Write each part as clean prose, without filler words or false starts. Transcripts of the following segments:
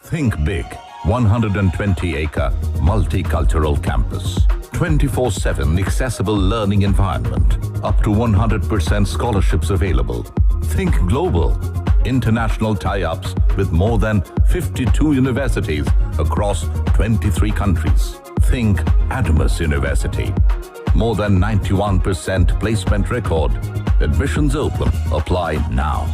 Think big. 120-acre multicultural campus. 24/7 accessible learning environment. Up to 100% scholarships available. Think global. International tie-ups with more than 52 universities across 23 countries. Think Adamus University. More than 91% placement record. Admissions open. Apply now.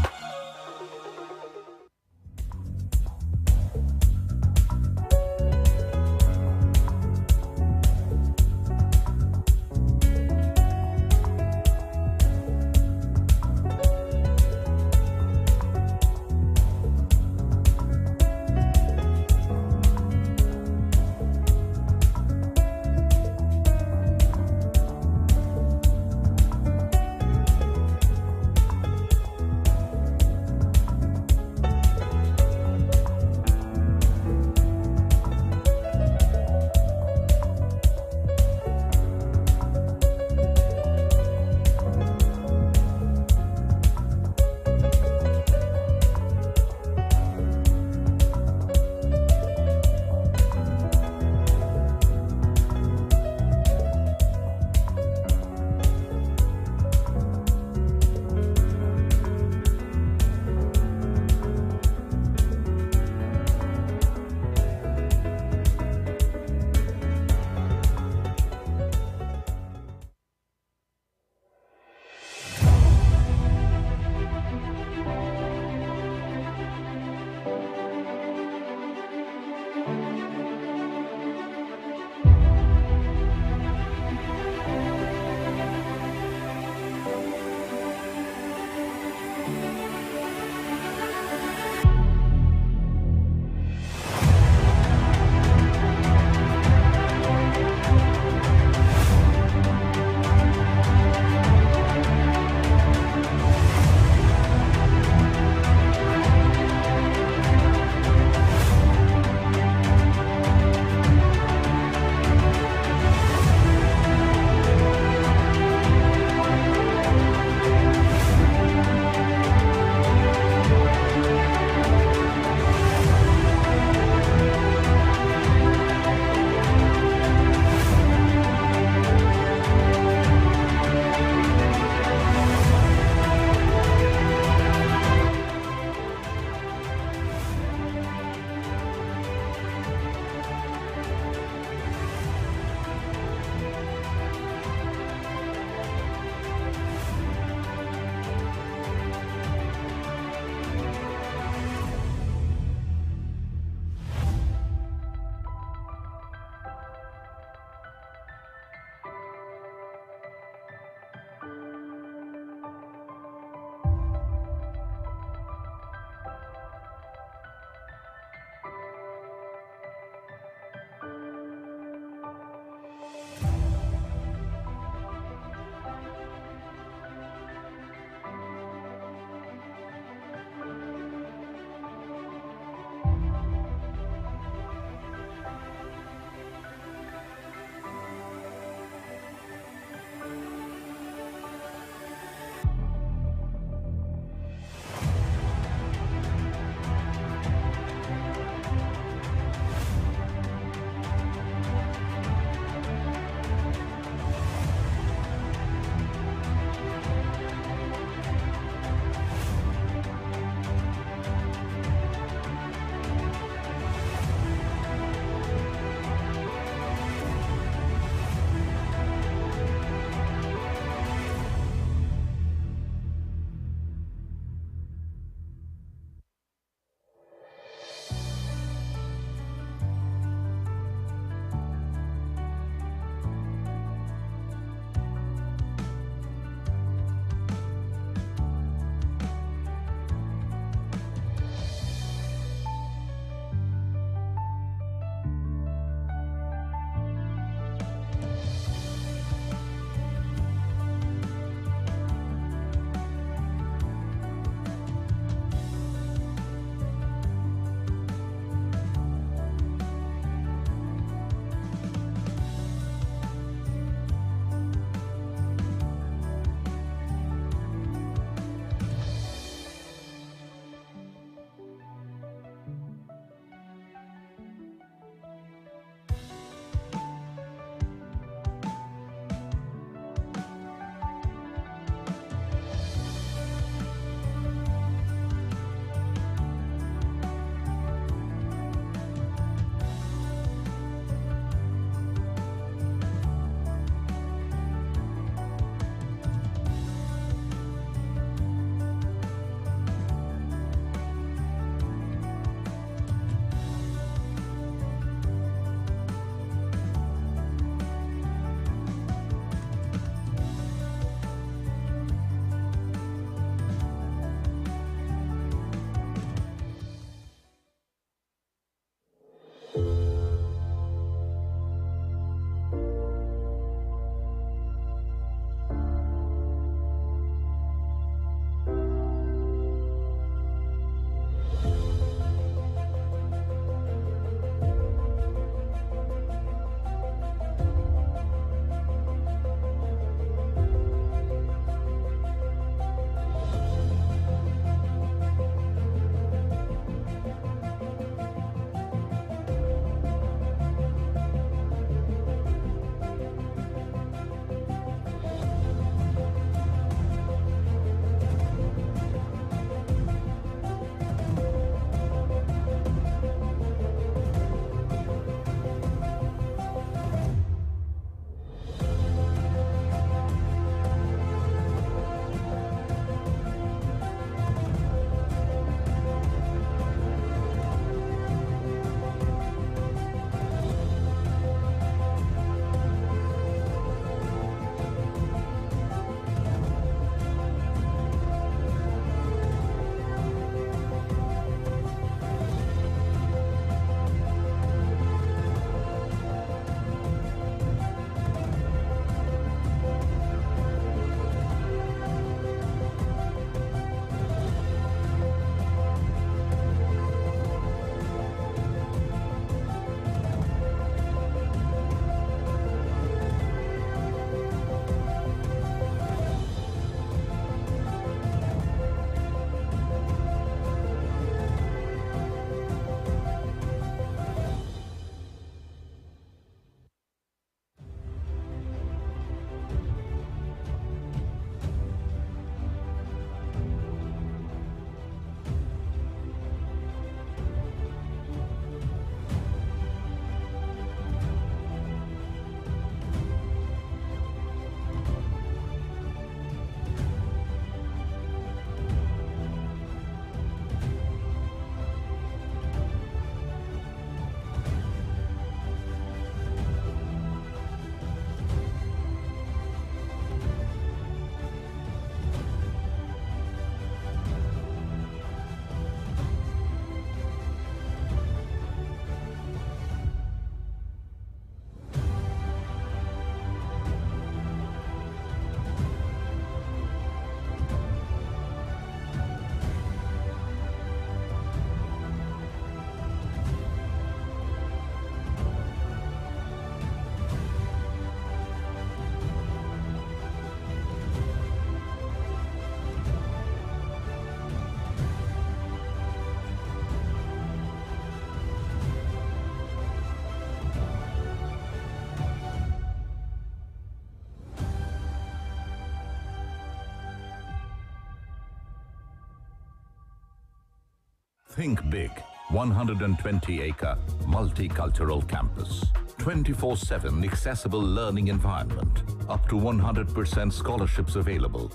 Think big. 120-acre multicultural campus. 24/7 accessible learning environment. Up to 100% scholarships available.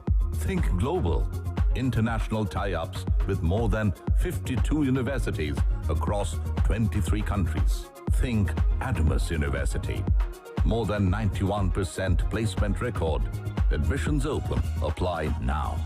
Think global. International tie-ups with more than 52 universities across 23 countries. Think Adamus University. More than 91% placement record. Admissions open. Apply now.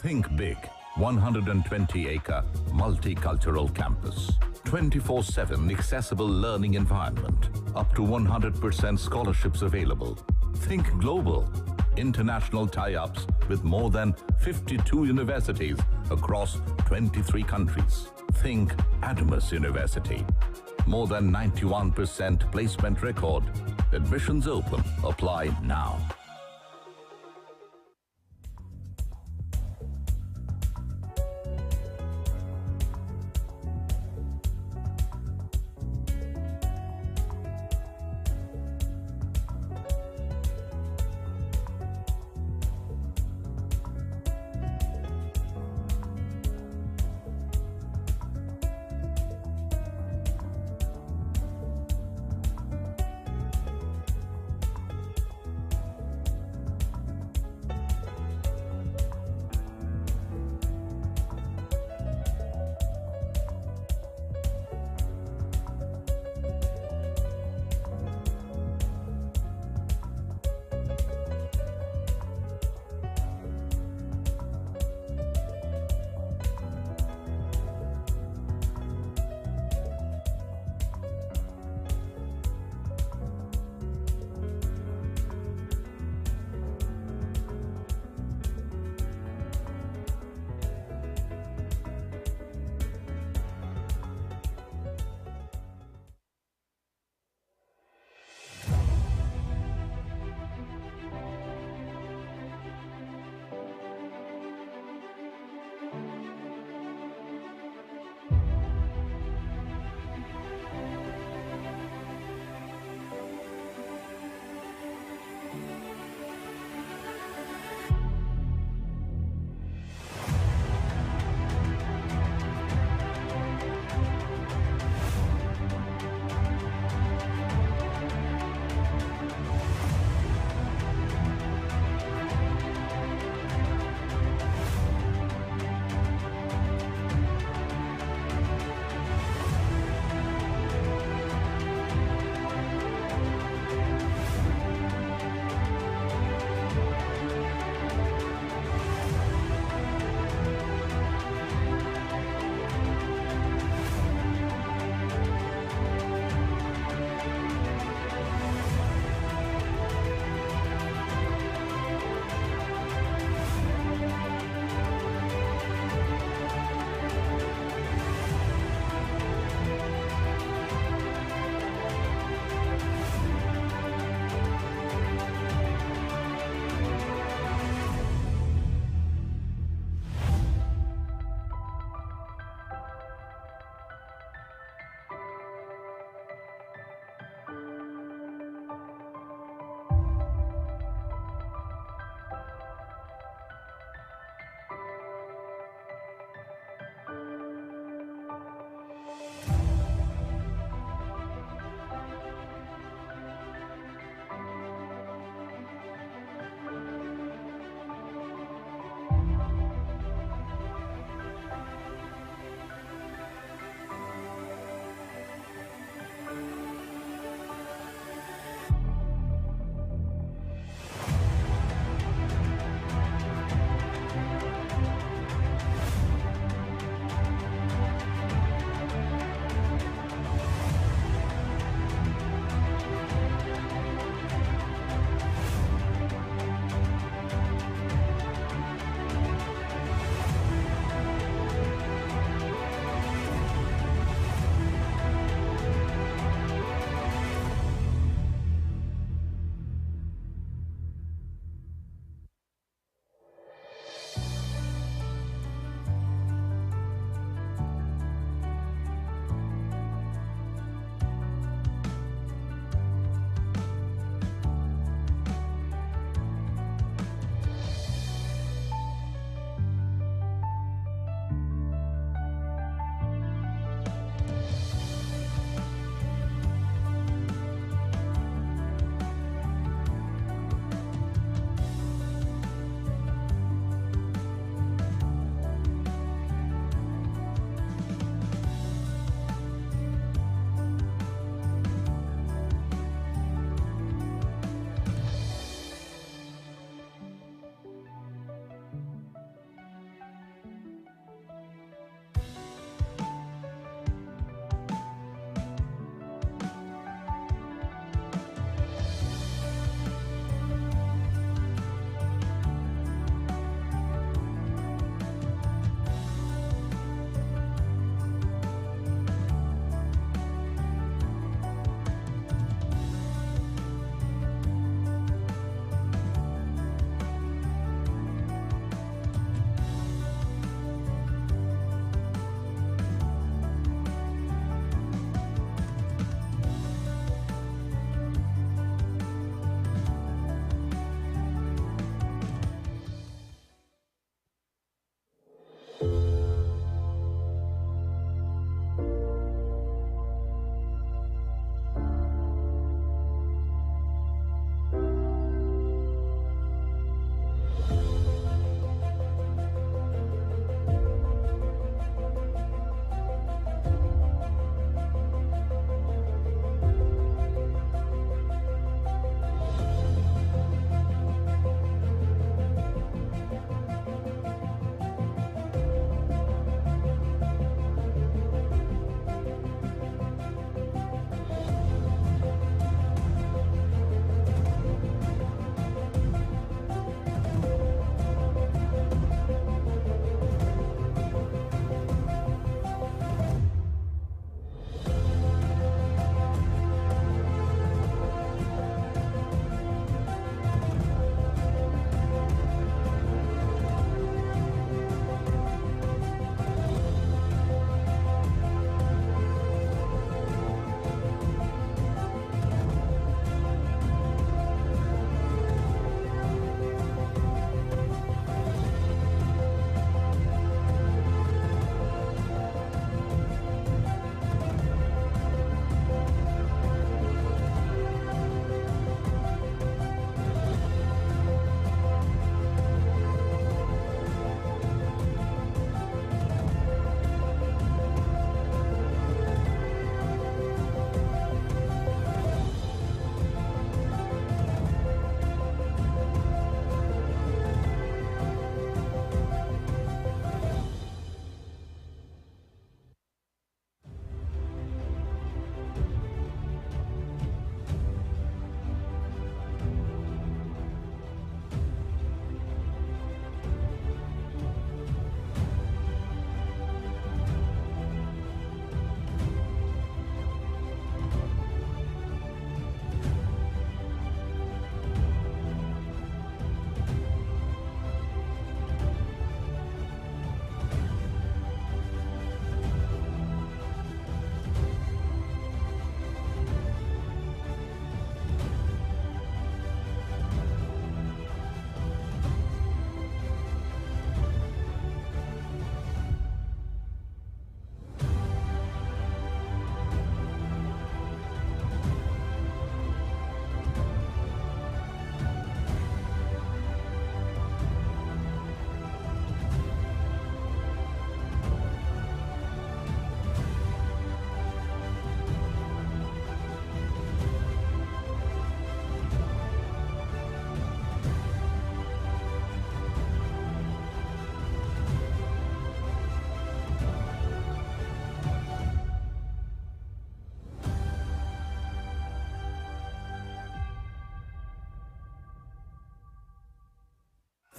Think big. 120-acre multicultural campus. 24/7 accessible learning environment. Up to 100% scholarships available. Think global. International tie-ups with more than 52 universities across 23 countries. Think Adamus University. More than 91% placement record. Admissions open. Apply now.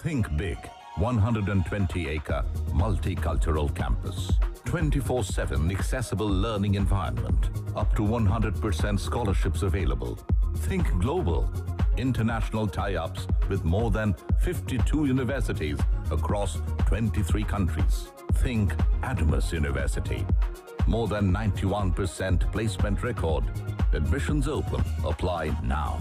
Think big. 120-acre multicultural campus. 24/7 accessible learning environment. Up to 100% scholarships available. Think global. International tie-ups with more than 52 universities across 23 countries. Think Admas University. More than 91% placement record. Admissions open. Apply now.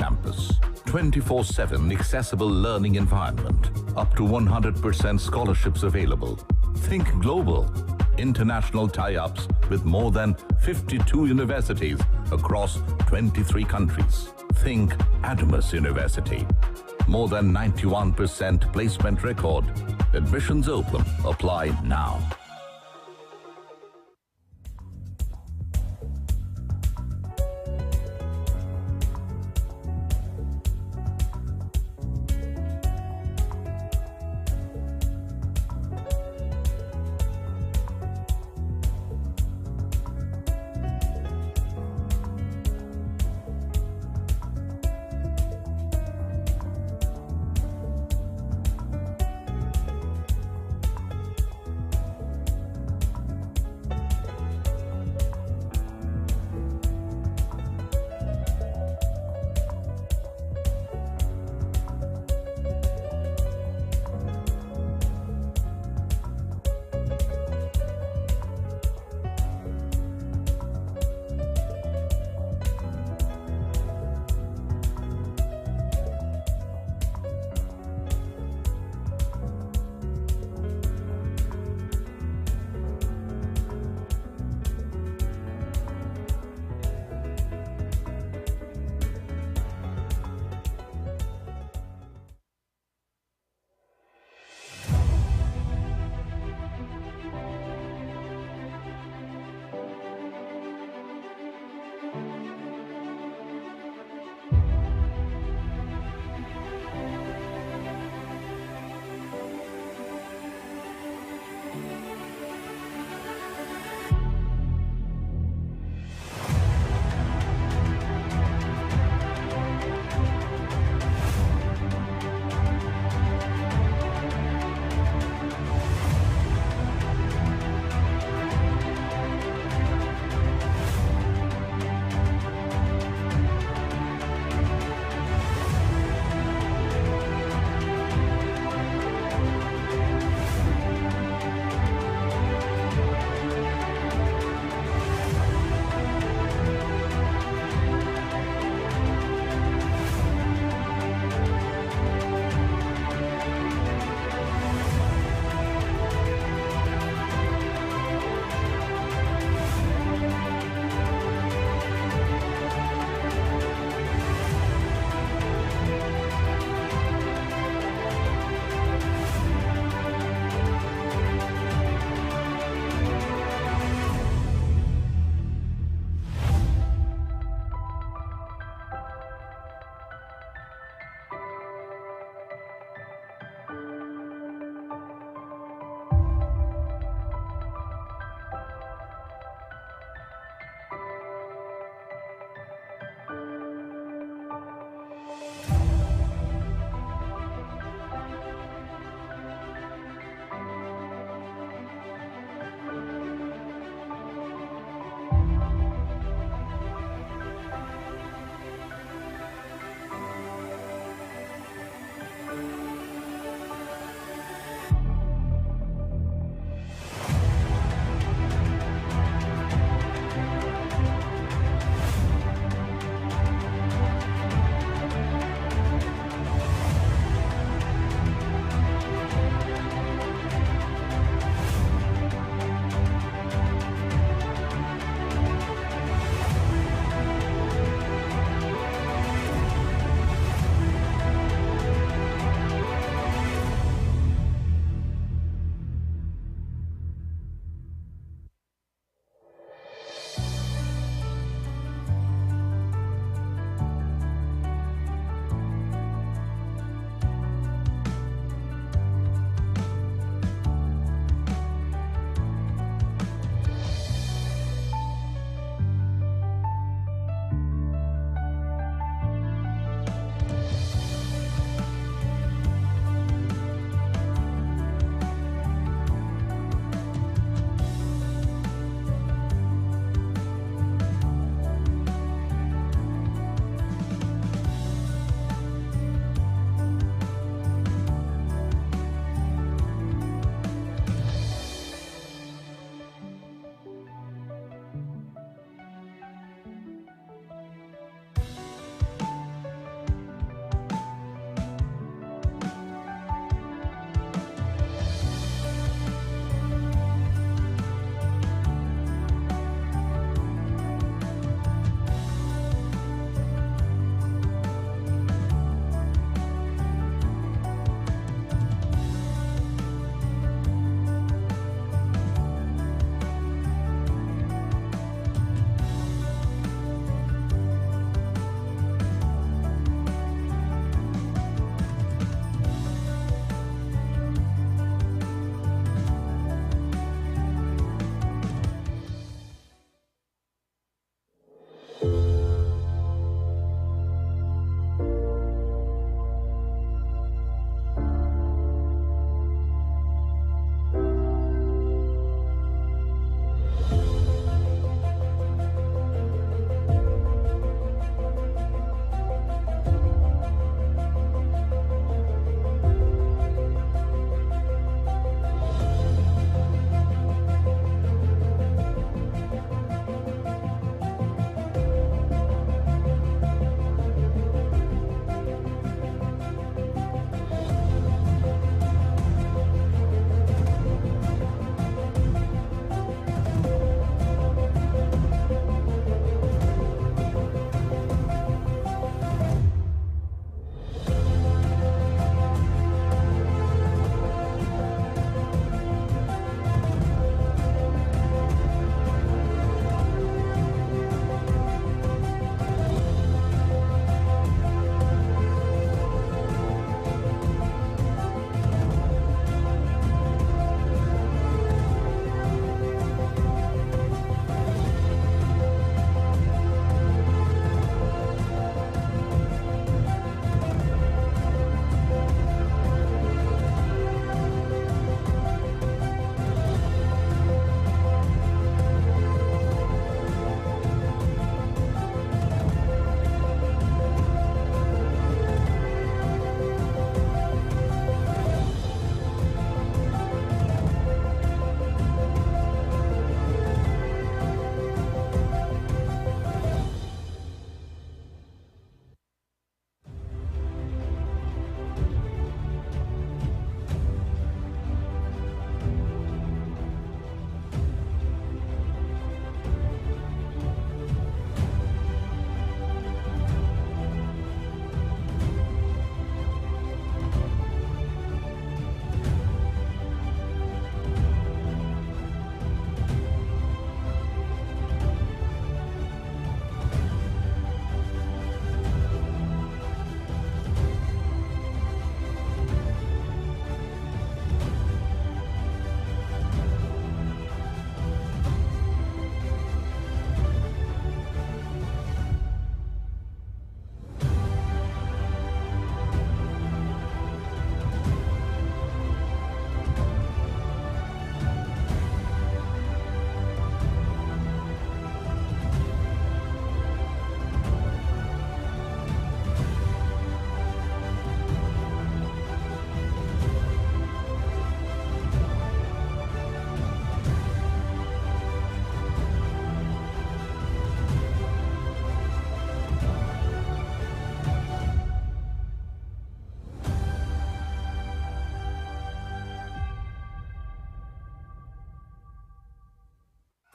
campus. 24/7 accessible learning environment. Up to 100% scholarships available. Think global. International tie-ups with more than 52 universities across 23 countries. Think Adamus University. More than 91% placement record. Admissions open. Apply now.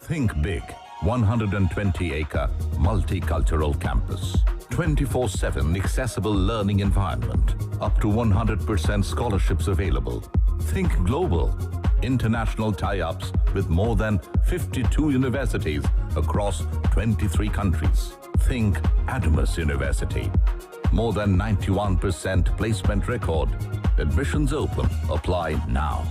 Think big. 120-acre multicultural campus. 24/7 accessible learning environment. Up to 100% scholarships available. Think global. International tie-ups with more than 52 universities across 23 countries. Think Adamus University. More than 91% placement record. Admissions open. Apply now.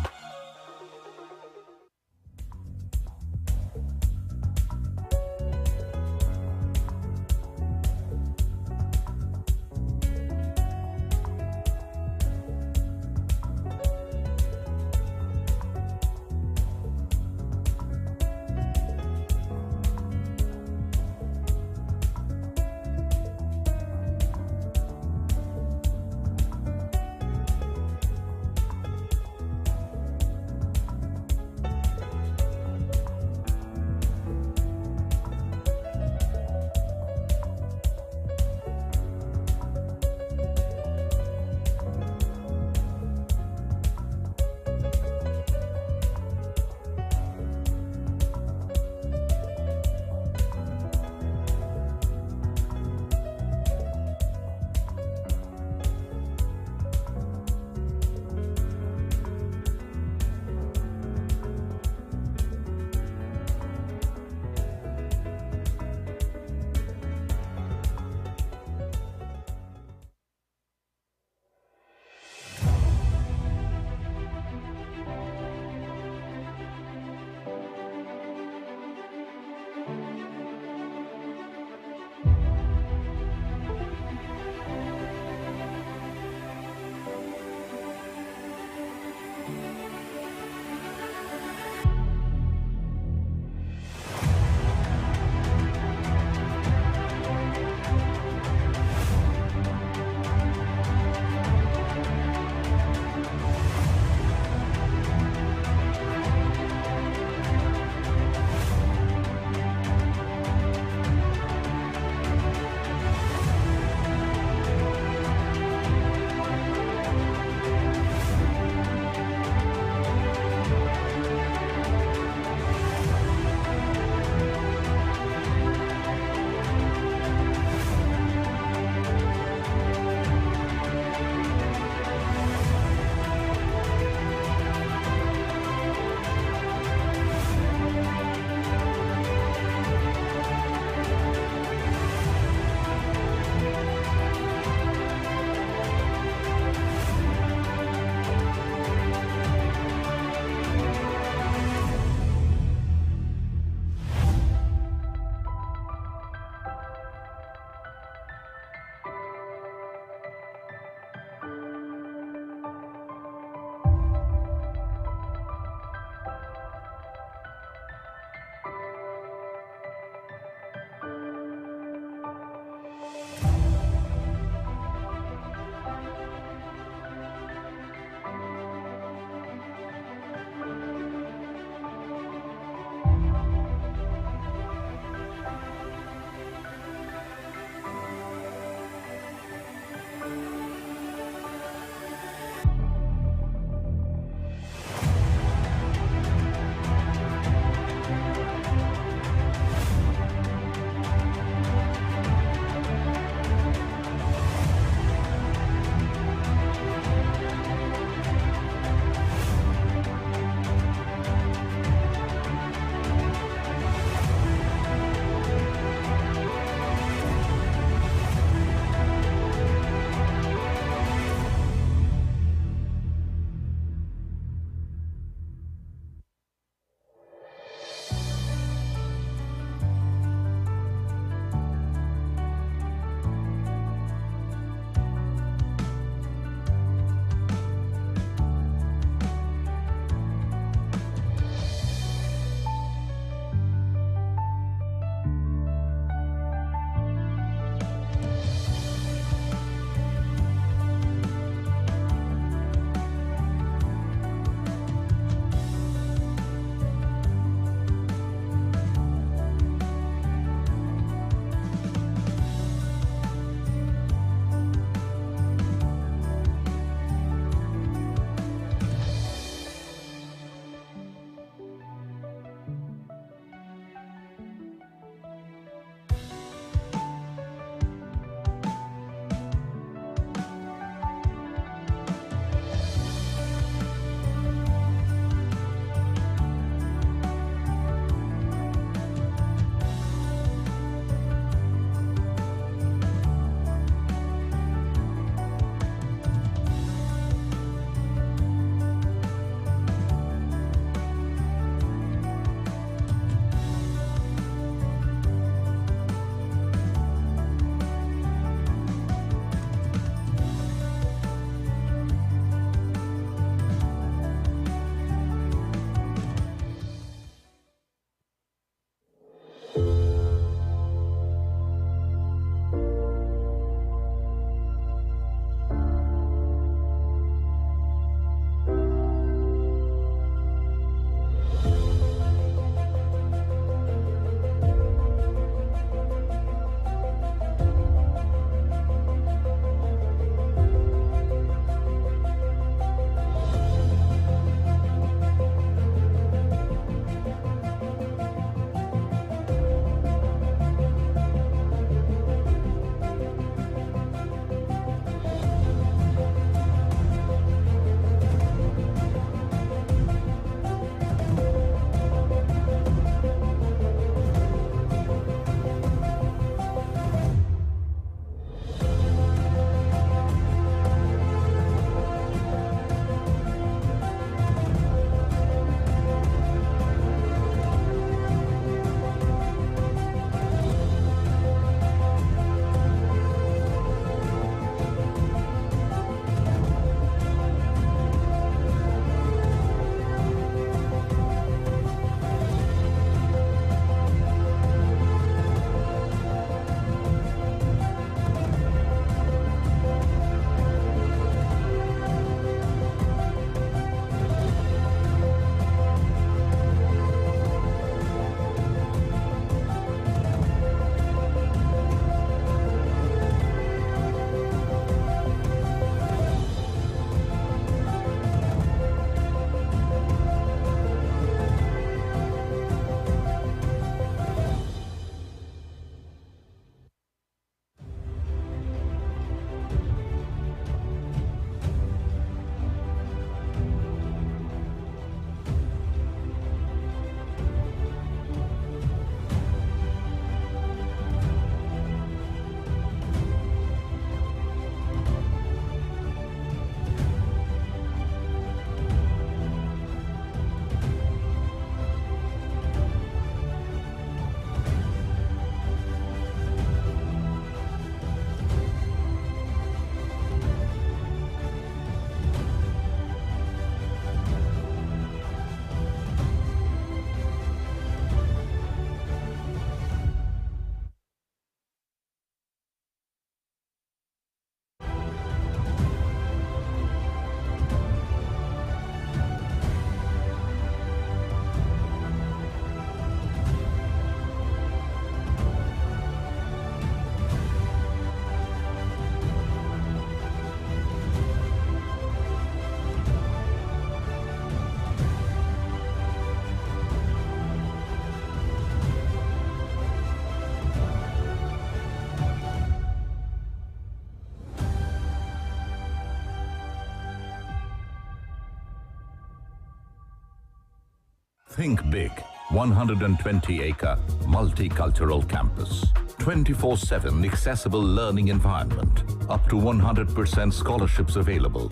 Think big. 120-acre multicultural campus. 24/7 accessible learning environment. Up to 100% scholarships available.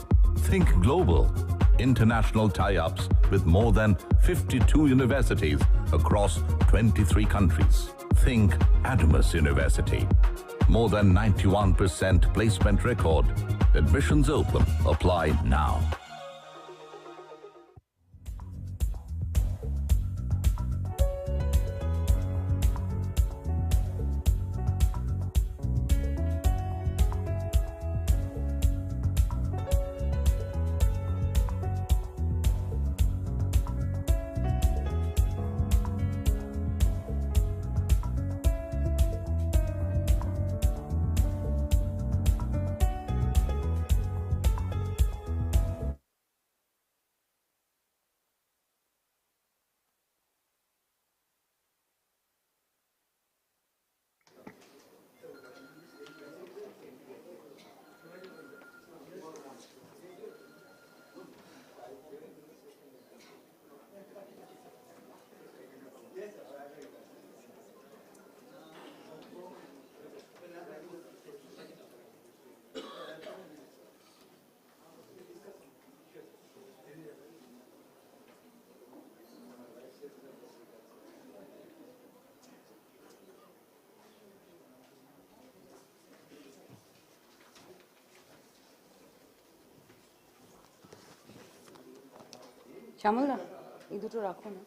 Think global. International tie-ups with more than 52 universities across 23 countries. Think Adamus University. More than 91% placement record. Admissions open. Apply now. Shyamalda এই দুটো রাখো না।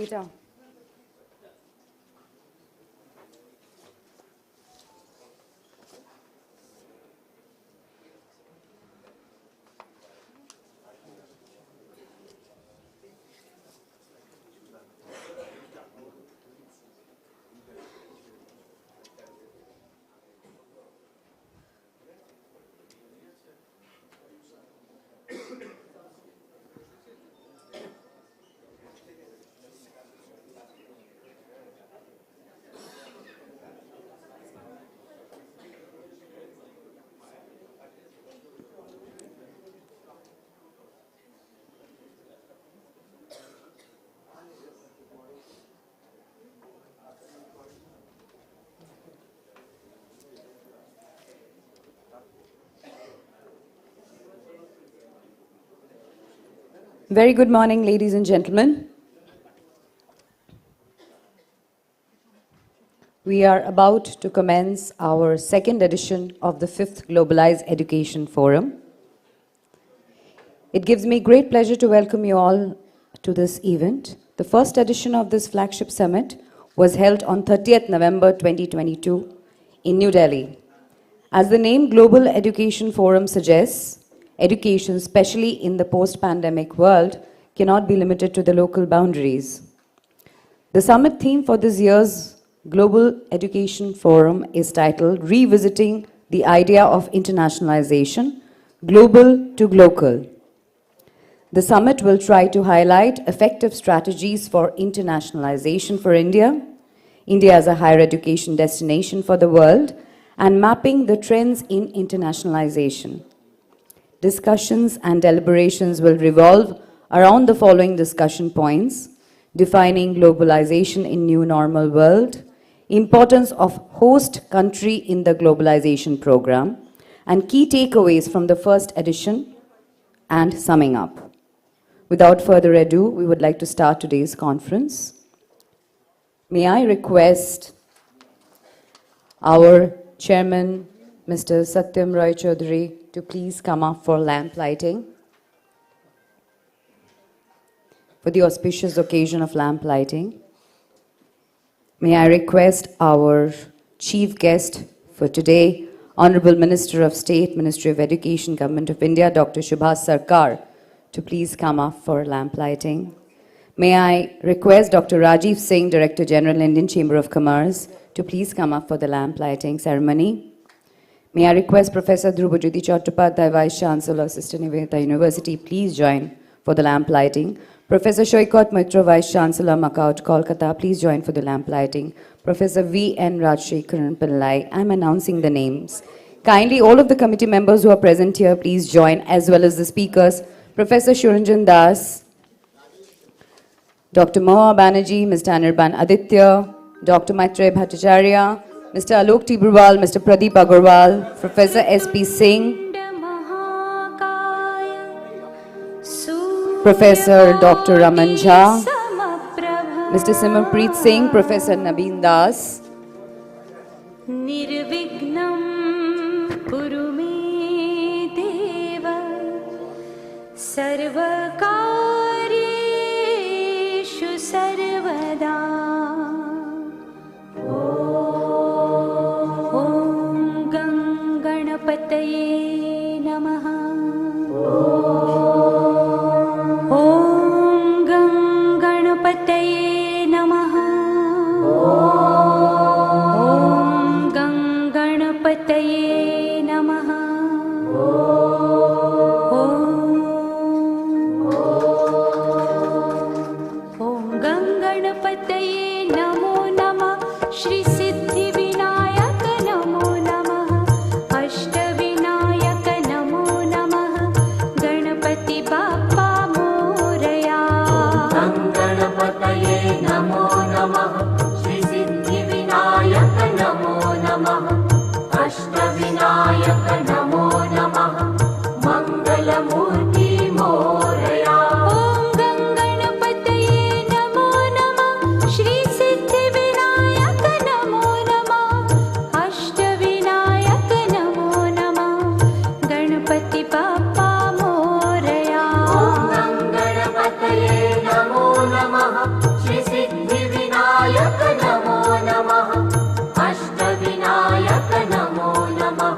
এটা Very good morning, ladies and gentlemen. We are about to commence our second edition of the 5th Globalized Education Forum. It gives me great pleasure to welcome you all to this event. The first edition of this flagship summit was held on 30th November 2022 in New Delhi. As the name Global Education Forum suggests, education, especially in the post-pandemic world, cannot be limited to the local boundaries. The summit theme for this year's Global Education Forum is titled Revisiting the Idea of Internationalization, Global to Glocal. The summit will try to highlight effective strategies for internationalization for India, India as a higher education destination for the world, and mapping the trends in internationalization. Discussions and deliberations will revolve around the following discussion points: defining globalization in new normal world, importance of host country in the globalization program, and key takeaways from the first edition, and summing up. Without further ado, we would like to start today's conference. May I request our chairman, Mr. Satyam Roy Chaudhary, to please come up for lamp lighting. For the auspicious occasion of lamp lighting, may I request our chief guest for today, Honorable Minister of State, Ministry of Education, Government of India, Dr. Subhas Sarkar, to please come up for lamp lighting. May I request Dr. Rajiv Singh, Director General, Indian Chamber of Commerce, to please come up for the lamp lighting ceremony. May I request Professor Dhrubajyoti Chattopadhyay, Vice Chancellor, Sister Nivedita University, please join for the lamp lighting. Professor Shoykot Mitra, Vice Chancellor, Macau, Kolkata, please join for the lamp lighting. Professor V. N. Rajshekharan Pillai, I'm announcing the names. Kindly, all of the committee members who are present here, please join, as well as the speakers, Professor Shuranjan Das, Dr. Moha Banerjee, Mr. Anirban Aditya, Dr. Maitrey Bhattacharya, Mr. Alok Tibrewal, Mr. Pradeep Agarwal, Professor S.P. Singh, Professor Dr. Raman Jha, Mr. Simarpreet Singh, Professor Nabeen Das, Nirvignam kurume deva sarvakaryeshu sarvada. Om Ganganapataye namaha. Om Ganganapataye namaha. Ganganapataye namaha. Om Ganganapataye namo namah. Shri Siddhi Vinayaka namo namah. Ashtavinayaka namo namah. Ganapati Bappa Moria. Ganganapataye namo namah. Shri Siddhi Vinayaka namo namah. Ashtavinayaka namo namah. Mangalamurti Moria. Om Ganganapataye namo namah. Shri Siddhi Vinayaka namo namah. Ashtavinayaka namo namah. Ganapati Bappa Moria. Om Ganganapataye namo namah. Shri Siddhi Vinayaka namo namah. Ashtavinayaka namo namah.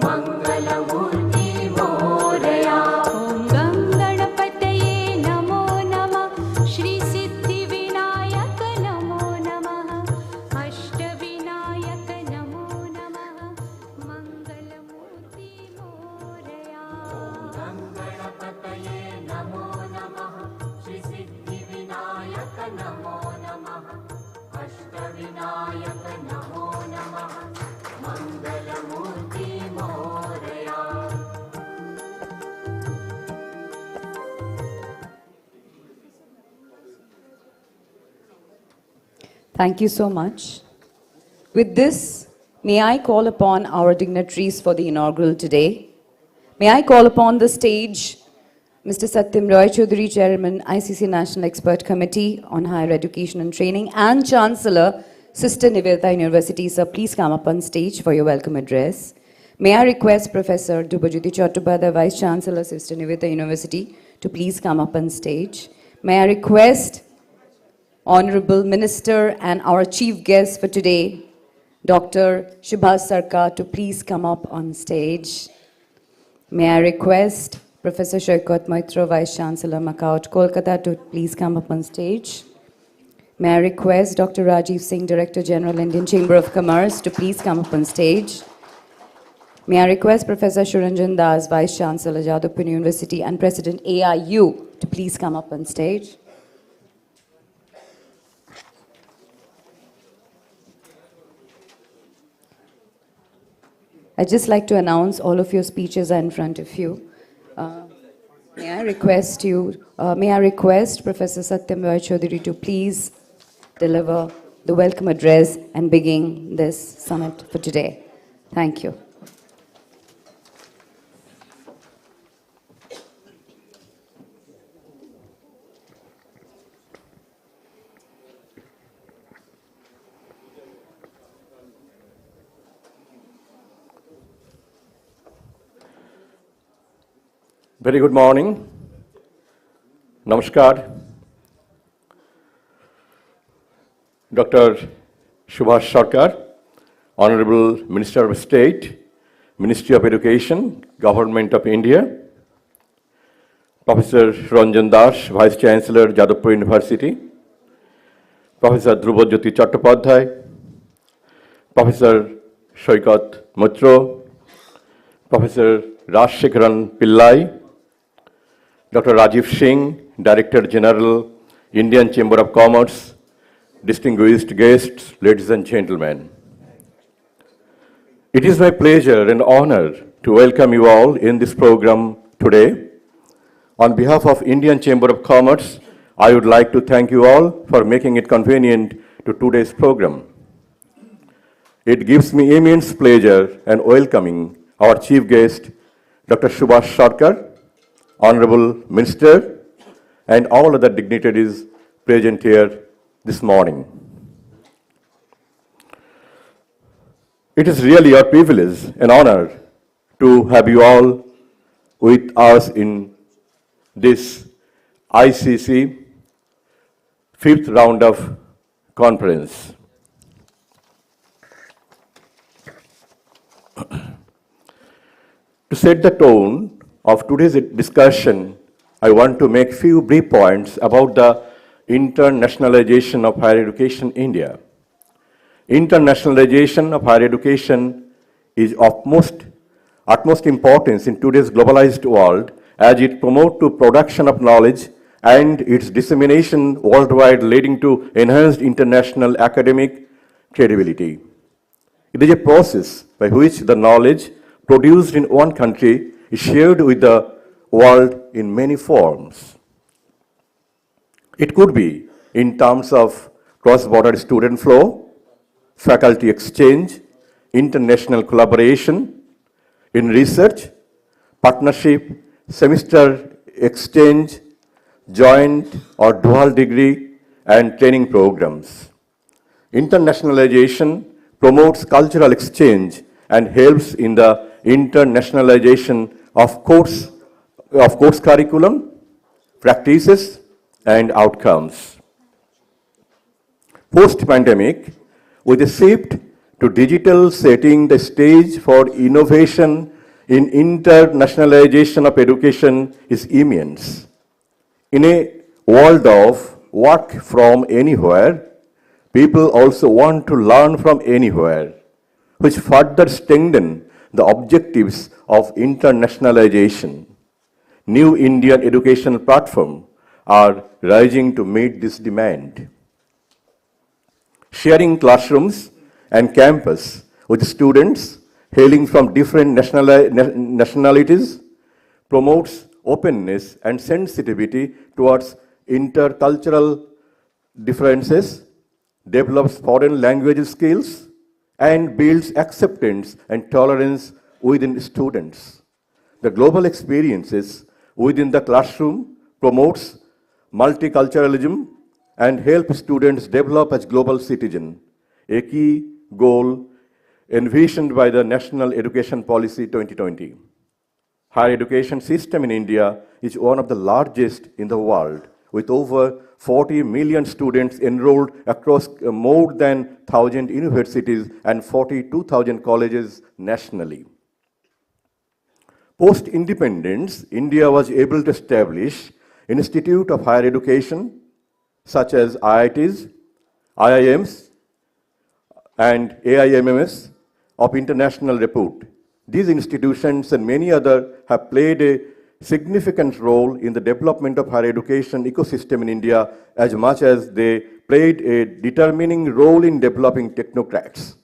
Mangalamurti Moria. Om Ganganapataye namo namah. Shri Siddhi Vinayaka namo namah. Ashtavinayaka namo namah. Mangalamurti Moria. Ganganapataye namo namah. Shri Siddhi Vinayaka namo namah. Ashtavinayaka namo namah. Mangalamurti Moria. Thank you so much. With this, may I call upon our dignitaries for the inaugural today. May I call upon the stage Mr. Satyam Roy Chaudhary, Chairman, ICC National Expert Committee on Higher Education and Training, and Chancellor, Sister Nivedita University. Sir, please come up on stage for your welcome address. May I request Professor Dubajyoti Chattopadhyay, Vice Chancellor, Sister Nivedita University, to please come up on stage. May I request Honorable Minister and our chief guest for today, Dr. Subhas Sarkar, to please come up on stage. May I request Professor Shaukat Maitra, Vice Chancellor, Macau, Kolkata, to please come up on stage. May I request Dr. Rajiv Singh, Director General, Indian Chamber of Commerce, to please come up on stage. May I request Professor Shuranjan Das, Vice Chancellor, Jadavpur University, and President AIU, to please come up on stage. I'd just like to announce all of your speeches are in front of you. May I request Professor Satyam Roy Chaudhary to please deliver the welcome address and begin this summit for today. Thank you. Very good morning. Namaskar. Dr. Subhas Sarkar, Honorable Minister of State, Ministry of Education, Government of India, Professor Ranjan Das, Vice Chancellor, Jadavpur University, Professor Dubajyoti Chattopadhyay, Professor Shaukat Maitra, Professor Rajshekharan Pillai, Dr. Rajiv Singh, Director General, Indian Chamber of Commerce, distinguished guests, ladies and gentlemen. It is my pleasure and honor to welcome you all in this program today. On behalf of Indian Chamber of Commerce, I would like to thank you all for making it convenient to today's program. It gives me immense pleasure in welcoming our chief guest, Dr. Subhash Sarkar, Honorable Minister, and all other dignitaries present here this morning. It is really our privilege and honor to have you all with us in this ICC fifth round of conference. To set the tone of today's discussion, I want to make few brief points about the internationalization of higher education in India. Internationalization of higher education is of utmost importance in today's globalized world as it promotes to production of knowledge and its dissemination worldwide, leading to enhanced international academic credibility. It is a process by which the knowledge produced in one country is shared with the world in many forms. It could be in terms of cross-border student flow, faculty exchange, international collaboration, in research, partnership, semester exchange, joint or dual degree and training programs. Internationalization promotes cultural exchange and helps in the internationalization of course curriculum, practices, and outcomes. Post-pandemic, with a shift to digital setting the stage for innovation in internationalization of education is immense. In a world of work from anywhere, people also want to learn from anywhere, which further strengthen the objectives of internationalization. New Indian educational platforms are rising to meet this demand. Sharing classrooms and campus with students hailing from different nationalities promotes openness and sensitivity towards intercultural differences, develops foreign language skills, and builds acceptance and tolerance within students. The global experiences within the classroom promotes multiculturalism and help students develop as global citizens, a key goal envisioned by the National Education Policy 2020. Higher education system in India is one of the largest in the world, with over 40 million students enrolled across more than 1,000 universities and 42,000 colleges nationally. Post-independence, India was able to establish institutes of higher education such as IITs, IIMs, and AIMMS of international repute. These institutions and many others have played a significant role in the development of higher education ecosystem in India as much as they played a determining role in developing technocrats,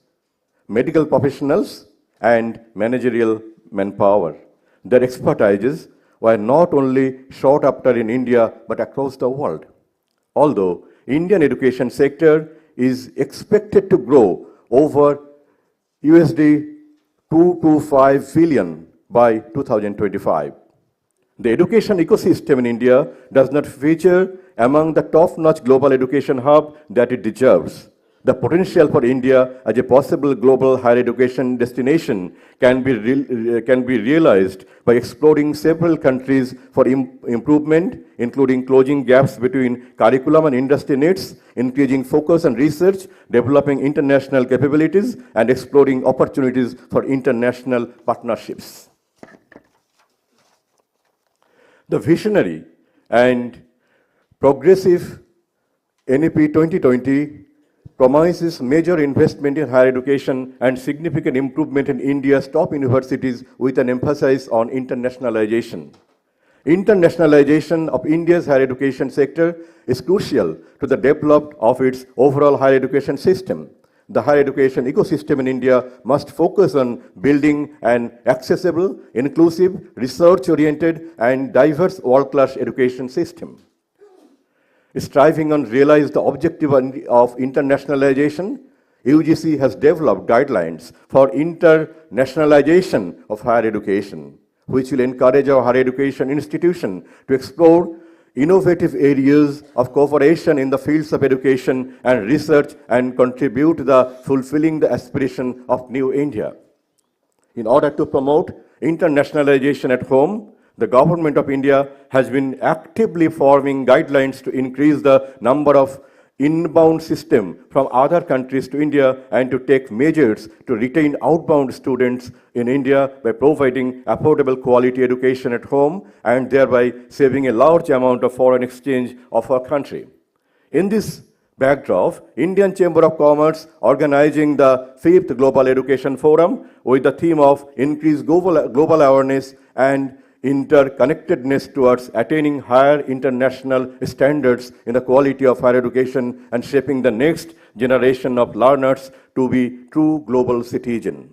medical professionals, and managerial manpower. Their expertises were not only sought after in India but across the world. Although Indian education sector is expected to grow over USD 225 billion by 2025. The education ecosystem in India does not feature among the top-notch global education hub that it deserves. The potential for India as a possible global higher education destination can be realized by exploring several countries for improvement, including closing gaps between curriculum and industry needs, increasing focus on research, developing international capabilities, and exploring opportunities for international partnerships. The visionary and progressive NEP 2020 promises major investment in higher education and significant improvement in India's top universities with an emphasis on internationalization. Internationalization of India's higher education sector is crucial to the development of its overall higher education system. the higher education ecosystem in India must focus on building an accessible, inclusive, research-oriented, and diverse world-class education system. Striving on realize the objective of internationalization, UGC has developed guidelines for internationalization of higher education, which will encourage our higher education institution to explore innovative areas of cooperation in the fields of education and research and contribute to the fulfilling the aspiration of New India. In order to promote internationalization at home, the Government of India has been actively forming guidelines to increase the number of inbound system from other countries to India and to take measures to retain outbound students in India by providing affordable quality education at home and thereby saving a large amount of foreign exchange of our country. In this backdrop, Indian Chamber of Commerce organizing the 5th Global Education Forum with the theme of Increase Global Awareness and Interconnectedness towards attaining higher international standards in the quality of higher education and shaping the next generation of learners to be true global citizens.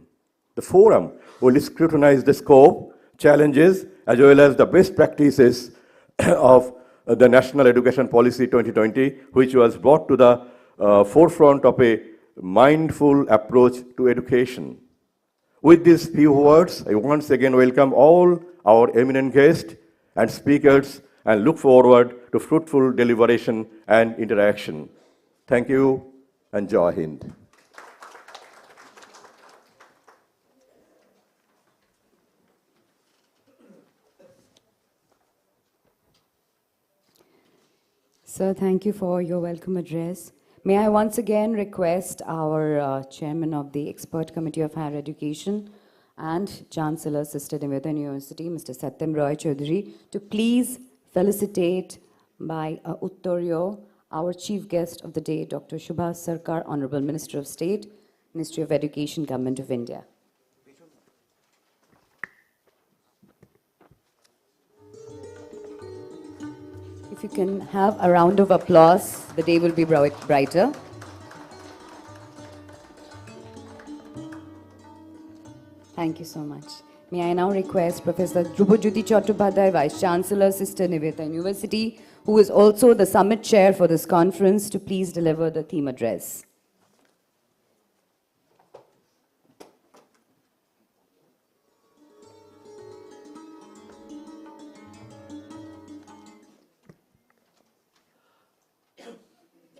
The forum will scrutinize the scope, challenges, as well as the best practices of the National Education Policy 2020, which was brought to the forefront of a mindful approach to education. With these few words, I once again welcome all our eminent guests and speakers and look forward to fruitful deliberation and interaction. Thank you and Jai Hind. Sir, thank you for your welcome address. May I once again request our Chairman of the Expert Committee of Higher Education and Chancellor, Sister Nivedita University, Mr. Satyam Roy Chaudhary, to please felicitate by Uttoryo our Chief Guest of the day, Dr. Subhas Sarkar, Honorable Minister of State, Ministry of Education, Government of India. If you can have a round of applause, the day will be brighter. Thank you so much. May I now request Professor Dhrubajyoti Chattopadhyay, Vice Chancellor, Sister Nivedita University, who is also the Summit Chair for this conference, to please deliver the theme address.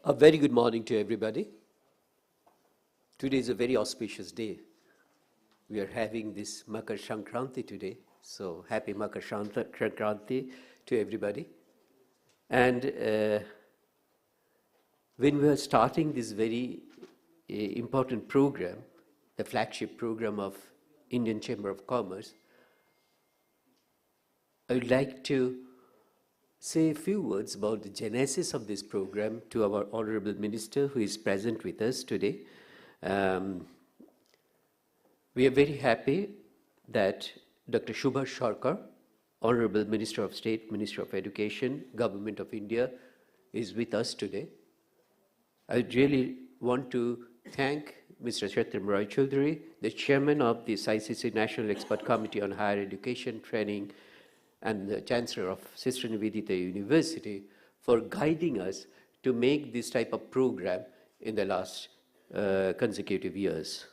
A very good morning to everybody. Today is a very auspicious day. We are having this Makar Sankranti today, so happy Makar Sankranti to everybody. And when we are starting this very important program, the flagship program of Indian Chamber of Commerce, I would like to say a few words about the genesis of this program to our Honorable Minister who is present with us today. We are very happy that Dr. Subhas Sarkar, Honorable Minister of State, Minister of Education, Government of India, is with us today. I really want to thank Mr. Satyam Roy Chaudhary, the Chairman of the ICC National Expert Committee on Higher Education, Training, and the Chancellor of Sister Nivedita University for guiding us to make this type of program in the last consecutive years.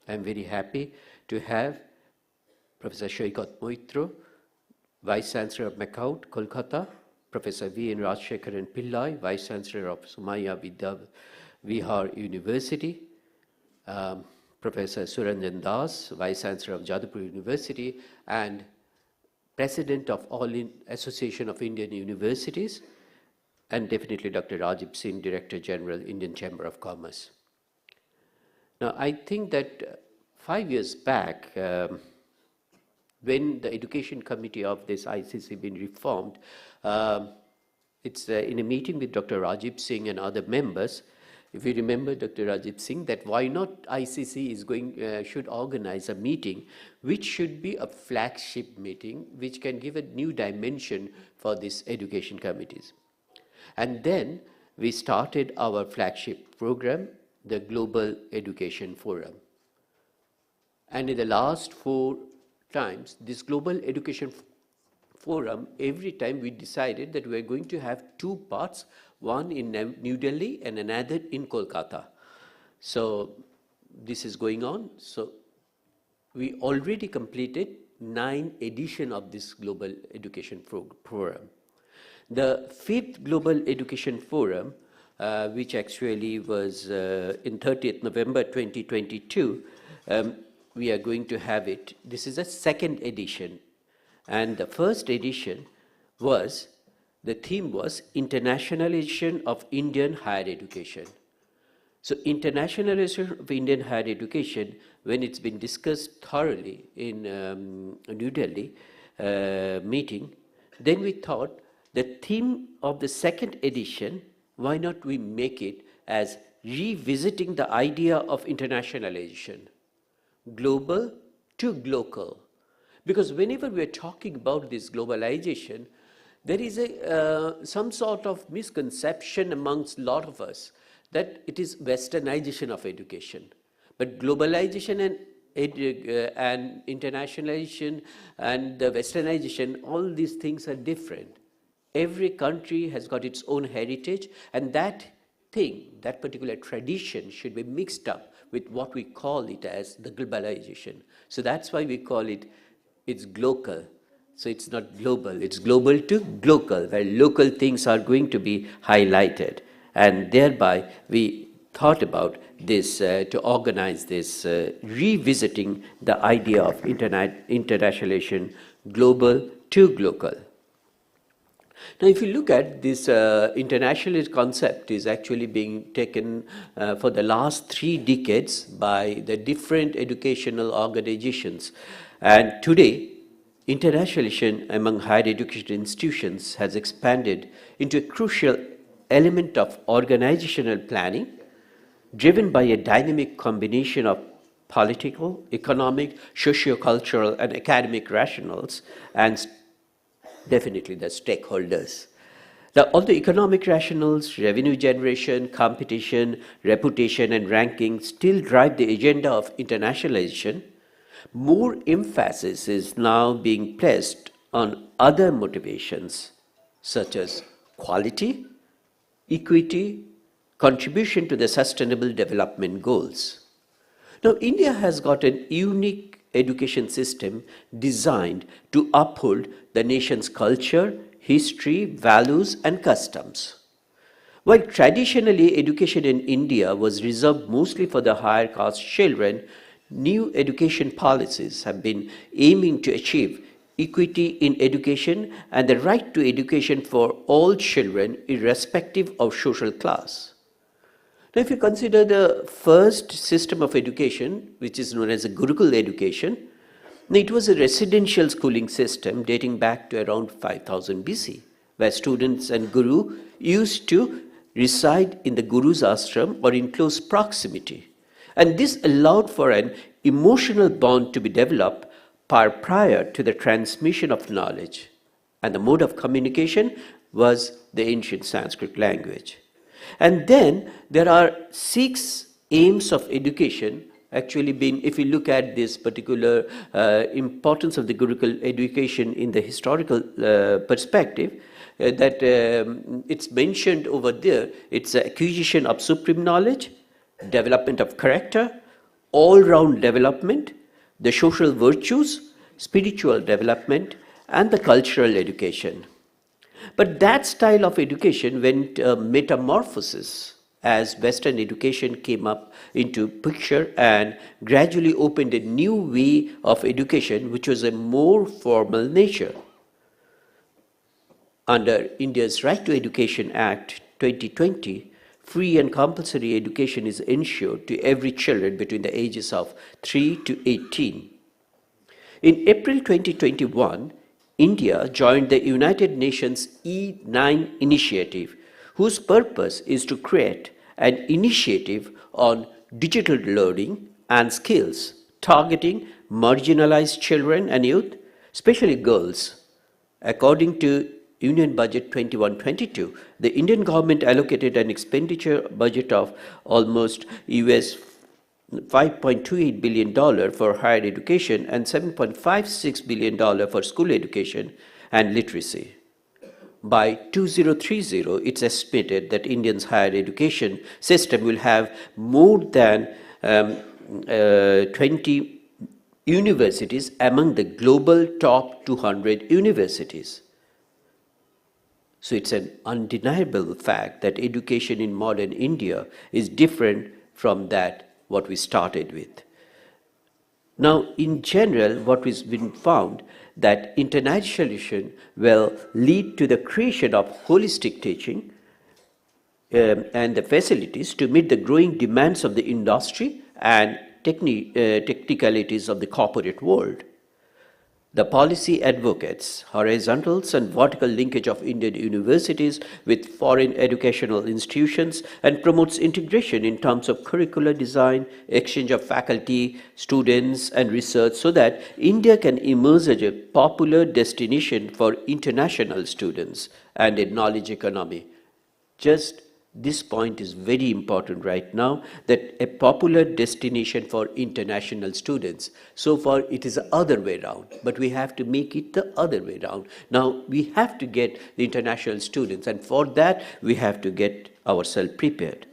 I'm very happy to have Professor Shoikat Moitro, Vice Chancellor of MACAUT, Kolkata, Professor V. N. Rajshekharan Pillai, Vice Chancellor of Somaiya Vidya Vihar University, Professor Suranjan Das, Vice Chancellor of Jadavpur University, and President of Association of Indian Universities, and definitely Dr. Rajiv Singh, Director General, Indian Chamber of Commerce. Now, I think that 5 years back, when the Education Committee of this ICC been reformed, it's in a meeting with Dr. Rajiv Singh and other members. If you remember Dr. Rajiv Singh, that why not ICC should organize a meeting which should be a flagship meeting which can give a new dimension for these education committees. And then we started our flagship program the Global Education Forum. And in the last 4 times, this Global Education Forum, every time we decided that we are going to have 2 parts, one in New Delhi and another in Kolkata. So this is going on. So we already completed 9 editions of this Global Education Forum. The 5th Global Education Forum, which actually was in 30th November 2022, we are going to have it. This is a 2nd edition. And the first edition was, the theme was Internationalization of Indian Higher Education. So internationalization of Indian higher education, when it's been discussed thoroughly in New Delhi meeting, then we thought the theme of the 2nd edition, why not we make it as revisiting the idea of internationalization, global to glocal. Because whenever we are talking about this globalization, there is some sort of misconception amongst a lot of us that it is westernization of education. But globalization and internationalization and the westernization, all these things are different. Every country has got its own heritage, and that thing, that particular tradition should be mixed up with what we call it as the globalization. So that's why we call it, it's glocal. So it's not global, it's global to glocal, where local things are going to be highlighted. And thereby we thought about this to organize this, revisiting the idea of internationalization, global to glocal. Now, if you look at this internationalist concept is actually being taken for the last 3 decades by the different educational organizations. And today, internationalization among higher education institutions has expanded into a crucial element of organizational planning, driven by a dynamic combination of political, economic, socio-cultural, and academic rationales, and definitely the stakeholders. Now, all the economic rationales, revenue generation, competition, reputation, and ranking still drive the agenda of internationalization. More emphasis is now being placed on other motivations, such as quality, equity, contribution to the sustainable development goals. Now, India has got a unique education system designed to uphold the nation's culture, history, values, and customs. While traditionally education in India was reserved mostly for the higher caste children, new education policies have been aiming to achieve equity in education and the right to education for all children irrespective of social class. Now, if you consider the first system of education, which is known as a Gurukul education, it was a residential schooling system dating back to around 5000 BC, where students and guru used to reside in the guru's ashram or in close proximity. And this allowed for an emotional bond to be developed prior to the transmission of knowledge. And the mode of communication was the ancient Sanskrit language. And then there are 6 aims of education actually been, if you look at this particular importance of the Gurukul education in the historical perspective, that it's mentioned over there, it's acquisition of supreme knowledge, development of character, all-round development, the social virtues, spiritual development, and the cultural education. But that style of education went metamorphosis as Western education came up into picture and gradually opened a new way of education, which was a more formal nature. Under India's Right to Education Act 2020, free and compulsory education is ensured to every child between the ages of 3 to 18. In April 2021, India joined the United Nations E9 initiative, whose purpose is to create an initiative on digital learning and skills targeting marginalized children and youth, especially girls. According to Union Budget 21-22, the Indian government allocated an expenditure budget of almost US $5.28 billion for higher education and $7.56 billion for school education and literacy. By 2030, it's estimated that India's higher education system will have more than 20 universities among the global top 200 universities. So it's an undeniable fact that education in modern India is different from that what we started with. Now, in general, what has been found that internationalization will lead to the creation of holistic teaching and the facilities to meet the growing demands of the industry and technicalities of the corporate world. The policy advocates horizontal and vertical linkage of Indian universities with foreign educational institutions and promotes integration in terms of curricular design, exchange of faculty, students, and research so that India can emerge as a popular destination for international students and a knowledge economy. Just this point is very important right now, that a popular destination for international students. So far, it is the other way around, but we have to make it the other way around. Now, we have to get the international students, and for that, we have to get ourselves prepared.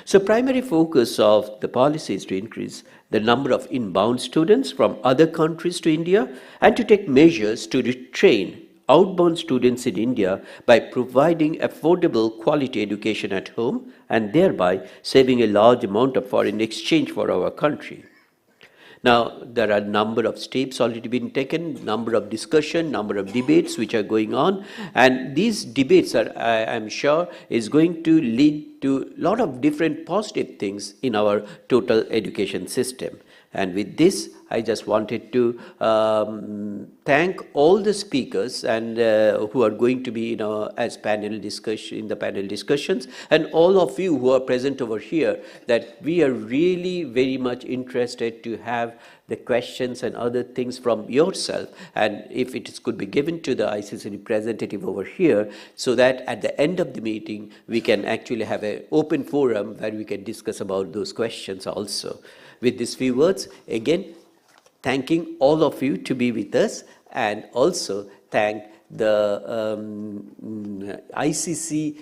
So, primary focus of the policy is to increase the number of inbound students from other countries to India and to take measures to retrain outbound students in India by providing affordable quality education at home and thereby saving a large amount of foreign exchange for our country. Now, there are a number of steps already been taken, number of discussion, number of debates which are going on, and these debates are, I'm sure, is going to lead to a lot of different positive things in our total education system. And with this, I just wanted to thank all the speakers and who are going to be as panel discussion in the panel discussions, and all of you who are present over here. That we are really very much interested to have the questions and other things from yourself, and if it could be given to the ICC representative over here, so that at the end of the meeting we can actually have an open forum where we can discuss about those questions also. With these few words, again, thanking all of you to be with us, and also thank the ICC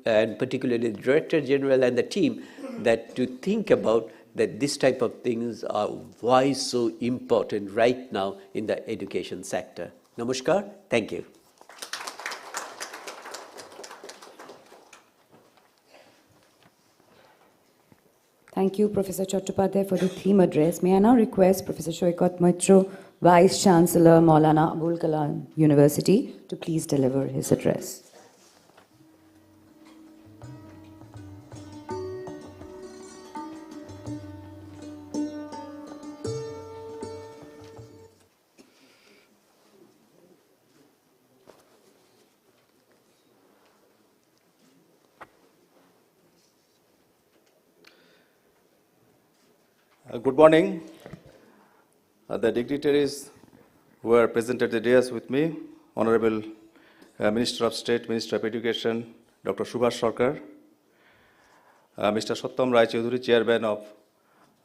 and particularly the Director General and the team that to think about that this type of things are why so important right now in the education sector. Namaskar, thank you. Thank you, Professor Chattopadhyay, for the theme address. May I now request Professor Shoikat Maitro, Vice Chancellor, Maulana Abul Kalam University, to please deliver his address. Good morning. The dignitaries who are present at the dais with me, Honorable Minister of State, Minister of Education, Dr. Subhash Sarkar, Mr. Sattam Rai Chaudhuri, Chairman of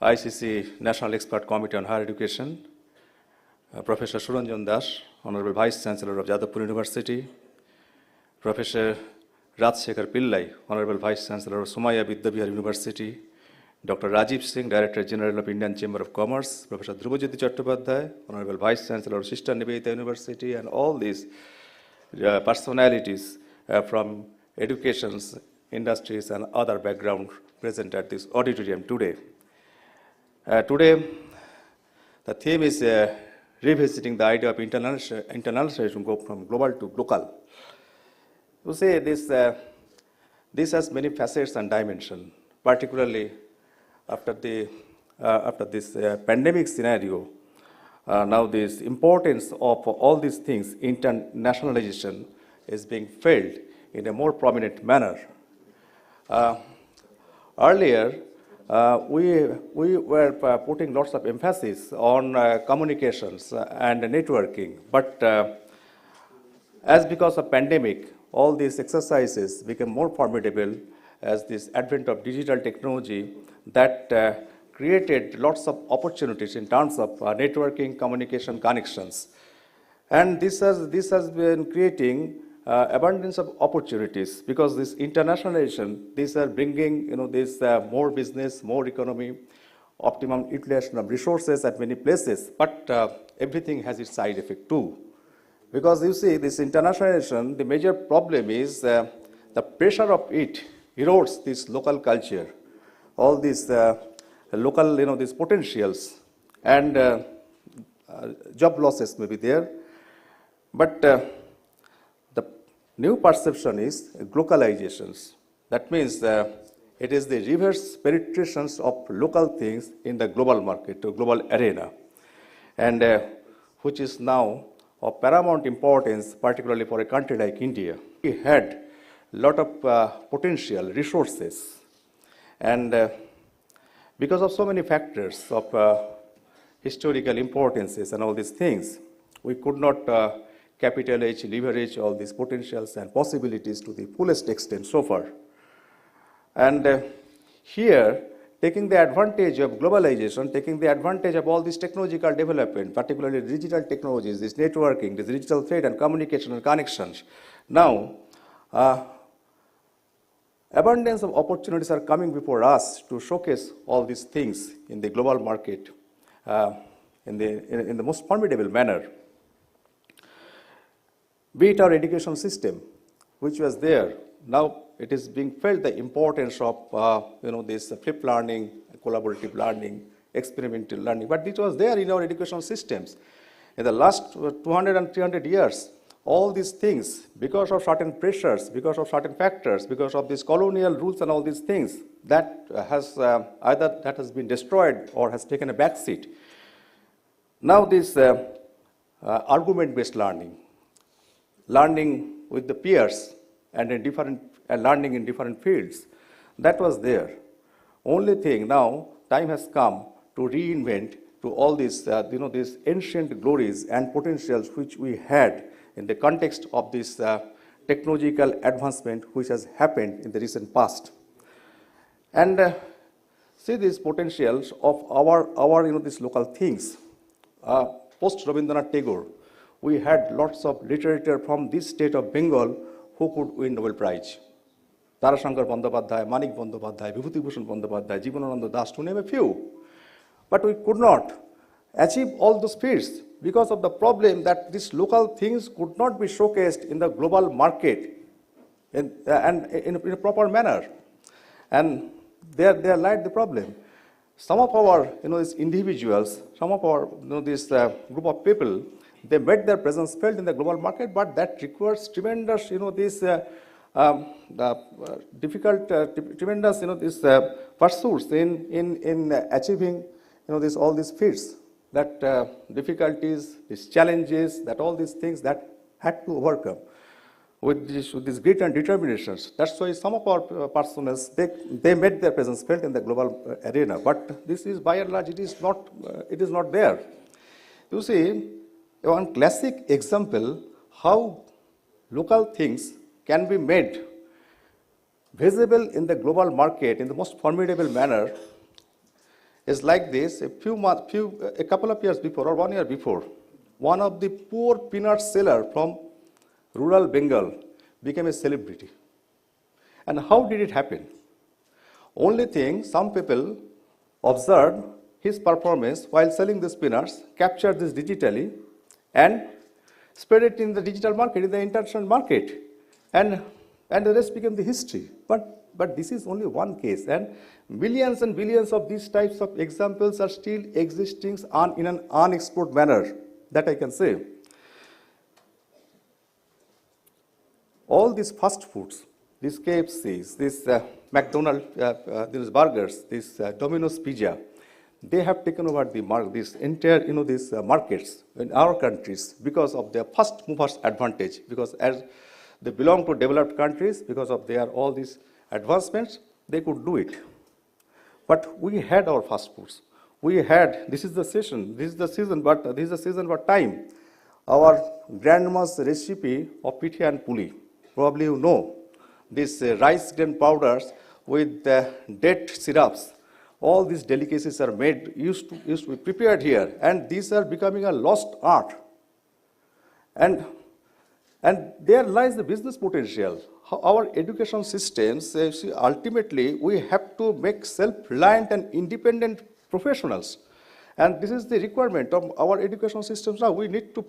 ICC National Expert Committee on Higher Education, Professor Suranjan Das, Honorable Vice Chancellor of Jadavpur University, Professor Rajsekhar Pillai, Honorable Vice Chancellor of Somaiya Vidyavihar University, Dr. Rajiv Singh, Director General of Indian Chamber of Commerce, Professor Dhrubajyoti Chattopadhyay, Honorable Vice Chancellor of Sister Nivedita University, and all these personalities from educations, industries, and other backgrounds present at this auditorium today. Today, the theme is revisiting the idea of internationalization, go from global to local. You say this has many facets and dimensions, particularly after this pandemic scenario. Now this importance of all these things, internationalization, is being felt in a more prominent manner. Earlier, we were putting lots of emphasis on communications and networking, but As because of pandemic, all these exercises became more formidable as this advent of digital technology that created lots of opportunities in terms of networking, communication, connections. And this has been creating abundance of opportunities because this internationalization, these are bringing this more business, more economy, optimum utilization of resources at many places. But everything has its side effect too. Because you see, this internationalization, the major problem is the pressure of it erodes this local culture, all these local, these potentials, and job losses may be there. But the new perception is globalizations. That means it is the reverse penetrations of local things in the global market, to global arena, and which is now of paramount importance, particularly for a country like India. We had a lot of potential resources, and because of so many factors of historical importances and all these things, we could not capitalize, leverage all these potentials and possibilities to the fullest extent so far. And here, taking the advantage of globalization, taking the advantage of all this technological development, particularly digital technologies, this networking, this digital trade and communication and connections. Now, abundance of opportunities are coming before us to showcase all these things in the global market in the most formidable manner. Be it our education system, which was there, now it is being felt the importance of this flipped learning, collaborative learning, experimental learning. But it was there in our education systems. In the last 200 and 300 years, all these things, because of certain pressures, because of certain factors, because of these colonial rules and all these things, that has either that has been destroyed or has taken a back seat. Now this argument-based learning with the peers and in different learning in different fields, that was there. Only thing now, time has come to reinvent to all these, these ancient glories and potentials which we had in the context of this technological advancement which has happened in the recent past. And see these potentials of our these local things. Post Rabindranath Tagore, we had lots of literature from this state of Bengal who could win Nobel Prize. Tarashankar Bandyopadhyay, Manik Bandyopadhyay, Vibhutibhushan Bandyopadhyay, Jivanananda Das, to name a few. But we could not achieve all those feats because of the problem that these local things could not be showcased in the global market and in a proper manner. And there lied the problem. Some of our these individuals, some of our this group of people, they made their presence felt in the global market, but that requires tremendous this difficult tremendous this pursuits in achieving this all these feats, that difficulties, these challenges, that all these things that had to overcome with this grit and determinations. That's why some of our personas, they made their presence felt in the global arena. But this is by and large, it is not there. You see, one classic example how local things can be made visible in the global market in the most formidable manner is like this. A couple of years before, or 1 year before, one of the poor peanut seller from rural Bengal became a celebrity. And how did it happen? Only thing, some people observed his performance while selling these peanuts, captured this digitally, and spread it in the digital market, in the international market. And the rest became the history. But this is only one case, and millions and billions of these types of examples are still existing in an unexplored manner, that I can say. All these fast foods, these KFCs, these McDonald's, these burgers, this Domino's Pizza, they have taken over this entire, these markets in our countries because of their first movers advantage. Because as they belong to developed countries, because of their all these advancements, they could do it. But we had our fast foods. We had, this is the season, but time. our grandma's recipe of pithi and puli. Probably you know this rice grain powders with date syrups. All these delicacies are made, used to be prepared here, and these are becoming a lost art. And there lies the business potential. Our education systems, ultimately, we have to make self-reliant and independent professionals. And this is the requirement of our education systems now. We need to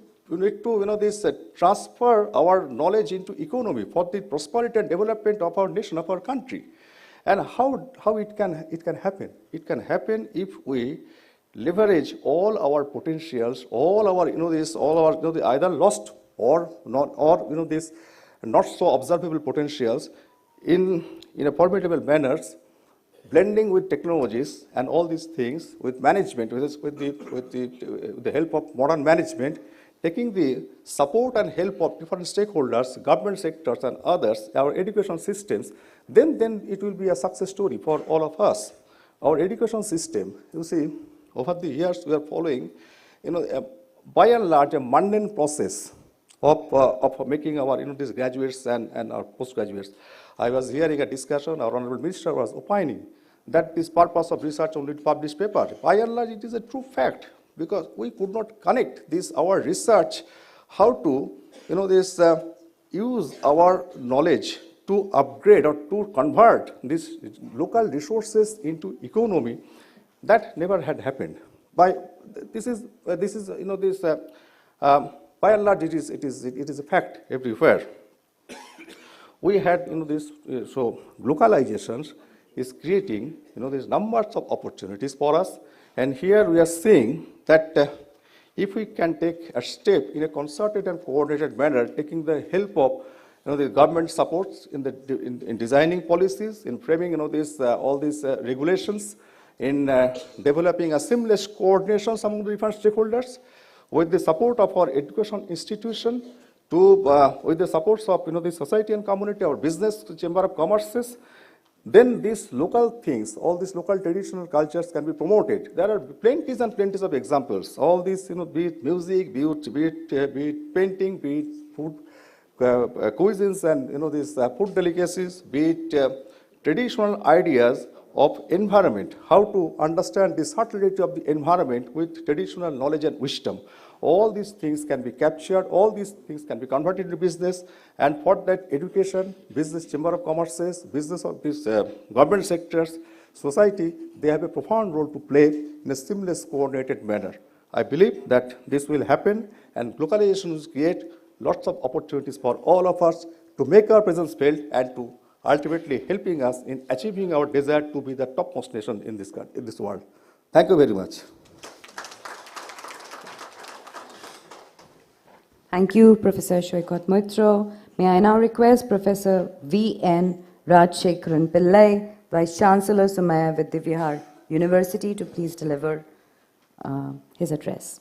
transfer our knowledge into economy for the prosperity and development of our nation, of our country. And how it can happen? It can happen if we leverage all our potentials, all our either lost or not, or this not so observable potentials in a formidable manners, blending with technologies and all these things with management, with the help of modern management, taking the support and help of different stakeholders, government sectors and others, our education systems, then it will be a success story for all of us. Our education system, you see, over the years we are following, by and large, a mundane process of making our these graduates and our postgraduates. I was hearing a discussion, our Honorable Minister was opining that this purpose of research only to publish paper. By and large, it is a true fact, because we could not connect this, our research, how to use our knowledge to upgrade or to convert these local resources into economy. That never had happened. By and large, it is a fact everywhere. We had so globalizations is creating these numbers of opportunities for us, and here we are seeing that if we can take a step in a concerted and coordinated manner, taking the help of the government supports in designing policies, in framing all these regulations, in developing a seamless coordination among the different stakeholders, with the support of our education institution, with the supports of the society and community, our business, chamber of commerces, then these local things, all these local traditional cultures can be promoted. There are plenties and plenties of examples. All these, be it music, be it painting, be it food cuisines and these food delicacies, be it traditional ideas of environment, how to understand the subtlety of the environment with traditional knowledge and wisdom. All these things can be captured, all these things can be converted into business, and for that education, business, chamber of commerces, business of these government sectors, society, they have a profound role to play in a seamless, coordinated manner. I believe that this will happen, and globalization will create lots of opportunities for all of us to make our presence felt and to ultimately helping us in achieving our desire to be the topmost nation in this world. Thank you very much. Thank you, Professor Shoykot Moitra. May I now request Professor V.N. Rajshekharan Pillai, Vice Chancellor, Somaiya Vidyavihar University, to please deliver his address.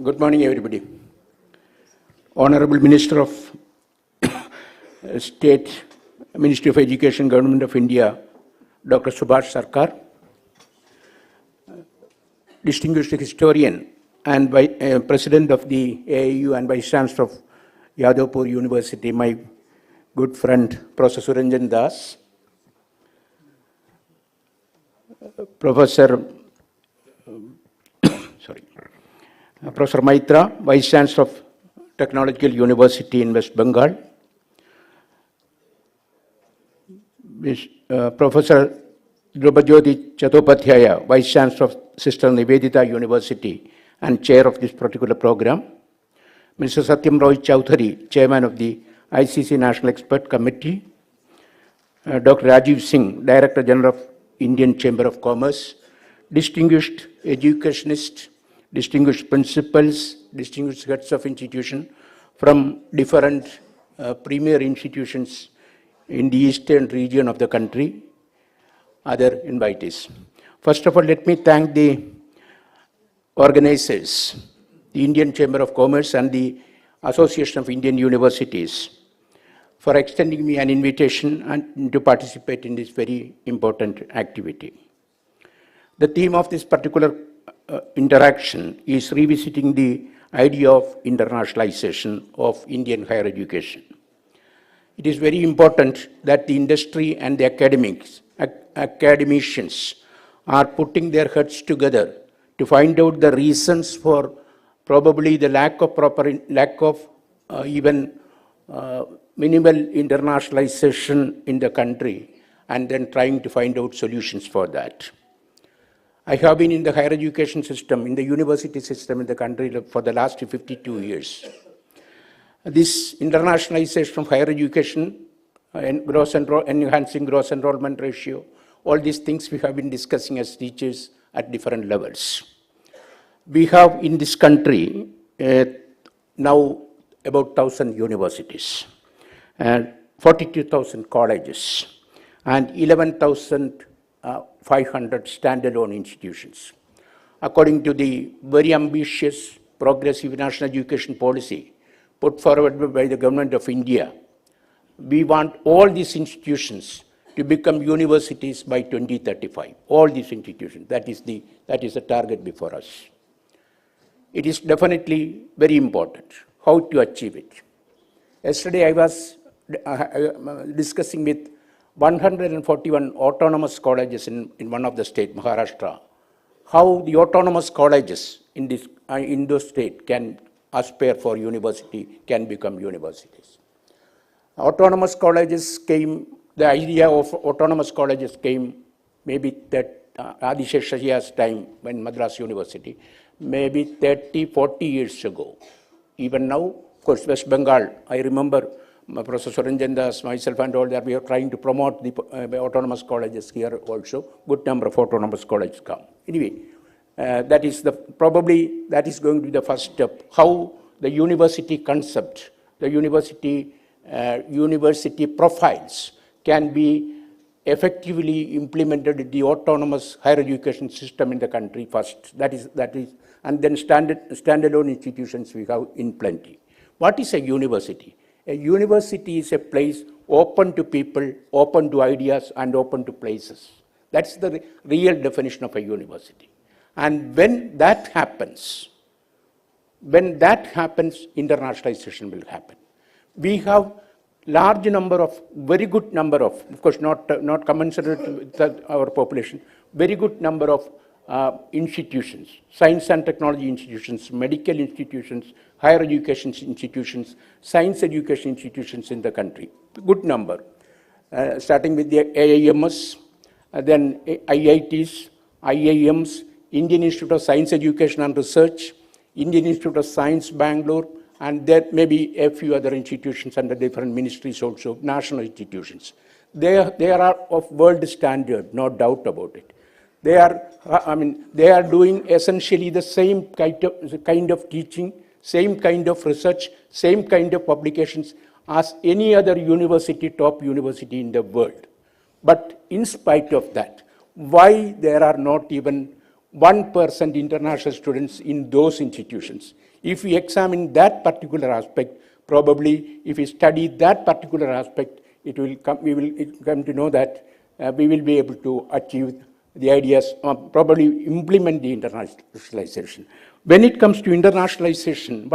Good morning, everybody. Honorable Minister of State, Ministry of Education, Government of India, Dr. Subhash Sarkar, distinguished historian and President of the AIU and Vice Chancellor of Yadavpur University, my good friend, Professor Suranjan Das, Professor Maitra, Vice Chancellor of Technological University in West Bengal, Professor Drupajyoti Chattopadhyaya, Vice Chancellor of Sister Nivedita University and Chair of this particular program, Mr. Satyam Roy Chowdhury, Chairman of the ICC National Expert Committee, Dr. Rajiv Singh, Director General of Indian Chamber of Commerce, distinguished educationists, distinguished principals, distinguished heads of institution from different premier institutions in the eastern region of the country, other invitees. First of all, let me thank the organizers the Indian Chamber of Commerce and the Association of Indian Universities for extending me an invitation and to participate in this very important activity. The theme of this particular interaction is revisiting the idea of internationalization of Indian higher education. It is very important that the industry and the academicians are putting their heads together to find out the reasons for probably the lack of even minimal internationalization in the country, and then trying to find out solutions for that. I have been in the higher education system, in the university system in the country for the last 52 years. This internationalization of higher education, enhancing gross enrollment ratio, all these things we have been discussing as teachers at different levels. We have in this country now about 1,000 universities, and 42,000 colleges, and 11,500 standalone institutions. According to the very ambitious progressive national education policy put forward by the government of India, we want all these institutions to become universities by 2035. All these institutions, that is the target before us. It is definitely very important how to achieve it. Yesterday I was discussing with 141 autonomous colleges in one of the states, Maharashtra, how the autonomous colleges in those states can aspire for university, can become universities. Autonomous colleges came, the idea of autonomous colleges came maybe that Adi Sheshayya's time when Madras University, maybe 30, 40 years ago. Even now, of course, West Bengal, I remember Professor Ranjan Das, myself and all that, we are trying to promote the autonomous colleges here also. Good number of autonomous colleges come. Anyway, that is probably going to be the first step. How the university concept, the university profiles can be effectively implemented in the autonomous higher education system in the country first. That is, and then standalone institutions we have in plenty. What is a university? A university is a place open to people, open to ideas, and open to places. That's the real definition of a university. And when that happens, internationalization will happen. We have large number of, very good number of course not commensurate with our population, very good number of institutions, science and technology institutions, medical institutions, higher education institutions, science education institutions in the country. Good number, starting with the AIMS, then IITs, IIMs, Indian Institute of Science Education and Research, Indian Institute of Science, Bangalore, and there may be a few other institutions under different ministries also, national institutions. They are of world standard, no doubt about it. They are doing essentially the same kind of teaching, same kind of research, same kind of publications as any other university, top university in the world. But in spite of that, why there are not even 1% international students in those institutions? If we examine that particular aspect, probably if we study that particular aspect, we will come to know that we will be able to achieve the ideas, probably implement the internationalization. When it comes to internationalization,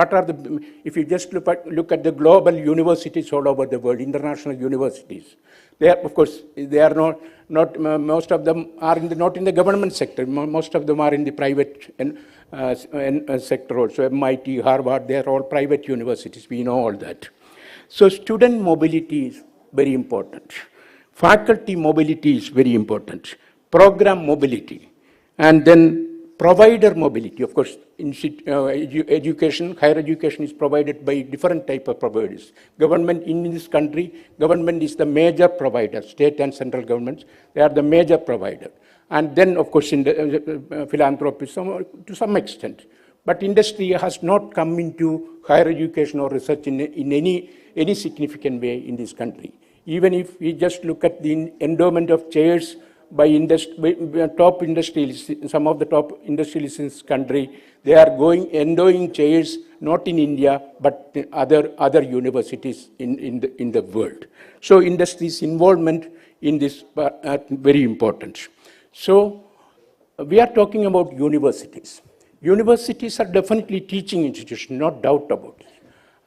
if you just look at the global universities all over the world, international universities, they are, of course, they are not most of them are not in the government sector. Most of them are in the private sector also. MIT, Harvard, they are all private universities. We know all that. So student mobility is very important. Faculty mobility is very important. Program mobility, and then provider mobility. Of course, education, higher education is provided by different type of providers. Government in this country, government is the major provider. State and central governments, they are the major provider. And then, of course, in the philanthropy to some extent. But industry has not come into higher education or research in any significant way in this country. Even if we just look at the endowment of chairs by top industrialists, some of the top industrialists in this country. They are endowing chairs not in India but in other universities in the world. So industry's involvement in this are very important. So we are talking about universities. Universities are definitely teaching institutions, no doubt about it.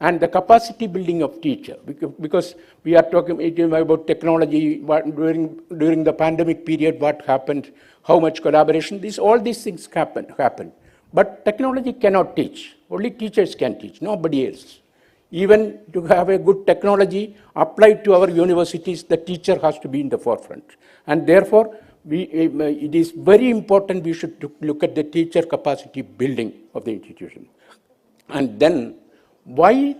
And the capacity building of teacher, because we are talking about technology, during the pandemic period, what happened, how much collaboration, all these things happen. But technology cannot teach, only teachers can teach, nobody else. Even to have a good technology applied to our universities, the teacher has to be in the forefront. And therefore, it is very important we should look at the teacher capacity building of the institution. And then, why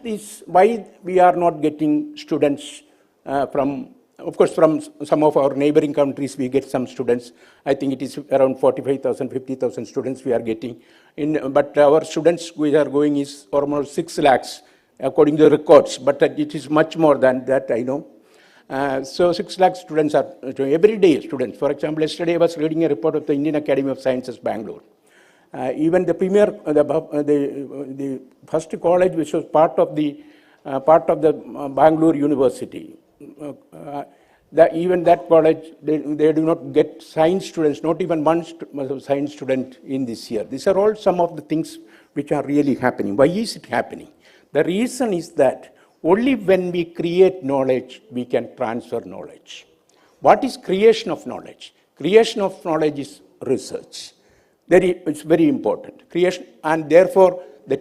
we are not getting students from, of course, from some of our neighboring countries, we get some students. I think it is around 45,000, 50,000 students we are getting. But our students we are going is almost 6 lakhs, according to the records, but it is much more than that, I know. So 6 lakh students are everyday students. For example, yesterday I was reading a report of the Indian Academy of Sciences, Bangalore. Even the premier, the first college which was part of the Bangalore University, even that college, they do not get science students, not even one science student in this year. These are all some of the things which are really happening. Why is it happening? The reason is that only when we create knowledge, we can transfer knowledge. What is creation of knowledge? Creation of knowledge is research. It's very important. Creation, and therefore, the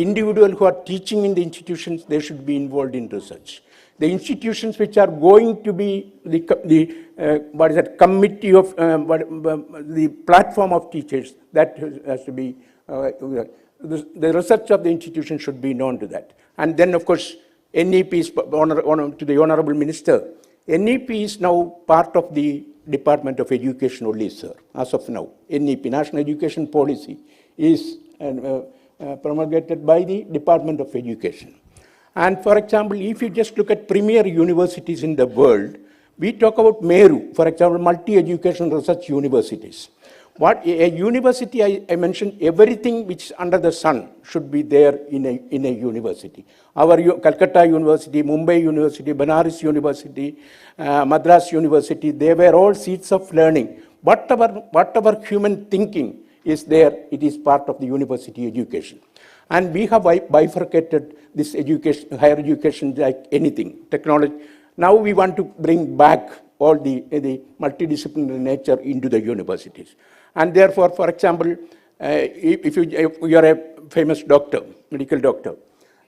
individual who are teaching in the institutions, they should be involved in research. The institutions which are going to be the committee of the platform of teachers, that has to be the research of the institution should be known to that. And then, of course, NEP is to the Honorable Minister. NEP is now part of the Department of Education only, sir, as of now. NEP, National Education Policy, is promulgated by the Department of Education. And for example, if you just look at premier universities in the world, we talk about MERU, for example, multi-education research universities. What a university, I mentioned, everything which is under the sun should be there in a university. Our Calcutta University, Mumbai University, Banaras University, Madras University, they were all seats of learning. Whatever human thinking is there, it is part of the university education. And we have bifurcated this education, higher education like anything, technology. Now we want to bring back all the multidisciplinary nature into the universities. And therefore, for example, if you are a famous doctor, medical doctor,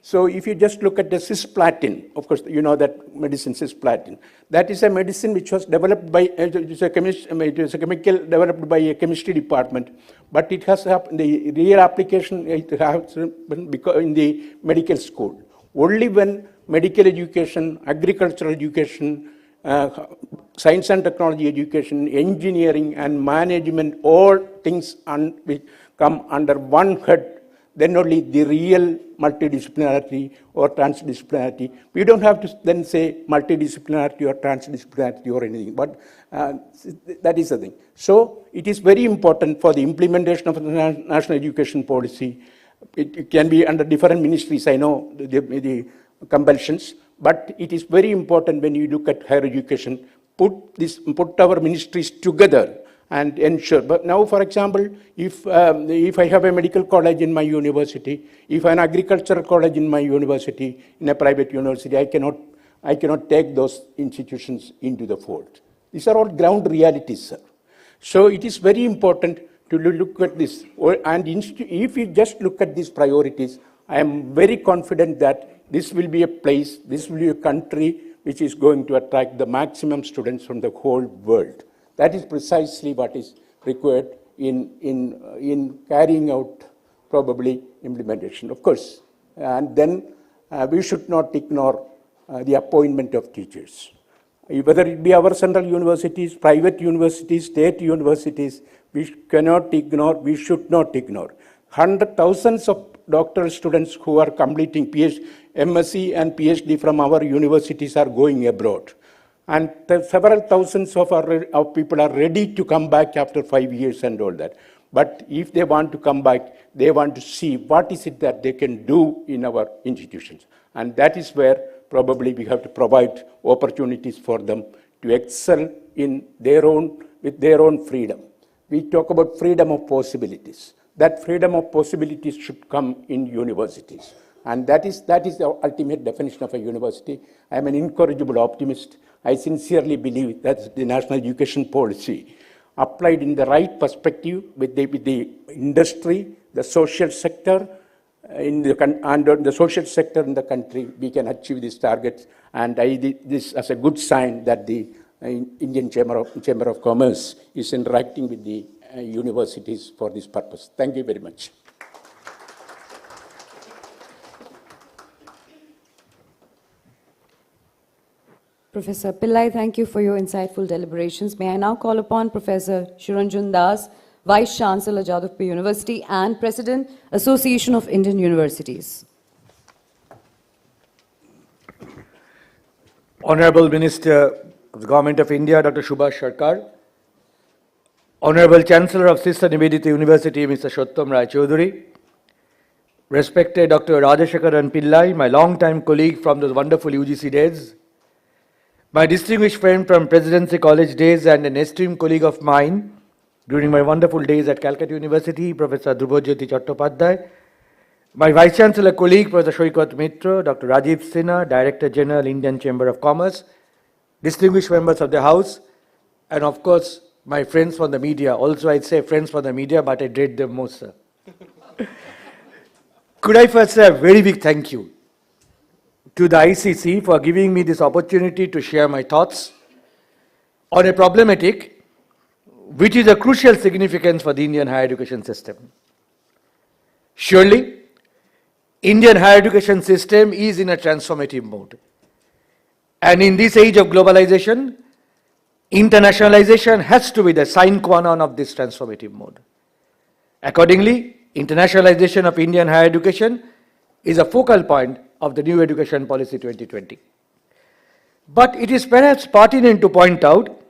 so if you just look at the cisplatin, of course, you know that medicine cisplatin, that is a medicine which was developed by, it is a chemical developed by a chemistry department, but it has the real application it has in the medical school. Only when medical education, agricultural education, science and technology education, engineering and management, all things come under one head, then only the real multidisciplinarity or transdisciplinarity. We don't have to then say multidisciplinarity or transdisciplinarity or anything, but that is the thing. So it is very important for the implementation of the national education policy. It can be under different ministries, I know, the compulsions, but it is very important when you look at higher education, put our ministries together and ensure. But now, for example, if I have a medical college in my university, if an agricultural college in my university, in a private university, I cannot take those institutions into the fold. These are all ground realities, sir. So it is very important to look at this. And if you just look at these priorities, I am very confident that this will be a place, this will be a country which is going to attract the maximum students from the whole world. That is precisely what is required in carrying out probably implementation, of course. And then we should not ignore the appointment of teachers. Whether it be our central universities, private universities, state universities, we cannot ignore, we should not ignore. Thousands of doctoral students who are completing MSc and PhD from our universities are going abroad. And several thousands of people are ready to come back after 5 years and all that. But if they want to come back, they want to see what is it that they can do in our institutions. And that is where probably we have to provide opportunities for them to excel in with their own freedom. We talk about freedom of possibilities. That freedom of possibilities should come in universities. And that is the ultimate definition of a university. I am an incorrigible optimist. I sincerely believe that the national education policy, applied in the right perspective with the industry, the social sector, and the social sector in the country, we can achieve these targets. And I did this as a good sign that the Indian Chamber of Commerce is interacting with the universities for this purpose. Thank you very much. Professor Pillai, thank you for your insightful deliberations. May I now call upon Professor Shiranjan Das, Vice Chancellor, Jadavpur University and President, Association of Indian Universities. Honorable Minister of the Government of India, Dr. Subhash Sarkar, Honorable Chancellor of Sister Nivedita University, Mr. Shottam Rai Chaudhuri, respected Dr. Rajashekaran Pillai, my long-time colleague from those wonderful UGC days, my distinguished friend from Presidency College days and an esteemed colleague of mine during my wonderful days at Calcutta University, Professor Dhrubajyoti Chattopadhyay, my Vice Chancellor colleague, Professor Shoikat Mitra, Dr. Rajiv Sinha, Director General, Indian Chamber of Commerce, distinguished members of the House, and of course, my friends from the media. Also, I'd say friends from the media, but I dread them most, sir. Could I first say a very big thank you to the ICC for giving me this opportunity to share my thoughts on a problematic which is of crucial significance for the Indian higher education system. Surely, Indian higher education system is in a transformative mode. And in this age of globalization, internationalization has to be the sine qua non of this transformative mode. Accordingly, internationalization of Indian higher education is a focal point of the new Education Policy 2020. But it is perhaps pertinent to point out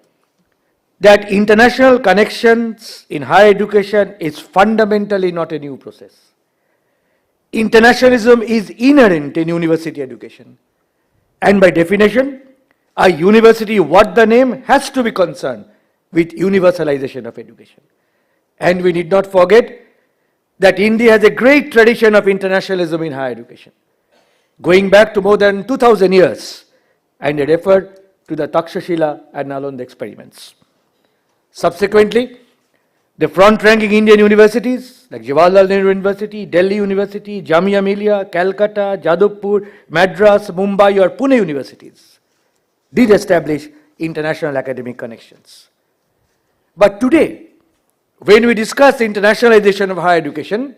that international connections in higher education is fundamentally not a new process. Internationalism is inherent in university education. And by definition, a university, what the name, has to be concerned with universalization of education. And we need not forget that India has a great tradition of internationalism in higher education, going back to more than 2000 years, and I refer to the Takshashila and Nalanda experiments. Subsequently, the front-ranking Indian universities like Jawaharlal Nehru University, Delhi University, Jamia Millia, Calcutta, Jadavpur, Madras, Mumbai or Pune universities did establish international academic connections. But today, when we discuss internationalization of higher education,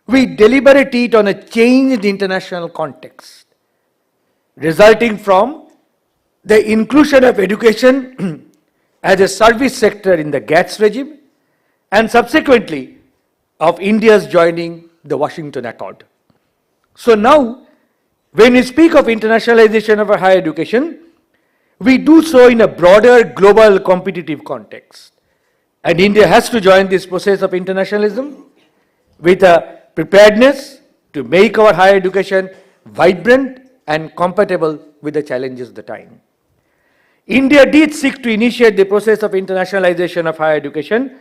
we deliberate it on a changed international context, resulting from the inclusion of education as a service sector in the GATS regime, and subsequently of India's joining the Washington Accord. So now, when we speak of internationalization of our higher education, we do so in a broader global competitive context. And India has to join this process of internationalism with a preparedness to make our higher education vibrant and compatible with the challenges of the time. India did seek to initiate the process of internationalization of higher education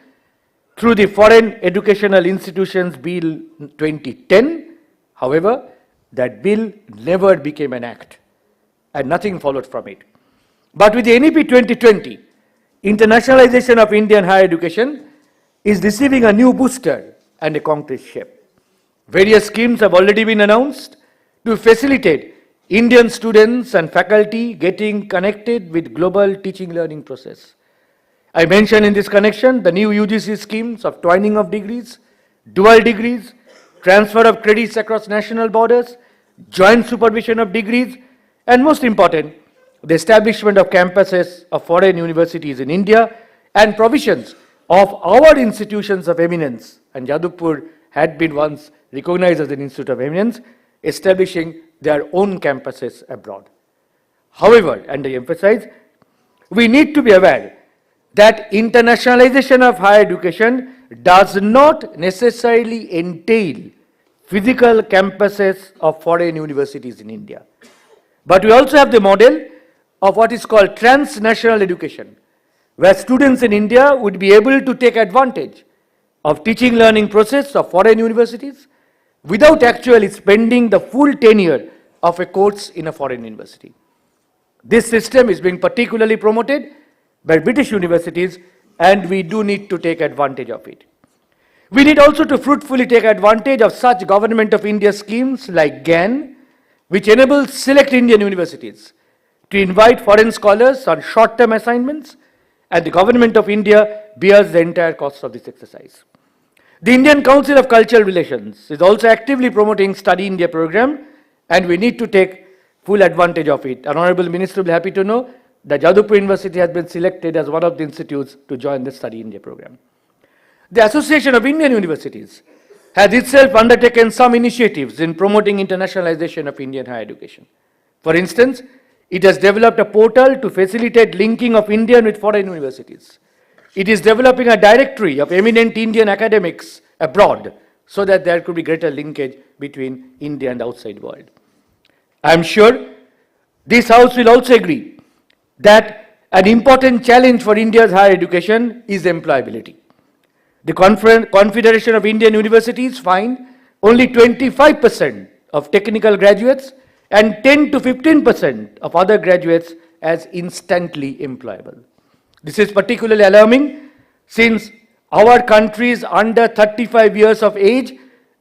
through the Foreign Educational Institutions Bill 2010. However, that bill never became an act and nothing followed from it. But with the NEP 2020, internationalization of Indian higher education is receiving a new booster and a concrete shape. Various schemes have already been announced to facilitate Indian students and faculty getting connected with global teaching learning process. I mentioned in this connection the new UGC schemes of twinning of degrees, dual degrees, transfer of credits across national borders, joint supervision of degrees, and most important, the establishment of campuses of foreign universities in India and provisions of our institutions of eminence, and Jadavpur had been once recognized as an institute of eminence, establishing their own campuses abroad. However, and I emphasize, we need to be aware that internationalization of higher education does not necessarily entail physical campuses of foreign universities in India. But we also have the model of what is called transnational education, where students in India would be able to take advantage of teaching learning process of foreign universities without actually spending the full tenure of a course in a foreign university. This system is being particularly promoted by British universities, and we do need to take advantage of it. We need also to fruitfully take advantage of such Government of India schemes like GAN, which enables select Indian universities to invite foreign scholars on short-term assignments, and the Government of India bears the entire cost of this exercise. The Indian Council of Cultural Relations is also actively promoting Study India program, and we need to take full advantage of it. An Honorable Minister will be happy to know that Jadavpur University has been selected as one of the institutes to join the Study India program. The Association of Indian Universities has itself undertaken some initiatives in promoting internationalization of Indian higher education. For instance, it has developed a portal to facilitate linking of Indian with foreign universities. It is developing a directory of eminent Indian academics abroad so that there could be greater linkage between India and the outside world. I am sure this House will also agree that an important challenge for India's higher education is employability. The Confederation of Indian Universities find only 25% of technical graduates and 10 to 15% of other graduates as instantly employable. This is particularly alarming since our countries under 35 years of age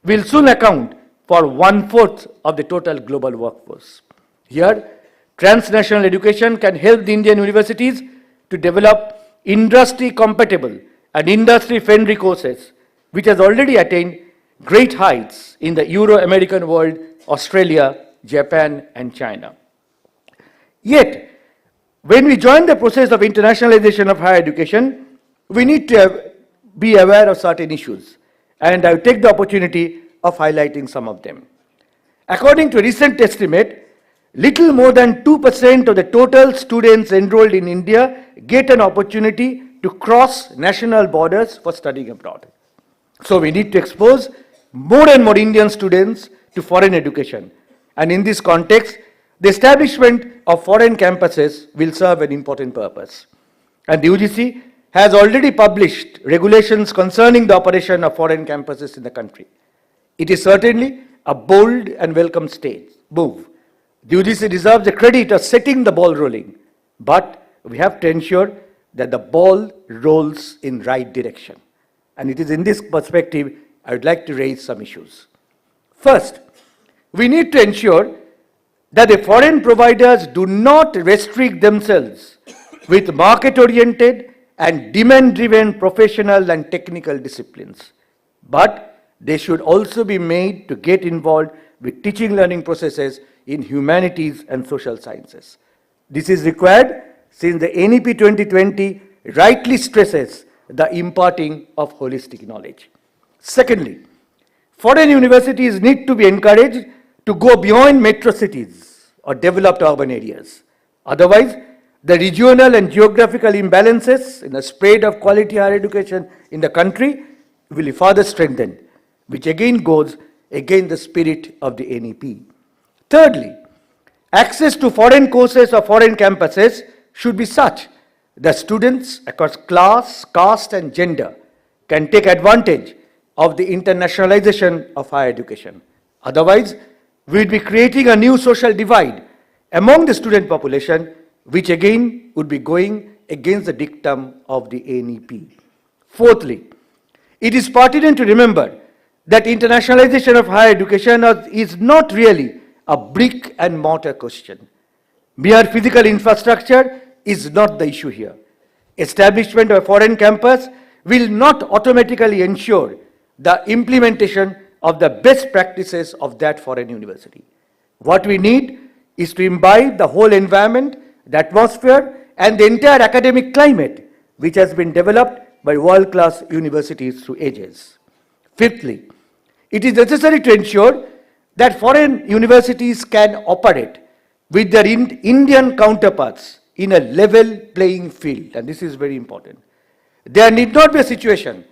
will soon account for 1/4 of the total global workforce. Here, transnational education can help the Indian universities to develop industry-compatible and industry-friendly courses, which has already attained great heights in the Euro-American world, Australia, Japan, and China. Yet, when we join the process of internationalization of higher education, we need to be aware of certain issues, and I will take the opportunity of highlighting some of them. According to a recent estimate, little more than 2% of the total students enrolled in India get an opportunity to cross national borders for studying abroad. So we need to expose more and more Indian students to foreign education. And in this context, the establishment of foreign campuses will serve an important purpose. And the UGC has already published regulations concerning the operation of foreign campuses in the country. It is certainly a bold and welcome move. The UGC deserves the credit of setting the ball rolling, but we have to ensure that the ball rolls in right direction. And it is in this perspective I would like to raise some issues. First, we need to ensure that the foreign providers do not restrict themselves with market-oriented and demand-driven professional and technical disciplines, but they should also be made to get involved with teaching learning processes in humanities and social sciences. This is required since the NEP 2020 rightly stresses the imparting of holistic knowledge. Secondly, foreign universities need to be encouraged to go beyond metro cities or developed urban areas. Otherwise, the regional and geographical imbalances in the spread of quality higher education in the country will be further strengthened, which again goes against the spirit of the NEP. Thirdly, access to foreign courses or foreign campuses should be such that students across class, caste, and gender can take advantage of the internationalization of higher education. Otherwise, we would be creating a new social divide among the student population, which again would be going against the dictum of the NEP. Fourthly, it is pertinent to remember that internationalization of higher education is not really a brick and mortar question. Mere physical infrastructure is not the issue here. Establishment of a foreign campus will not automatically ensure the implementation of the best practices of that foreign university. What we need is to imbibe the whole environment, the atmosphere, and the entire academic climate which has been developed by world-class universities through ages. Fifthly, it is necessary to ensure that foreign universities can operate with their Indian counterparts in a level playing field, and this is very important. There need not be a situation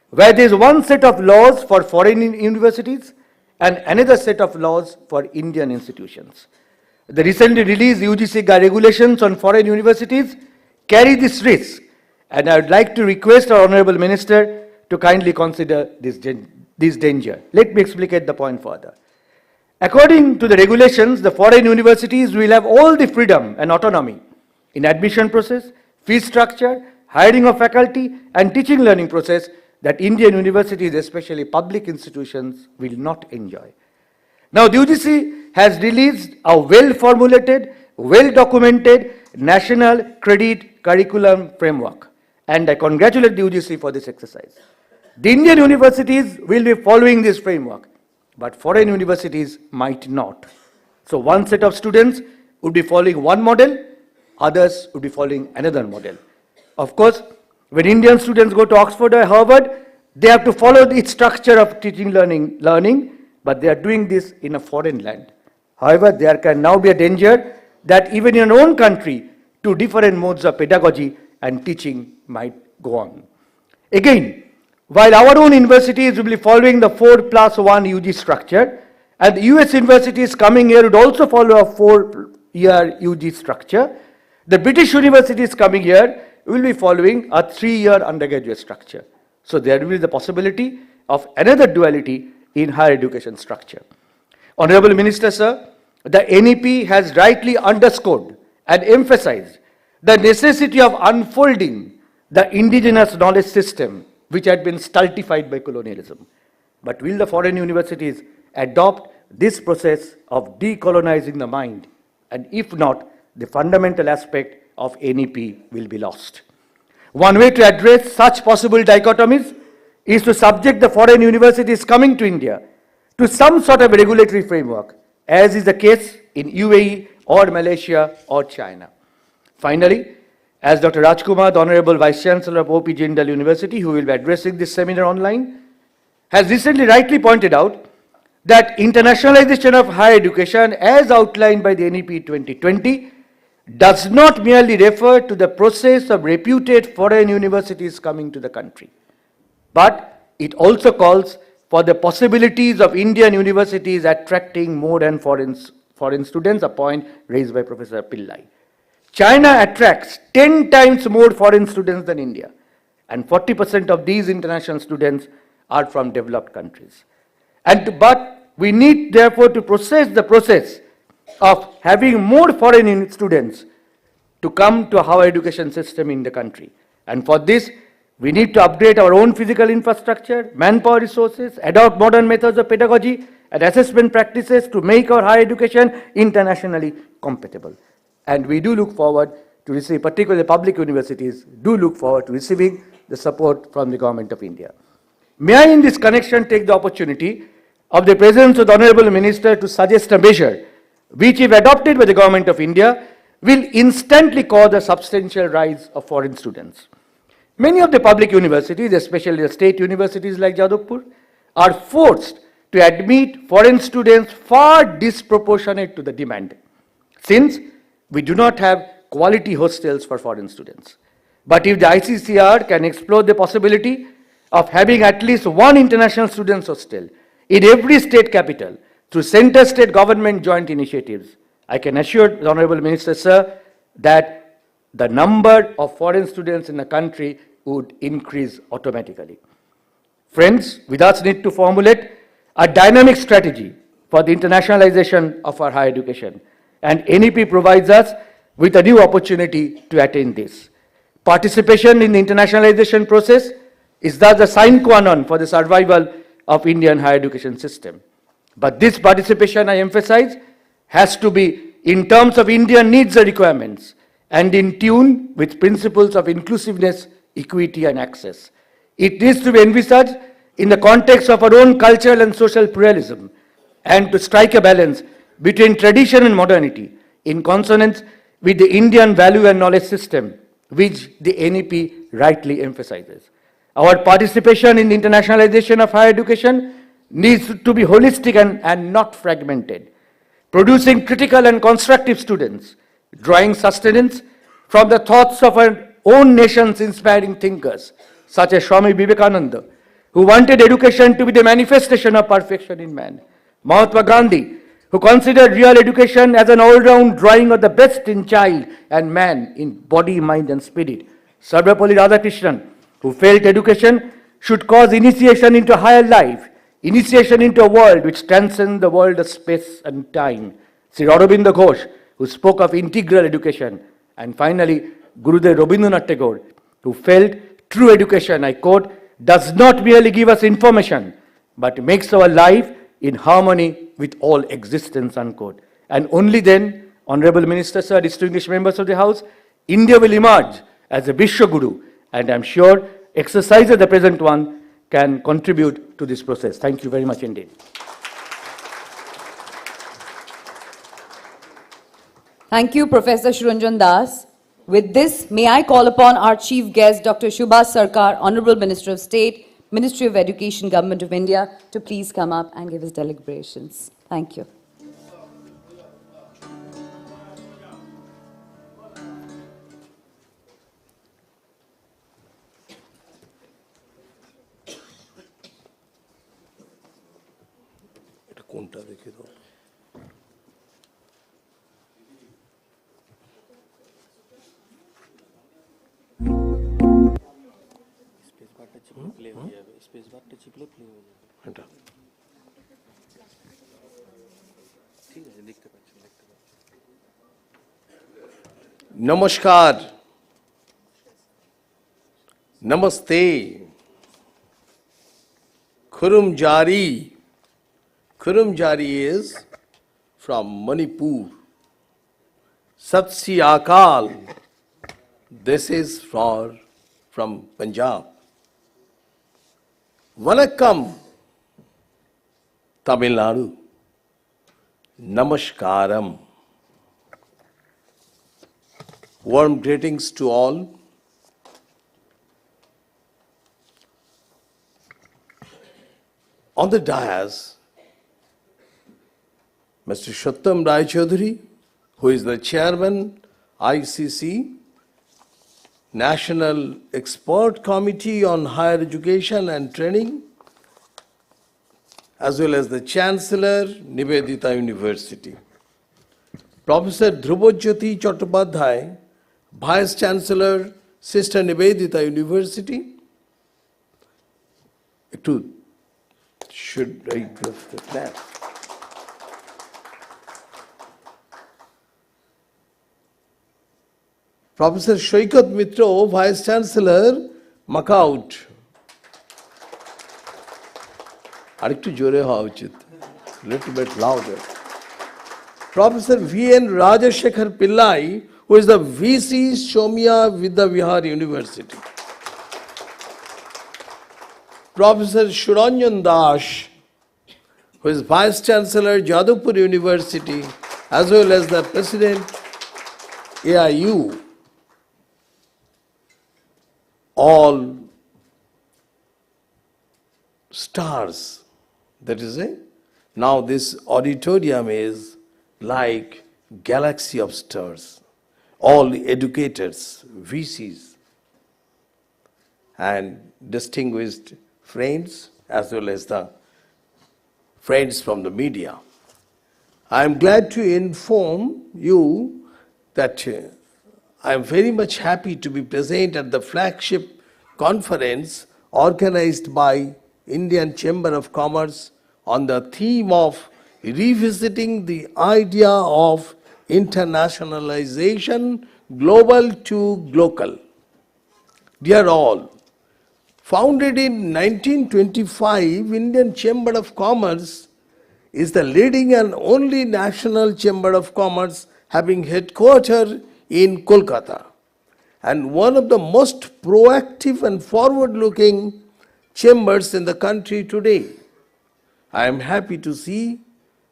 where there is one set of laws for foreign universities and another set of laws for Indian institutions. The recently released UGC regulations on foreign universities carry this risk, and I would like to request our Honorable Minister to kindly consider this danger. Let me explicate the point further. According to the regulations, the foreign universities will have all the freedom and autonomy in admission process, fee structure, hiring of faculty, and teaching learning process that Indian universities, especially public institutions, will not enjoy. Now, the UGC has released a well-formulated, well-documented national credit curriculum framework, and I congratulate the UGC for this exercise. The Indian universities will be following this framework, but foreign universities might not. So one set of students would be following one model, others would be following another model. Of course, when Indian students go to Oxford or Harvard, they have to follow its structure of teaching learning, but they are doing this in a foreign land. However, there can now be a danger that even in our own country, two different modes of pedagogy and teaching might go on. Again, while our own universities will be following the 4+1 UG structure, and the US universities coming here would also follow a 4-year UG structure, the British universities coming here will be following a 3-year undergraduate structure. So there will be the possibility of another duality in higher education structure. Honorable Minister, sir, the NEP has rightly underscored and emphasized the necessity of unfolding the indigenous knowledge system which had been stultified by colonialism. But will the foreign universities adopt this process of decolonizing the mind? And if not, the fundamental aspect of NEP will be lost. One way to address such possible dichotomies is to subject the foreign universities coming to India to some sort of a regulatory framework, as is the case in UAE or Malaysia or China. Finally, as Dr. Rajkumar, the Honorable Vice Chancellor of OP Jindal University, who will be addressing this seminar online, has recently rightly pointed out that internationalization of higher education, as outlined by the NEP 2020, does not merely refer to the process of reputed foreign universities coming to the country, but it also calls for the possibilities of Indian universities attracting more than foreign students, a point raised by Professor Pillai. China attracts 10 times more foreign students than India, and 40% of these international students are from developed countries. But we need therefore to the process of having more foreign students to come to a higher education system in the country. And for this, we need to upgrade our own physical infrastructure, manpower resources, adopt modern methods of pedagogy and assessment practices to make our higher education internationally compatible. And we do look forward to receive, particularly public universities, do look forward to receiving the support from the Government of India. May I in this connection take the opportunity of the presence of the Honorable Minister to suggest a measure which, if adopted by the Government of India, will instantly cause a substantial rise of foreign students. Many of the public universities, especially the state universities like Jadavpur, are forced to admit foreign students far disproportionate to the demand, since we do not have quality hostels for foreign students. But if the ICCR can explore the possibility of having at least one international students hostel in every state capital through center-state government joint initiatives, I can assure the Honorable Minister, sir, that the number of foreign students in the country would increase automatically. Friends, we thus need to formulate a dynamic strategy for the internationalization of our higher education, and NEP provides us with a new opportunity to attain this. Participation in the internationalization process is thus a sine qua non for the survival of Indian higher education system. But this participation, I emphasize, has to be in terms of Indian needs and requirements and in tune with principles of inclusiveness, equity and access. It needs to be envisaged in the context of our own cultural and social pluralism and to strike a balance between tradition and modernity in consonance with the Indian value and knowledge system, which the NEP rightly emphasizes. Our participation in the internationalization of higher education needs to be holistic and not fragmented. producing critical and constructive students, drawing sustenance from the thoughts of our own nation's inspiring thinkers, such as Swami Vivekananda, who wanted education to be the manifestation of perfection in man, Mahatma Gandhi, who considered real education as an all-round drawing of the best in child and man in body, mind and spirit, Sarvapalli Radhakrishnan, who felt education should cause initiation into higher life, initiation into a world which transcends the world of space and time, Sri Aurobindo Ghosh, who spoke of integral education, and finally, Gurudev Rabindranath Tagore, who felt true education, I quote, does not merely give us information, but makes our life in harmony with all existence, unquote. And only then, Honorable Minister, sir, distinguished members of the House, India will emerge as a Vishwa Guru, and I'm sure exercises the present one can contribute to this process. Thank you very much indeed. Thank you, Professor Shranjan Das. With this, may I call upon our chief guest, Dr. Subhash Sarkar, Honorable Minister of State, Ministry of Education, Government of India, to please come up and give his deliberations. Thank you. Namaskar, Namaste, Khurum Jari. Khurum Jari is from Manipur. Sat Sri Akal, this is from Punjab. Vanakkam, Tamil Nadu. Namaskaram. Warm greetings to all. On the dais, Mr. Shattam Rai Chaudhary, who is the chairman, ICC, National Expert Committee on Higher Education and Training, as well as the Chancellor, Nivedita University. Professor Dhrubajyoti Chattopadhyay, Vice Chancellor, Sister Nivedita University. Should I give the clap? Professor Shoikat Mitro, Vice Chancellor, Macaut. Ariktu jore ha uchit. Little bit louder. Professor V.N. Rajashekhar Pillai, who is the VC Shomya Vidya Vihar University. Professor Shuranjan Das, who is Vice Chancellor, Jadavpur University, as well as the President, AIU. All stars. That is it. Now this auditorium is like galaxy of stars. All educators, VCs, and distinguished friends, as well as the friends from the media. I am glad to inform you that I am very much happy to be present at the flagship conference organized by Indian Chamber of Commerce on the theme of revisiting the idea of internationalization, global to local. Dear all, founded in 1925, Indian Chamber of Commerce is the leading and only national chamber of commerce having headquarters in Kolkata, and one of the most proactive and forward-looking chambers in the country today. I am happy to see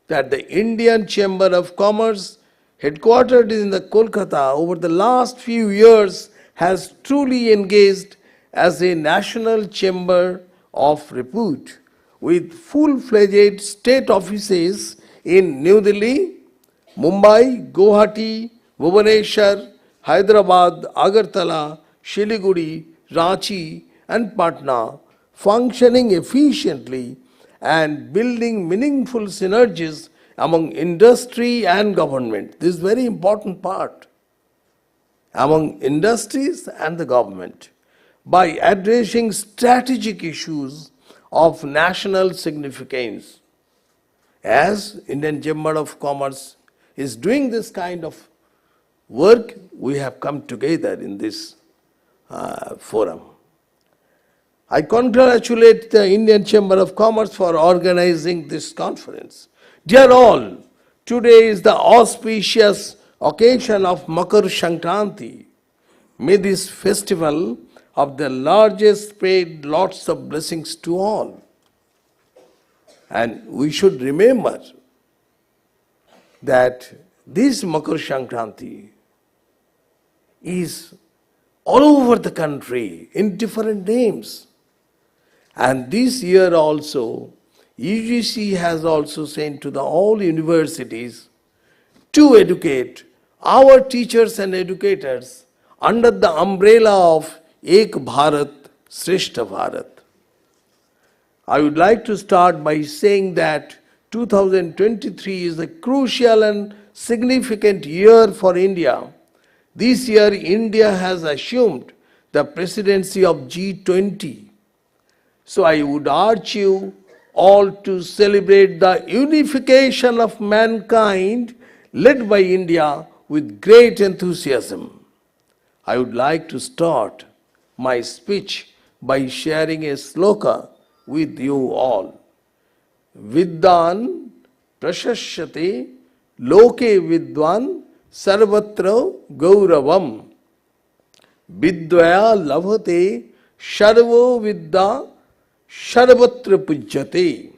that the Indian Chamber of Commerce, headquartered in the Kolkata over the last few years, has truly engaged as a national chamber of repute, with full-fledged state offices in New Delhi, Mumbai, Guwahati, Bhubaneswar, Hyderabad, Agartala, Shiliguri, Ranchi, and Patna functioning efficiently and building meaningful synergies among industry and government. This is very important part. Among industries and the government by addressing strategic issues of national significance. As Indian Chamber of Commerce is doing this kind of work, we have come together in this forum. I congratulate the Indian Chamber of Commerce for organizing this conference. Dear all, today is the auspicious occasion of Makar Sankranti. May this festival of the largest spread lots of blessings to all. And we should remember that this Makar Sankranti is all over the country in different names. And this year also, UGC has also sent to the all universities to educate our teachers and educators under the umbrella of Ek Bharat, Shrestha Bharat. I would like to start by saying that 2023 is a crucial and significant year for India. This year, India has assumed the presidency of G20. So I would urge you all to celebrate the unification of mankind led by India with great enthusiasm. I would like to start my speech by sharing a sloka with you all. Vidyan prashashyate loke vidwan sarvatra gauravam. Vidvaya labhate sarvo vidya sarvatra pujyate.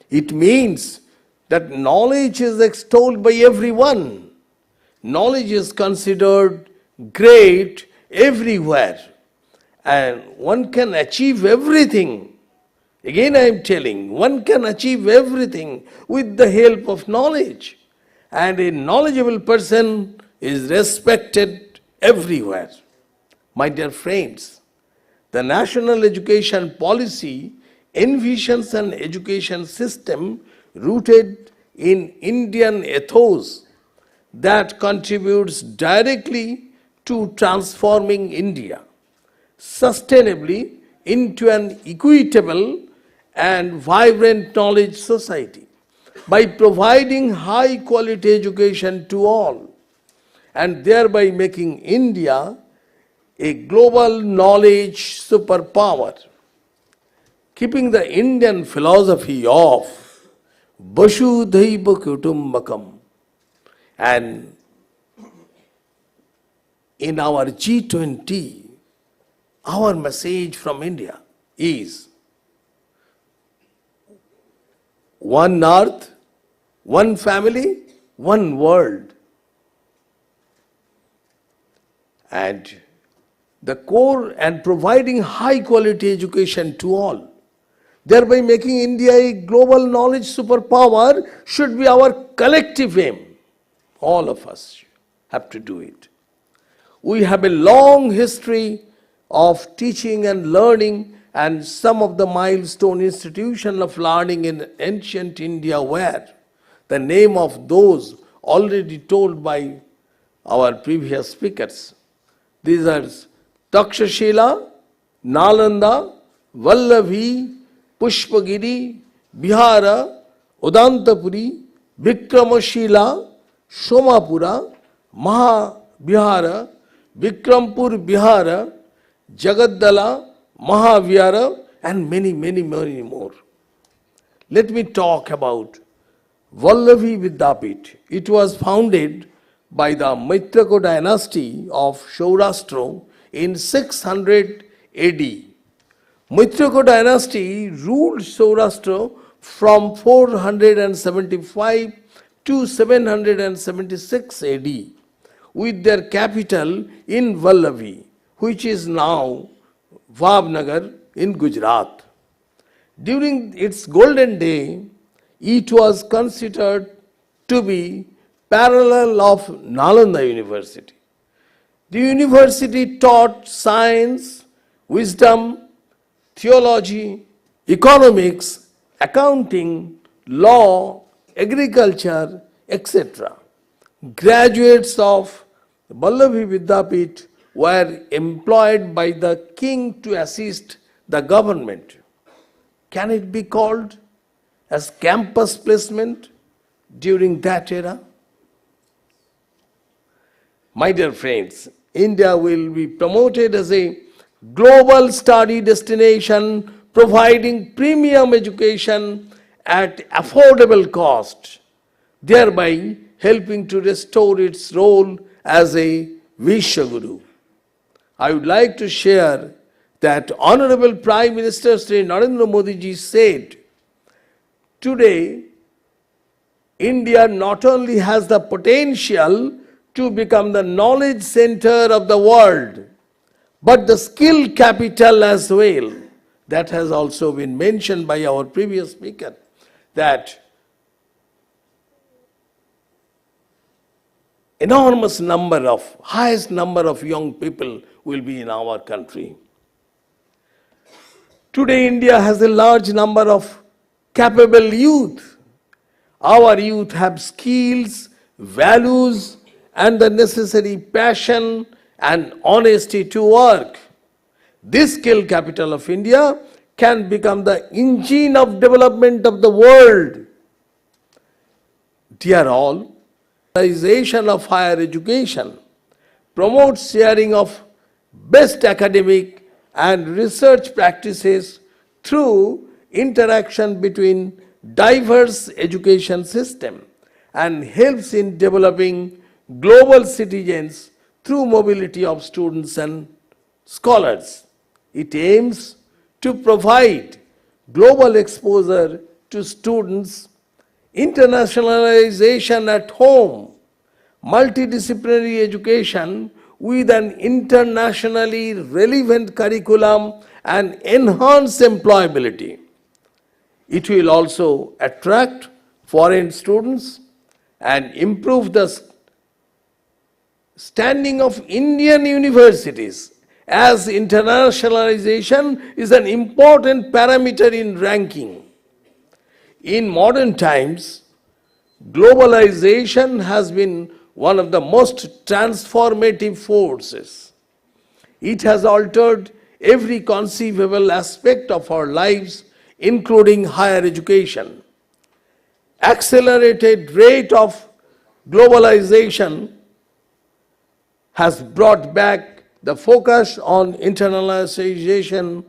It means that knowledge is extolled by everyone. Knowledge is considered great everywhere. And one can achieve everything. Again I am telling, one can achieve everything with the help of knowledge. And a knowledgeable person is respected everywhere. My dear friends, the national education policy envisions an education system rooted in Indian ethos that contributes directly to transforming India sustainably into an equitable and vibrant knowledge society by providing high quality education to all and thereby making India a global knowledge superpower. Keeping the Indian philosophy of Vasudhaiva Kutumbakam, and in our G20, our message from India is one earth, one family, one world. And the core and providing high quality education to all, thereby making India a global knowledge superpower, should be our collective aim. All of us have to do it. We have a long history of teaching and learning, and some of the milestone institutions of learning in ancient India were the name of those already told by our previous speakers. These are Takshashila, Nalanda, Vallavi, Pushpagiri, Bihara, Udantapuri, Vikramashila, Somapura, Mahabihara, Vikrampur Bihara, Jagaddala, Mahavihara, and many more. Let me talk about Vallavi Vidyapith. It was founded by the Maitrako dynasty of Saurashtra in 600 AD. Maitrako dynasty ruled Saurashtra from 475 to 776 AD with their capital in Vallavi, which is now Vavnagar in Gujarat. During its golden day, it was considered to be parallel of Nalanda University. The university taught science, wisdom, theology, economics, accounting, law, agriculture, etc. Graduates of Vallavi Vidyapith were employed by the king to assist the government. Can it be called as campus placement during that era? My dear friends, India will be promoted as a global study destination providing premium education at affordable cost, thereby helping to restore its role as a Vishwaguru. I would like to share that Honorable Prime Minister Sri Narendra Modi ji said, today India not only has the potential to become the knowledge center of the world, but the skill capital as well. That has also been mentioned by our previous speaker, that highest number of young people will be in our country. Today India has a large number of capable youth. Our youth have skills, values, and the necessary passion and honesty to work. This skill capital of India can become the engine of development of the world. Dear all, globalization of higher education promotes sharing of best academic and research practices through interaction between diverse education system and helps in developing global citizens through mobility of students and scholars. It aims to provide global exposure to students, internationalization at home, multidisciplinary education with an internationally relevant curriculum and enhance employability. It will also attract foreign students and improve the standing of Indian universities, as internationalization is an important parameter in ranking. In modern times, globalization has been one of the most transformative forces. It has altered every conceivable aspect of our lives, including higher education. Accelerated rate of globalization has brought back the focus on internationalization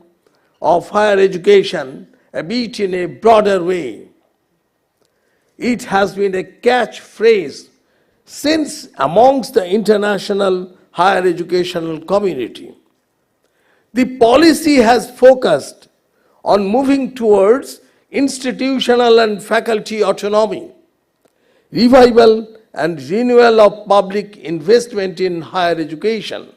of higher education a bit in a broader way. It has been a catchphrase since amongst the international higher educational community. The policy has focused on moving towards institutional and faculty autonomy, revival and renewal of public investment in higher education,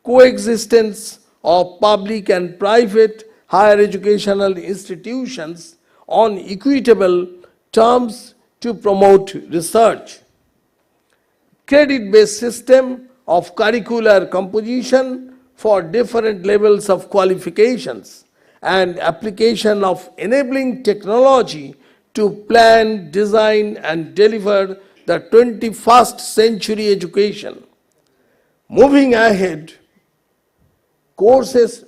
coexistence of public and private higher educational institutions on equitable terms to promote research, credit-based system of curricular composition for different levels of qualifications, and application of enabling technology to plan, design, and deliver the 21st century education. Moving ahead, courses,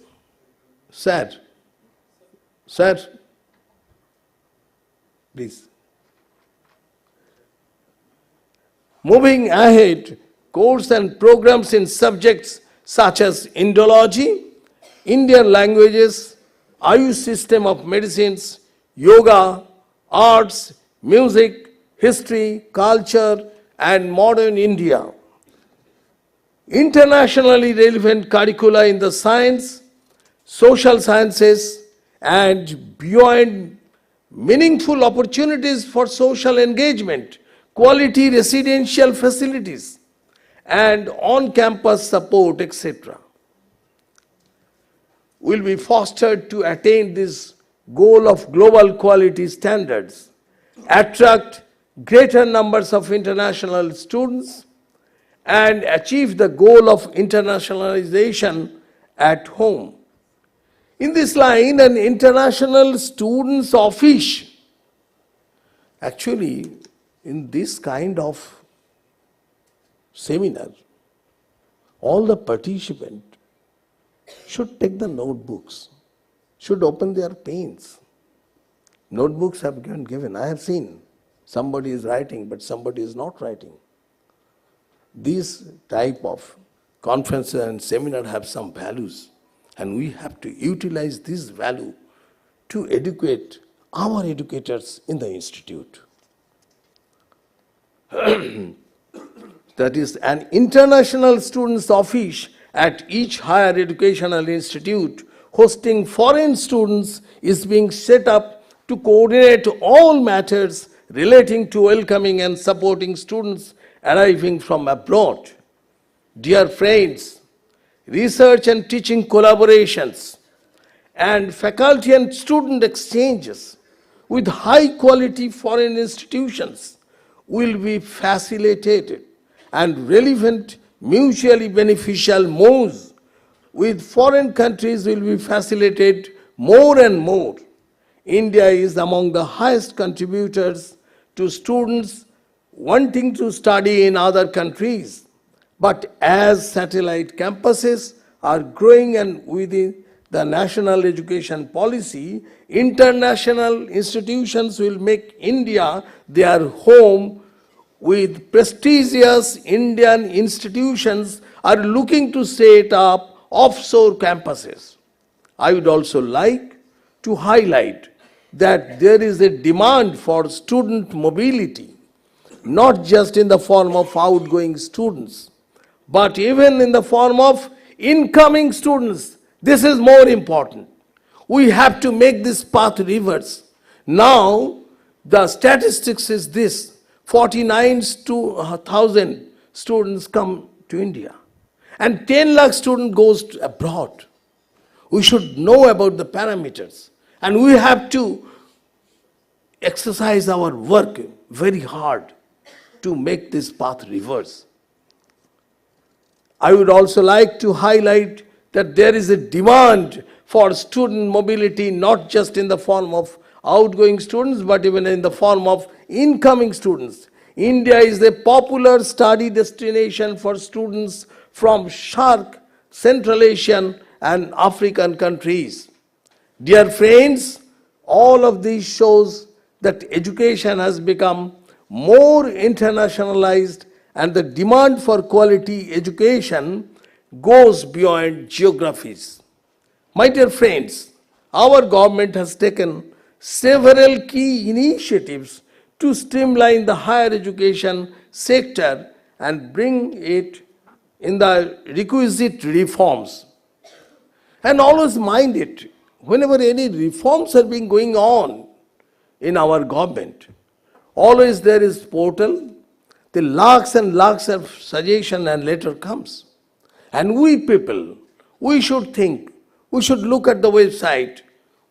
please. Moving ahead, courses and programs in subjects such as Indology, Indian languages, Ayush system of medicines, yoga, arts, music, history, culture, and modern India. Internationally relevant curricula in the science, social sciences, and beyond, meaningful opportunities for social engagement, quality residential facilities, and on-campus support, etc. will be fostered to attain this goal of global quality standards, attract greater numbers of international students, and achieve the goal of internationalization at home. In this line, an international students' office, actually, in this kind of seminar, all the participants should take the notebooks, should open their pens. Notebooks have been given. I have seen somebody is writing, but somebody is not writing. These type of conferences and seminar have some values, and we have to utilize this value to educate our educators in the institute. That is, an international students' office at each higher educational institute hosting foreign students is being set up to coordinate all matters relating to welcoming and supporting students arriving from abroad. Dear friends, research and teaching collaborations and faculty and student exchanges with high quality foreign institutions will be facilitated, and relevant mutually beneficial moves with foreign countries will be facilitated more and more. India is among the highest contributors to students wanting to study in other countries. But as satellite campuses are growing and within the national education policy, international institutions will make India their home, with prestigious Indian institutions are looking to set up offshore campuses. I would also like to highlight that there is a demand for student mobility, not just in the form of outgoing students, but even in the form of incoming students. This is more important. We have to make this path reverse. Now, the statistics is this: 49,000 students come to India, and 10 lakh students goes abroad. We should know about the parameters, and we have to exercise our work very hard to make this path reverse. I would also like to highlight that there is a demand for student mobility, not just in the form of outgoing students, but even in the form of incoming students. India is a popular study destination for students from SAARC, Central Asian and African countries. Dear friends, all of this shows that education has become more internationalized, and the demand for quality education goes beyond geographies. My dear friends, our government has taken several key initiatives to streamline the higher education sector and bring it in the requisite reforms. And always mind it, whenever any reforms are being going on in our government, always there is portal, the lakhs and lakhs of suggestion and letter comes. And we people, we should think, we should look at the website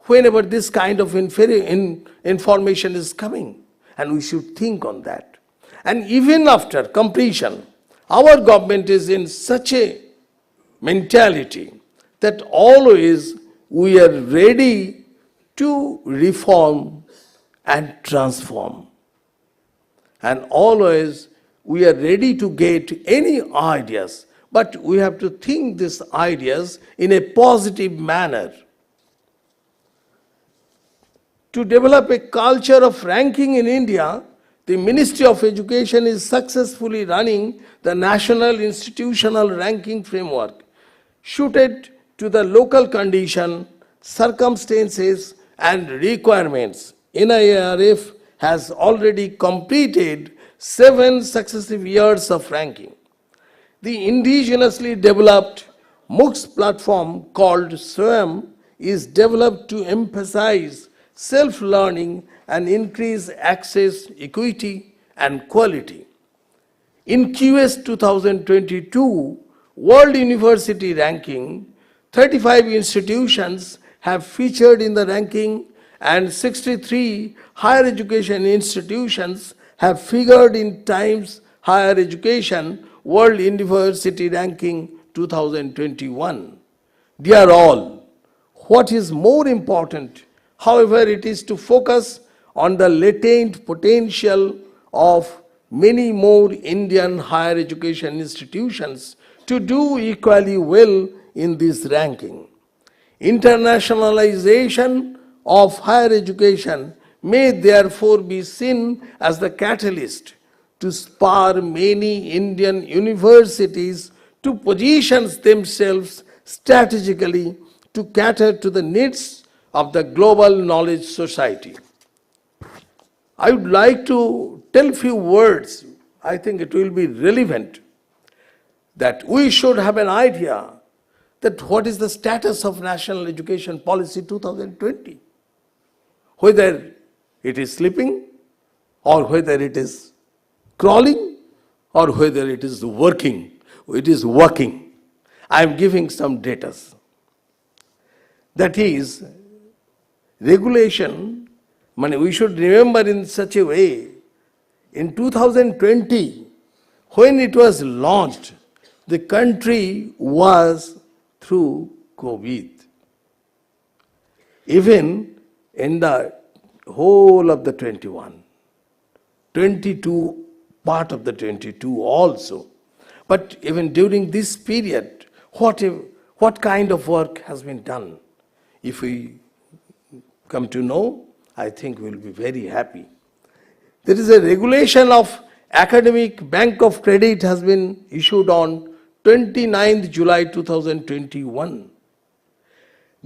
whenever this kind of information is coming, and we should think on that. And even after completion, our government is in such a mentality that always we are ready to reform and transform. And always we are ready to get any ideas, but we have to think these ideas in a positive manner. To develop a culture of ranking in India, the Ministry of Education is successfully running the National Institutional Ranking Framework, suited to the local condition, circumstances, and requirements. NIRF has already completed 7 successive years of ranking. The indigenously developed MOOCs platform called SWAYAM is developed to emphasize self-learning and increase access, equity, and quality. In QS 2022 World University Ranking, 35 institutions have featured in the ranking, and 63 higher education institutions have figured in Times Higher Education World University Ranking 2021. Dear all, what is more important, however, it is to focus on the latent potential of many more Indian higher education institutions to do equally well in this ranking. Internationalization of higher education may therefore be seen as the catalyst to spur many Indian universities to position themselves strategically to cater to the needs of the global knowledge society. I would like to tell few words, I think it will be relevant, that we should have an idea that what is the status of National Education Policy 2020. Whether it is slipping, or whether it is crawling, or whether it is working. It is working. I am giving some data. That is, regulation, we should remember in such a way, in 2020, when it was launched, the country was through COVID. Even in the whole of the 21, 22, part of the 22 also. But even during this period, what kind of work has been done? If we come to know, I think we'll be very happy. There is a regulation of Academic Bank of Credit has been issued on 29th July 2021.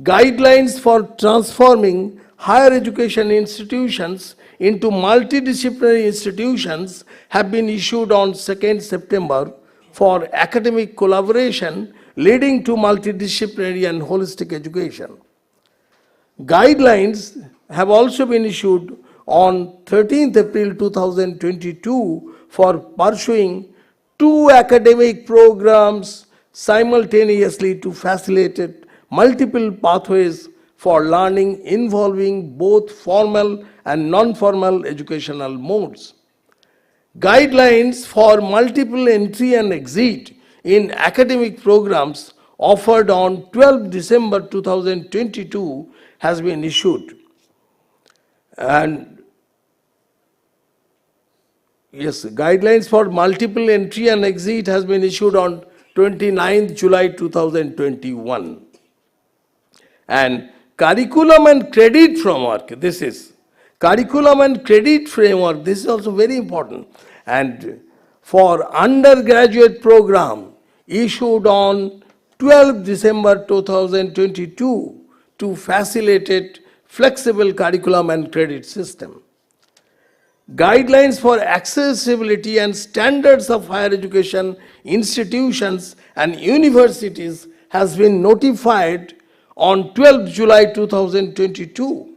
Guidelines for transforming higher education institutions into multidisciplinary institutions have been issued on 2nd September for academic collaboration leading to multidisciplinary and holistic education. Guidelines have also been issued on 13th April 2022 for pursuing 2 academic programs simultaneously to facilitate multiple pathways for learning involving both formal and non-formal educational modes. Guidelines for multiple entry and exit in academic programs offered on 12 December 2022 has been issued. And yes, guidelines for multiple entry and exit has been issued on 29th July 2021. And curriculum and credit framework, this is curriculum and credit framework, this is also very important. And for undergraduate program issued on 12 December 2022 to facilitate flexible curriculum and credit system. Guidelines for accessibility and standards of higher education institutions and universities has been notified on 12 July 2022.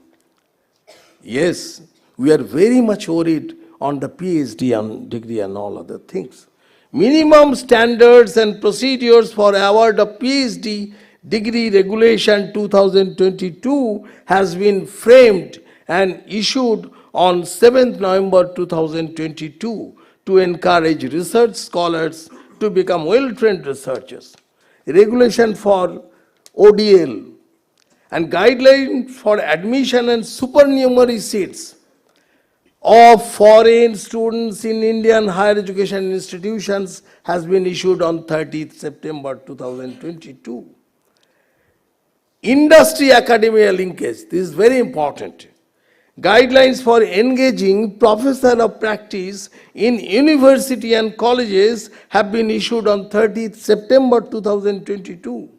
Yes, we are very much worried on the PhD and degree and all other things. Minimum standards and procedures for award of PhD degree regulation 2022 has been framed and issued on 7th November 2022 to encourage research scholars to become well-trained researchers. Regulation for ODL and guidelines for admission and supernumerary seats of foreign students in Indian higher education institutions has been issued on 30th September 2022. Industry-academia linkage, this is very important. Guidelines for engaging professor of practice in university and colleges have been issued on 30th September 2022.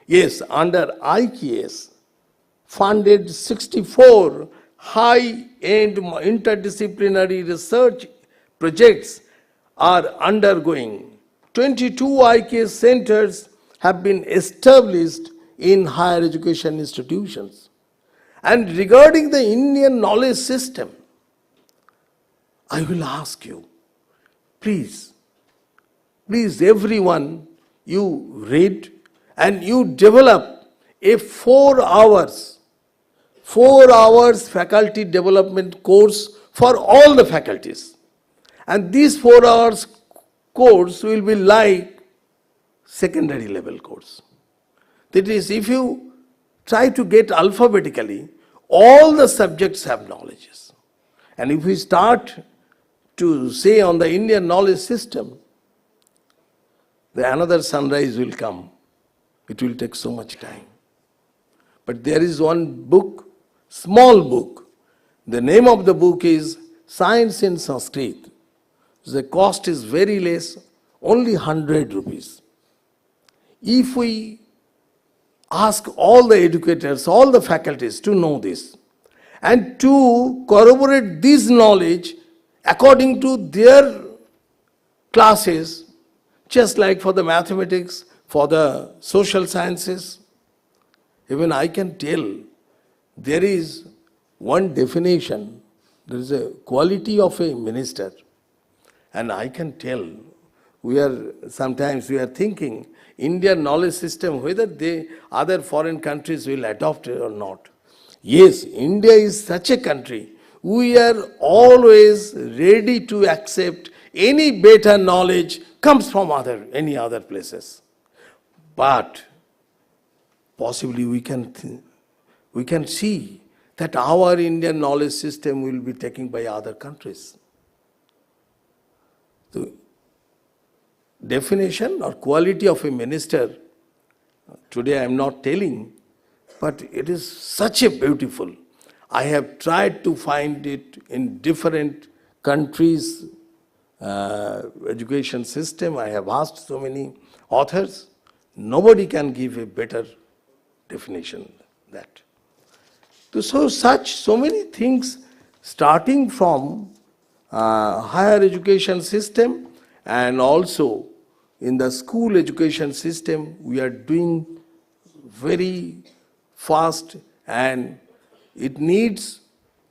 Yes, under IKS, funded 64 high-end interdisciplinary research projects are undergoing. 22 IKS centers have been established in higher education institutions. And regarding the Indian knowledge system, I will ask you, please everyone, you read and you develop a 4 hours 4 hours faculty development course for all the faculties. And these 4 hours course will be like secondary level course. That is, if you try to get alphabetically, all the subjects have knowledges. And if we start to say on the Indian knowledge system, then another sunrise will come. It will take so much time. But there is one book, small book. The name of the book is Science in Sanskrit. The cost is very less, only 100 rupees. If we ask all the educators, all the faculties to know this, and to corroborate this knowledge according to their classes, just like for the mathematics, for the social sciences, even I can tell there is one definition, there is a quality of a minister. And I can tell, sometimes we are thinking, Indian knowledge system, whether other foreign countries will adopt it or not. Yes, India is such a country. We are always ready to accept any better knowledge comes from any other places. But possibly we can see that our Indian knowledge system will be taken by other countries. The definition or quality of a minister, today I am not telling, but it is such a beautiful. I have tried to find it in different countries' education system. I have asked so many authors. Nobody can give a better definition than that. So many things starting from higher education system and also in the school education system, we are doing very fast, and it needs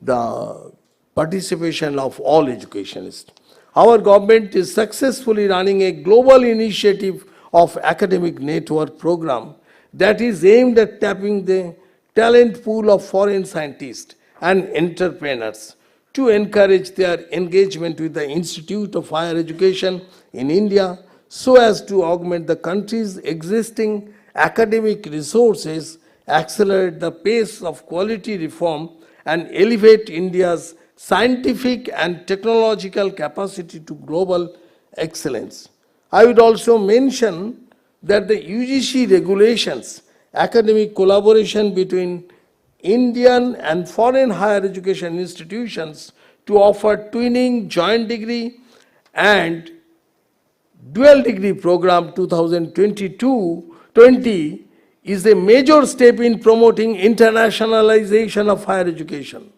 the participation of all educationists. Our government is successfully running a global initiative of academic network program that is aimed at tapping the talent pool of foreign scientists and entrepreneurs to encourage their engagement with the Institute of Higher Education in India so as to augment the country's existing academic resources, accelerate the pace of quality reform, and elevate India's scientific and technological capacity to global excellence. I would also mention that the UGC regulations, academic collaboration between Indian and foreign higher education institutions to offer twinning, joint degree and dual degree program 2022-20 is a major step in promoting internationalization of higher education.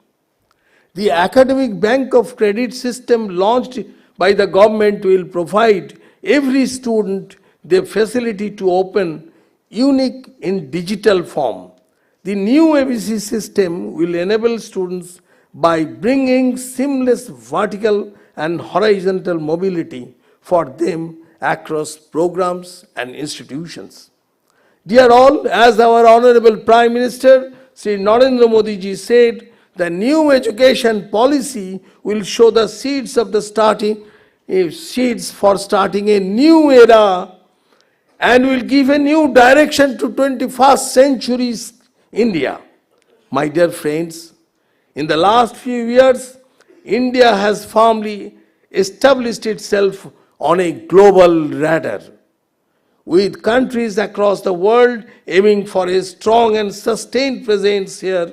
The academic bank of credit system launched by the government will provide every student the facility to open unique in digital form. The new ABC system will enable students by bringing seamless vertical and horizontal mobility for them across programs and institutions. Dear all, as our Honorable Prime Minister Sri Narendra Modi ji said, the new education policy will show the seeds for starting a new era and will give a new direction to 21st century's India. My dear friends, in the last few years, India has firmly established itself on a global radar, with countries across the world aiming for a strong and sustained presence here.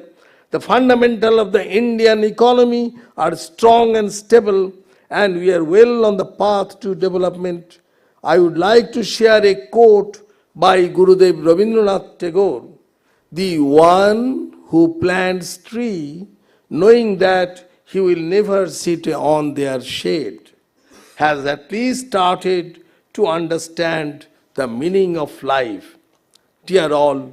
The fundamentals of the Indian economy are strong and stable, and we are well on the path to development. I would like to share a quote by Gurudev Rabindranath Tagore: "The one who plants tree, knowing that he will never sit on their shade, has at least started to understand the meaning of life." Dear all,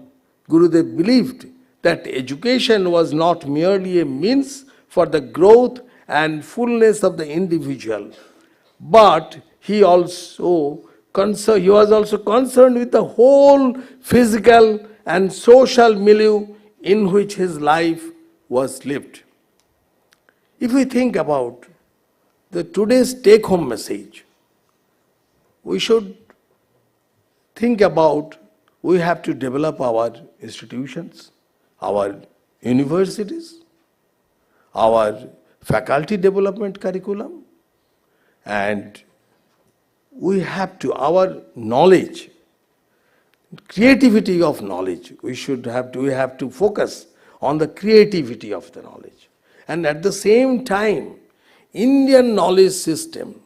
Gurudev believed that education was not merely a means for the growth and fullness of the individual, but he was also concerned with the whole physical and social milieu in which his life was lived. If we think about the today's take-home message, we should think about we have to develop our institutions, our universities, our faculty development curriculum, and we have to, our knowledge, creativity of knowledge, we have to focus on the creativity of the knowledge. And at the same time, Indian knowledge system,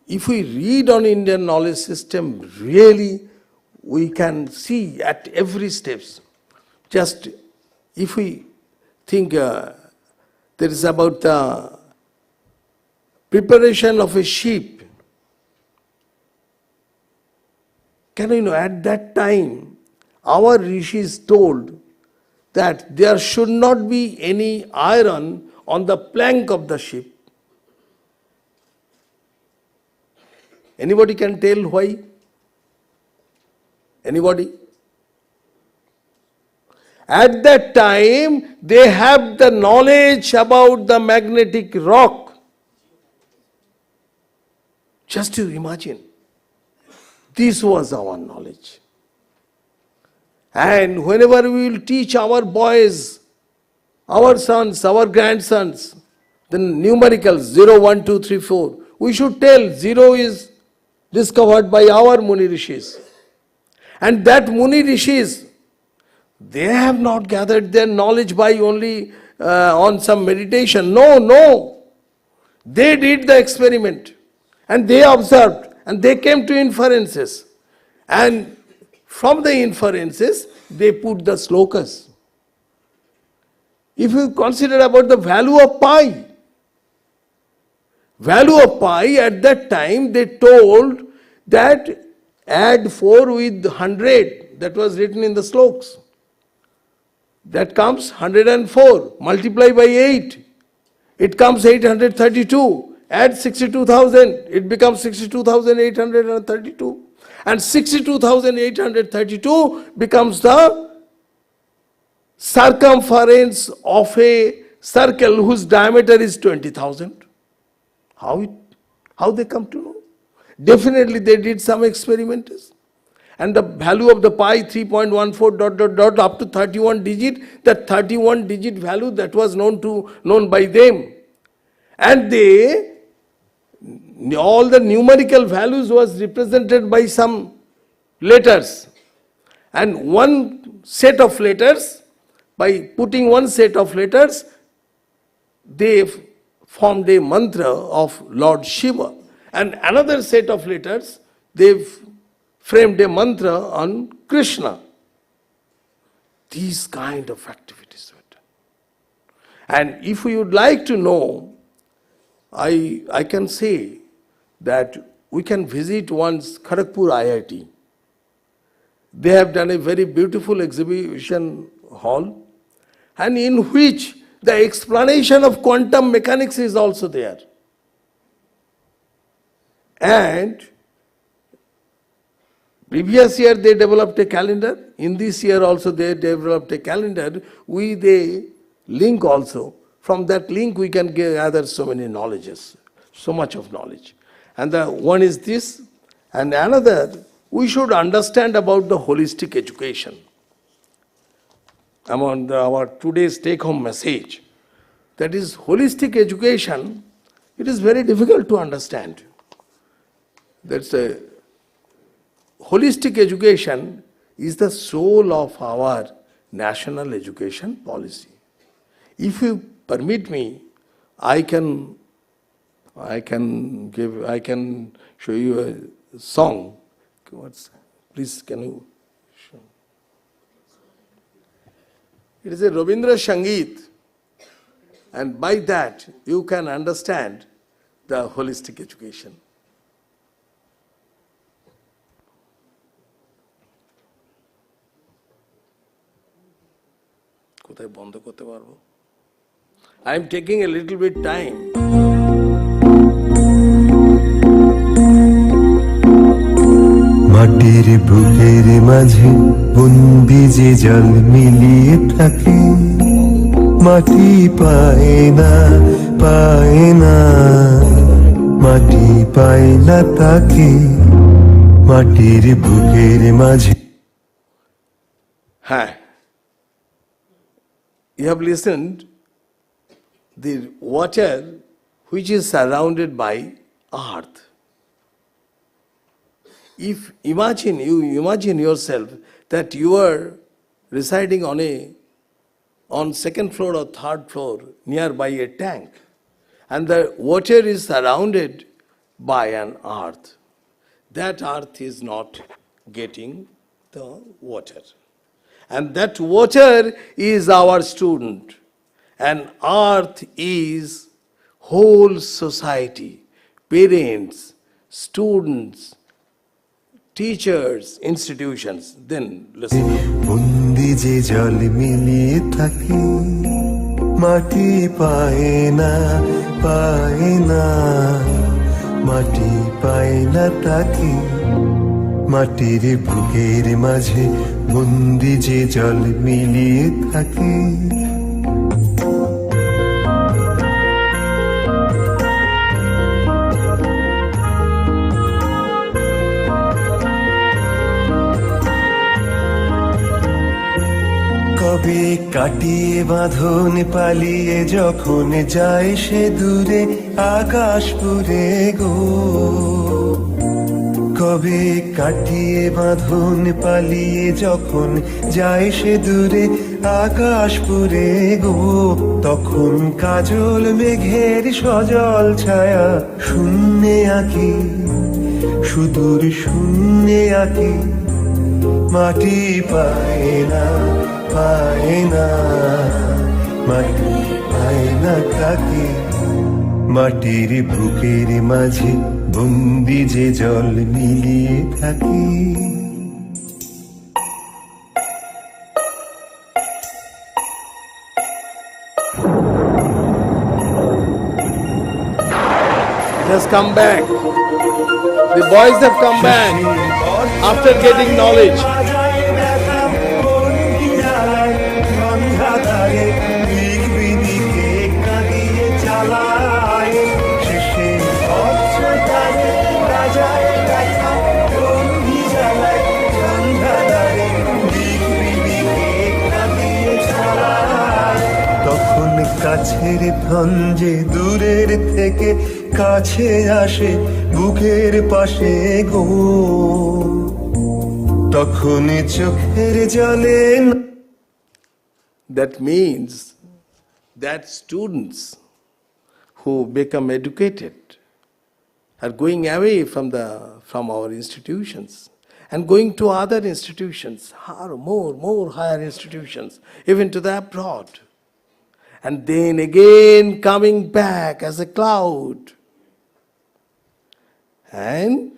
if we read on Indian knowledge system, really we can see at every steps. Just if we think there is about the preparation of a sheep. Can you know, at that time, our rishis told that there should not be any iron on the plank of the ship. Anybody can tell why? Anybody? At that time, they have the knowledge about the magnetic rock. Just to imagine. This was our knowledge. And whenever we will teach our boys, our sons, our grandsons, the numericals 0, 1, 2, 3, 4, we should tell 0 is discovered by our Muni Rishis. And that Muni Rishis, they have not gathered their knowledge by only on some meditation. No. They did the experiment and they observed and they came to inferences. And from the inferences, they put the slokas. If you consider about the value of pi at that time, they told that add 4 with 100, that was written in the slokas. That comes 104, multiply by 8, it comes 832. Add 62,000, it becomes 62,832. And 62,832 becomes the circumference of a circle whose diameter is 20,000. How they come to know? Definitely they did some experiments. And the value of the pi 3.14 ... up to 31 digit, that 31 digit value that was known by them. And all the numerical values was represented by some letters. And one set of letters, by putting one set of letters, they formed a mantra of Lord Shiva. And another set of letters, they framed a mantra on Krishna. These kind of activities were done. And if you would like to know, I can say that we can visit once Kharagpur IIT. They have done a very beautiful exhibition hall, and in which the explanation of quantum mechanics is also there. And previous year they developed a calendar. In this year also they developed a calendar. They link also. From that link we can gather so many knowledges, so much of knowledge. And the one is this, and another, we should understand about the holistic education. Among our today's take-home message, that is holistic education, it is very difficult to understand. That's a holistic education is the soul of our national education policy. If you permit me, I can show you a song. Please, can you show? It is a Rabindra Sangeet, and by that you can understand the holistic education. I am taking a little bit time. মাটির বুকের মাঝে বন্দি যে জল মিলিয়ে থাকে মাটি পায় না মাটি পায় না তাকে মাটির বুকের মাঝে You have listened the water which is surrounded by earth. If you imagine yourself that you are residing on second floor or third floor nearby a tank, and the water is surrounded by an earth. That earth is not getting the water. And that water is our student. And earth is whole society, parents, students, teachers, institutions. Then listen. বন্দি যে জল মিলিয়ে থাকে মাটি পায় না মাটি পায় না তাকে মাটির বুকের মাঝে বন্দি যে জল মিলিয়ে থাকে কবে কাটিয়ে বাঁধন পালিয়ে যখন যায় সে দূরে আকাশ পুরে গো কবে কাটিয়ে বাঁধন পালিয়ে যখন যায় সে দূরে আকাশ পুরে গো তখন কাজল মেঘের সজল ছায়া শূন্যে আঁকি সুদূর শূন্যে আঁকি মাটি পায় না মাটি পায় না তাকে মাটির বুকের মাঝে বন্দি যে জল মিলিয়ে থাকে It has come back. The boys have come back after getting knowledge. কাছের ধন যে দূরের থেকে কাছে আসে বুকের পাশে গো তখন চোখের জলে That means that students who become educated are going away from our institutions and going to other institutions, more higher institutions, even to the abroad. And then again coming back as a cloud. And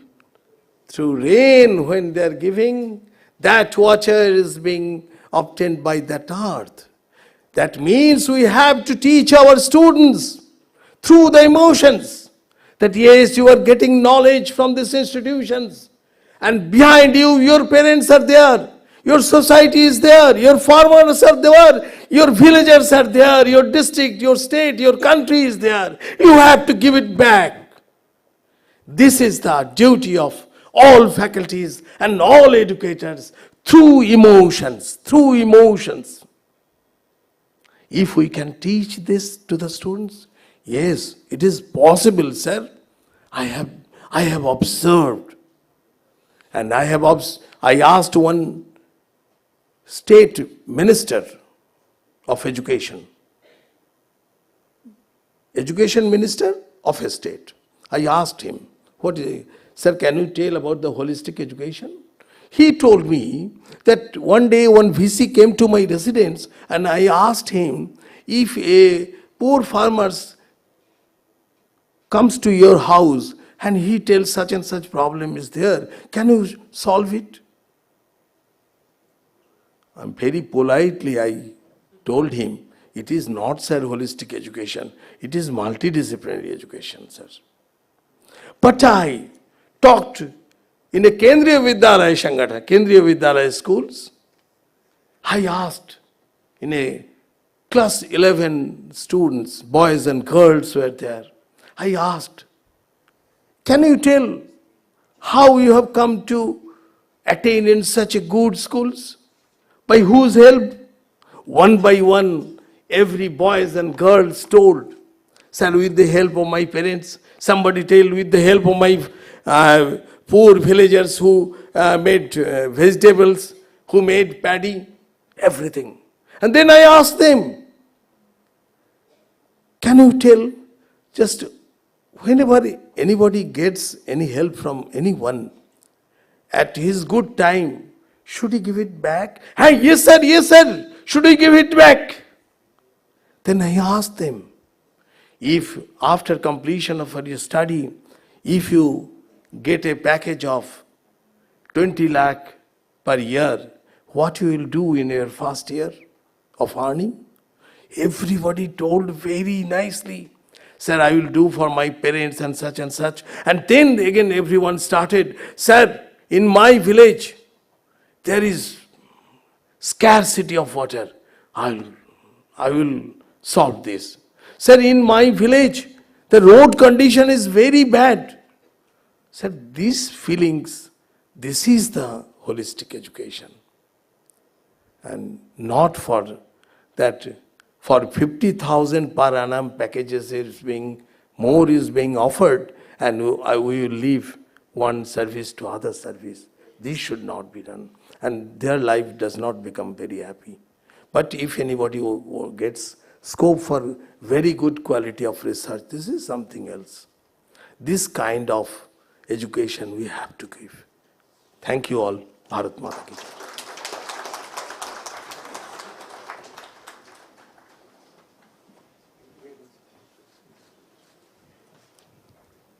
through rain, when they are giving, that water is being obtained by that earth. That means we have to teach our students through the emotions that yes, you are getting knowledge from these institutions. And behind you, your parents are there. Your society is there, your farmers are there, your villagers are there, your district, your state, your country is there. You have to give it back. This is the duty of all faculties and all educators through emotions, If we can teach this to the students, yes, it is possible, sir. I have observed. And I asked one state minister of education minister of a state. I asked him, sir, can you tell about the holistic education? He told me that one day one VC came to my residence and I asked him, if a poor farmer comes to your house and he tells such and such problem is there, can you solve it? Very politely I told him, it is not, sir, holistic education. It is multidisciplinary education, sir. But I talked in a Kendriya Vidyalaya Sanghatha, Kendriya Vidyalaya schools. I asked in a class 11 students, boys and girls were there. I asked, can you tell how you have come to attain in such a good schools? By whose help? One by one, every boys and girls told, sir, with the help of my parents. Somebody tell, with the help of my poor villagers who made vegetables, who made paddy, everything. And then I asked them, can you tell, just whenever anybody gets any help from anyone, at his good time, should he give it back? Hey, yes sir, should he give it back? Then I asked them, if after completion of your study, if you get a package of 20 lakh per year, what you will do in your first year of earning? Everybody told very nicely, sir, I will do for my parents and such and such. And then again everyone started, sir, in my village, there is scarcity of water. I will solve this. Sir, in my village, the road condition is very bad. Sir, these feelings, this is the holistic education. And not for that, for 50,000 per annum packages more is being offered, and we will leave one service to other service. This should not be done. And their life does not become very happy. But if anybody who gets scope for very good quality of research, this is something else. This kind of education we have to give. Thank you all. Bharat Mata ki Jai.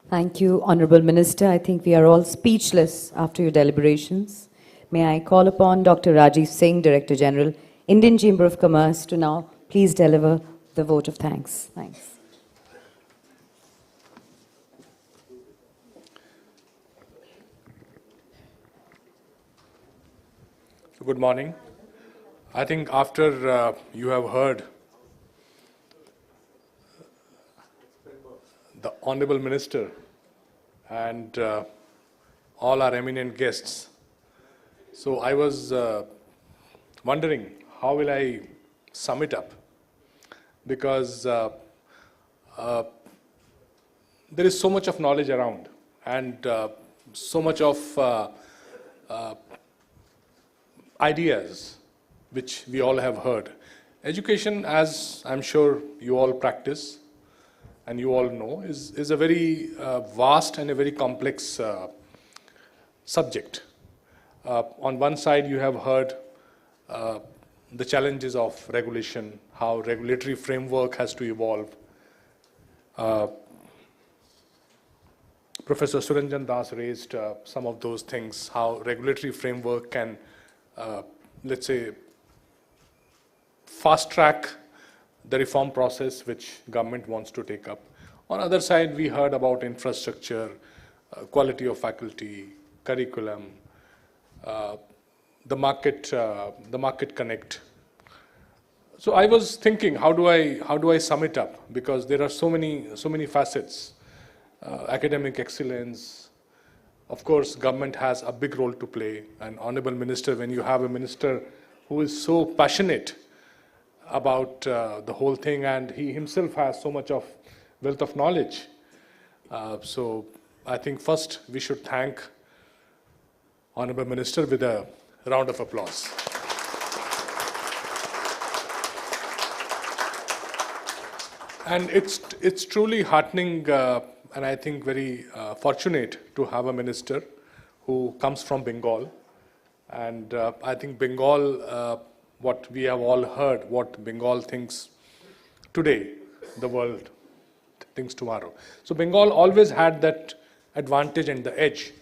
Thank you, Honorable Minister. I think we are all speechless after your deliberations. May I call upon Dr. Rajiv Singh, Director General, Indian Chamber of Commerce, to now please deliver the vote of thanks. Thanks. Good morning. I think after you have heard the Honorable Minister and all our eminent guests, so I was wondering how will I sum it up, because there is so much of knowledge around and so much of ideas which we all have heard. Education, as I'm sure you all practice and you all know, is a very vast and a very complex subject. On one side, you have heard the challenges of regulation, how regulatory framework has to evolve. Professor Suranjan Das raised some of those things, how regulatory framework can, let's say, fast track the reform process which government wants to take up. On the other side, we heard about infrastructure, quality of faculty, curriculum, the market connect. So I was thinking, how do I sum it up? Because there are so many facets. Academic excellence, of course, government has a big role to play. And Honorable Minister, when you have a minister who is so passionate about the whole thing, and he himself has so much of wealth of knowledge, so I think first we should thank Honorable Minister with a round of applause. And it's truly heartening and I think very fortunate to have a minister who comes from Bengal. And I think Bengal, what we have all heard, what Bengal thinks today, the world thinks tomorrow. So Bengal always had that advantage and the edge.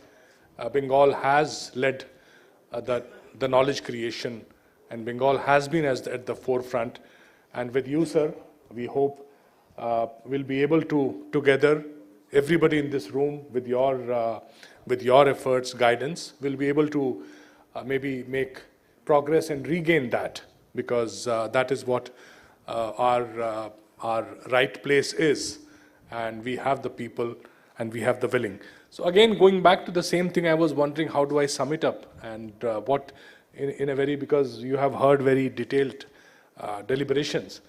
Bengal has led the knowledge creation, and Bengal has been at the forefront. And with you, sir, we hope we'll be able to, together, everybody in this room, with your efforts, guidance, will be able to maybe make progress and regain that, because that is what our right place is, and we have the people and we have the willing. So again, going back to the same thing, I was wondering how do I sum it up, and what in a very, because you have heard very detailed deliberations.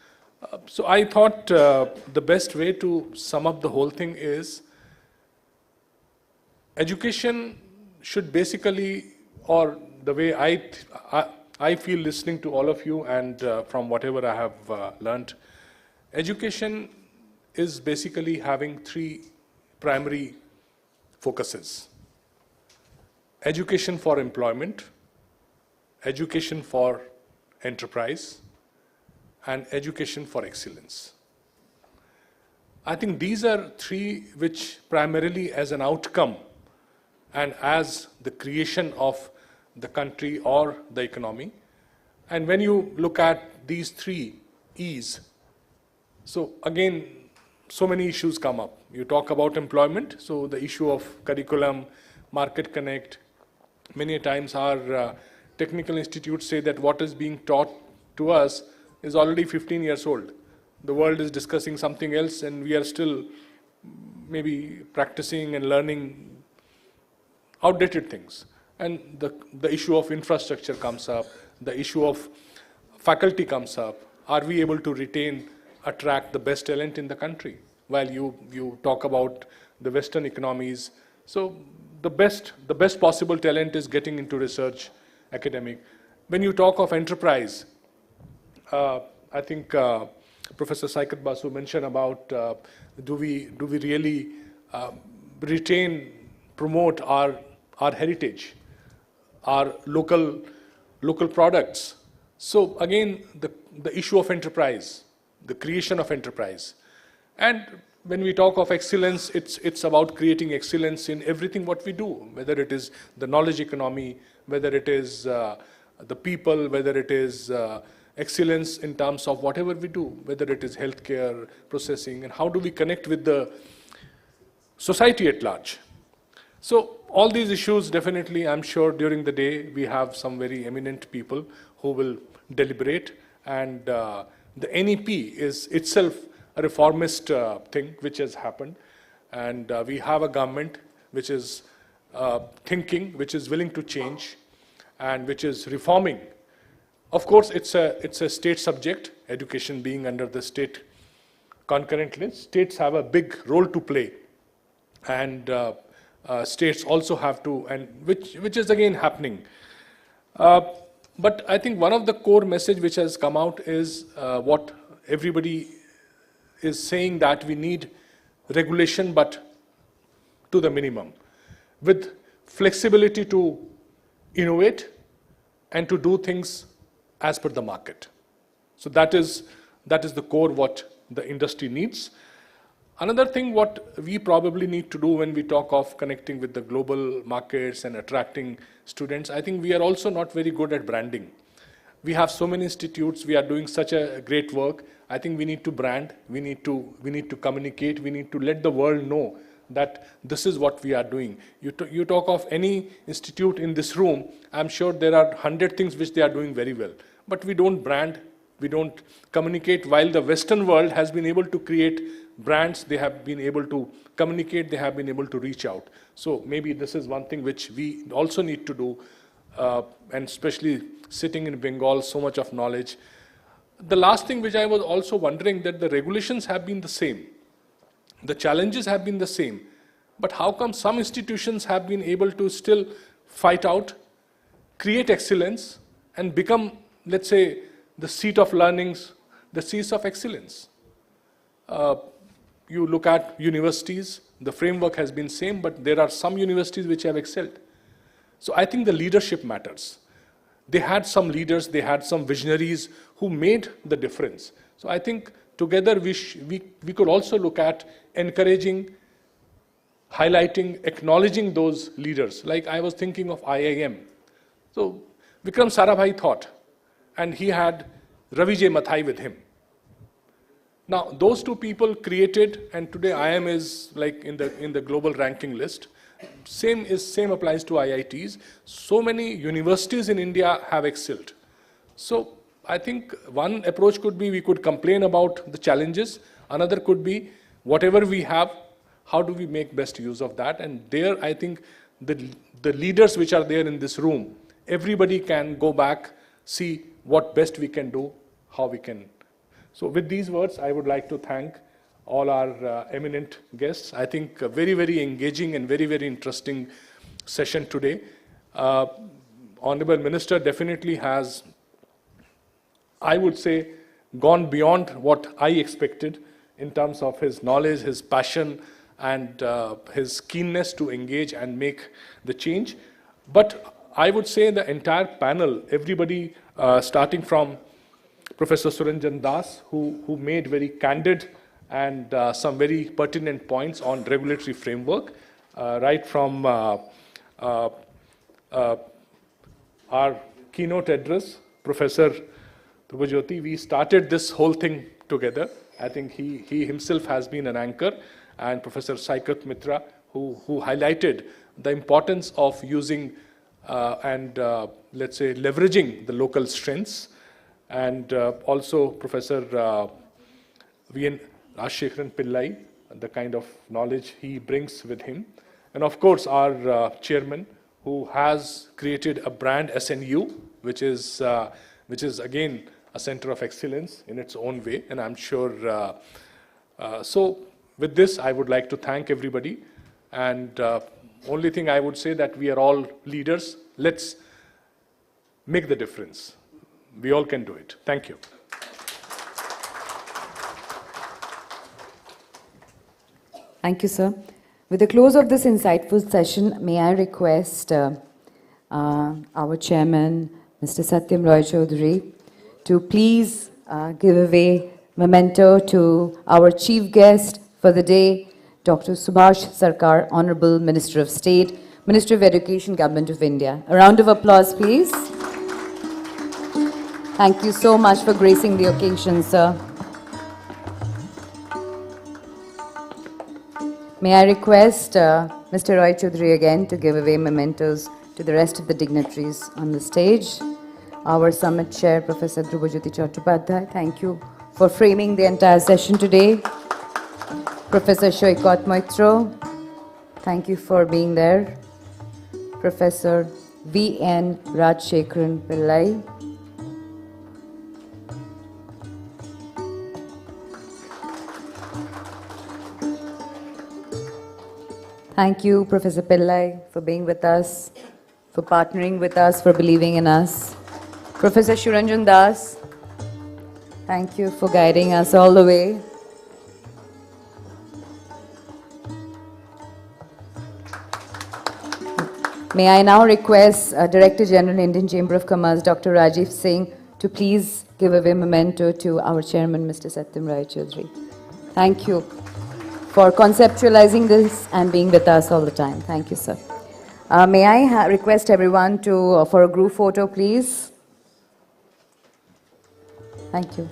So I thought the best way to sum up the whole thing is education should basically, or the way I feel listening to all of you and from whatever I have learned, education is basically having three primary focuses: education for employment, education for enterprise, and education for excellence. I think these are three which primarily as an outcome and as the creation of the country or the economy. And when you look at these three E's, so again, so many issues come up. You talk about employment, so the issue of curriculum, market connect. Many times our technical institutes say that what is being taught to us is already 15 years old. The world is discussing something else and we are still maybe practicing and learning outdated things. And the issue of infrastructure comes up, the issue of faculty comes up. Are we able to retain, attract the best talent in the country? While you talk about the Western economies, so the best possible talent is getting into research, academic. When you talk of enterprise, I think Professor Saikat Basu mentioned about do we really retain, promote our heritage, our local products. So again, the issue of enterprise, the creation of enterprise. And when we talk of excellence, it's about creating excellence in everything what we do, whether it is the knowledge economy, whether it is the people, whether it is excellence in terms of whatever we do, whether it is healthcare, processing, and how do we connect with the society at large. So all these issues, definitely, I'm sure during the day we have some very eminent people who will deliberate, and the NEP is itself a reformist thing which has happened, and we have a government which is thinking, which is willing to change, and which is reforming. Of course, it's a state subject, education being under the state concurrent list. States have a big role to play, and states also have to, and which is again happening. But I think one of the core message which has come out is what everybody is saying, that we need regulation, but to the minimum, with flexibility to innovate and to do things as per the market. So that is the core what the industry needs. Another thing what we probably need to do when we talk of connecting with the global markets and attracting students, I think we are also not very good at branding. We have so many institutes, we are doing such a great work. I think we need to brand, we need to communicate, we need to let the world know that this is what we are doing. You talk of any institute in this room, I'm sure there are 100 things which they are doing very well. But we don't brand, we don't communicate. While the Western world has been able to create brands, they have been able to communicate, they have been able to reach out. So maybe this is one thing which we also need to do, and especially sitting in Bengal, so much of knowledge. The last thing which I was also wondering, that the regulations have been the same, the challenges have been the same, but how come some institutions have been able to still fight out, create excellence, and become, let's say, the seat of learnings, the seats of excellence? You look at universities, the framework has been same, but there are some universities which have excelled. So I think the leadership matters. They had some leaders, they had some visionaries who made the difference. So I think together we could also look at encouraging, highlighting, acknowledging those leaders. Like I was thinking of IIM. So Vikram Sarabhai thought, and he had Ravi J. Mathai with him. Now those two people created, and today IIM is like in the global ranking list. Same applies to IITs. So many universities in India have excelled. So I think one approach could be we could complain about the challenges. Another could be whatever we have, how do we make best use of that? And there, I think the leaders which are there in this room, everybody can go back, see what best we can do, how we can. So with these words, I would like to thank all our eminent guests. I think a very, very engaging and very, very interesting session today. Honorable Minister definitely has, I would say, gone beyond what I expected in terms of his knowledge, his passion, and his keenness to engage and make the change. But I would say the entire panel, everybody starting from Professor Suranjan Das, who made very candid and some very pertinent points on regulatory framework, right from our keynote address, Professor Dhruva, we started this whole thing together. I think he himself has been an anchor, and Professor Saikat Mitra, who highlighted the importance of using and let's say leveraging the local strengths, and also Professor V.N. Rajshekharan Pillai, the kind of knowledge he brings with him, and of course our chairman, who has created a brand SNU, which is again a center of excellence in its own way, and I'm sure. So with this, I would like to thank everybody, and only thing I would say that we are all leaders. Let's make the difference. We all can do it. Thank you. Thank you, sir. With the close of this insightful session, may I request our chairman, Mr. Satyam Roy Chaudhary, to please give away memento to our chief guest for the day, Dr. Subhash Sarkar, Honorable Minister of State, Ministry of Education, Government of India. A round of applause, please. Thank you so much for gracing the occasion, sir. May I request Mr. Roy Chaudhary again to give away mementos to the rest of the dignitaries on the stage. Our summit chair, Professor Dhruva Chattopadhyay, thank you for framing the entire session today. Professor Shoykot Moitro, thank you for being there. Professor V.N. Rajshekharan Pillai. Thank you, Professor Pillai, for being with us, for partnering with us, for believing in us. Professor Suranjan Das, thank you for guiding us all the way. May I now request Director General, Indian Chamber of Commerce, Dr. Rajiv Singh, to please give away memento to our chairman, Mr. Satyam Roy Chaudhary. Thank you for conceptualizing this and being with us all the time. Thank you, sir. May I request everyone to for a group photo, please? Thank you.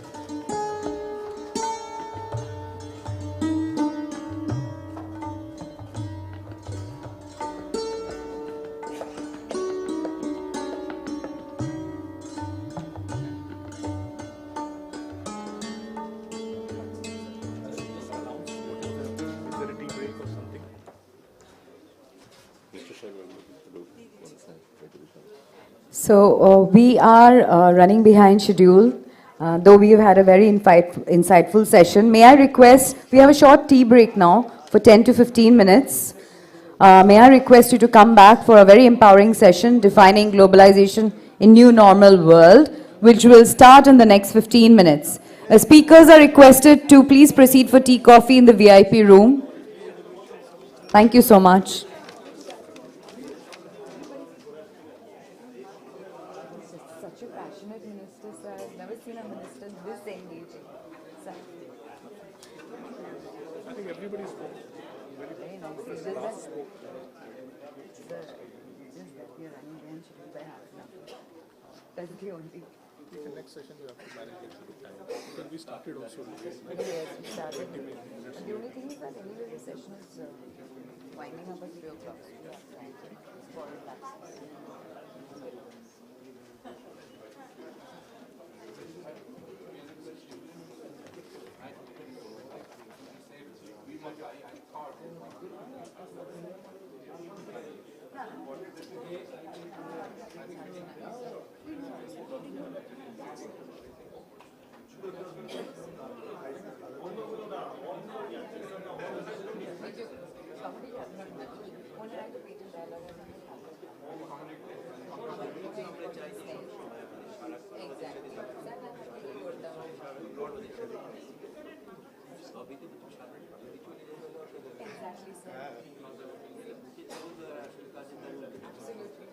So we are running behind schedule, though we have had a very insightful session. May I request, we have a short tea break now for 10 to 15 minutes. May I request you to come back for a very empowering session defining globalization in new normal world, which will start in the next 15 minutes. Speakers are requested to please proceed for tea, coffee in the VIP room. Thank you so much. Such a passionate minister, sir. I've never seen a minister this engaging. Sir. I think everybody's Very nice. It's just that, sir, it's just that we are running behind schedule by half an hour. That's the only. the next session we have to manage it with time. Because we started also. Yes, we started. And the only thing is that anyway the session is winding up at 3 o'clock. So we have time for relaxing. Exactly, sir. Absolutely.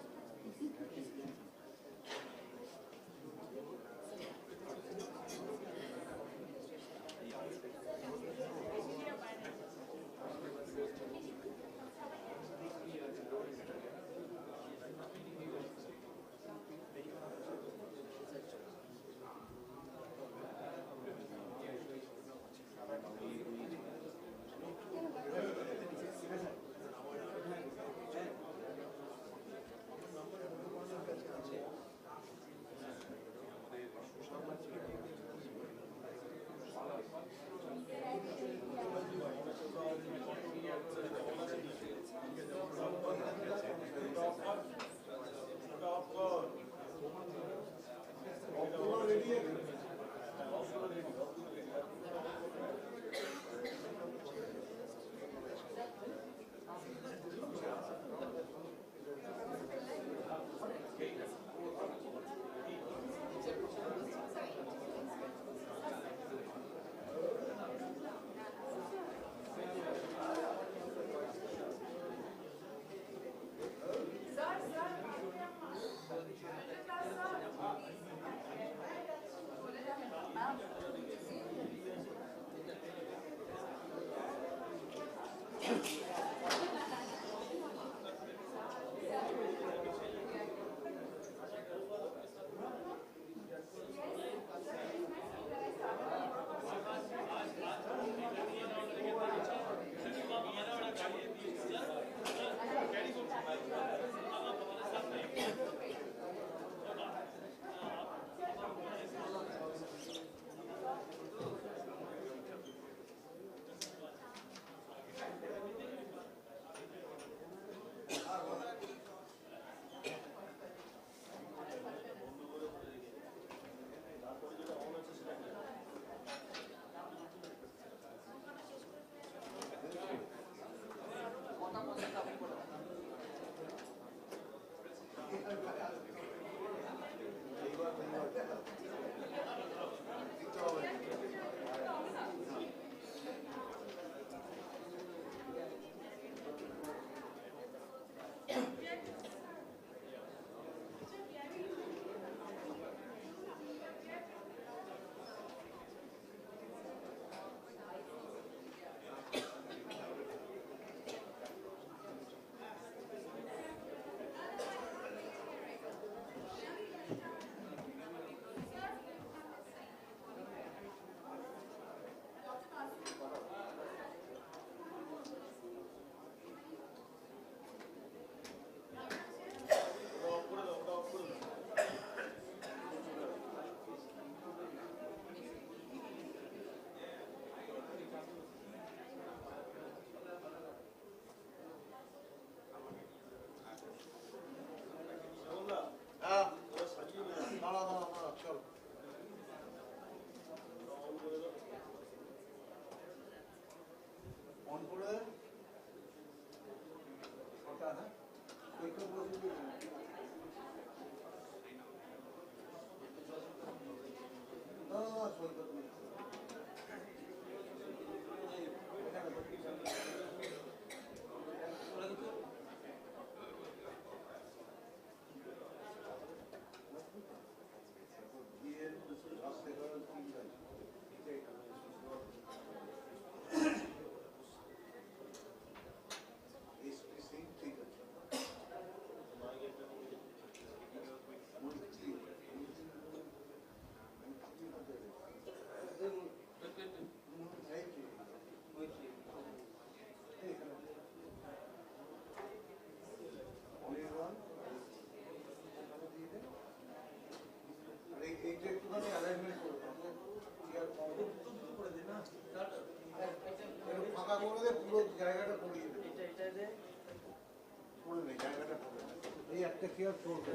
একটা chair চলবে।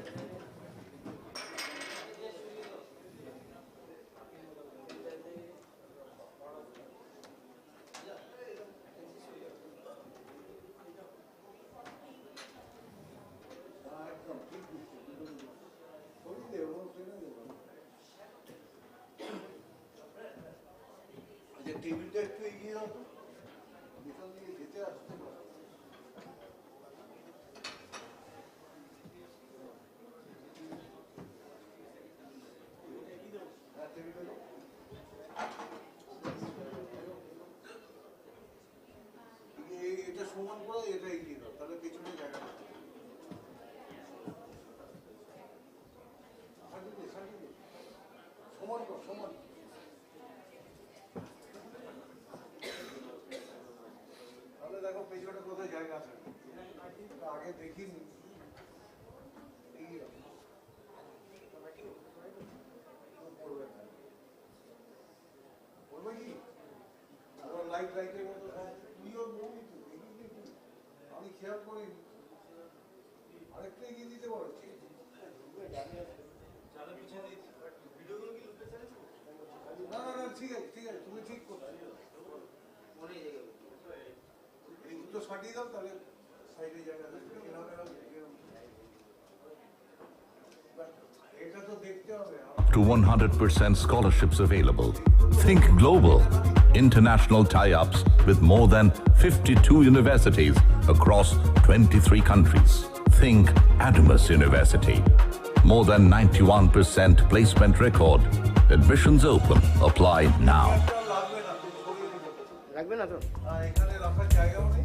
টেবিলটা একটু এগিয়ে দাও তো, বিশাল দিকে যেতে আসতে পারো। এটা সমান করে এটা এগিয়ে দাও, তাহলে পেছনে জায়গা সমান কর, সমান। তাহলে দেখো পেছনে কোথায় জায়গা আছে, আগে দেখিনি। এগিয়ে দাও। বলবে কি লাইট লাইটের মতো তুইও বলবি তো, আমি খেয়াল করিনি, আরেকটা এগিয়ে দিতে পারো। না না না, ঠিক আছে ঠিক আছে, তুমি ঠিক করছো। এই দুটো সাটিয়ে দাও, তাহলে সাইডে জায়গা থাকবে। এটা তো দেখতে হবে। To 100% scholarships available. Think global. International tie-ups with more than 52 universities across 23 countries. Think Adamus University. More than 91% placement record. Admissions open. Apply now. রাখবে না তো? এখানে রাখার জায়গাও নেই।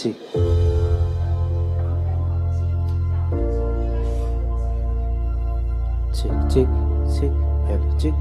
check. Check. Hello, check.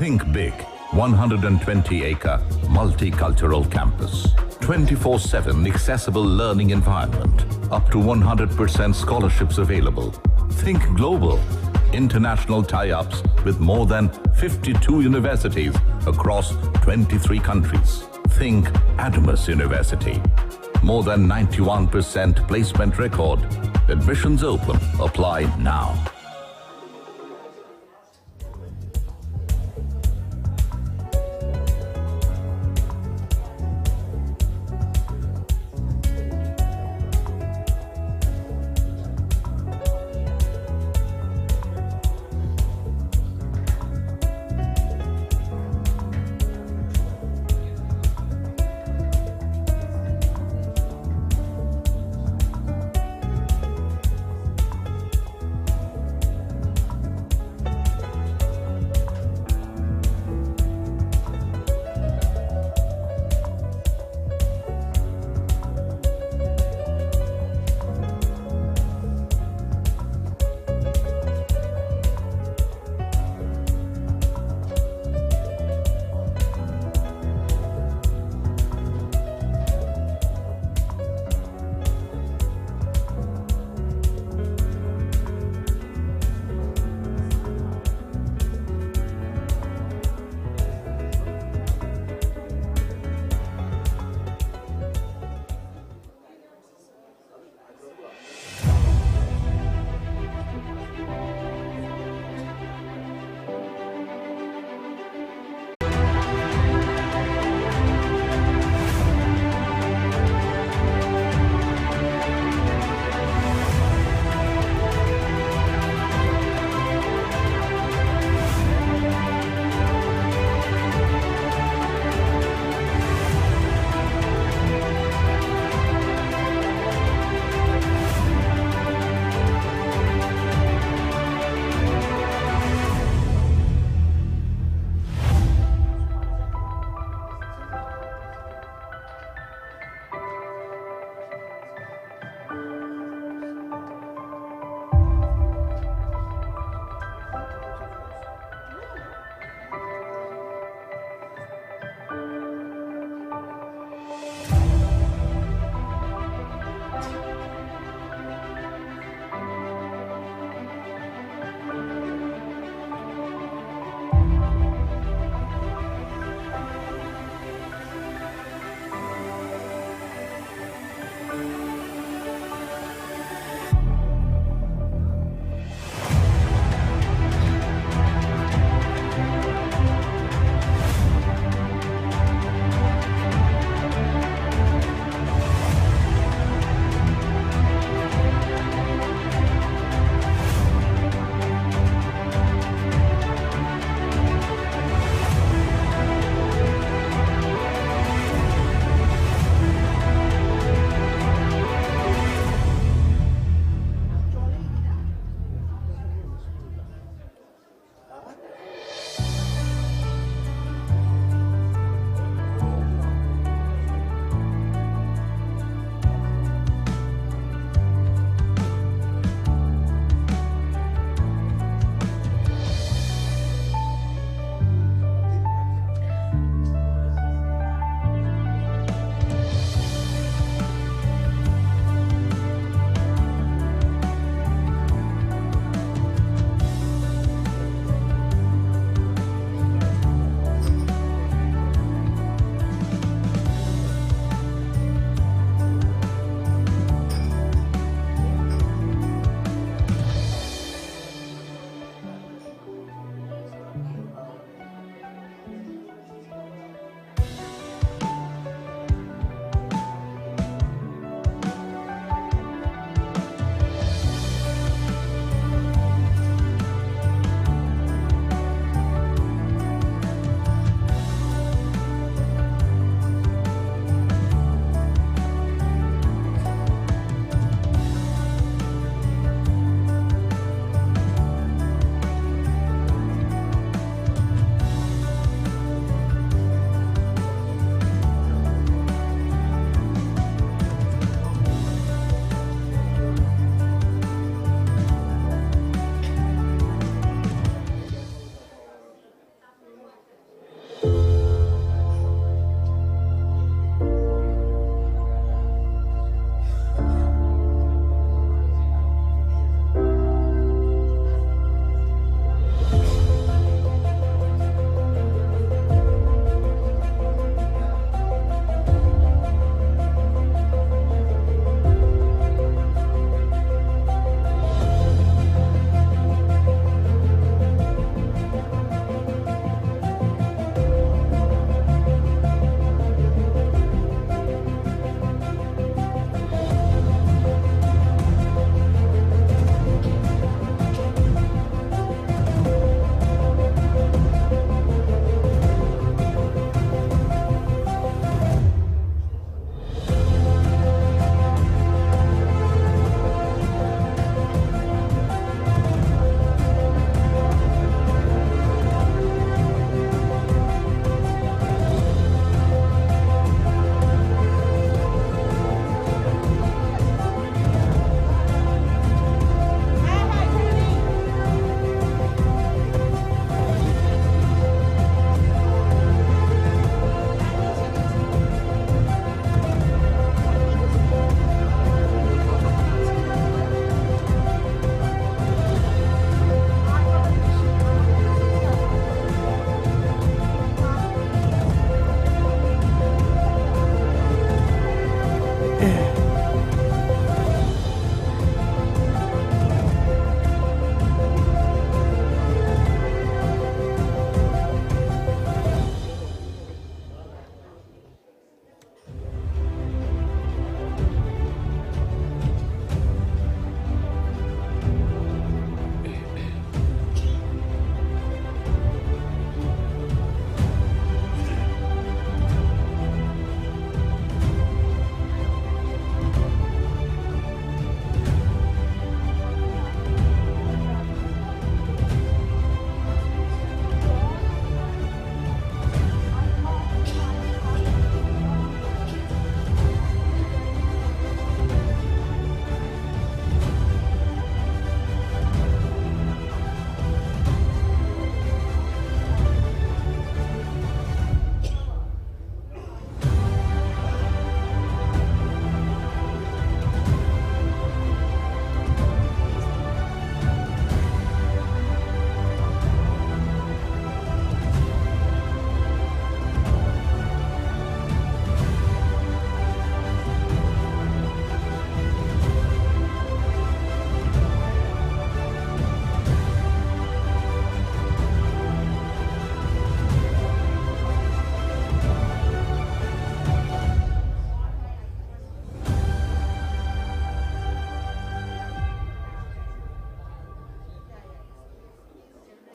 Think big. 120-acre multicultural campus. 24/7 accessible learning environment. Up to 100% scholarships available. Think global. International tie-ups with more than 52 universities across 23 countries. Think Adamus University. More than 91% placement record. Admissions open. Apply now.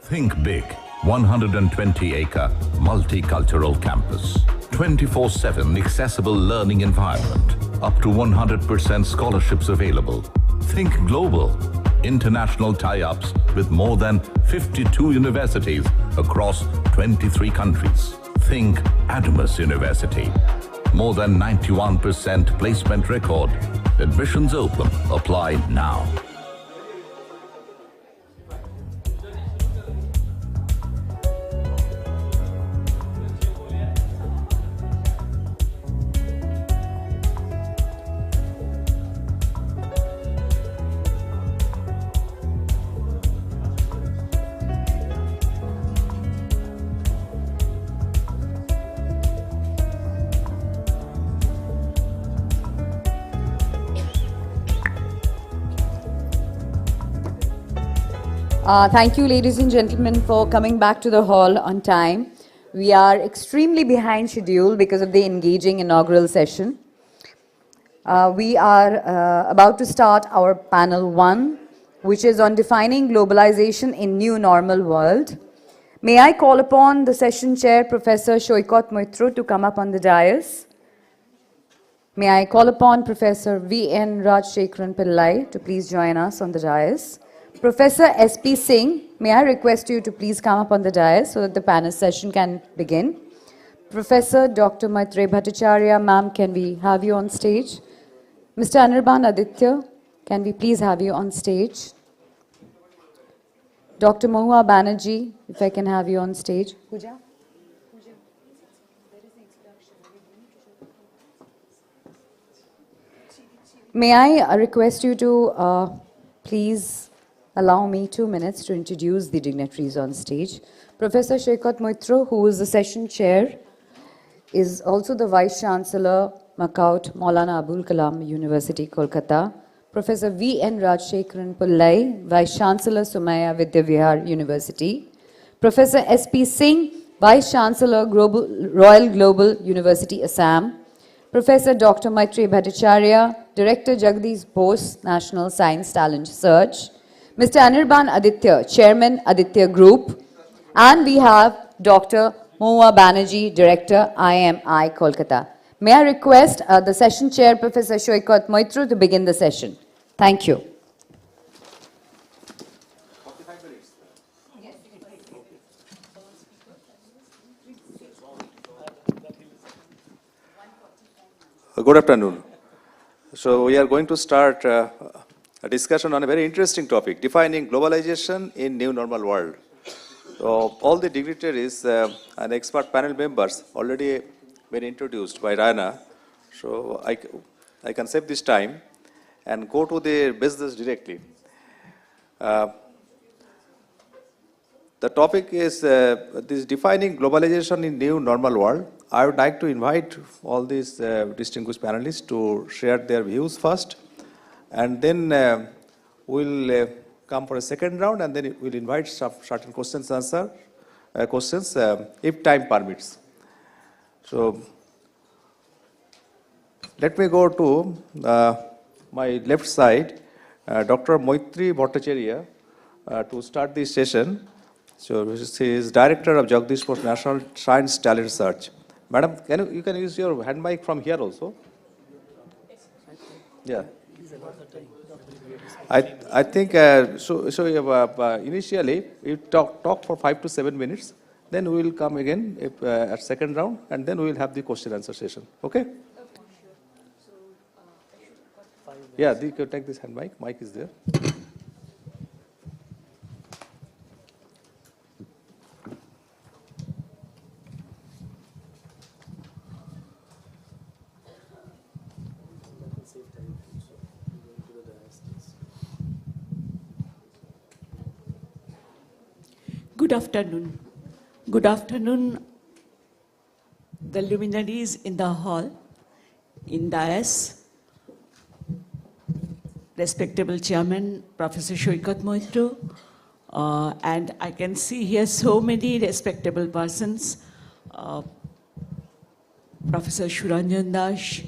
Think big. 120-acre multicultural campus. 24/7 accessible learning environment. Up to 100% scholarships available. Think global. International tie-ups with more than 52 universities across 23 countries. Think Adamus University. More than 91% placement record. Admissions open. Apply now. Thank you, ladies and gentlemen, for coming back to the hall on time. We are extremely behind schedule because of the engaging inaugural session. We are about to start our panel 1, which is on defining globalization in new normal world. May I call upon the session chair, Professor Shoykot Moitro, to come up on the dais. May I call upon Professor V.N. Rajshekharan Pillai to please join us on the dais. Professor S.P. Singh, may I request you to please come up on the dais so that the panel session can begin. Professor Dr. Maitre Bhattacharya, ma'am, can we have you on stage? Mr. Anirban Aditya, can we please have you on stage? Dr. Mahua Banerjee, if I can have you on stage. Pooja? May I request you to please allow me 2 minutes to introduce the dignitaries on stage. Professor Shoykot Moitro, who is the session chair, is also the Vice Chancellor, Makaut Maulana Abul Kalam University, Kolkata. Professor V.N. Rajshekharan Pillai, Vice Chancellor, Sumaya Vidya Vihar University. Professor S.P. Singh, Vice Chancellor, Royal Global University, Assam. Professor Dr. Maitre Bhattacharya, Director, Jagdish Bose National Science Talent Search. Mr. Anirban Aditya, Chairman, Aditya Group. And we have Dr. Mahua Banerjee, Director, IMI, Kolkata. May I request the session chair, Professor Shoykot Moitro, to begin the session. Thank you. Good afternoon. So we are going to start a discussion on a very interesting topic, defining globalization in new normal world. So all the dignitaries and expert panel members already been introduced by Raina. So I can save this time and go to the business directly. The topic is this defining globalization in new normal world. I would like to invite all these distinguished panelists to share their views first. And then we'll come for a second round, and then we'll invite some certain questions if time permits. So let me go to my left side, Dr. Maitri Bhattacharya, to start this session. So she is Director of Jagdish Bose National Science Talent Search. Madam, you can use your hand mic from here also. Yeah. I think initially you talk for 5 to 7 minutes, then we will come again at second round, and then we will have the question answer session. Okay? Yeah, you can take this hand mic. Mic is there. Good afternoon. Good afternoon, the luminaries in the hall, in dais, respectable chairman, Professor Shoykot Moitro, and I can see here so many respectable persons, Professor Shuranjan Das,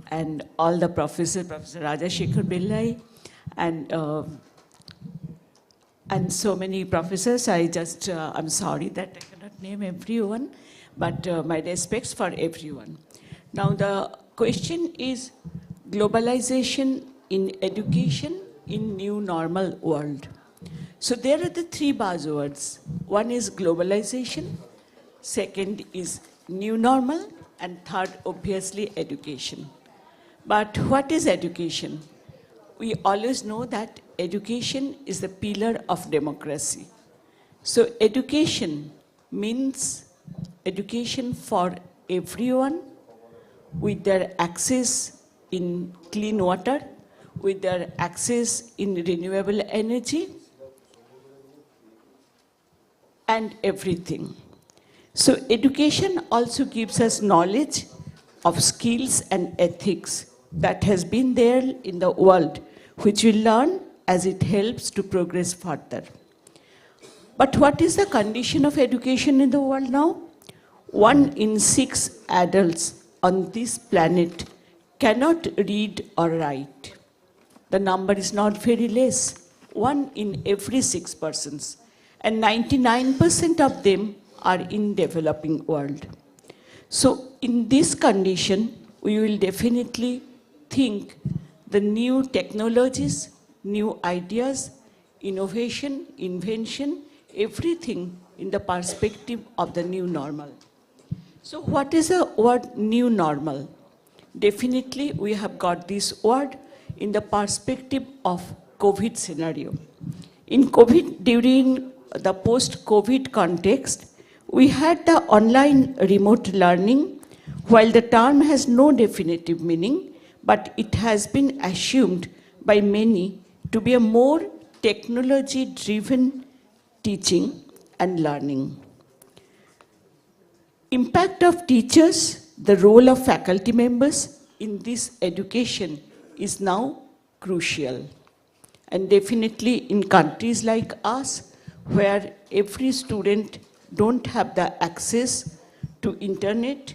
and all the Professor Rajashekar Pillai, and and so many professors. I'm sorry that I cannot name everyone, but my respects for everyone. Now the question is globalization in education in new normal world. So there are the three buzzwords. One is globalization, second is new normal, and third, obviously, education. But what is education? We always know that education is the pillar of democracy. So education means education for everyone with their access in clean water, with their access in renewable energy, and everything. So education also gives us knowledge of skills and ethics that has been there in the world, which we learn as it helps to progress further. But what is the condition of education in the world now? 1 in 6 adults on this planet cannot read or write. The number is not very less. 1 in every 6 persons. And 99% of them are in developing world. So in this condition, we will definitely think the new technologies, new ideas, innovation, invention, everything in the perspective of the new normal. So what is the word new normal? Definitely we have got this word in the perspective of COVID scenario. In COVID, during the post-COVID context, we had the online remote learning. While the term has no definitive meaning, but it has been assumed by many to be a more technology-driven teaching and learning. Impact of teachers, the role of faculty members in this education is now crucial. And definitely in countries like us, where every student don't have the access to internet,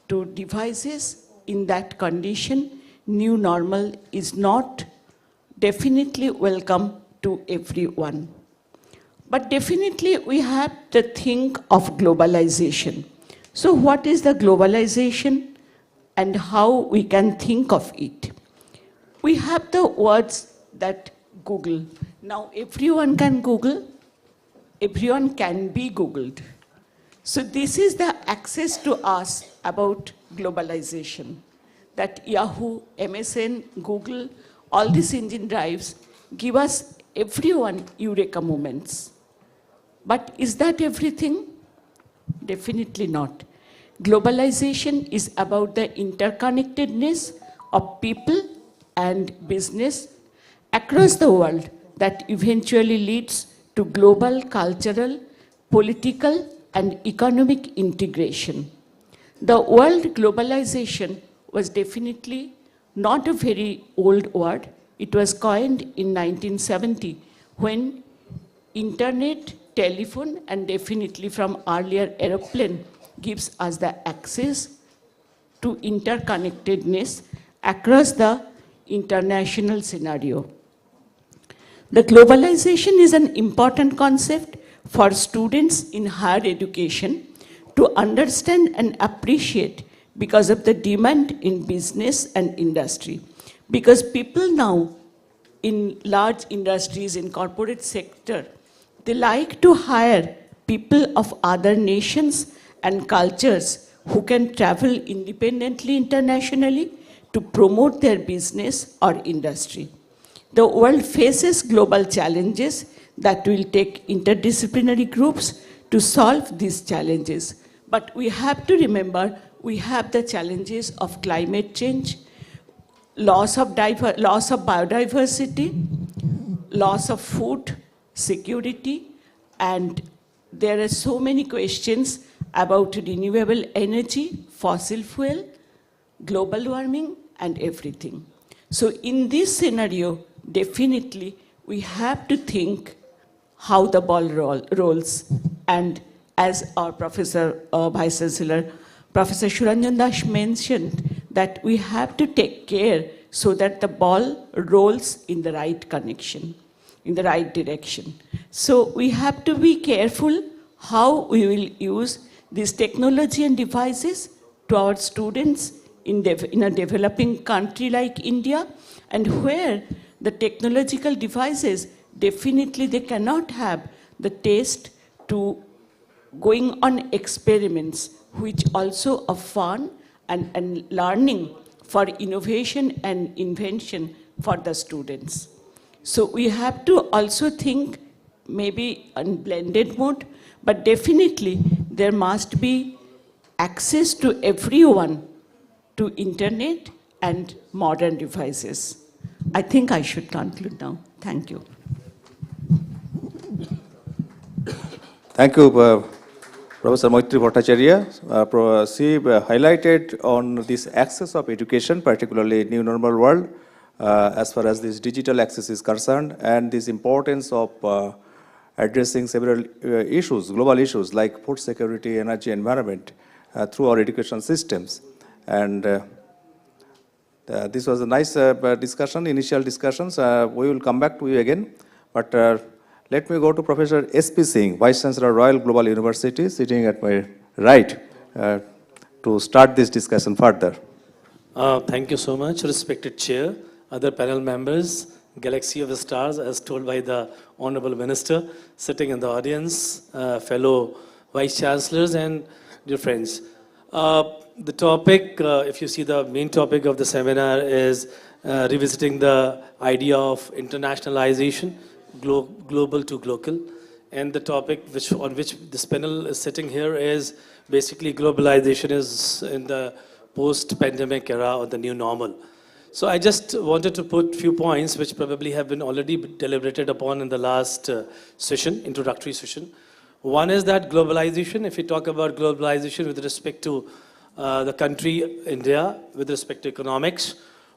to devices, in that condition, new normal is not definitely welcome to everyone. But definitely we have to think of globalization. So what is the globalization and how we can think of it? We have the words that Google. Now everyone can Google, everyone can be Googled. So this is the access to us about globalization, that Yahoo, MSN, Google, all these engine drives give us everyone eureka moments. But is that everything? Definitely not. Globalization is about the interconnectedness of people and business across the world that eventually leads to global cultural, political, and economic integration. The word globalization was definitely not a very old word. It was coined in 1970 when internet, telephone, and definitely from earlier aeroplane gives us the access to interconnectedness across the international scenario. The globalization is an important concept for students in higher education to understand and appreciate because of the demand in business and industry. Because people now in large industries, in corporate sector, they like to hire people of other nations and cultures who can travel independently internationally to promote their business or industry. The world faces global challenges that will take interdisciplinary groups to solve these challenges. But we have to remember, we have the challenges of climate change, loss of biodiversity, loss of food, security, and there are so many questions about renewable energy, fossil fuel, global warming, and everything. So in this scenario, definitely we have to think how the ball rolls. And as our Professor, Vice Chancellor, Professor Suranjan Das mentioned, that we have to take care so that the ball rolls in the right connection. in the right direction. So we have to be careful how we will use these technology and devices to our students in a developing country like India, and where the technological devices, definitely they cannot have the taste to going on experiments, which also are fun and learning for innovation and invention for the students. So we have to also think maybe on blended mode, but definitely there must be access to everyone to internet and modern devices. I think I should conclude now. Thank you. Thank you, Professor Maitri Bhattacharya. She highlighted on this access of education, particularly new normal world, as far as this digital access is concerned, and this importance of addressing several issues, global issues like food security, energy, environment through our education systems. And this was a nice discussion, initial discussions. We will come back to you again. But let me go to Professor S.P. Singh, Vice Chancellor, Royal Global University, sitting at my right, to start this discussion further. Thank you so much, respected Chair, other panel members, galaxy of stars, as told by the Honorable Minister, sitting in the audience, fellow Vice Chancellors and dear friends. The topic, if you see the main topic of the seminar is revisiting the idea of internationalization, global to local. And the topic on which this panel is sitting here is basically globalization is in the post-pandemic era or the new normal. So I just wanted to put a few points which probably have been already deliberated upon in the last session, introductory session. One is that globalization, if we talk about globalization with respect to the country India, with respect to economics,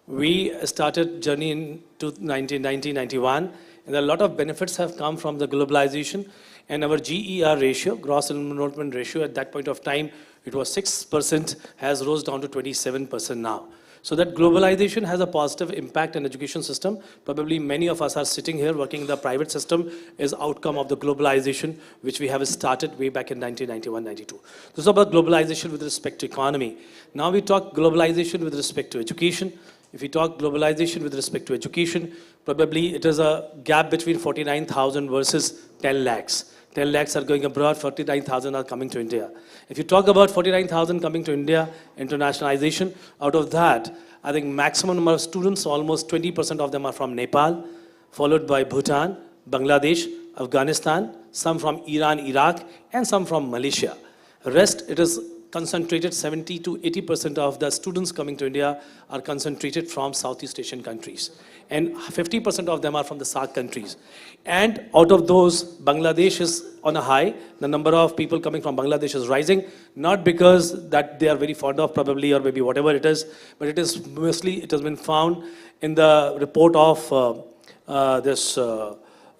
we started journey in 1991, and a lot of benefits have come from the globalization, and our GER ratio, gross enrollment ratio, at that point of time, it was 6%, has rose down to 27% now. So that globalization has a positive impact on education system. Probably many of us are sitting here working in the private system is outcome of the globalization, which we have started way back in 1991-92. This is about globalization with respect to economy. Now we talk globalization with respect to education. If we talk globalization with respect to education, probably it is a gap between 49,000 versus 10 lakhs. 10 lakhs are going abroad, 49,000 are coming to India. If you talk about 49,000 coming to India, internationalization, out of that, I think maximum number of students, almost 20% of them are from Nepal, followed by Bhutan, Bangladesh, Afghanistan, some from Iran, Iraq, and some from Malaysia. Rest, it is concentrated, 70 to 80% of the students coming to India are concentrated from Southeast Asian countries. And 50% of them are from the SAARC countries. And out of those, Bangladesh is on a high. The number of people coming from Bangladesh is rising, not because that they are very fond of probably or maybe whatever it is, but it is mostly, it has been found in the report of this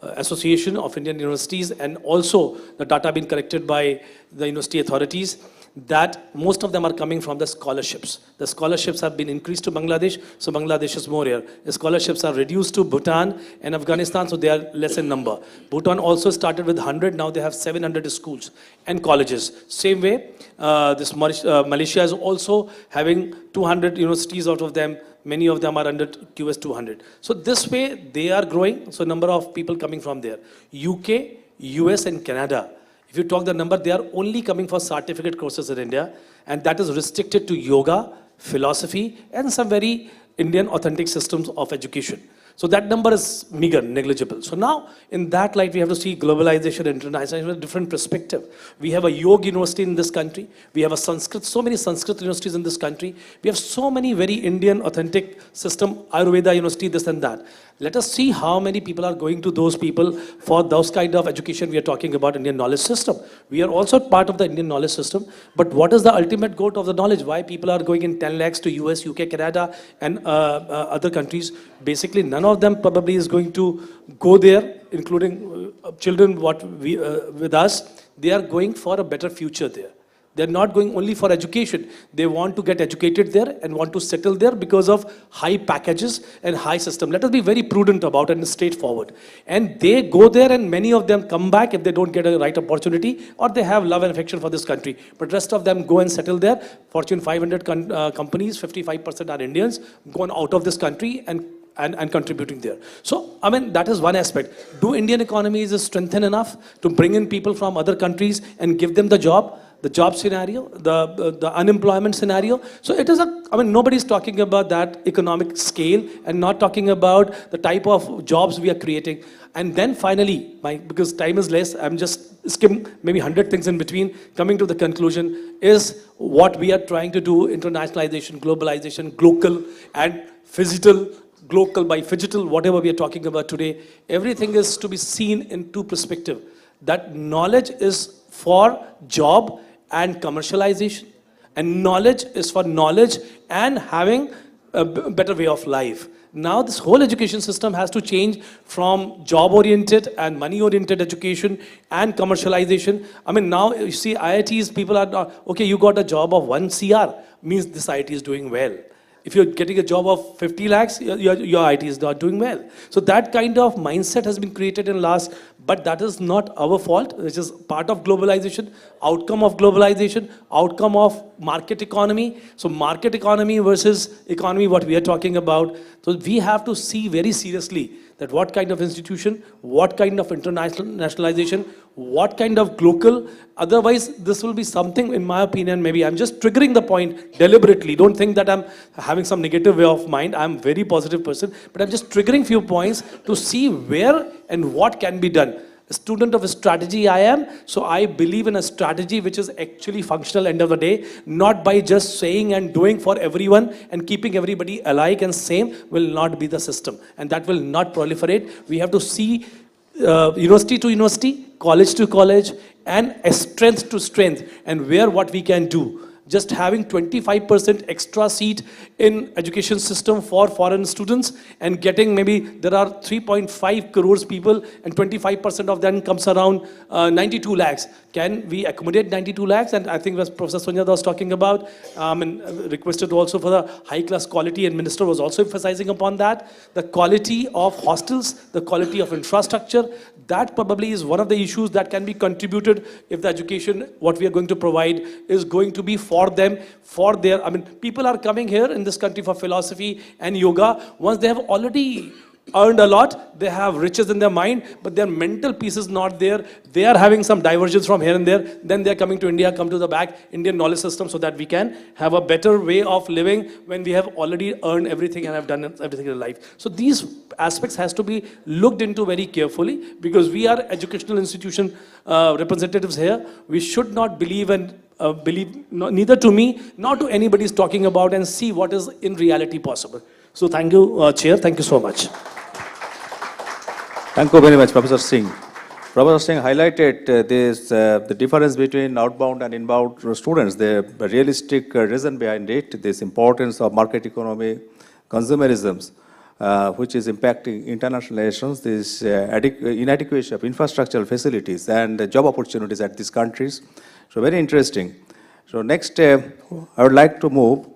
Association of Indian Universities, and also the data being collected by the university authorities, that most of them are coming from the scholarships. The scholarships have been increased to Bangladesh, so Bangladesh is more here. The scholarships are reduced to Bhutan and Afghanistan, so they are less in number. Bhutan also started with 100, now they have 700 schools and colleges. Same way, Malaysia is also having 200 universities out of them. Many of them are under QS 200. So this way, they are growing, so number of people coming from there. UK, US and Canada. If you talk the number, they are only coming for certificate courses in India, and that is restricted to yoga, philosophy, and some very Indian authentic systems of education. So that number is meager, negligible. So now, in that light, we have to see globalization, internationalization, a different perspective. We have a yoga university in this country. We have a Sanskrit, so many Sanskrit universities in this country. We have so many very Indian authentic system, Ayurveda university, this and that. Let us see how many people are going to those people for those kind of education we are talking about, Indian knowledge system. We are also part of the Indian knowledge system, but what is the ultimate goal of the knowledge? Why people are going in 10 lakhs to US, UK, Canada, and other countries? Basically, none of them probably is going to go there, including children with us. They are going for a better future there. They're not going only for education. They want to get educated there and want to settle there because of high packages and high system. Let us be very prudent about it and straightforward. And they go there and many of them come back if they don't get a right opportunity or they have love and affection for this country. But rest of them go and settle there. Fortune 500 companies, 55% are Indians, gone out of this country and contributing there. So, I mean, that is one aspect. Do Indian economies strengthen enough to bring in people from other countries and give them the job scenario, the unemployment scenario? So it is nobody's talking about that economic scale and not talking about the type of jobs we are creating. And then finally, because time is less, I'm just skim maybe 100 things in between, coming to the conclusion is what we are trying to do: internationalization, globalization, local and phygital, local by phygital, whatever we are talking about today. Everything is to be seen in two perspectives. That knowledge is for job and commercialization, and knowledge is for knowledge and having a better way of life. Now this whole education system has to change from job-oriented and money-oriented education and commercialization. I mean, now you see IITs, people are not, okay, you got a job of 1 CR, means this IIT is doing well. If you're getting a job of 50 lakhs, your IT is not doing well. So that kind of mindset has been created in last, but that is not our fault. Which is part of globalization, outcome of globalization, outcome of market economy. So market economy versus economy, what we are talking about. So we have to see very seriously that what kind of institution, what kind of internationalization, what kind of local. Otherwise, this will be something, in my opinion, maybe I'm just triggering the point deliberately. Don't think that I'm having some negative way of mind. I'm a very positive person, but I'm just triggering few points to see where and what can be done. A student of strategy I am, so I believe in a strategy which is actually functional end of the day, not by just saying and doing for everyone and keeping everybody alike and same will not be the system. And that will not proliferate. We have to see university to university, college to college, and strength to strength, and where what we can do. Just having 25% extra seat in education system for foreign students and getting maybe there are 3.5 crores people and 25% of them comes around 92 lakhs. Can we accommodate 92 lakhs? And I think as Professor Sunyata was talking about and requested also for the high class quality, and Minister was also emphasizing upon that. The quality of hostels, the quality of infrastructure, that probably is one of the issues that can be contributed if the education, what we are going to provide, is going to be for them, for their, people are coming here in this country for philosophy and yoga. Once they have already earned a lot, they have riches in their mind, but their mental piece is not there. They are having some divergence from here and there. Then they are coming to India, come to the back, Indian knowledge system, so that we can have a better way of living when we have already earned everything and have done everything in life. So these aspects has to be looked into very carefully, because we are educational institution representatives here. We should not believe and neither to me, nor to anybody is talking about, and see what is in reality possible. So thank you, Chair. Thank you so much. Thank you very much, Professor Singh. Professor Singh highlighted the difference between outbound and inbound students, the realistic reason behind it, this importance of market economy, consumerism, which is impacting international relations, this inadequacy of infrastructural facilities and job opportunities at these countries. So very interesting. So next, I would like to move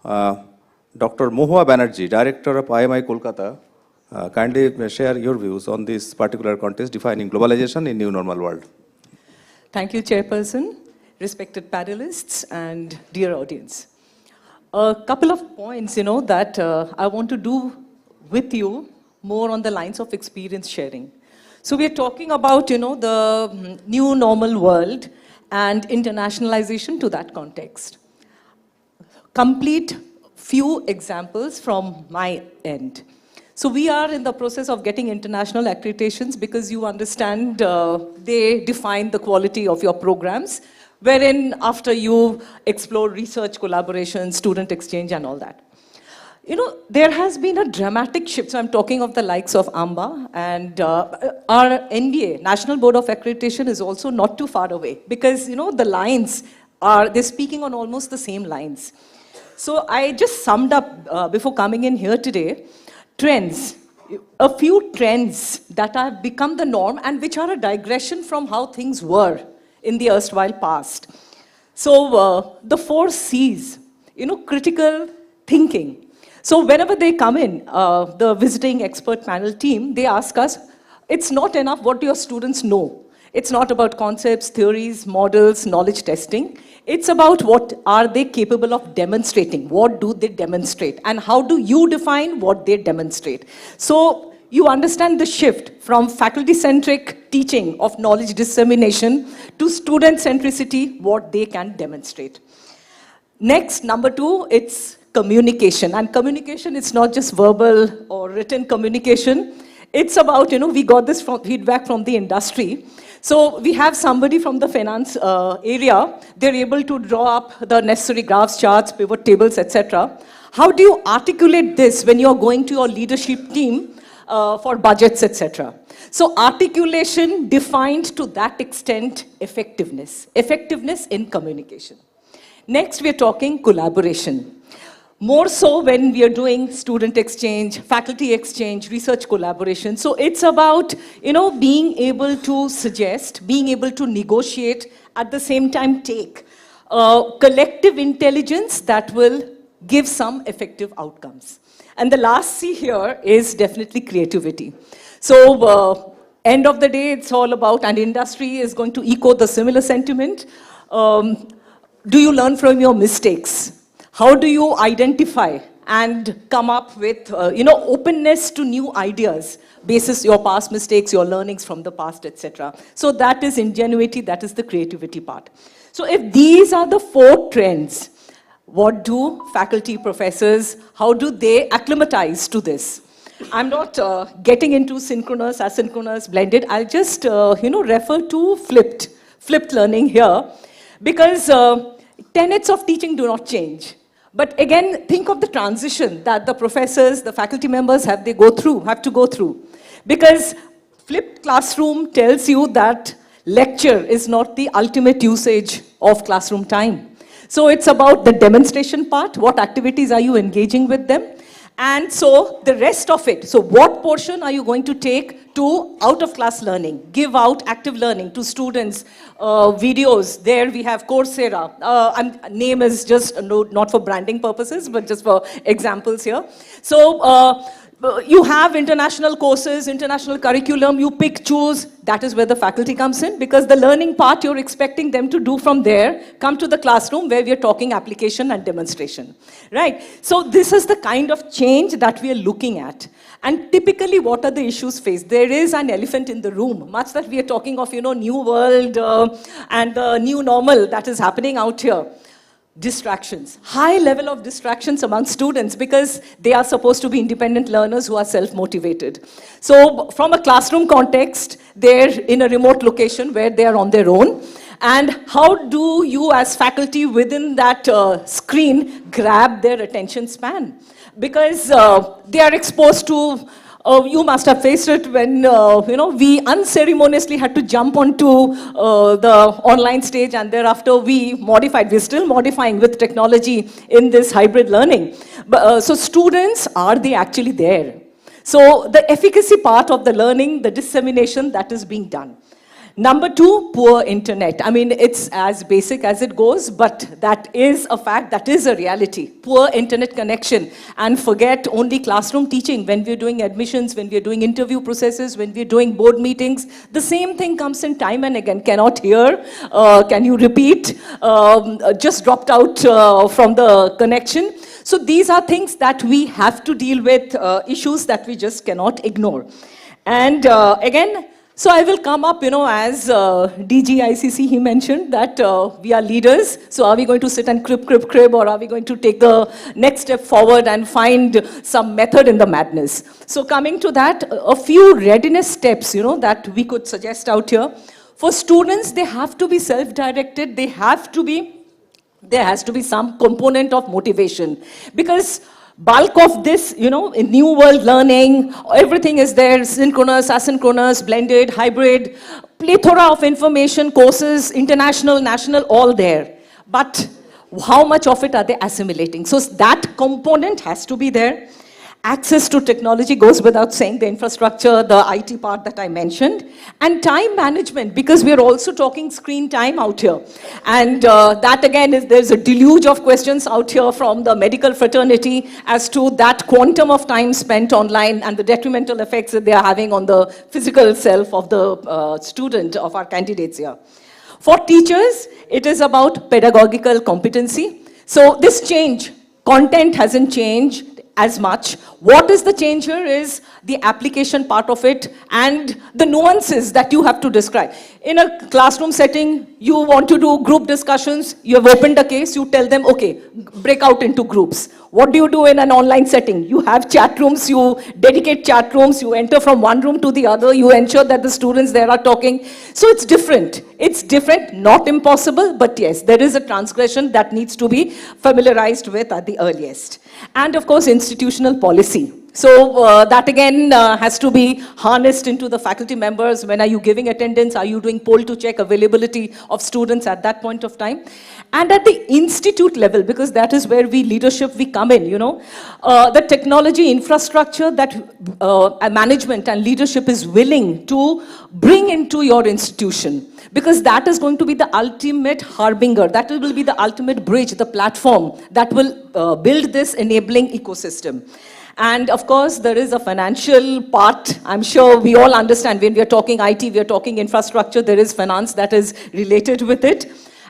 Dr. Mohua Banerjee, Director of IMI Kolkata. Kindly share your views on this particular context defining globalization in new normal world. Thank you, Chairperson, respected panelists, and dear audience. A couple of points, that I want to do with you more on the lines of experience sharing. So we are talking about, the new normal world and internationalization to that context. Complete few examples from my end. So we are in the process of getting international accreditations, because you understand they define the quality of your programs, wherein after you explore research collaboration, student exchange and all that. There has been a dramatic shift. So I'm talking of the likes of AMBA, and our NBA, National Board of Accreditation, is also not too far away, because the lines they're speaking on almost the same lines. So I just summed up before coming in here today, trends, a few trends that have become the norm and which are a digression from how things were in the erstwhile past. So the 4 C's, critical thinking. So whenever they come in, the visiting expert panel team, they ask us, it's not enough what your students know. It's not about concepts, theories, models, knowledge testing. It's about what are they capable of demonstrating? What do they demonstrate? And how do you define what they demonstrate? So you understand the shift from faculty-centric teaching of knowledge dissemination to student centricity, what they can demonstrate. Next, number 2, it's communication. And communication, it's not just verbal or written communication. It's about, we got this feedback from the industry. So we have somebody from the finance area. They're able to draw up the necessary graphs, charts, pivot tables, etc. How do you articulate this when you're going to your leadership team for budgets, etc.? So articulation defined to that extent effectiveness in communication. Next, we're talking collaboration. More so when we are doing student exchange, faculty exchange, research collaboration. So it's about, being able to suggest, being able to negotiate, at the same time take collective intelligence that will give some effective outcomes. And the last C here is definitely creativity. So end of the day, it's all about, and industry is going to echo the similar sentiment. Do you learn from your mistakes? How do you identify and come up with, openness to new ideas, basis your past mistakes, your learnings from the past, etc. So that is ingenuity, that is the creativity part. So if these are the 4 trends, what do faculty, professors, how do they acclimatize to this? I'm not getting into synchronous, asynchronous, blended. I'll just, refer to flipped learning here, because tenets of teaching do not change. But again, think of the transition that the professors, the faculty members have to go through. Because flipped classroom tells you that lecture is not the ultimate usage of classroom time. So it's about the demonstration part, what activities are you engaging with them? And so the rest of it, so what portion are you going to take to out-of-class learning, give out active learning to students, videos. There we have Coursera. Name is just not for branding purposes, but just for examples here. So you have international courses, international curriculum, you pick, choose. That is where the faculty comes in, because the learning part you're expecting them to do from there, come to the classroom where we're talking application and demonstration, right? So this is the kind of change that we are looking at. And typically, what are the issues faced? There is an elephant in the room, much that we are talking of, new world and the new normal that is happening out here. Distractions, high level of distractions among students, because they are supposed to be independent learners who are self-motivated. So from a classroom context, they're in a remote location where they are on their own. And how do you as faculty within that screen grab their attention span? Because they are exposed to, you must have faced it when, we unceremoniously had to jump onto the online stage, and thereafter we modified. We're still modifying with technology in this hybrid learning. But, so students, are they actually there? So the efficacy part of the learning, the dissemination, that is being done. Number 2, poor internet. I mean, it's as basic as it goes, but that is a fact, that is a reality. Poor internet connection. And forget only classroom teaching. When we're doing admissions, when we're doing interview processes, when we're doing board meetings, the same thing comes in time and again. Cannot hear, can you repeat? Just dropped out from the connection. So these are things that we have to deal with, issues that we just cannot ignore. And again, so I will come up, as DG ICC, he mentioned that we are leaders. So are we going to sit and crib, or are we going to take the next step forward and find some method in the madness? So coming to that, a few readiness steps, that we could suggest out here. For students, they have to be self-directed. There has to be some component of motivation, because bulk of this, in new world learning, everything is there, synchronous, asynchronous, blended, hybrid, plethora of information, courses, international, national, all there. But how much of it are they assimilating? So that component has to be there. Access to technology goes without saying, the infrastructure, the IT part that I mentioned, and time management, because we are also talking screen time out here. And that again, there's a deluge of questions out here from the medical fraternity as to that quantum of time spent online and the detrimental effects that they are having on the physical self of the student, of our candidates here. For teachers, it is about pedagogical competency. So this change, content hasn't changed as much. What is the change here is the application part of it and the nuances that you have to describe. In a classroom setting, you want to do group discussions, you have opened a case, you tell them, okay, break out into groups. What do you do in an online setting? You have chat rooms, you dedicate chat rooms, you enter from one room to the other, you ensure that the students there are talking. So it's different. It's different, not impossible, but yes, there is a transgression that needs to be familiarized with at the earliest. And of course, institutional policy. So that again has to be harnessed into the faculty members. When are you giving attendance? Are you doing poll to check availability of students at that point of time? And at the institute level, because that is where we come in, you know, the technology infrastructure that management and leadership is willing to bring into your institution. Because that is going to be the ultimate harbinger, that will be the ultimate bridge, the platform that will build this enabling ecosystem. And of course, there is a financial part. I'm sure we all understand when we are talking IT, we are talking infrastructure, there is finance that is related with it.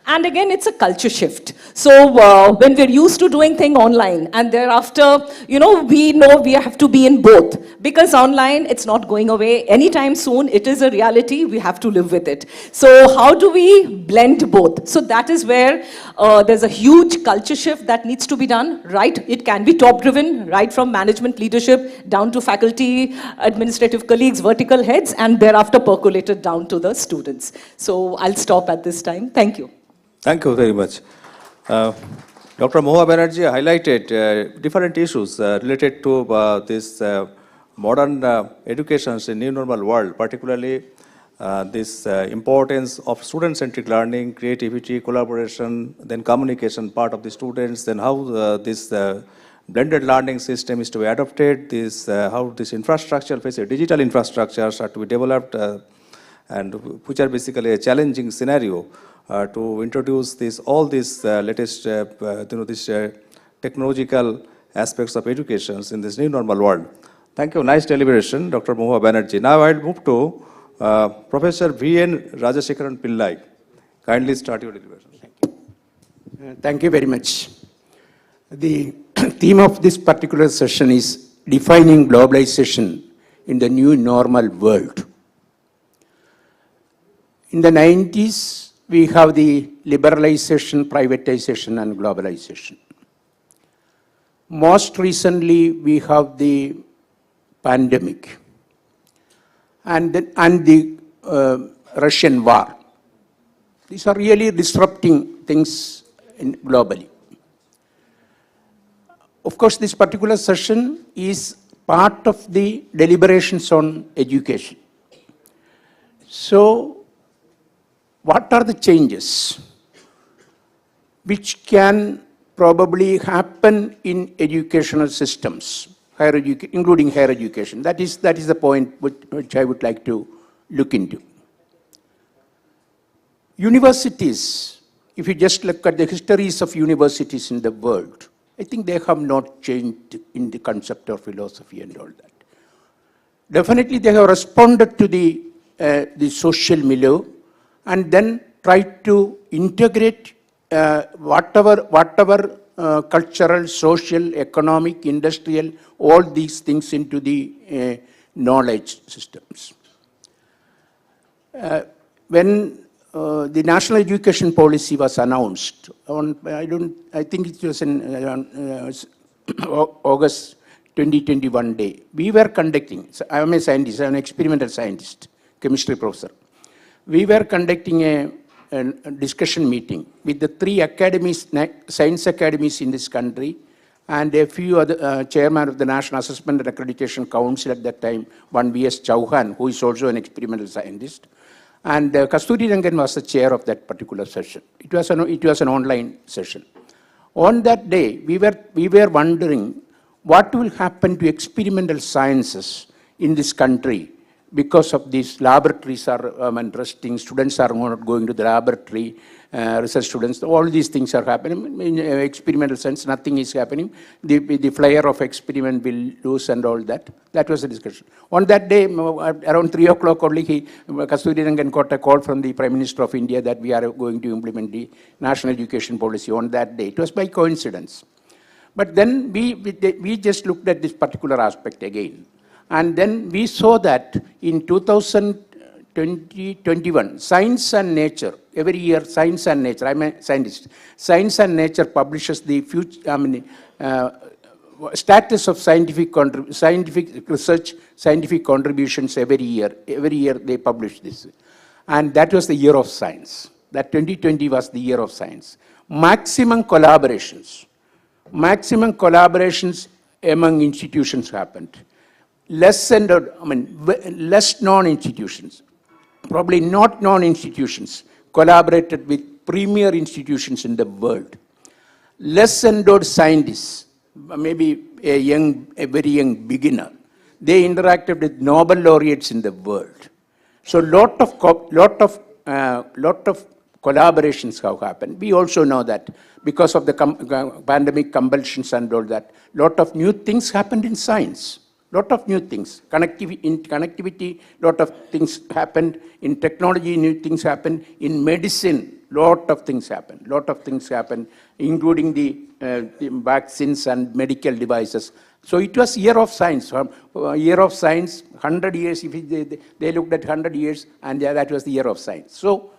And again, it's a culture shift. So when we're used to doing things online and thereafter, you know we have to be in both. Because online, it's not going away anytime soon. It is a reality. We have to live with it. So how do we blend both? So that is where there's a huge culture shift that needs to be done, right? It can be top-driven, right from management leadership down to faculty, administrative colleagues, vertical heads, and thereafter percolated down to the students. So I'll stop at this time. Thank you. Thank you very much. Dr. Moha Banerjee highlighted different issues related to this modern education in new normal world, particularly this importance of student-centric learning, creativity, collaboration, then communication part of the students, then how this blended learning system is to be adopted, this how this infrastructure, digital infrastructures are to be developed, and which are basically a challenging scenario to introduce all these latest technological aspects of education in this new normal world. Thank you. Nice deliberation, Dr. Moha Banerjee. Now I'll move to Professor V.N. Rajashekaran Pillai. Kindly start your deliberation. Thank you very much. The theme of this particular session is defining globalization in the new normal world. In the 90s, we have the liberalization, privatization, and globalization. Most recently, we have the pandemic and the Russian war. These are really disrupting things globally. Of course, this particular session is part of the deliberations on education. So, what are the changes which can probably happen in educational systems, including higher education? That is the point which I would like to look into. Universities, if you just look at the histories of universities in the world, I think they have not changed in the concept or philosophy and all that. Definitely they have responded to the social milieu and then try to integrate whatever cultural, social, economic, industrial, all these things into the knowledge systems. When the national education policy was announced on, I think it was in August 2021 day, we were conducting, so I am a scientist, I am an experimental scientist, chemistry professor. We were conducting a discussion meeting with the 3 academies, science academies in this country, and a few other chairman of the National Assessment and Accreditation Council at that time, one V.S. Chauhan, who is also an experimental scientist. And Kasturi Rangan was the chair of that particular session. It was an online session. On that day, we were wondering what will happen to experimental sciences in this country because of these laboratories are resting, students are not going to the laboratory, research students, all these things are happening. In experimental sense, nothing is happening. The flyer of experiment will lose and all that. That was the discussion. On that day, around 3 o'clock only, Kasturi Rangan got a call from the Prime Minister of India that we are going to implement the national education policy on that day. It was by coincidence. But then we just looked at this particular aspect again. And then we saw that in 2021, Science and Nature, every year Science and Nature, I'm a scientist, Science and Nature publishes the future, status of scientific research, scientific contributions every year. Every year they publish this. And that was the year of science. That 2020 was the year of science. Maximum collaborations among institutions happened. Less non-institutions, probably not non-institutions, collaborated with premier institutions in the world. Less endowed scientists, maybe a very young beginner, they interacted with Nobel laureates in the world. So lot of collaborations have happened. We also know that because of the pandemic compulsions and all that, lot of new things happened in science. Lot of new things. In connectivity, lot of things happened. In technology, new things happened. In medicine, lot of things happened. Lot of things happened, including the vaccines and medical devices. So it was year of science. Year of science, 100 years, if they looked at 100 years, and that was the year of science. So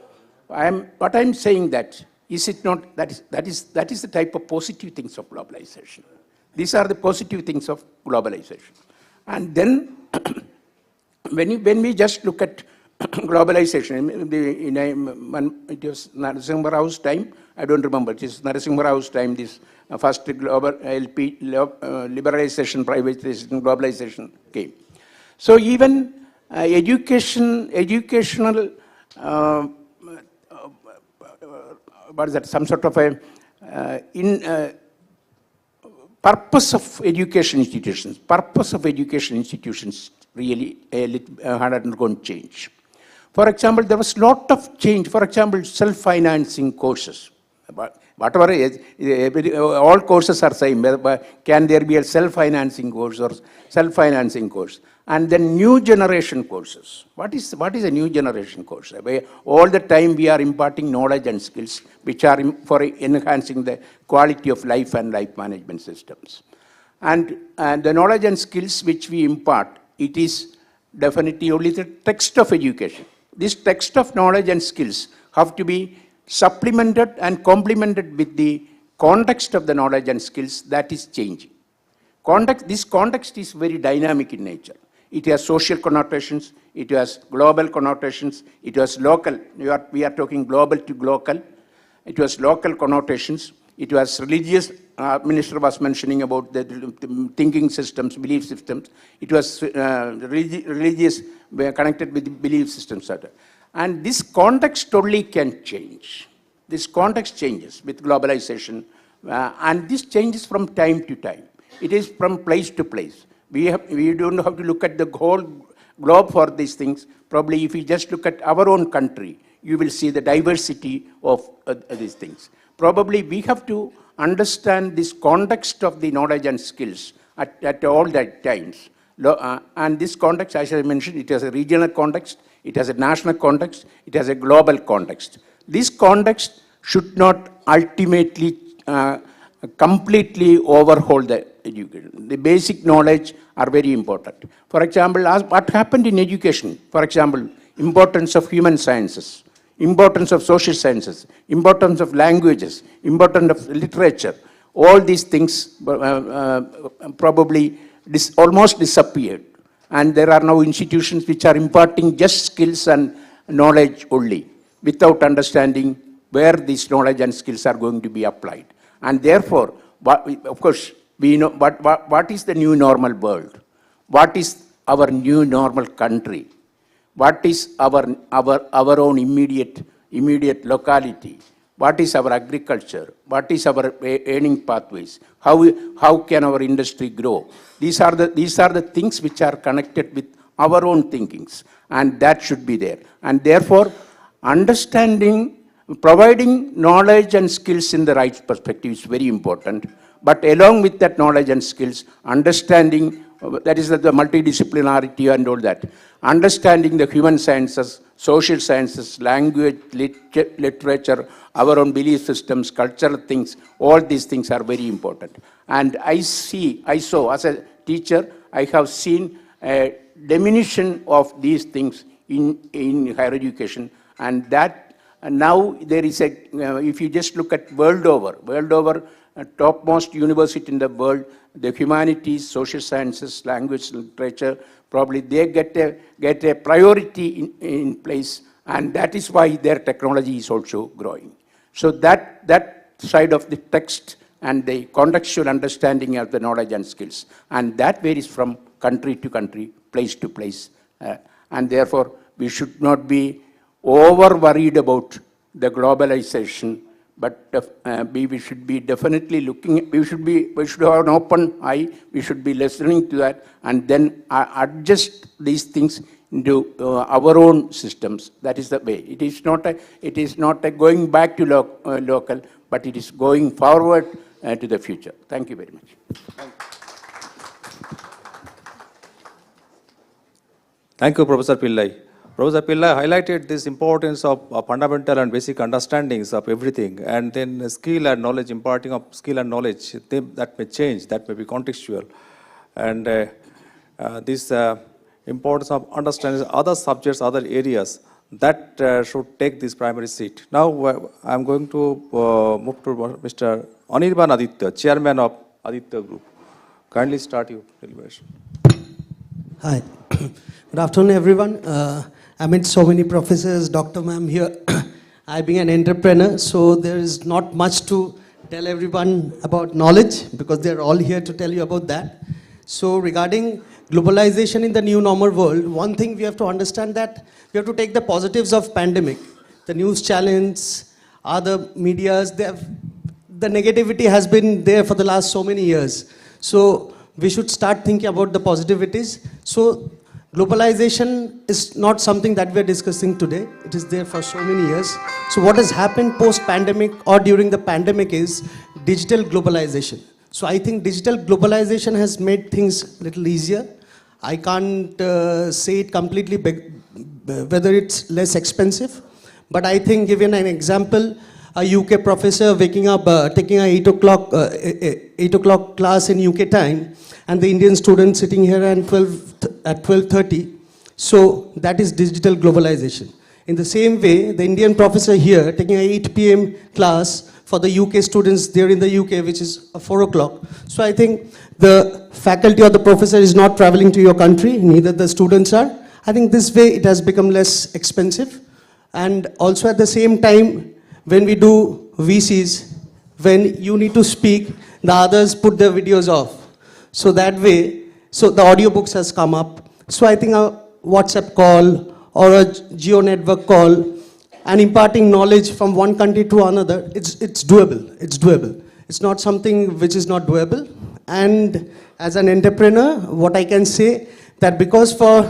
what I'm saying that, is it not, that is the type of positive things of globalization. These are the positive things of globalization. And then, when we just look at globalization, it was Narasimha Rao's time, I don't remember, it is Narasimha Rao's time, this first global LP, liberalization, privatization, globalization came. So even educational, what is that, some sort of a, purpose of education institutions really had undergone change. For example, there was a lot of change. For example, self-financing courses. Whatever all courses are same, but can there be a self-financing course or self-financing course? And then new generation courses. What is a new generation course? All the time we are imparting knowledge and skills which are for enhancing the quality of life and life management systems. And the knowledge and skills which we impart, it is definitely only the text of education. This text of knowledge and skills have to be supplemented and complemented with the context of the knowledge and skills that is changing. This context is very dynamic in nature. It has social connotations, it has global connotations, it has local, we are talking global to local, it has local connotations, it was religious, Minister was mentioning about the thinking systems, belief systems, it was religious, connected with belief systems. And this context totally can change. This context changes with globalization, and this changes from time to time. It is from place to place. We don't have to look at the whole globe for these things. Probably if you just look at our own country, you will see the diversity of these things. Probably we have to understand this context of the knowledge and skills at all that times. And this context, as I mentioned, it has a regional context, it has a national context, it has a global context. This context should not ultimately completely overhaul the education. The basic knowledge are very important. For example, what happened in education, for example, importance of human sciences, importance of social sciences, importance of languages, importance of literature, all these things probably almost disappeared. And there are now institutions which are imparting just skills and knowledge only, without understanding where these knowledge and skills are going to be applied. And therefore, of course, we know what is the new normal world? What is our new normal country? What is our own immediate locality? what is our agriculture, what is our earning pathways, how can our industry grow. These are the things which are connected with our own thinkings, and that should be there. And therefore, understanding, providing knowledge and skills in the right perspective is very important. But along with that knowledge and skills, understanding, that is the multidisciplinarity and all that, understanding the human sciences, social sciences, language, literature, our own belief systems, cultural things, all these things are very important. And I saw as a teacher, I have seen a diminution of these things in higher education, and that now there is if you just look at world over, topmost university in the world, the humanities, social sciences, language, literature, probably they get a priority in place, and that is why their technology is also growing. So that side of the text and the contextual understanding of the knowledge and skills, and that varies from country to country, place to place, and therefore we should not be over worried about the globalization, but we should be definitely looking, we should have an open eye, we should be listening to that, and then adjust these things into our own systems. That is the way. It is not a going back to local, but it is going forward to the future. Thank you very much. Thank you, Professor Pillai. Professor Pillai highlighted this importance of fundamental and basic understandings of everything, and then skill and knowledge, imparting of skill and knowledge, that may change, that may be contextual. And this importance of understanding other subjects, other areas, that should take this primary seat. Now I'm going to move to Mr. Anirban Aditya, Chairman of Aditya Group. Kindly start your deliberation. Hi. Good afternoon, everyone. Amid so many professors, Dr. Ma'am here, I being an entrepreneur, so there is not much to tell everyone about knowledge, because they're all here to tell you about that. So regarding globalization in the new normal world, one thing we have to understand that we have to take the positives of pandemic. The news challenge, other medias, the negativity has been there for the last so many years. So we should start thinking about the positivities. So globalization is not something that we are discussing today. It is there for so many years. So what has happened post-pandemic or during the pandemic is digital globalization. So I think digital globalization has made things a little easier. I can't say it completely whether it's less expensive, but I think, given an example, a UK professor waking up, taking a 8 o'clock class in UK time, and the Indian student sitting here at 12:30. So that is digital globalization. In the same way, the Indian professor here taking a 8 p.m. class for the UK students there in the UK, which is 4 o'clock. So I think the faculty or the professor is not traveling to your country, neither the students are. I think this way it has become less expensive. And also at the same time, when we do VCs, when you need to speak, the others put their videos off. So that way, so the audiobooks has come up. So I think a WhatsApp call or a geo network call and imparting knowledge from one country to another, it's doable. It's doable. It's not something which is not doable. And as an entrepreneur, what I can say that because for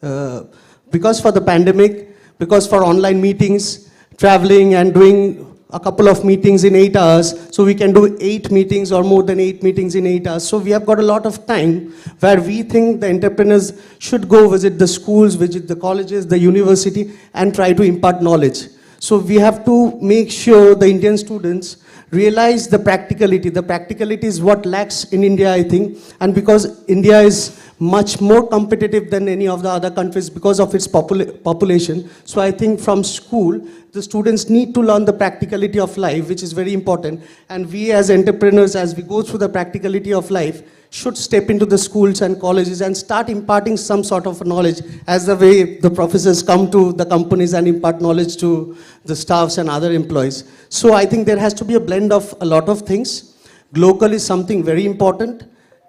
the pandemic, because for online meetings, traveling and doing a couple of meetings in 8 hours, so we can do 8 meetings or more than 8 meetings in 8 hours. So we have got a lot of time where we think the entrepreneurs should go visit the schools, visit the colleges, the university, and try to impart knowledge. So we have to make sure the Indian students realize the practicality. The practicality is what lacks in India, I think, and because India is much more competitive than any of the other countries because of its population. So I think from school, the students need to learn the practicality of life, which is very important. And we as entrepreneurs, as we go through the practicality of life, should step into the schools and colleges and start imparting some sort of knowledge, as the way the professors come to the companies and impart knowledge to the staffs and other employees. So I think there has to be a blend of a lot of things. Global is something very important.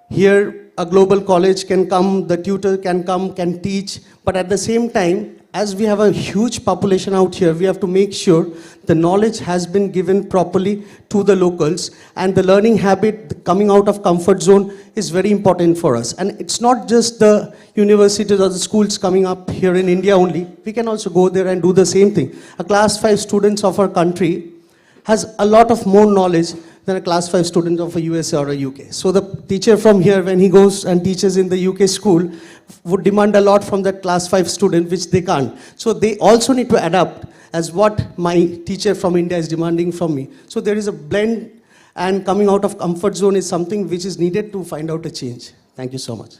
Here, a global college can come, the tutor can come, can teach, but at the same time, as we have a huge population out here, we have to make sure the knowledge has been given properly to the locals, and the learning habit coming out of comfort zone is very important for us. And it's not just the universities or the schools coming up here in India only. We can also go there and do the same thing. A class 5 students of our country has a lot of more knowledge than a class 5 student of a USA or a UK. So the teacher from here, when he goes and teaches in the UK school, would demand a lot from that class 5 student, which they can't. So they also need to adapt as what my teacher from India is demanding from me. So there is a blend, and coming out of comfort zone is something which is needed to find out a change. Thank you so much.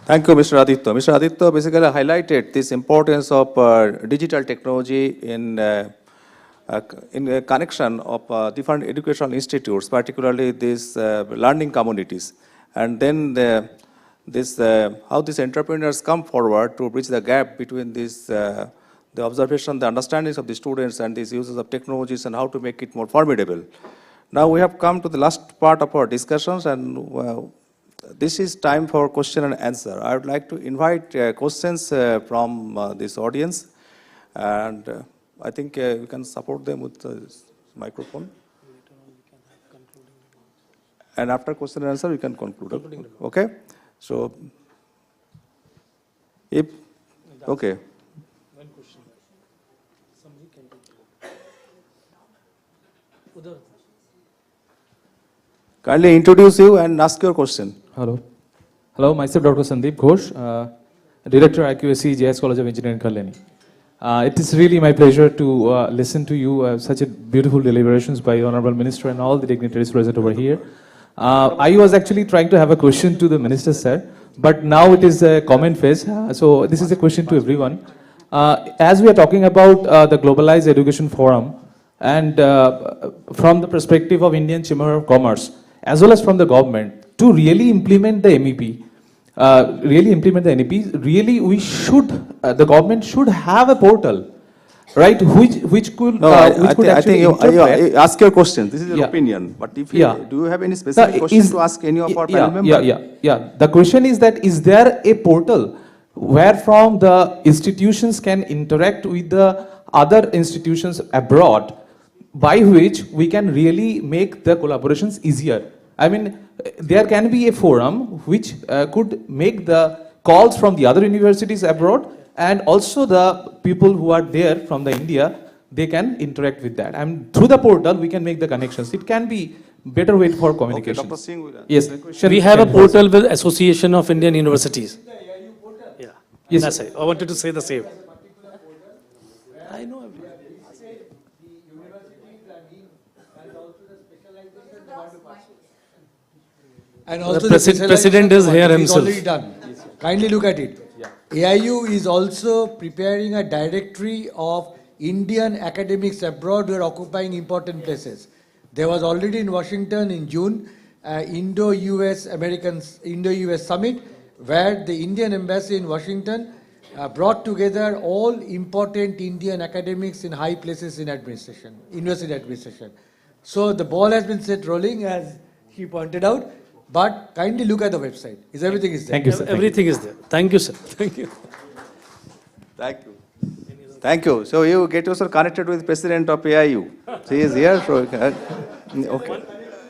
Thank you, Mr. Aditya. Mr. Aditya basically highlighted this importance of digital technology in a connection of different educational institutes, particularly these learning communities. And then how these entrepreneurs come forward to bridge the gap between this, the observation, the understandings of the students and these uses of technologies and how to make it more formidable. Now we have come to the last part of our discussions, and this is time for question and answer. I would like to invite questions from this audience, and I think we can support them with this microphone. And after question and answer, we can conclude. Okay? So, okay. Kindly introduce you and ask your question. Hello. Hello, myself Dr. Sandeep Ghosh, Director IQAC, JS College of Engineering, Kalani. It is really my pleasure to listen to you, such a beautiful deliberations by the Honorable Minister and all the dignitaries present over here. I was actually trying to have a question to the Minister, sir, but now it is a comment phase, so this is a question to everyone. As we are talking about the Globalized Education Forum, and from the perspective of Indian Chamber of Commerce, as well as from the government, to really implement the MEP, really we should, the government should have a portal, right, which could, no, I think you ask your question. This is your opinion, but if you, do you have any specific question to ask any of our panel members? The question is that, is there a portal where from the institutions can interact with the other institutions abroad, by which we can really make the collaborations easier? I mean, there can be a forum which could make the calls from the other universities abroad, and also the people who are there from the India, they can interact with that. And through the portal, we can make the connections. It can be better way for communication. Okay, Dr. Singh, yes. We have a portal with Association of Indian Universities. Yeah. Yes. That's it. I wanted to say the same. I know. And also the president is here himself. Already done. Kindly look at it. AIU is also preparing a directory of Indian academics abroad who are occupying important places. There was already in Washington in June, Indo-US summit, where the Indian embassy in Washington brought together all important Indian academics in high places in administration, university administration. So the ball has been set rolling, as he pointed out. But kindly look at the website. Everything is there. Thank you, sir. Everything is there. Thank you, sir. Thank you. Thank you. Thank you. So you get yourself connected with President of AIU. So he is here. So okay.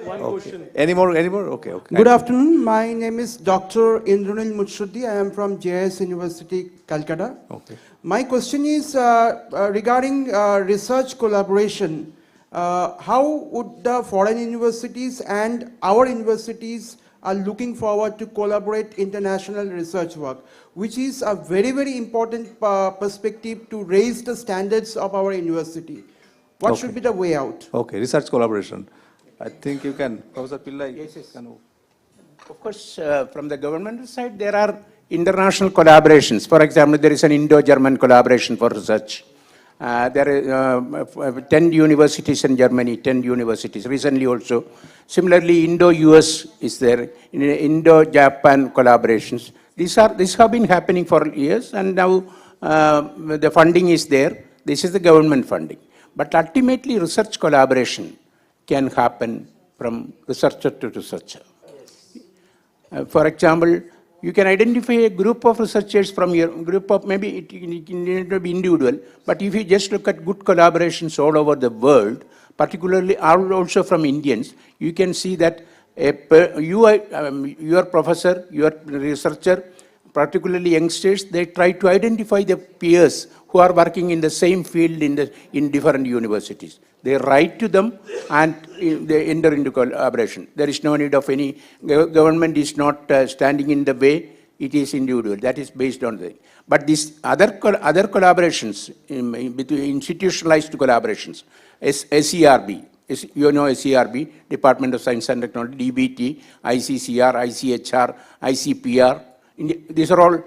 One question. Any more? Okay. Good afternoon. My name is Dr. Indranil Mutshudi. I am from JS University, Calcutta. Okay. My question is regarding research collaboration. How would the foreign universities and our universities are looking forward to collaborate international research work, which is a very, very important perspective to raise the standards of our university. What should be the way out? Okay, research collaboration. I think you can, Professor Pillai. Yes. Of course, from the government side, there are international collaborations. For example, there is an Indo-German collaboration for research. There are 10 universities in Germany, 10 universities recently also. Similarly, Indo-US is there, Indo-Japan collaborations. These have been happening for years, and now the funding is there. This is the government funding. But ultimately, research collaboration can happen from researcher to researcher. For example, you can identify a group of researchers from your group of, maybe it need not be individual, but if you just look at good collaborations all over the world, particularly also from Indians, you can see that your professor, your researcher, particularly youngsters, they try to identify the peers who are working in the same field in different universities. They write to them and they enter into collaboration. There is no need of any, government is not standing in the way, it is individual. That is based on the, but these other collaborations, between institutionalized collaborations, SERB, you know SERB, Department of Science and Technology, DBT, ICCR, ICHR, ICPR, these are all,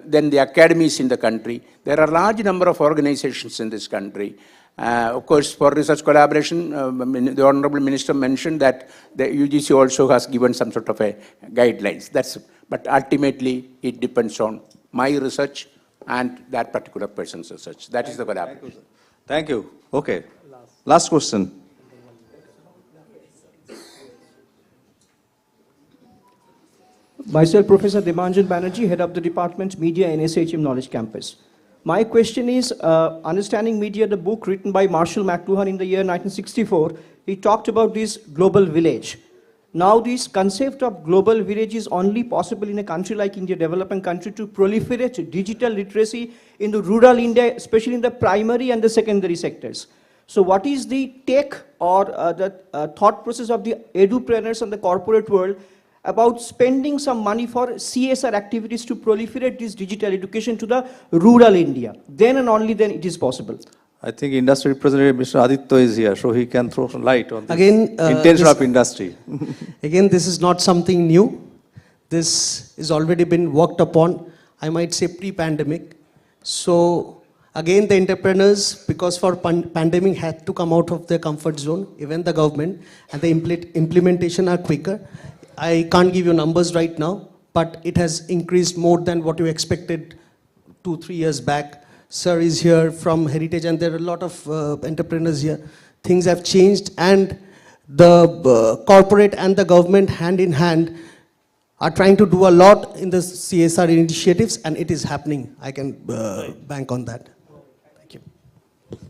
then the academies in the country. There are a large number of organizations in this country. Of course, for research collaboration, the Honorable Minister mentioned that the UGC also has given some sort of a guidelines. But ultimately, it depends on my research and that particular person's research. That is the collaboration. Thank you. Okay. Last question. Myself, Professor Demanjan Banerjee, Head of the Department Media and SHM Knowledge Campus. My question is, Understanding Media, the book written by Marshall McLuhan in the year 1964, he talked about this global village. Now this concept of global village is only possible in a country like India, developing country, to proliferate digital literacy in the rural India, especially in the primary and the secondary sectors. So what is the take or the thought process of the edupreneurs and the corporate world about spending some money for CSR activities to proliferate this digital education to the rural India? Then and only then it is possible. I think industry representative Mr. Aditya is here, so he can throw some light on this intention of industry. Again, this is not something new. This has already been worked upon, I might say pre-pandemic. So again, the entrepreneurs, because for pandemic had to come out of their comfort zone, even the government, and the implementation are quicker. I can't give you numbers right now, but it has increased more than what you expected 2-3 years back. Sir is here from Heritage, and there are a lot of entrepreneurs here. Things have changed, and the corporate and the government hand in hand are trying to do a lot in the CSR initiatives, and it is happening. I can bank on that. Thank you.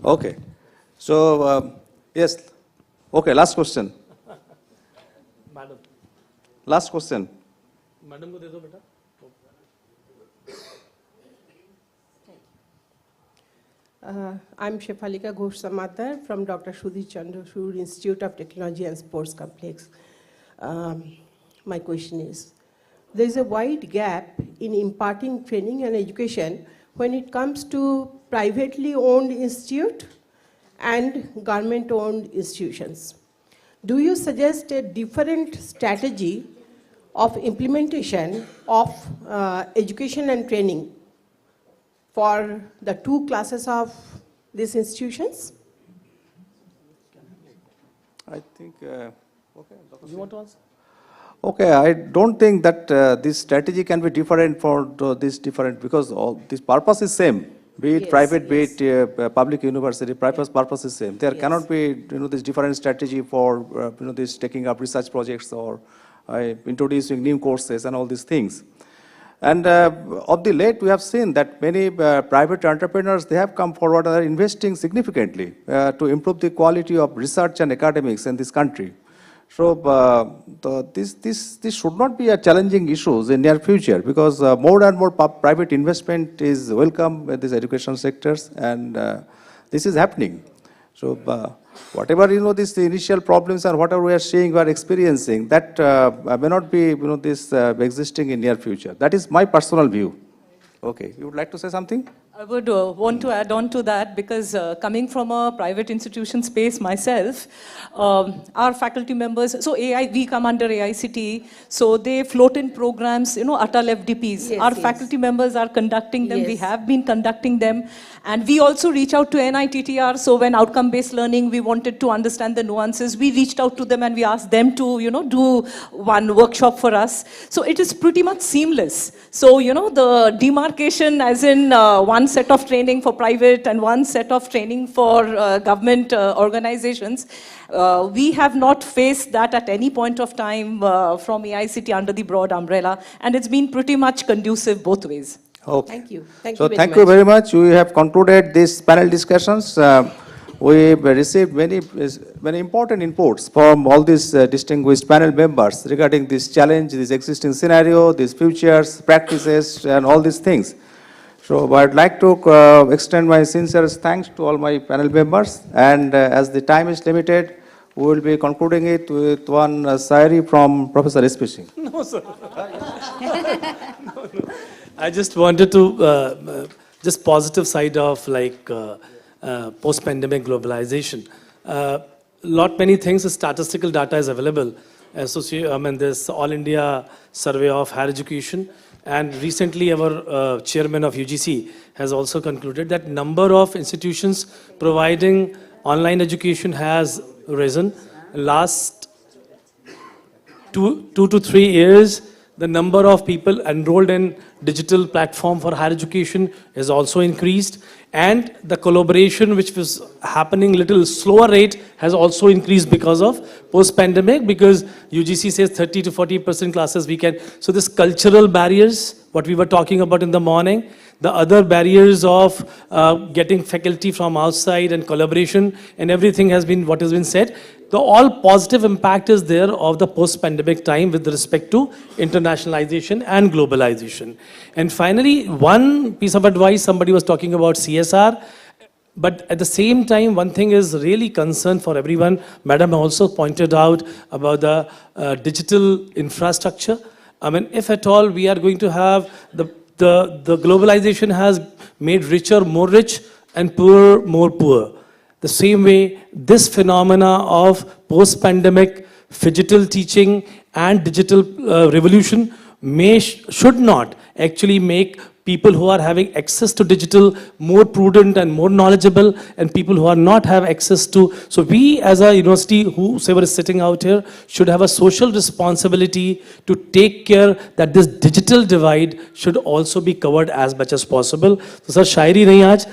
Okay. So, yes. Okay, last question. Madam. Last question. Madam, ko de do beta. I'm Shefalika Ghosh Samatar from Dr. Sudhir Chandrachud Institute of Technology and Sports Complex. My question is, there is a wide gap in imparting training and education when it comes to privately owned institute and government-owned institutions. Do you suggest a different strategy of implementation of education and training for the two classes of these institutions? I think, okay. You want to answer? Okay, I don't think that this strategy can be different for this different, because all this purpose is same. Be it private, be it public university, purpose is same. There cannot be, this different strategy for, this taking up research projects or introducing new courses and all these things. And of the late, we have seen that many private entrepreneurs, they have come forward and are investing significantly to improve the quality of research and academics in this country. So this should not be a challenging issue in near future, because more and more private investment is welcome in these education sectors, and this is happening. So whatever these initial problems and whatever we are seeing, we are experiencing, that may not be this existing in near future. That is my personal view. Okay, you would like to say something? I would want to add on to that, because coming from a private institution space myself, our faculty members, so we come under AICTE, so they float in programs, Atal FDPs. Our faculty members are conducting them, we have been conducting them, and we also reach out to NITTR, so when outcome-based learning, we wanted to understand the nuances, we reached out to them and we asked them to, do one workshop for us. So it is pretty much seamless. So, the demarcation as in one set of training for private and one set of training for government organizations. We have not faced that at any point of time from AICT under the broad umbrella, and it's been pretty much conducive both ways. Okay. Thank you. Thank So you very thank much. you very much. We have concluded this panel discussions. We received many important inputs from all these distinguished panel members regarding this challenge, this existing scenario, these futures, practices, and all these things. So I'd like to extend my sincere thanks to all my panel members. And as the time is limited, we will be concluding it with one Sayari from Professor S.P. Singh. No, sir. I just wanted to, just positive side of like post-pandemic globalization. Many things, statistical data is available. This All India Survey of Higher Education. And recently our chairman of UGC has also concluded that number of institutions providing online education has risen. Last 2 to 3 years, the number of people enrolled in digital platform for higher education has also increased, and the collaboration which was happening little slower rate has also increased because of post-pandemic, because UGC says 30 to 40% classes we can. So this cultural barriers, what we were talking about in the morning, the other barriers of getting faculty from outside and collaboration and everything has been what has been said. The all positive impact is there of the post-pandemic time with respect to internationalization and globalization. And finally, one piece of advice, somebody was talking about CSR, but at the same time, one thing is really concern for everyone. Madam also pointed out about the digital infrastructure. I mean, if at all we are going to have the globalization has made richer more rich and poor more poor. The same way, this phenomena of post-pandemic digital teaching and digital revolution should not actually make people who are having access to digital more prudent and more knowledgeable, and people who are not have access to. So we as a university, whoever is sitting out here, should have a social responsibility to take care that this digital divide should also be covered as much as possible. So sir, शायरी नहीं आज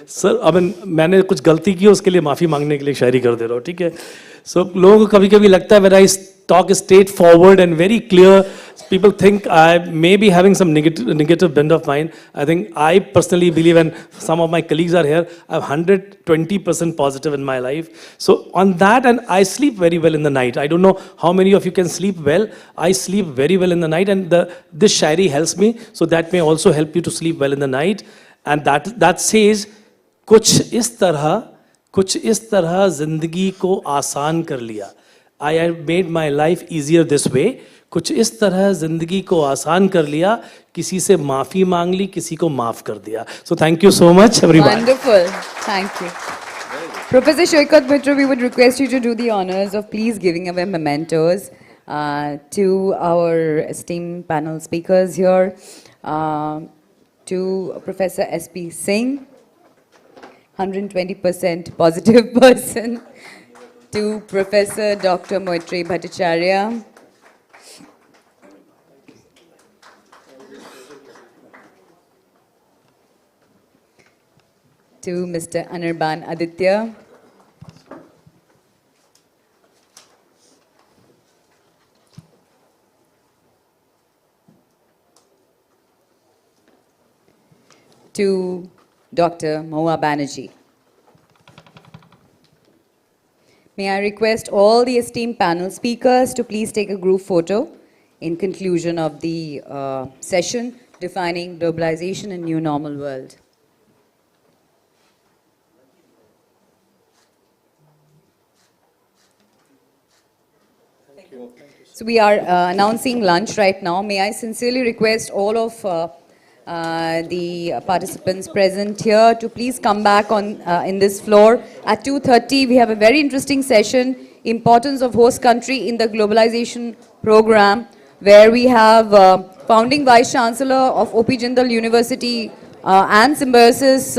sir अब मैंने कुछ गलती की उसके लिए माफ़ी मांगने के लिए शायरी कर दे रहा हूँ, ठीक है. So लोगों को कभी कभी लगता है when I talk straightforward and very clear, people think I may be having some negative bend of mind. I think I personally believe, and some of my colleagues are here, I'm 120% positive in my life. So on that, and I sleep very well in the night. I don't know how many of you can sleep well. I sleep very well in the night, and this shairi helps me. So that may also help you to sleep well in the night. And that says, कुछ इस तरह जिंदगी को आसान कर लिया. I have made my life easier this way. कुछ इस तरह जिंदगी को आसान कर लिया. किसी से माफी मांग ली, किसी को माफ कर दिया. So thank you so much, everybody. Wonderful. Thank you. Professor Shoikat Mitra, we would request you to do the honors of please giving away mementos to our esteemed panel speakers here. To Professor S.P. Singh, 120% positive person. To Professor Dr. Moitri Bhattacharya. To Mr. Anirban Aditya. To Dr. Mahua Banerjee. May I request all the esteemed panel speakers to please take a group photo in conclusion of the session, Defining Globalization in New Normal World. So we are announcing lunch right now. May I sincerely request all of the participants present here to please come back on in this floor. At 2:30, we have a very interesting session, Importance of Host Country in the Globalization Program, where we have founding Vice Chancellor of O.P. Jindal University and Symbiosis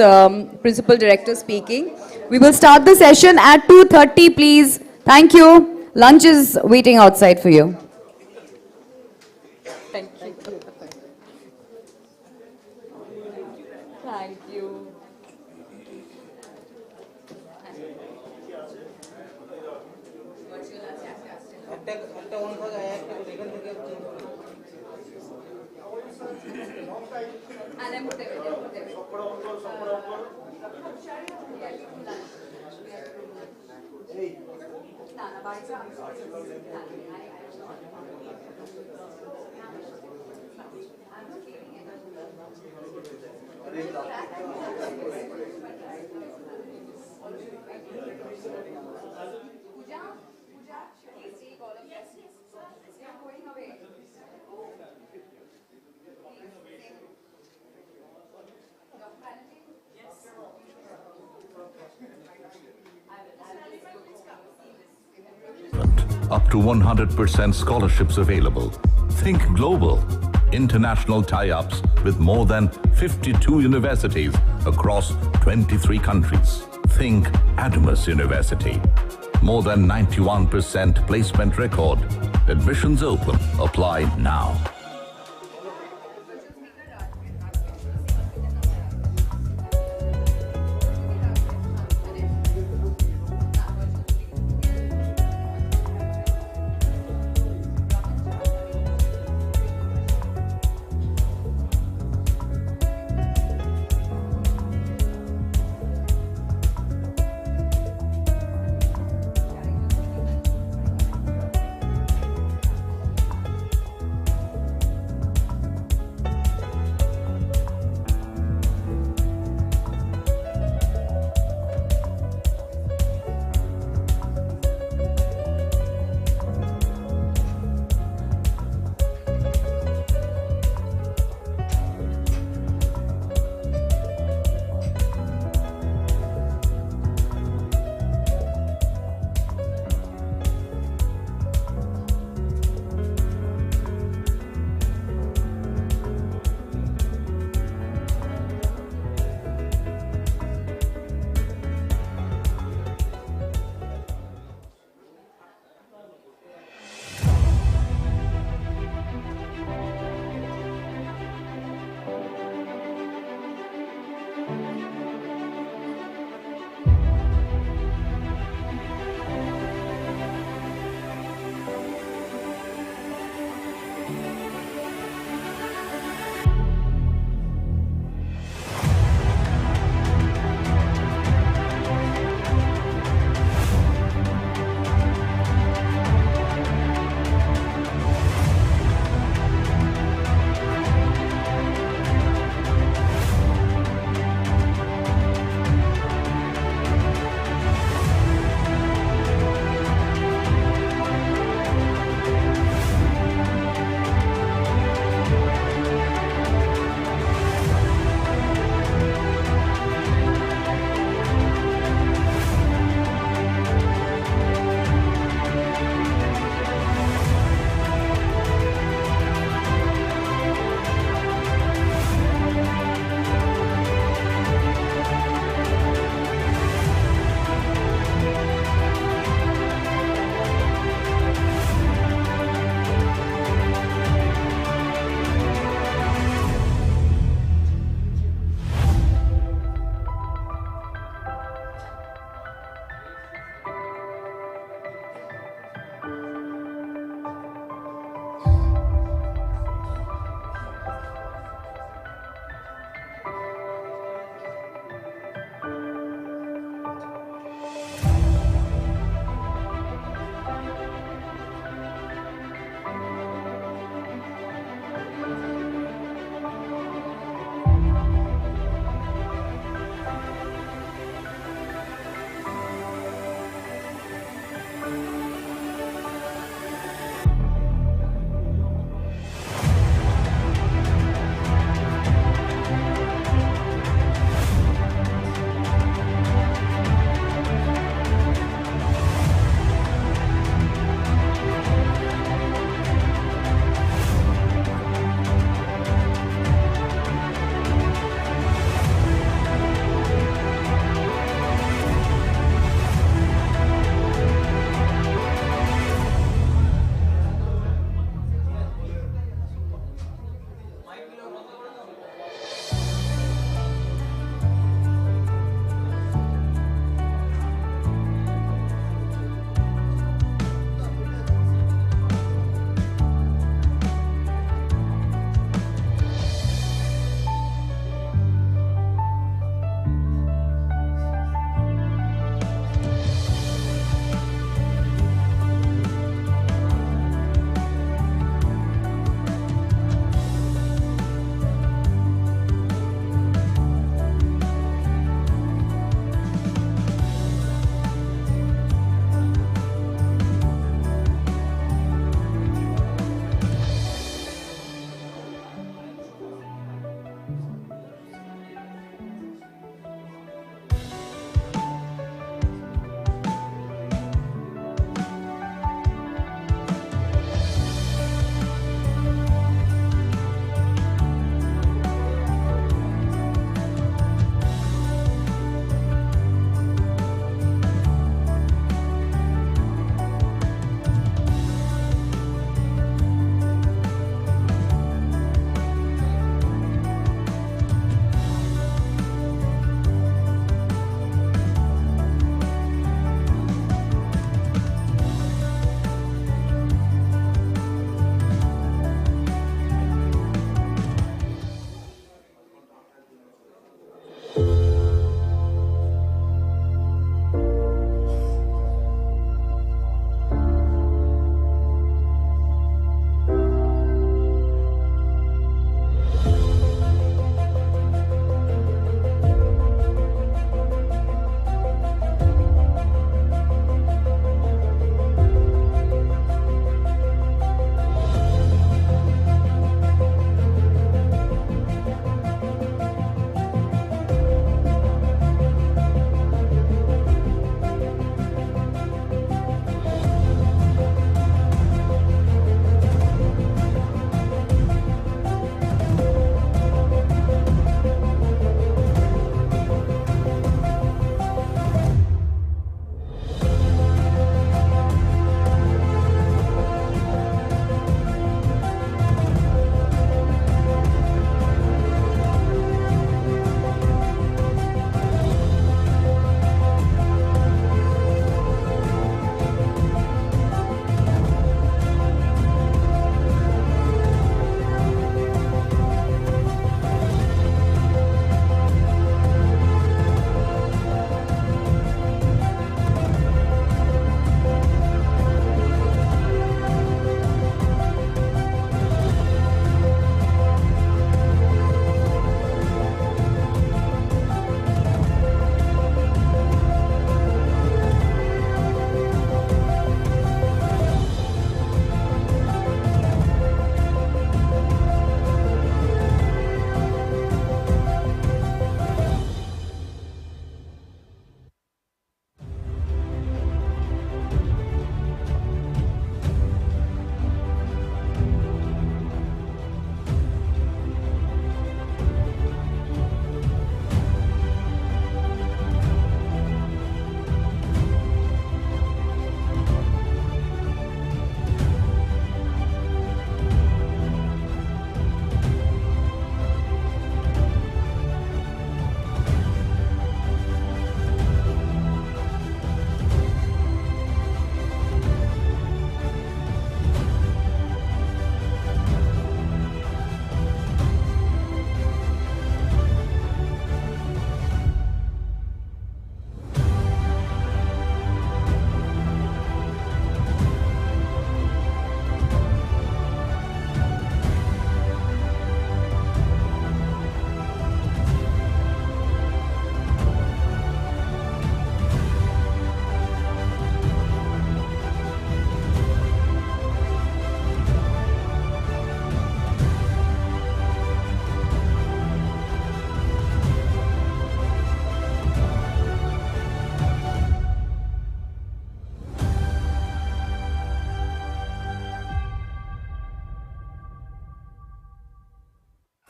Principal Director speaking. We will start the session at 2:30, please. Thank you. Lunch is waiting outside for you. Thank you. Up to 100% scholarships available. Think global. International tie-ups with more than 52 universities across 23 countries. Think Adamus University. More than 91% placement record. Admissions open. Apply now.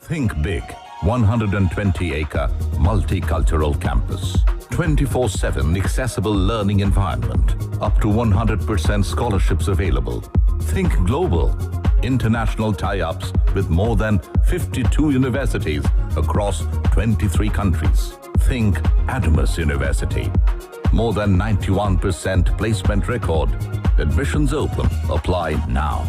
Think big. 120-acre multicultural campus. 24/7 accessible learning environment. Up to 100% scholarships available. Think global. International tie-ups with more than 52 universities across 23 countries. Think Adamus University. More than 91% placement record. Admissions open. Apply now.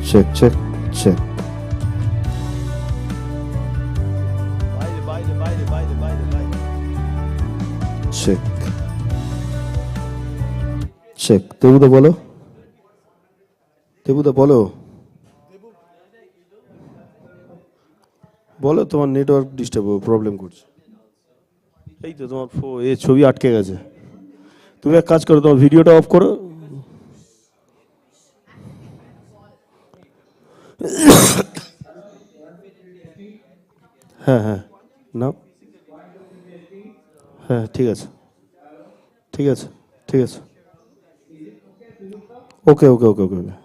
Check check check check check Debuda বলো, দেবুদা বলো, বলো তোমার network disturb problem করছে। এই তো তোমার ছবি আটকে গেছে। তুমি এক কাজ করো, তোমার ভিডিওটা অফ করো। হ্যাঁ হ্যাঁ নাও, হ্যাঁ ঠিক আছে ঠিক আছে ঠিক আছে, ওকে ওকে ওকে ওকে ওকে।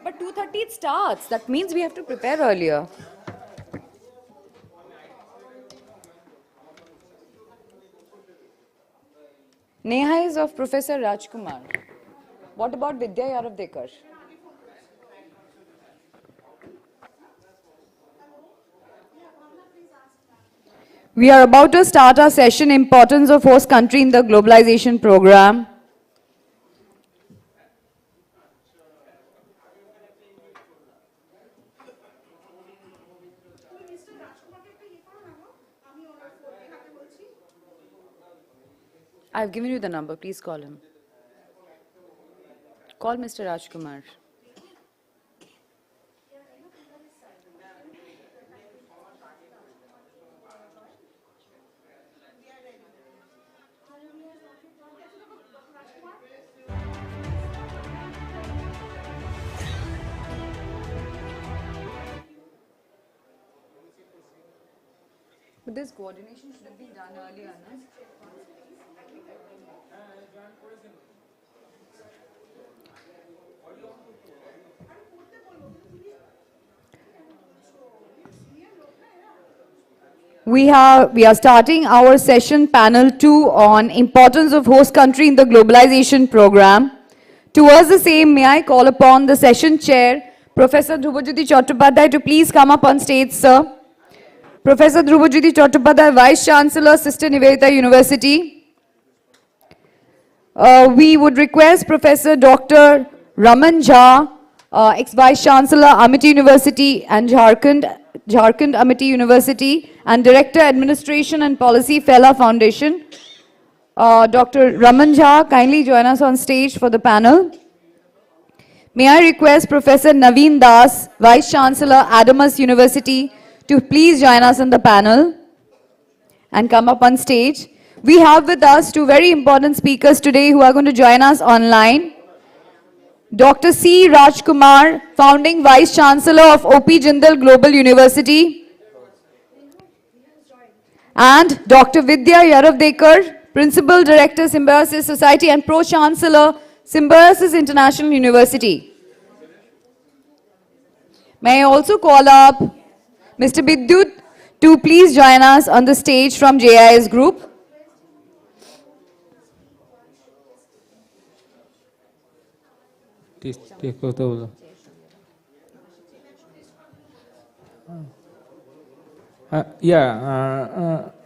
But 2:30 it starts. That means we have to prepare earlier. Neha is of Professor Rajkumar. What about Vidya Yaravdekar? We are about to start our session, Importance of Host Country in the Globalization Program. I've given you the number. Please call him. Call Mr. Rajkumar. But this coordination should have been done earlier, no? We are starting our session panel 2 on importance of host country in the globalization program. Towards the same, may I call upon the session chair, Professor Dhrubajyoti Chattopadhyay, to please come up on stage, sir. Professor Dhrubajyoti Chattopadhyay, Vice Chancellor, Sister Nivedita University. We would request Professor Dr. Raman Jha, ex-Vice Chancellor, Amity University and Jharkhand Amity University, and Director, Administration and Policy, Fela Foundation. Dr. Raman Jha, kindly join us on stage for the panel. May I request Professor Naveen Das, Vice Chancellor, Adamas University, to please join us on the panel and come up on stage. We have with us two very important speakers today who are going to join us online. Dr. C. Rajkumar, Founding Vice Chancellor of O.P. Jindal Global University. And Dr. Vidya Yaravdekar, Principal Director, Symbiosis Society and Pro-Chancellor, Symbiosis International University. May I also call up Mr. Bidyut to please join us on the stage from JIS Group.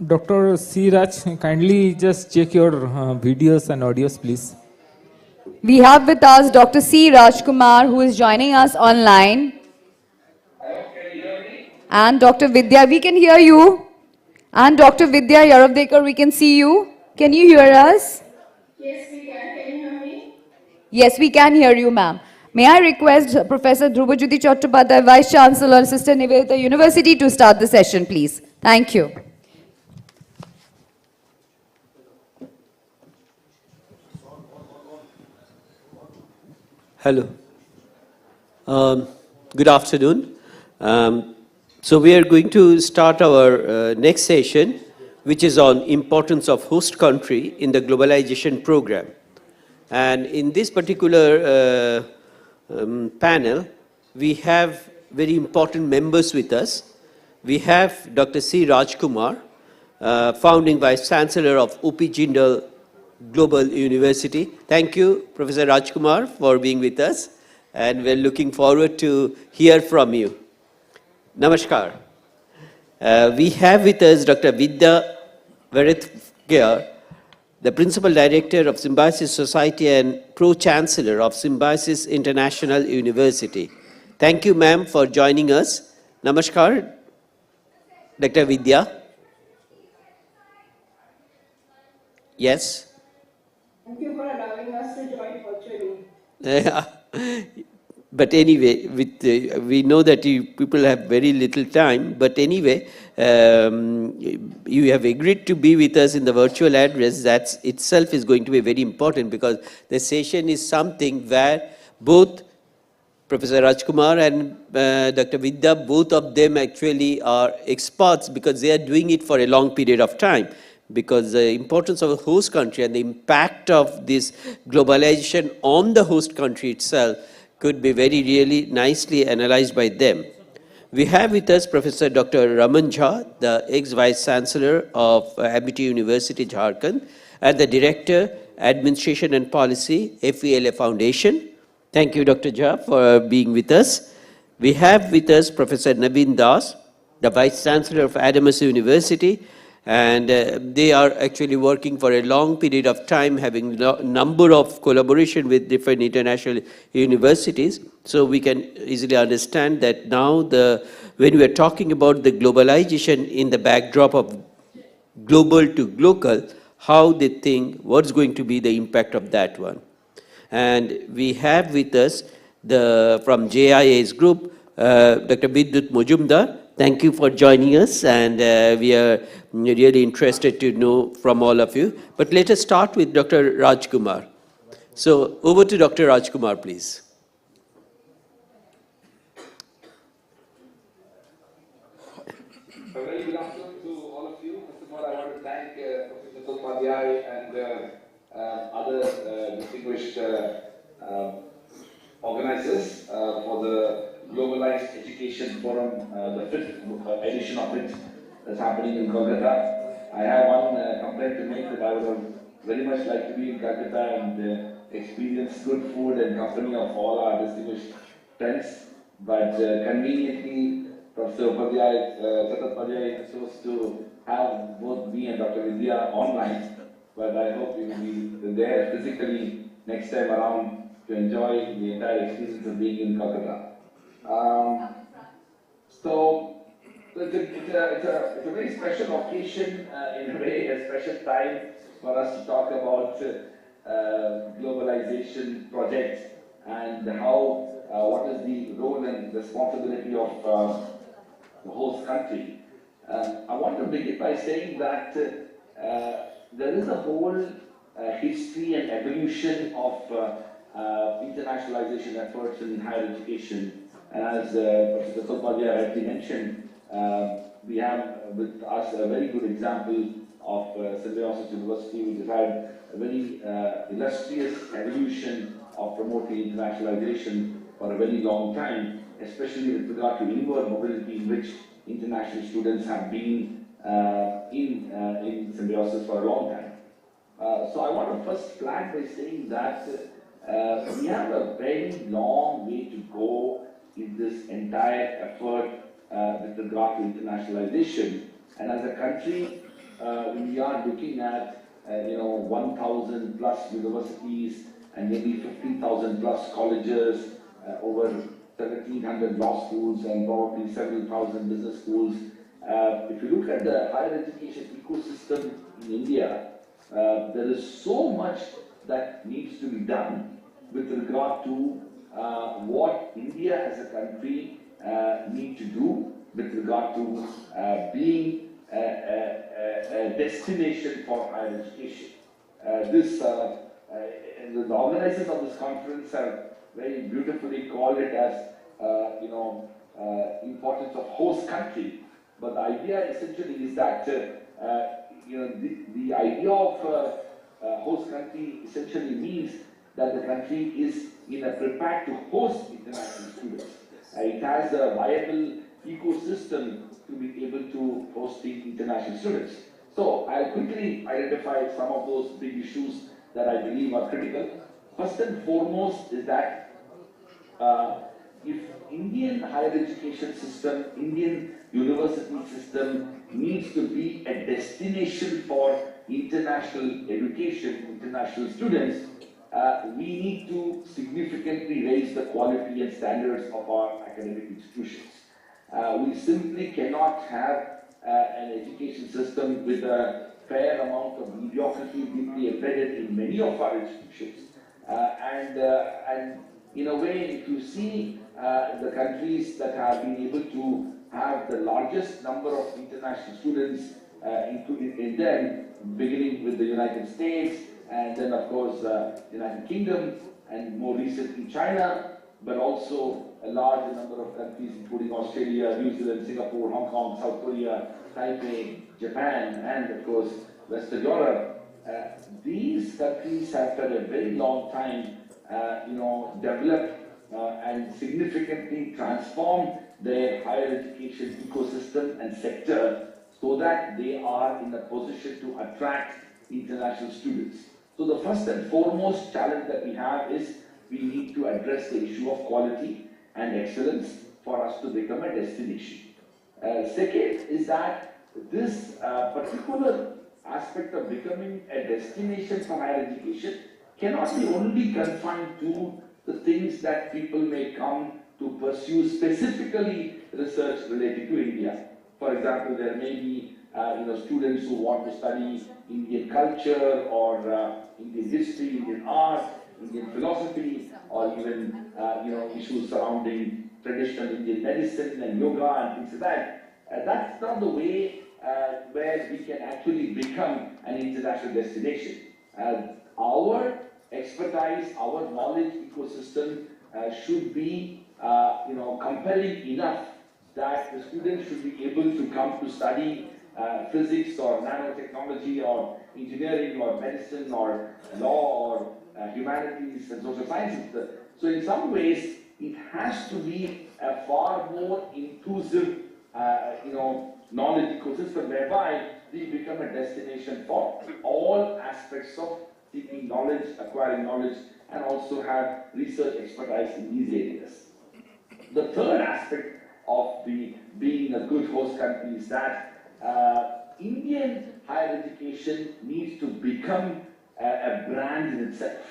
Dr. C. Raj, kindly just check your videos and audios, please. We have with us Dr. C. Rajkumar, who is joining us online. And Dr. Vidya, we can hear you. And Dr. Vidya Yaravdekar, we can see you. Can you hear us? Yes, we can. Can you hear me? Yes, we can hear you, ma'am. May I request Professor Dhrubajyoti Chattopadhyay, Vice Chancellor, Sister Nivedita University, to start the session, please. Thank you. Hello. Good afternoon. So we are going to start our next session, which is on importance of host country in the globalization program. And in this particular panel, we have very important members with us. We have Dr. C. Rajkumar, Founding Vice Chancellor of O.P. Jindal Global University. Thank you, Professor Rajkumar, for being with us. And we're looking forward to hear from you. Namaskar. We have with us Dr. Vidya Yaravdekar, the Principal Director of Symbiosis Society and Pro-Chancellor of Symbiosis International University. Thank you, ma'am, for joining us. Namaskar, Dr. Vidya. Yes? Thank you for allowing us to join virtually. But anyway, we know that people have very little time, but anyway, you have agreed to be with us in the virtual address. That itself is going to be very important, because the session is something where both Professor Rajkumar and Dr. Vidya, both of them actually are experts, because they are doing it for a long period of time. because the importance of a host country and the impact of this globalization on the host country itself could be very really nicely analyzed by them. We have with us Professor Dr. Raman Jha, the ex-Vice Chancellor of Amity University, Jharkhand, and the Director, Administration and Policy, FELA Foundation. Thank you, Dr. Jha, for being with us. We have with us Professor Naveen Das, the Vice Chancellor of Adamas University, and they are actually working for a long period of time, having a number of collaboration with different international universities. So we can easily understand that now when we are talking about the globalization in the backdrop of global to local, how they think, what's going to be the impact of that one. And we have with us from JIA's group, Dr. Bidyut Mojumdar. Thank you for joining us, and we are really interested to know from all of you. But let us start with Dr. Rajkumar. So over to Dr. Rajkumar, please. A very good afternoon to all of you. First of all, I want to thank Professor Upadhyay and other distinguished organizers for the Globalized Education Forum, the 5th edition of it that's happening in Kolkata. I have one complaint to make, that I would have very much liked to be in Calcutta and experience good food and company of all our distinguished friends. But conveniently, Professor Upadhyay chose to have both me and Dr. Vidya online. But I hope you will be there physically next time around to enjoy the entire experience of being in Calcutta. So it's a very special occasion, in a way, a special time for us to talk about globalization projects and how, what is the role and responsibility of the host country. I want to begin by saying that there is a whole history and evolution of internationalization efforts in higher education. And as Professor Upadhyay rightly mentioned, we have with us a very good example of Symbiosis University, which has had a very illustrious evolution of promoting internationalization for a very long time, especially with regard to inward mobility, in which international students have been in Symbiosis for a long time. So I want to first flag by saying that we have a very long way to go in this entire effort with regard to internationalization. And as a country, we are looking at 1,000 plus universities and maybe 15,000 plus colleges, over 1,700 law schools, and probably several thousand business schools. If you look at the higher education ecosystem in India, there is so much that needs to be done with regard to what India as a country need to do with regard to being a destination for higher education. The organizers of this conference have very beautifully called it as, importance of host country. But the idea essentially is that, the idea of host country essentially means that the country is prepared to host international students. It has a viable ecosystem to be able to host the international students. So I'll quickly identify some of those big issues that I believe are critical. First and foremost is that if Indian higher education system, Indian university system needs to be a destination for international education, international students, we need to significantly raise the quality and standards of our academic institutions. We simply cannot have an education system with a fair amount of mediocrity deeply embedded in many of our institutions. And in a way, if you see the countries that have been able to have the largest number of international students in them, beginning with the United States, and then of course United Kingdom, and more recently China, but also a large number of countries including Australia, New Zealand, Singapore, Hong Kong, South Korea, Taipei, Japan, and of course Western Europe, these countries have for a very long time, developed and significantly transformed their higher education ecosystem and sector so that they are in a position to attract international students. So the first and foremost challenge that we have is we need to address the issue of quality and excellence for us to become a destination. Second is that this particular aspect of becoming a destination for higher education cannot be only confined to the things that people may come to pursue, specifically research related to India. For example, there may be students who want to study Indian culture or Indian history, Indian art, Indian philosophy, or even issues surrounding traditional Indian medicine and yoga and things like that. That's not the way where we can actually become an international destination. Our expertise, our knowledge ecosystem should be compelling enough that the students should be able to come to study physics or nanotechnology or engineering or medicine or law or humanities and social sciences. So in some ways, it has to be a far more inclusive, knowledge ecosystem whereby we become a destination for all aspects of seeking knowledge, acquiring knowledge, and also have research expertise in these areas. The third aspect of being a good host country is that Indian higher education needs to become a brand in itself.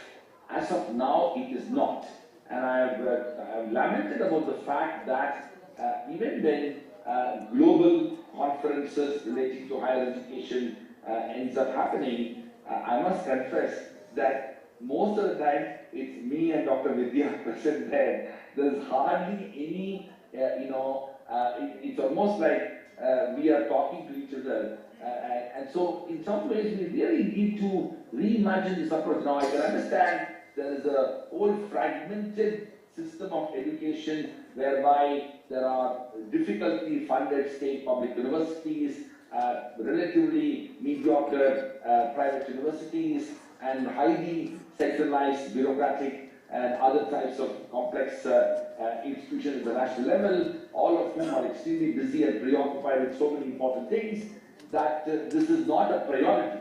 As of now, it is not. And I've lamented about the fact that even when global conferences relating to higher education ends up happening, I must confess that most of the time it's me and Dr. Vidya present there. There's hardly any, it's almost like we are talking to each other. And so in some ways we really need to reimagine this approach. Now I can understand there is a whole fragmented system of education whereby there are difficultly funded state public universities, relatively mediocre private universities, and highly centralized bureaucratic and other types of complex institutions at the national level, all of whom are extremely busy and preoccupied with so many important things that this is not a priority.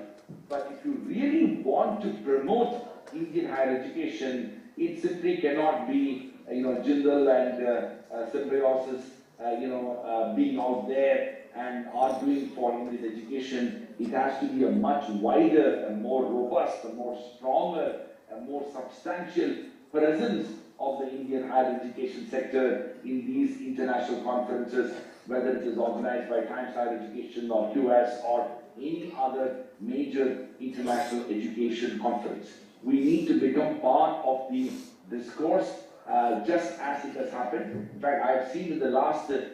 But if you really want to promote Indian higher education, it simply cannot be, Jindal and Symbiosis, being out there and arguing for Indian education. It has to be a much wider and more robust, a more stronger, a more substantial presence of the Indian higher education sector in these international conferences, whether it is organized by Times Higher Education or QS or any other major international education conference. We need to become part of the discourse just as it has happened. In fact, I have seen in the last 2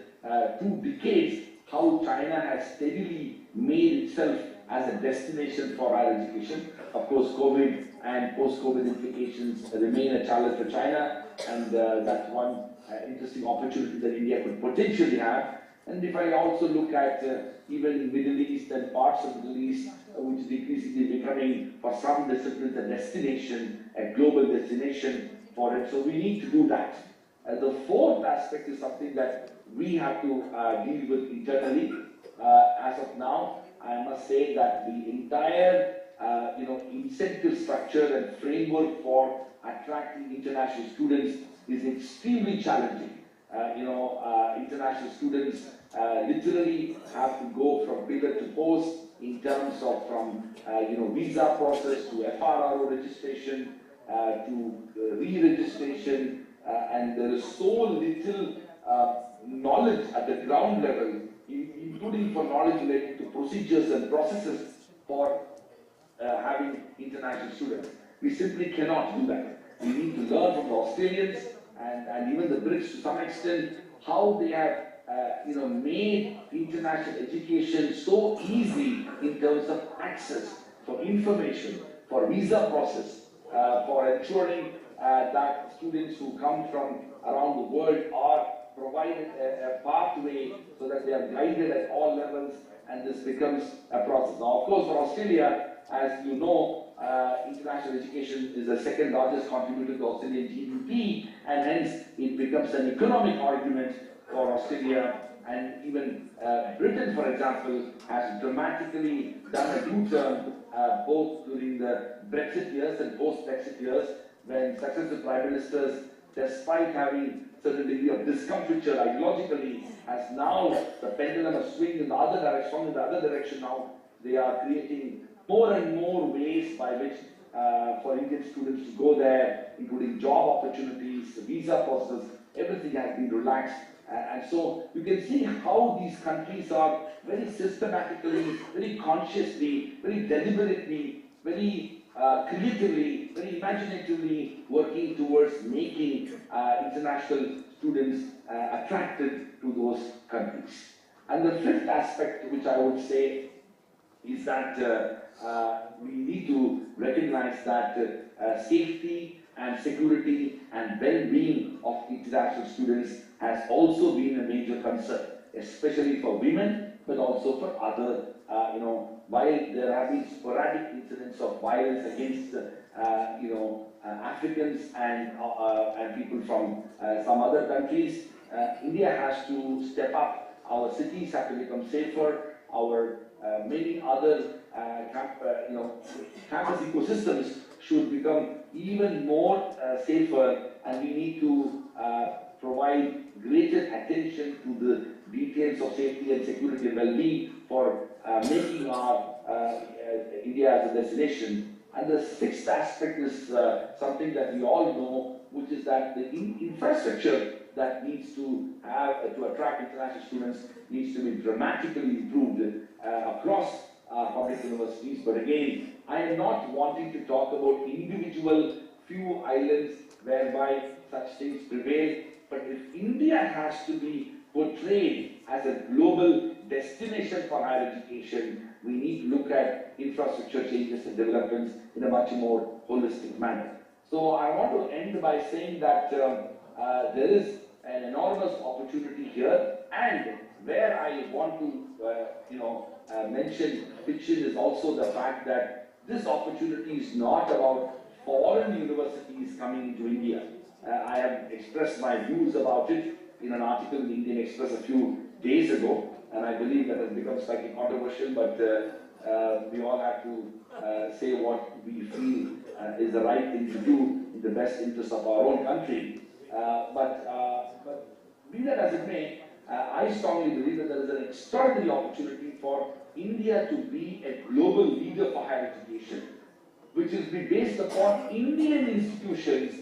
decades how China has steadily made itself as a destination for higher education. Of course, COVID and post-COVID implications remain a challenge for China, and that's one interesting opportunity that India could potentially have. And if I also look at even Middle East and parts of the Middle East, which is increasingly becoming, for some disciplines, a destination, a global destination for it. So we need to do that. The fourth aspect is something that we have to deal with internally. As of now, I must say that the entire incentive structure and framework for attracting international students is extremely challenging. International students literally have to go from pillar to post in terms of from visa process to FRRO registration to re-registration, and there is so little knowledge at the ground level, including for knowledge related to procedures and processes for having international students. We simply cannot do that. We need to learn from the Australians and even the Brits to some extent how they have made international education so easy in terms of access for information, for visa process, for ensuring that students who come from around the world are provided a pathway so that they are guided at all levels and this becomes a process. Now, of course, for Australia, as you know, international education is the second largest contributor to Australian GDP, and hence it becomes an economic argument for Australia. And even Britain, for example, has dramatically done a U-turn both during the Brexit years and post-Brexit years, when successive prime ministers, despite having certain degree of discomfiture ideologically, has now the pendulum has swung in the other direction. Now they are creating more and more ways by which for Indian students to go there, including job opportunities, visa process, everything has been relaxed. And so you can see how these countries are very systematically, very consciously, very deliberately, very creatively, very imaginatively working towards making international students attracted to those countries. And the fifth aspect, which I would say, is that we need to recognize that safety and security and well-being of international students has also been a major concern, especially for women, but also for other, while there have been sporadic incidents of violence against, Africans and people from some other countries, India has to step up. Our cities have to become safer. Our many other campus ecosystems should become even more safer, and we need to provide greater attention to the details of safety and security and well-being for making our India as a destination. And the sixth aspect is something that we all know, which is that the infrastructure that needs to have to attract international students needs to be dramatically improved across public universities. But again, I am not wanting to talk about individual few islands whereby such things prevail. But if India has to be portrayed as a global destination for higher education, we need to look at infrastructure changes and developments in a much more holistic manner. So I want to end by saying that there is an enormous opportunity here, and where I want to mention fiction is also the fact that this opportunity is not about foreign universities coming into India. I have expressed my views about it in an article in the Indian Express a few days ago, and I believe that has become slightly controversial, but we all have to say what we feel is the right thing to do in the best interest of our own country. But be that as it may, I strongly believe that there is an extraordinary opportunity for India to be a global leader for higher education, which is based upon Indian institutions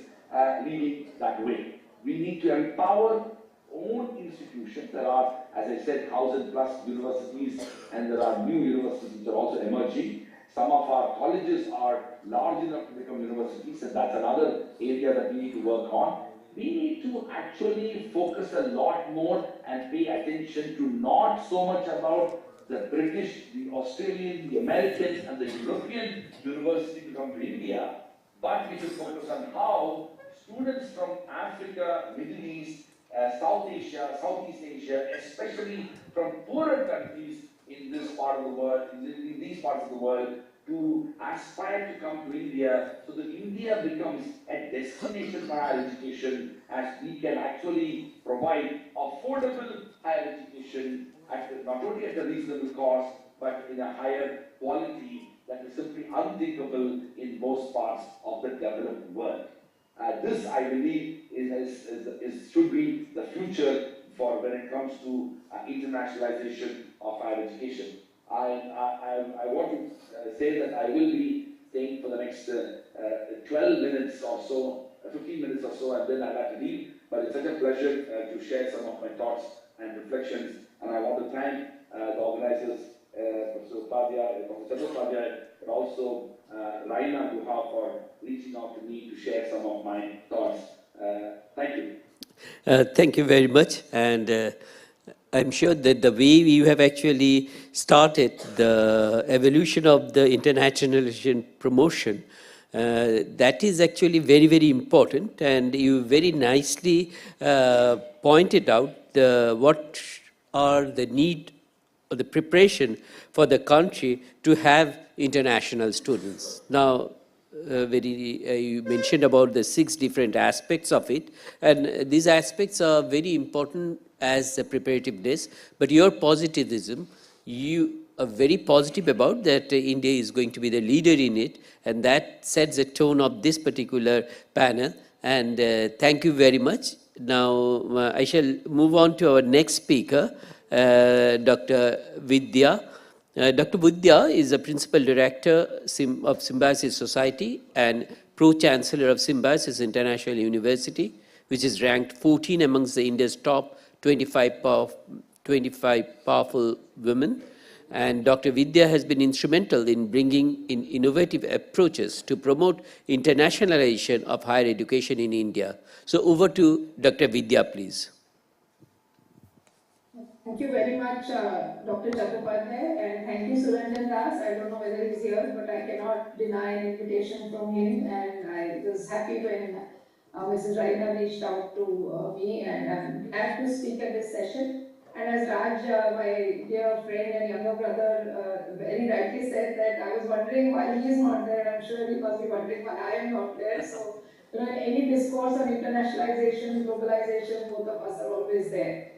leading that way. We need to empower own institutions. There are, as I said, 1,000+ universities, and there are new universities which are also emerging. Some of our colleges are large enough to become universities, and that's another area that we need to work on. We need to actually focus a lot more and pay attention to not so much about the British, the Australian, the American, and the European university to come to India, but we should focus on how students from Africa, Middle East, South Asia, Southeast Asia, especially from poorer countries in this part of the world, in these parts of the world, to aspire to come to India, so that India becomes a destination for higher education, as we can actually provide affordable higher education not only at a reasonable cost, but in a higher quality that is simply unthinkable in most parts of the developed world. This, I believe, should be the future for when it comes to internationalization of higher education. I want to say that I will be staying for the next 12 minutes or so, 15 minutes or so, and then I'll have to leave. But it's such a pleasure to share some of my thoughts and reflections. And I want to thank the organizers, Professor Upadhyay, Professor Upadhyay, but also Raina Guha for reaching out to me to share some of my thoughts. Thank you. Thank you very much. And I'm sure that the way you have actually started the evolution of the internationalization promotion, that is actually very, very important. And you very nicely pointed out what are the need the preparation for the country to have international students. Now, you mentioned about the 6 different aspects of it, and these aspects are very important as a preparativeness, but your positivism, you are very positive about that India is going to be the leader in it, and that sets the tone of this particular panel, and thank you very much. Now, I shall move on to our next speaker, Dr. Vidya. Dr. Vidya is a Principal Director of Symbiosis Society and Pro-Chancellor of Symbiosis International University, which is ranked 14 amongst the India's top 25 powerful women. And Dr. Vidya has been instrumental in bringing in innovative approaches to promote internationalization of higher education in India. So over to Dr. Vidya, please. Thank you very much, Dr. Chattopadhyay, and thank you, Suranjan Das. I don't know whether he's here, but I cannot deny an invitation from him, and I was happy when Mrs. Raina reached out to me, and I'm glad to speak at this session. And as Raj, my dear friend and younger brother, very rightly said that I was wondering why he is not there. I'm sure he must be wondering why I am not there. So, in any discourse on internationalization, globalization, both of us are always there.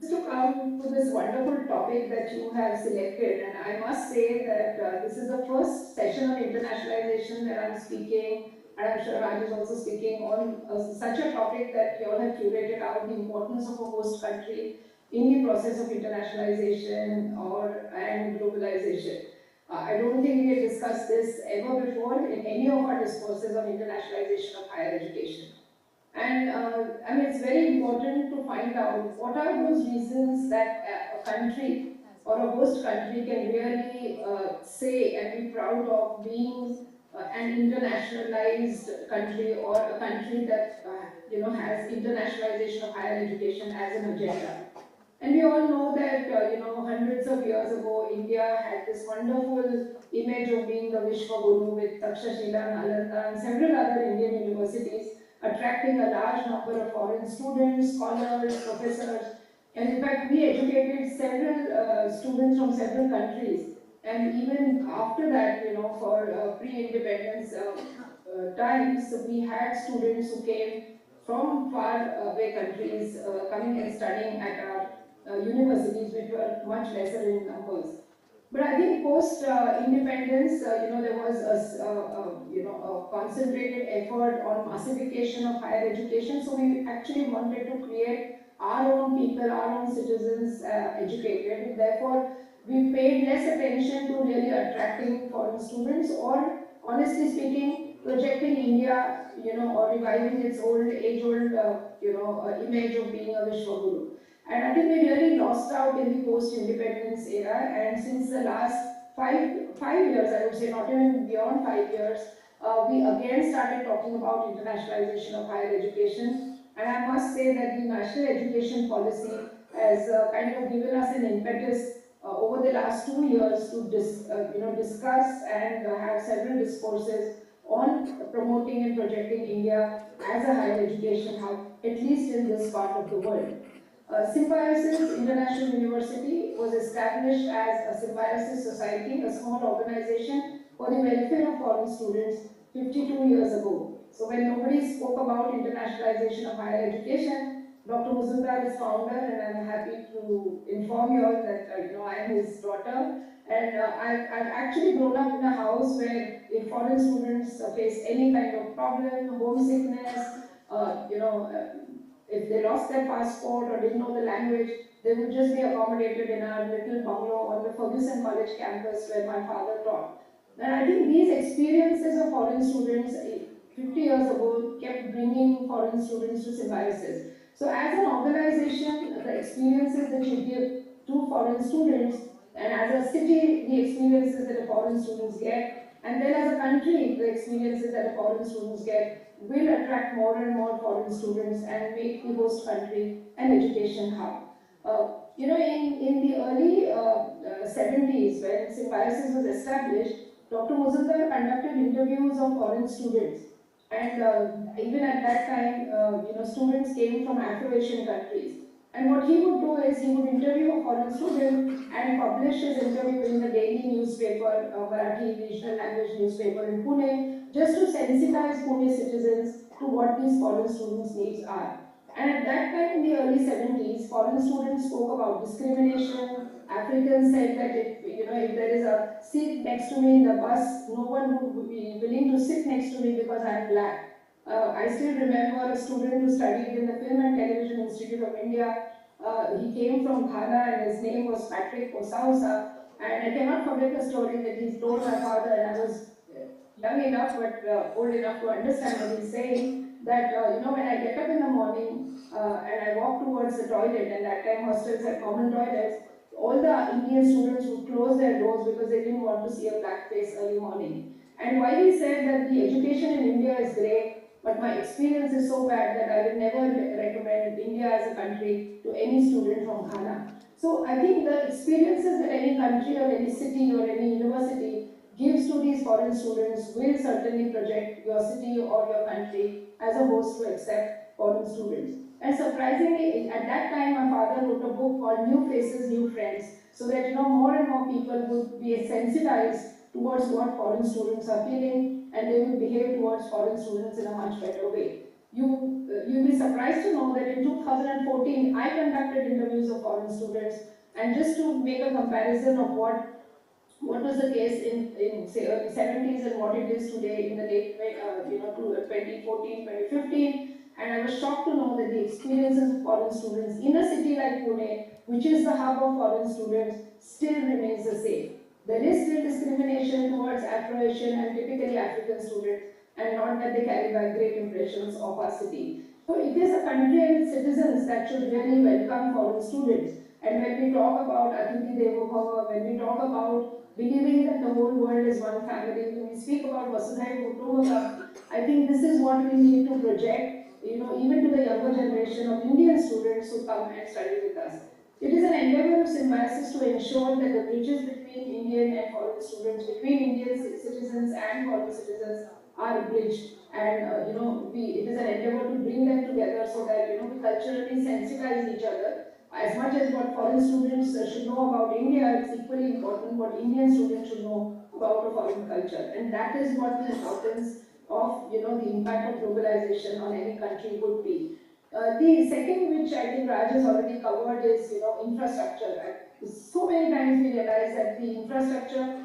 To come to this wonderful topic that you have selected, and I must say that this is the first session on internationalization that I'm speaking, and I'm sure Raj is also speaking on such a topic that you all have curated out, the importance of a host country in the process of internationalization and globalization. I don't think we have discussed this ever before in any of our discourses on internationalization of higher education. And I mean, it's very important to find out what are those reasons that a country or a host country can really say and be proud of being an internationalized country or a country that has internationalization of higher education as an agenda. And we all know that, hundreds of years ago, India had this wonderful image of being the Vishwaguru with Takshashila, Nalanda, and several other Indian universities, attracting a large number of foreign students, scholars, professors. And in fact, we educated several students from several countries. And even after that, for pre-independence times, we had students who came from far away countries coming and studying at our universities, which were much lesser in numbers. But I think post-independence, there was a concentrated effort on massification of higher education. So we actually wanted to create our own people, our own citizens educated. Therefore, we paid less attention to really attracting foreign students, or honestly speaking, projecting India, or reviving its age-old, image of being a Vishwaguru. And I think we really lost out in the post-independence era. And since the last five years, I would say, not even beyond 5 years, we again started talking about internationalization of higher education. And I must say that the national education policy has kind of given us an impetus over the last 2 years to discuss and have several discourses on promoting and projecting India as a higher education hub, at least in this part of the world. Symbiosis International University was established as a Symbiosis Society, a small organization for the welfare of foreign students 52 years ago. So when nobody spoke about internationalization of higher education, Dr. Muzumdar is founder, and I'm happy to inform you all that I am his daughter. And I've actually grown up in a house where if foreign students face any kind of problem, homesickness, if they lost their passport or didn't know the language, they would just be accommodated in our little bungalow on the Ferguson College campus where my father taught. And I think these experiences of foreign students 50 years ago kept bringing foreign students to Symbiosis. So as an organization, the experiences that you give to foreign students, and as a city, the experiences that the foreign students get, and then as a country, the experiences that the foreign students get, will attract more and more foreign students and make the host country an education hub. In the early 70s, when Symbiosis was established, Dr. Muzumdar conducted interviews of foreign students. And even at that time, students came from Afro-Asian countries. And what he would do is he would interview a foreign student and publish his interview in the daily newspaper, Marathi regional language newspaper in Pune, just to sensitize Pune citizens to what these foreign students' needs are. And at that time, in the early 70s, foreign students spoke about discrimination. Africans said that if there is a seat next to me in the bus, no one would be willing to sit next to me because I am black. I still remember a student who studied in the Film and Television Institute of India. He came from Ghana and his name was Patrick Osausa. And I cannot forget the story that he told my father, and I was young enough but old enough to understand what he's saying, that when I get up in the morning and I walk towards the toilet, and that time hostels had common toilets, all the Indian students would close their doors because they didn't want to see a black face early morning. And while he said that the education in India is great, but my experience is so bad that I will never recommend India as a country to any student from Ghana. So I think the experiences that any country or any city or any university gives to these foreign students will certainly project your city or your country as a host to accept foreign students. And surprisingly, at that time, my father wrote a book called New Faces, New Friends, so that more and more people would be sensitized towards what foreign students are feeling, and they would behave towards foreign students in a much better way. You'll be surprised to know that in 2014, I conducted interviews of foreign students, and just to make a comparison of what was the case in say early 70s and what it is today in the late 2014, 2015, and I was shocked to know that the experiences of foreign students in a city like Pune, which is the hub of foreign students, still remains the same. There is still discrimination towards Afro-Asian and typically African students, and not that they carry back great impressions of our city. So it is a country and its citizens that should really welcome foreign students. And when we talk about Atithi Devo Bhava, when we talk about believing that the whole world is one family, when we speak about Vasudhaiva Kutumbakam, I think this is what we need to project, even to the younger generation of Indian students who come and study with us. It is an endeavor of symbiosis to ensure that the bridges between Indian and foreign students, between Indian citizens and foreign citizens are bridged. And it is an endeavor to bring them together so that we culturally sensitize each other. As much as what foreign students should know about India, it's equally important what Indian students should know about a foreign culture. And that is what the importance of the impact of globalization on any country would be. The second, which I think Raj has already covered, is infrastructure. So many times we realize that the infrastructure,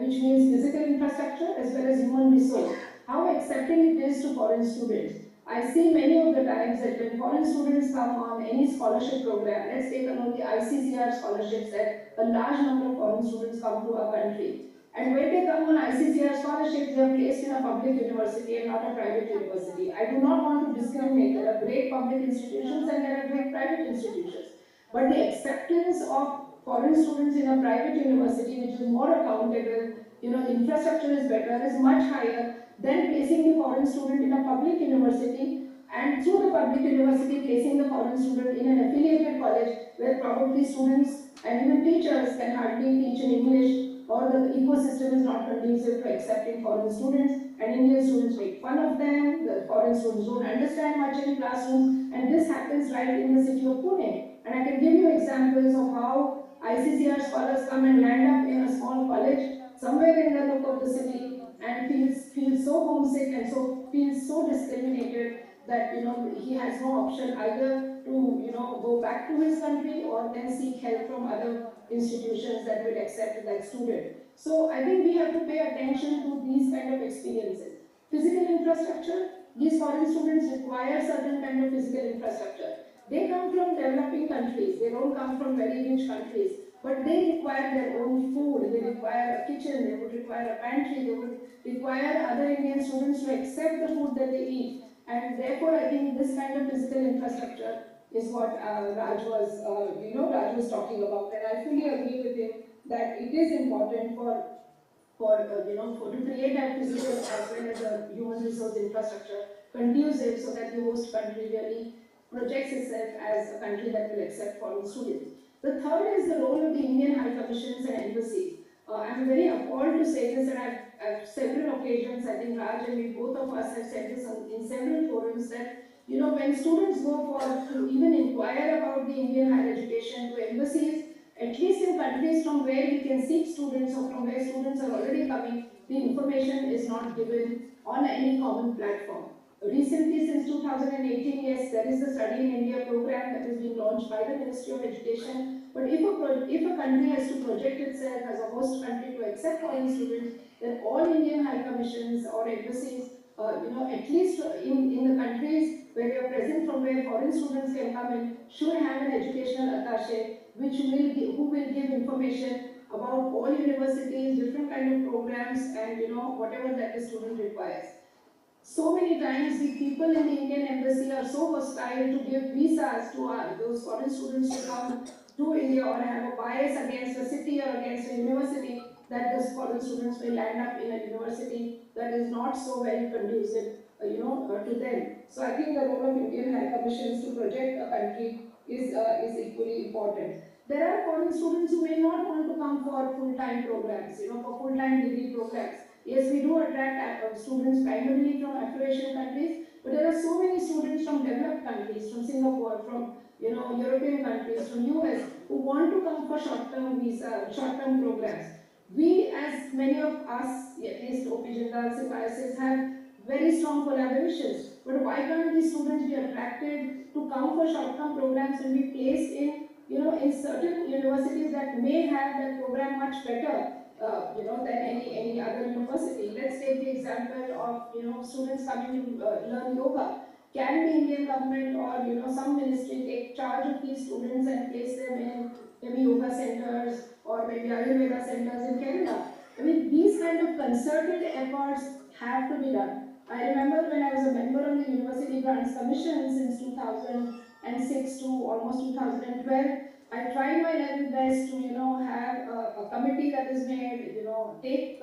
which means physical infrastructure as well as human resource, how accepting it is to foreign students. I see many of the times that when foreign students come on any scholarship program, let's take a note the ICCR scholarships, that a large number of foreign students come to our country. And when they come on ICCR scholarships, they are placed in a public university and not a private university. I do not want to discriminate. There are great public institutions and there are great private institutions. But the acceptance of foreign students in a private university, which is more accountable, the infrastructure is better, is much higher than placing the foreign student in a public university, and through the public university placing the foreign student in an affiliated college where probably students and even teachers can hardly teach in English, or the ecosystem is not conducive to accepting foreign students, and Indian students make fun of them, the foreign students don't understand much in classroom, and this happens right in the city of Pune. And I can give you examples of how ICCR scholars come and land up in a small college somewhere in the look of the city and feels so homesick and feels so discriminated that he has no option either to go back to his country or then seek help from other institutions that will accept that student. So I think we have to pay attention to these kind of experiences. Physical infrastructure, these foreign students require certain kind of physical infrastructure. They come from developing countries, they don't come from very rich countries, but they require their own food, they require a kitchen, they would require a pantry, they would require other Indian students to accept the food that they eat. And therefore, I think this kind of physical infrastructure is what Raj was talking about. And I fully agree with him that it is important to create that physical as well as a human resource infrastructure conducive so that the host country really projects itself as a country that will accept foreign students. The third is the role of the Indian High Commissions and embassies. I'm very appalled to say this, and I've several occasions, I think Raj and we, both of us have said this in several forums, that when students go to even inquire about the Indian higher education to embassies, at least in countries from where we can seek students or from where students are already coming, the information is not given on any common platform. Recently, since 2018, yes, there is the Study in India program that is being launched by the Ministry of Education. But if a country has to project itself as a host country to accept foreign students, then all Indian high commissions or embassies, at least in the countries where we are present from where foreign students can come in, should have an educational attaché who will give information about all universities, different kind of programs, and whatever that the student requires. So many times the people in the Indian embassy are so hostile to give visas to those foreign students to come to India or have a bias against a city or against a university that those foreign students may land up in a university that is not so very conducive to them. So I think the role of Indian High Commissions to project a country is equally important. There are foreign students who may not want to come for full-time programs, for full-time degree programs. Yes, we do attract students primarily from Afro-Asian countries, but there are so many students from developed countries, from Singapore, from European countries, from US, who want to come for short-term visa, short-term programs. We, as many of us, at least OP Jindal, Symbiosis, have very strong collaborations. But why can't these students be attracted to come for short-term programs and be placed in, in certain universities that may have that program much better, than any other university? Let's take the example of, students coming to learn yoga. Can the Indian government or, some ministry take charge of these students and place them in maybe yoga centers or maybe Ayurveda centers in Kerala? I mean, these kind of concerted efforts have to be done. I remember when I was a member of the University Grants Commission since 2006 to almost 2012, I tried my level best to, have a committee that is made, take,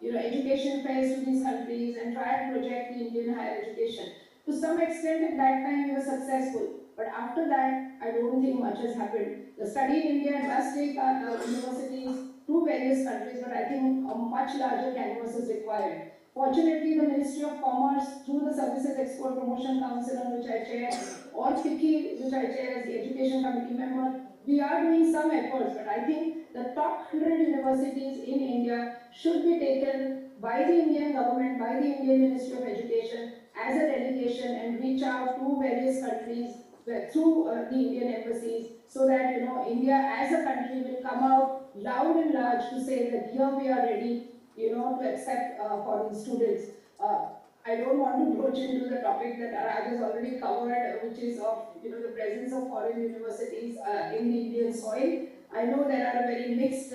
education fairs to these countries and try and project the Indian higher education. To some extent, at that time, we were successful. But after that, I don't think much has happened. The Study in India does take universities to various countries, but I think a much larger canvas is required. Fortunately, the Ministry of Commerce, through the Services Export Promotion Council, on which I chair, or FICCI, which I chair as the Education Committee member, we are doing some efforts, but I think the top 100 universities in India should be taken by the Indian government, by the Indian Ministry of Education as a delegation and reach out to various countries through the Indian embassies, so that India as a country will come out loud and large to say that here we are ready to accept foreign students. I don't want to broach into the topic that Raj has already covered, which is of the presence of foreign universities in the Indian soil. I know there are very mixed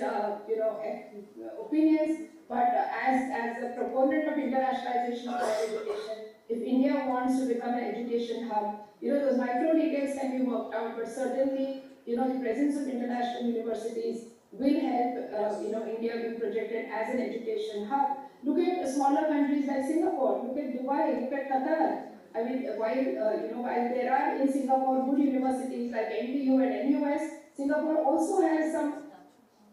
opinions, but as a proponent of internationalization of higher education, if India wants to become an education hub, those micro details can be worked out, but certainly the presence of international universities will help India be projected as an education hub. Look at smaller countries like Singapore, look at Dubai, look at Qatar. I mean, while there are in Singapore good universities like NTU and NUS, Singapore also has some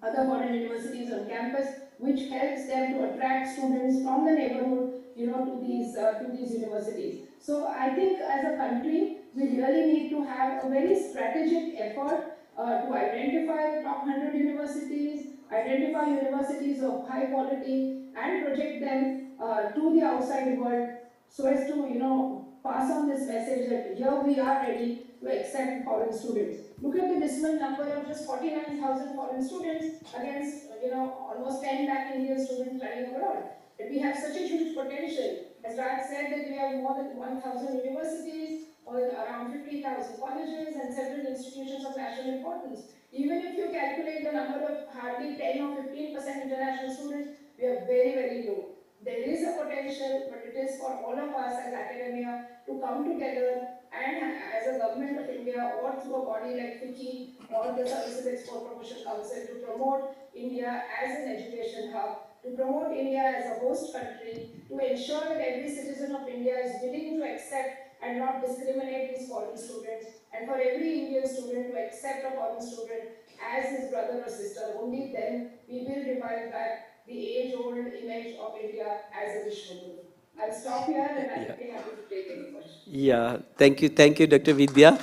other foreign universities on campus, which helps them to attract students from the neighborhood, to these universities. So I think as a country, we really need to have a very strategic effort to identify the top 100 universities, identify universities of high quality, and project them to the outside world, so as to pass on this message that here we are ready to accept foreign students. Look at the dismal number of just 49,000 foreign students against almost 10 lakh Indian students studying abroad. And we have such a huge potential. As Raj said, that we have more than 1,000 universities, or around 50,000 colleges and several institutions of national importance. Even if you calculate the number of hardly 10 or 15% international students, we are very, very low. There is a potential, but it is for all of us as academia to come together and as a government of India or through a body like FICCI or the Services Export Promotion Council to promote India as an education hub, to promote India as a host country, to ensure that every citizen of India is willing to accept and not discriminate these foreign students, and for every Indian student to accept a foreign student as his brother or sister. Only then we will revive back the age-old image of India as a Vishnu Guru. I'll stop here and I'll be happy to take any questions. Yeah, thank you, Dr. Vidya.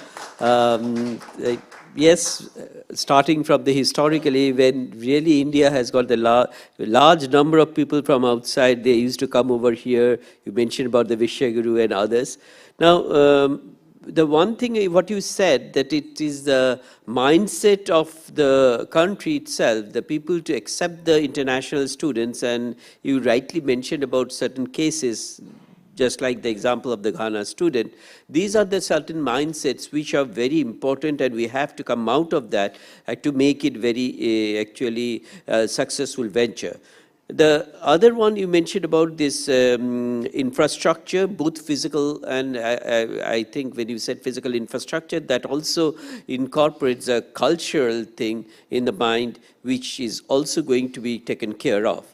Yes, starting from the historically, when really India has got the large number of people from outside, they used to come over here. You mentioned about the Vishwaguru and others. Now, the one thing, what you said, that it is the mindset of the country itself, the people to accept the international students, and you rightly mentioned about certain cases, just like the example of the Ghana student. These are the certain mindsets which are very important, and we have to come out of that to make it very actually successful venture. The other one you mentioned about this infrastructure, both physical and I think when you said physical infrastructure, that also incorporates a cultural thing in the mind, which is also going to be taken care of.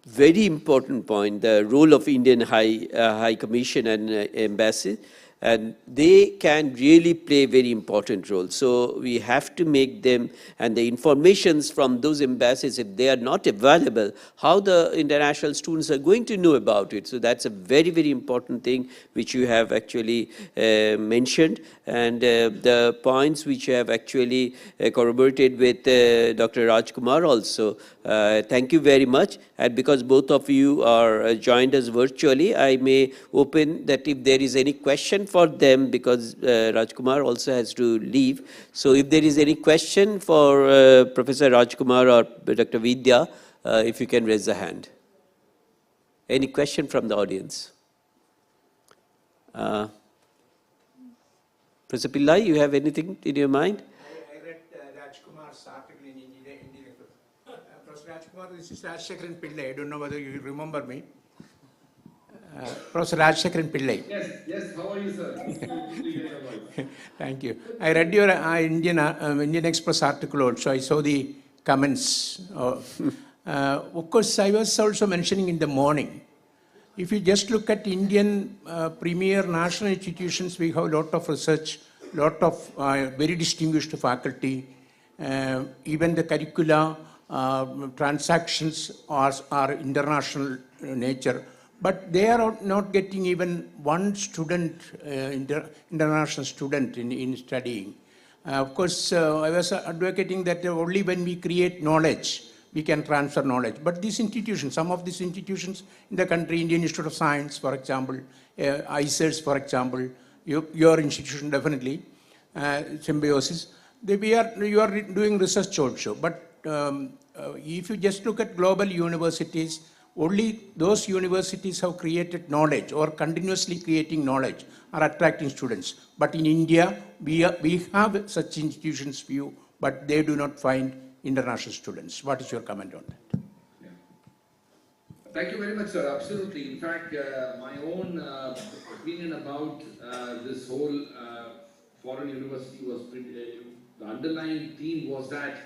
Very important point, the role of Indian High Commission and Embassy, and they can really play a very important role. So we have to make them, and the informations from those embassies, if they are not available, how the international students are going to know about it. So that's a very, very important thing which you have actually mentioned, and the points which you have actually corroborated with Dr. Rajkumar also. Thank you very much. And because both of you are joined us virtually, I may open that if there is any question for them, because Rajkumar also has to leave. So if there is any question for Professor Rajkumar or Dr. Vidya, if you can raise a hand. Any question from the audience? Professor Pillai, you have anything in your mind? I read Rajkumar's article in Indian Professor Rajkumar, this is Rajshekharan Pillai. I don't know whether you remember me. Professor Rajshekharan Pillai. Yes. How are you, sir? Thank you. I read your Indian Express article also. I saw the comments. Of course, I was also mentioning in the morning. If you just look at Indian premier national institutions, we have a lot of research, lot of very distinguished faculty. Even the curricula, transactions are international nature. But they are not getting even one student, international student in studying. Of course, I was advocating that only when we create knowledge, we can transfer knowledge. But these institutions, some of these institutions in the country, Indian Institute of Science, for example, ICERS, for example, your institution definitely, Symbiosis, you are doing research also. But if you just look at global universities, only those universities have created knowledge or continuously creating knowledge are attracting students. But in India, we have such institutions few, but they do not find international students. What is your comment on that? Yeah. Thank you very much, sir. Absolutely. In fact, my own opinion about this whole foreign university was the underlying theme was that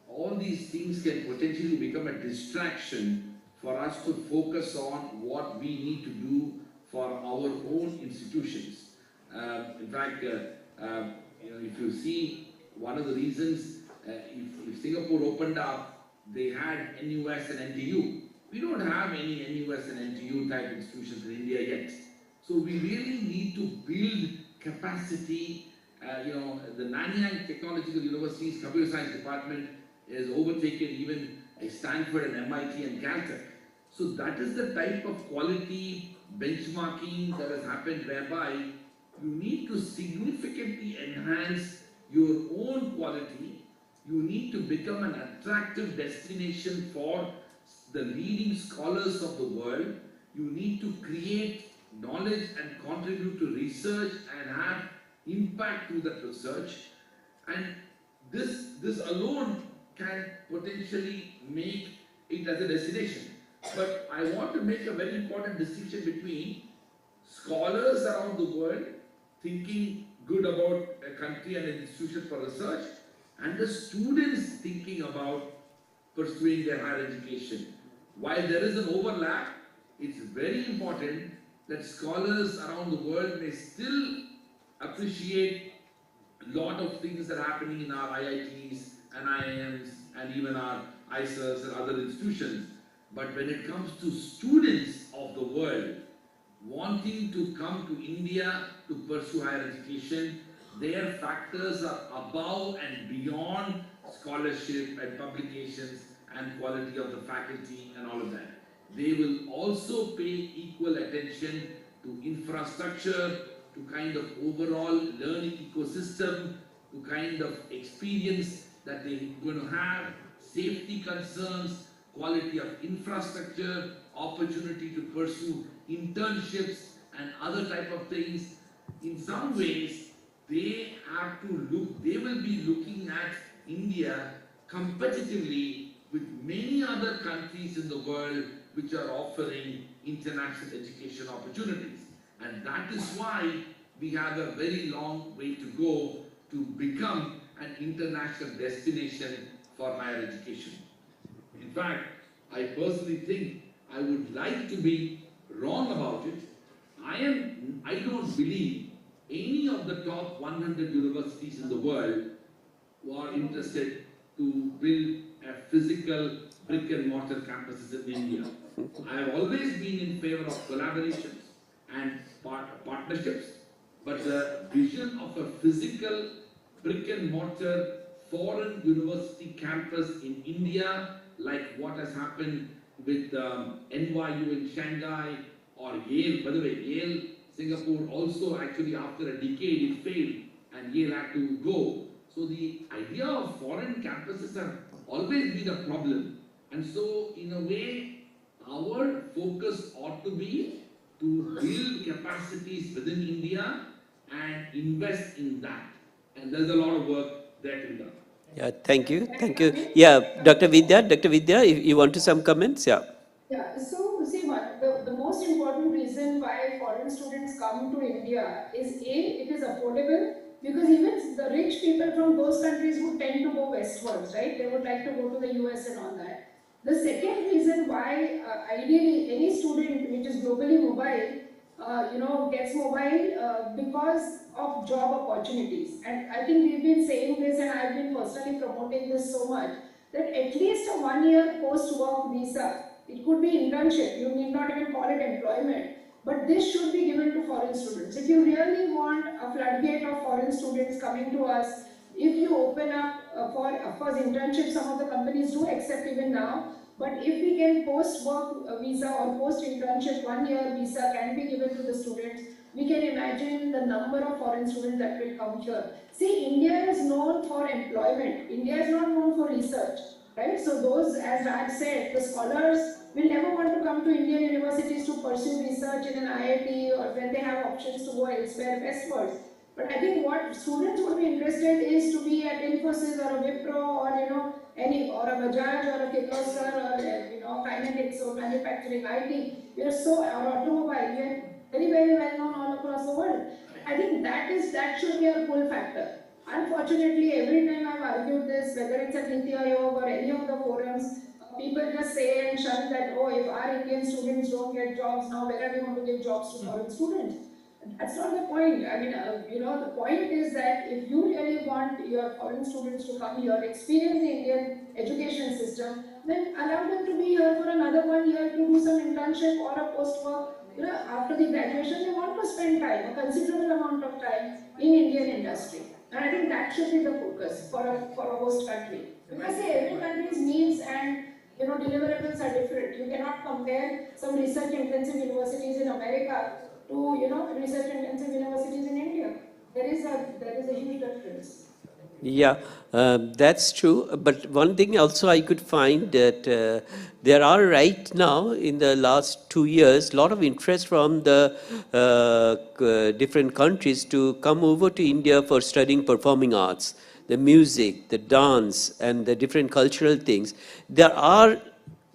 all these things can potentially become a distraction for us to focus on what we need to do for our own institutions. In fact, if you see, one of the reasons if Singapore opened up, they had NUS and NTU. We don't have any NUS and NTU type institutions in India yet. So we really need to build capacity. The Nanyang Technological University's Computer Science Department has overtaken even Stanford and MIT and Caltech. So that is the type of quality benchmarking that has happened, whereby you need to significantly enhance your own quality. You need to become an attractive destination for the leading scholars of the world. You need to create knowledge and contribute to research and have impact through that research. And this alone can potentially make it as a destination. But I want to make a very important distinction between scholars around the world thinking good about a country and an institution for research, and the students thinking about pursuing their higher education. While there is an overlap, it's very important that scholars around the world may still appreciate a lot of things that are happening in our IITs and IIMs and even our ICERS and other institutions. But when it comes to students, of the world wanting to come to India to pursue higher education, their factors are above and beyond scholarship and publications and quality of the faculty and all of that. They will also pay equal attention to infrastructure, to kind of overall learning ecosystem, to kind of experience that they're going to have, safety concerns, quality of infrastructure, opportunity to pursue internships and other type of things. In some ways, they have to look, they will be looking at India competitively with many other countries in the world which are offering international education opportunities. And that is why we have a very long way to go to become an international destination for higher education. In fact, I personally think I would like to be wrong about it. I don't believe any of the top 100 universities in the world who are interested to build a physical brick and mortar campuses in India. I have always been in favor of collaborations and partnerships, but the vision of a physical brick and mortar foreign university campus in India, like what has happened with NYU in Shanghai or Yale. By the way, Yale, Singapore also actually after a decade it failed and Yale had to go. So the idea of foreign campuses have always been a problem. And so in a way, our focus ought to be to build capacities within India and invest in that. And there's a lot of work there to be done. Yeah, thank you. Thank you. Yeah, Dr. Vidya, if you want to some comments, yeah. Yeah, so see, the most important reason why foreign students come to India is A, it is affordable, because even the rich people from those countries would tend to go westwards, right? They would like to go to the US and all that. The second reason why ideally any student which is globally mobile, gets mobile because of job opportunities. And I think we've been saying this and I've been personally promoting this so much, that at least a 1 year post-work visa, it could be internship, you need not even call it employment, but this should be given to foreign students. If you really want a floodgate of foreign students coming to us, if you open up for, of course, internships, some of the companies do accept even now, but if we can post-work visa or post-internship 1 year visa can be given to the students, we can imagine the number of foreign students that will come here. See, India is known for employment. India is not known for research, right? So those, as Raj said, the scholars will never want to come to Indian universities to pursue research in an IIT or when they have options to go elsewhere westwards. But I think what students would be interested is to be at Infosys or a Wipro or or a Bajaj or a Kirloskar or Kinetics or manufacturing, IT. We are so, or automobile, we are very, very well known all across the world. I think that should be a pull factor. Unfortunately, every time I've argued this, whether it's at Niti Aayog or any of the forums, people just say and shun that, oh, if our Indian students don't get jobs now, where are we going to give jobs to foreign students? That's not the point. I mean, the point is that if you really want your foreign students to come here, experience the Indian education system, then allow them to be here for another 1 year to do some internship or a post-work. After the graduation, they want to spend time, a considerable amount of time in Indian industry. And I think that should be the focus for a host country. Because every country's needs and deliverables are different. You cannot compare some research-intensive universities in America to research-intensive universities in India. There is a huge difference. Yeah, that's true. But one thing also I could find that there are right now in the last 2 years, a lot of interest from the different countries to come over to India for studying performing arts, the music, the dance, and the different cultural things. There are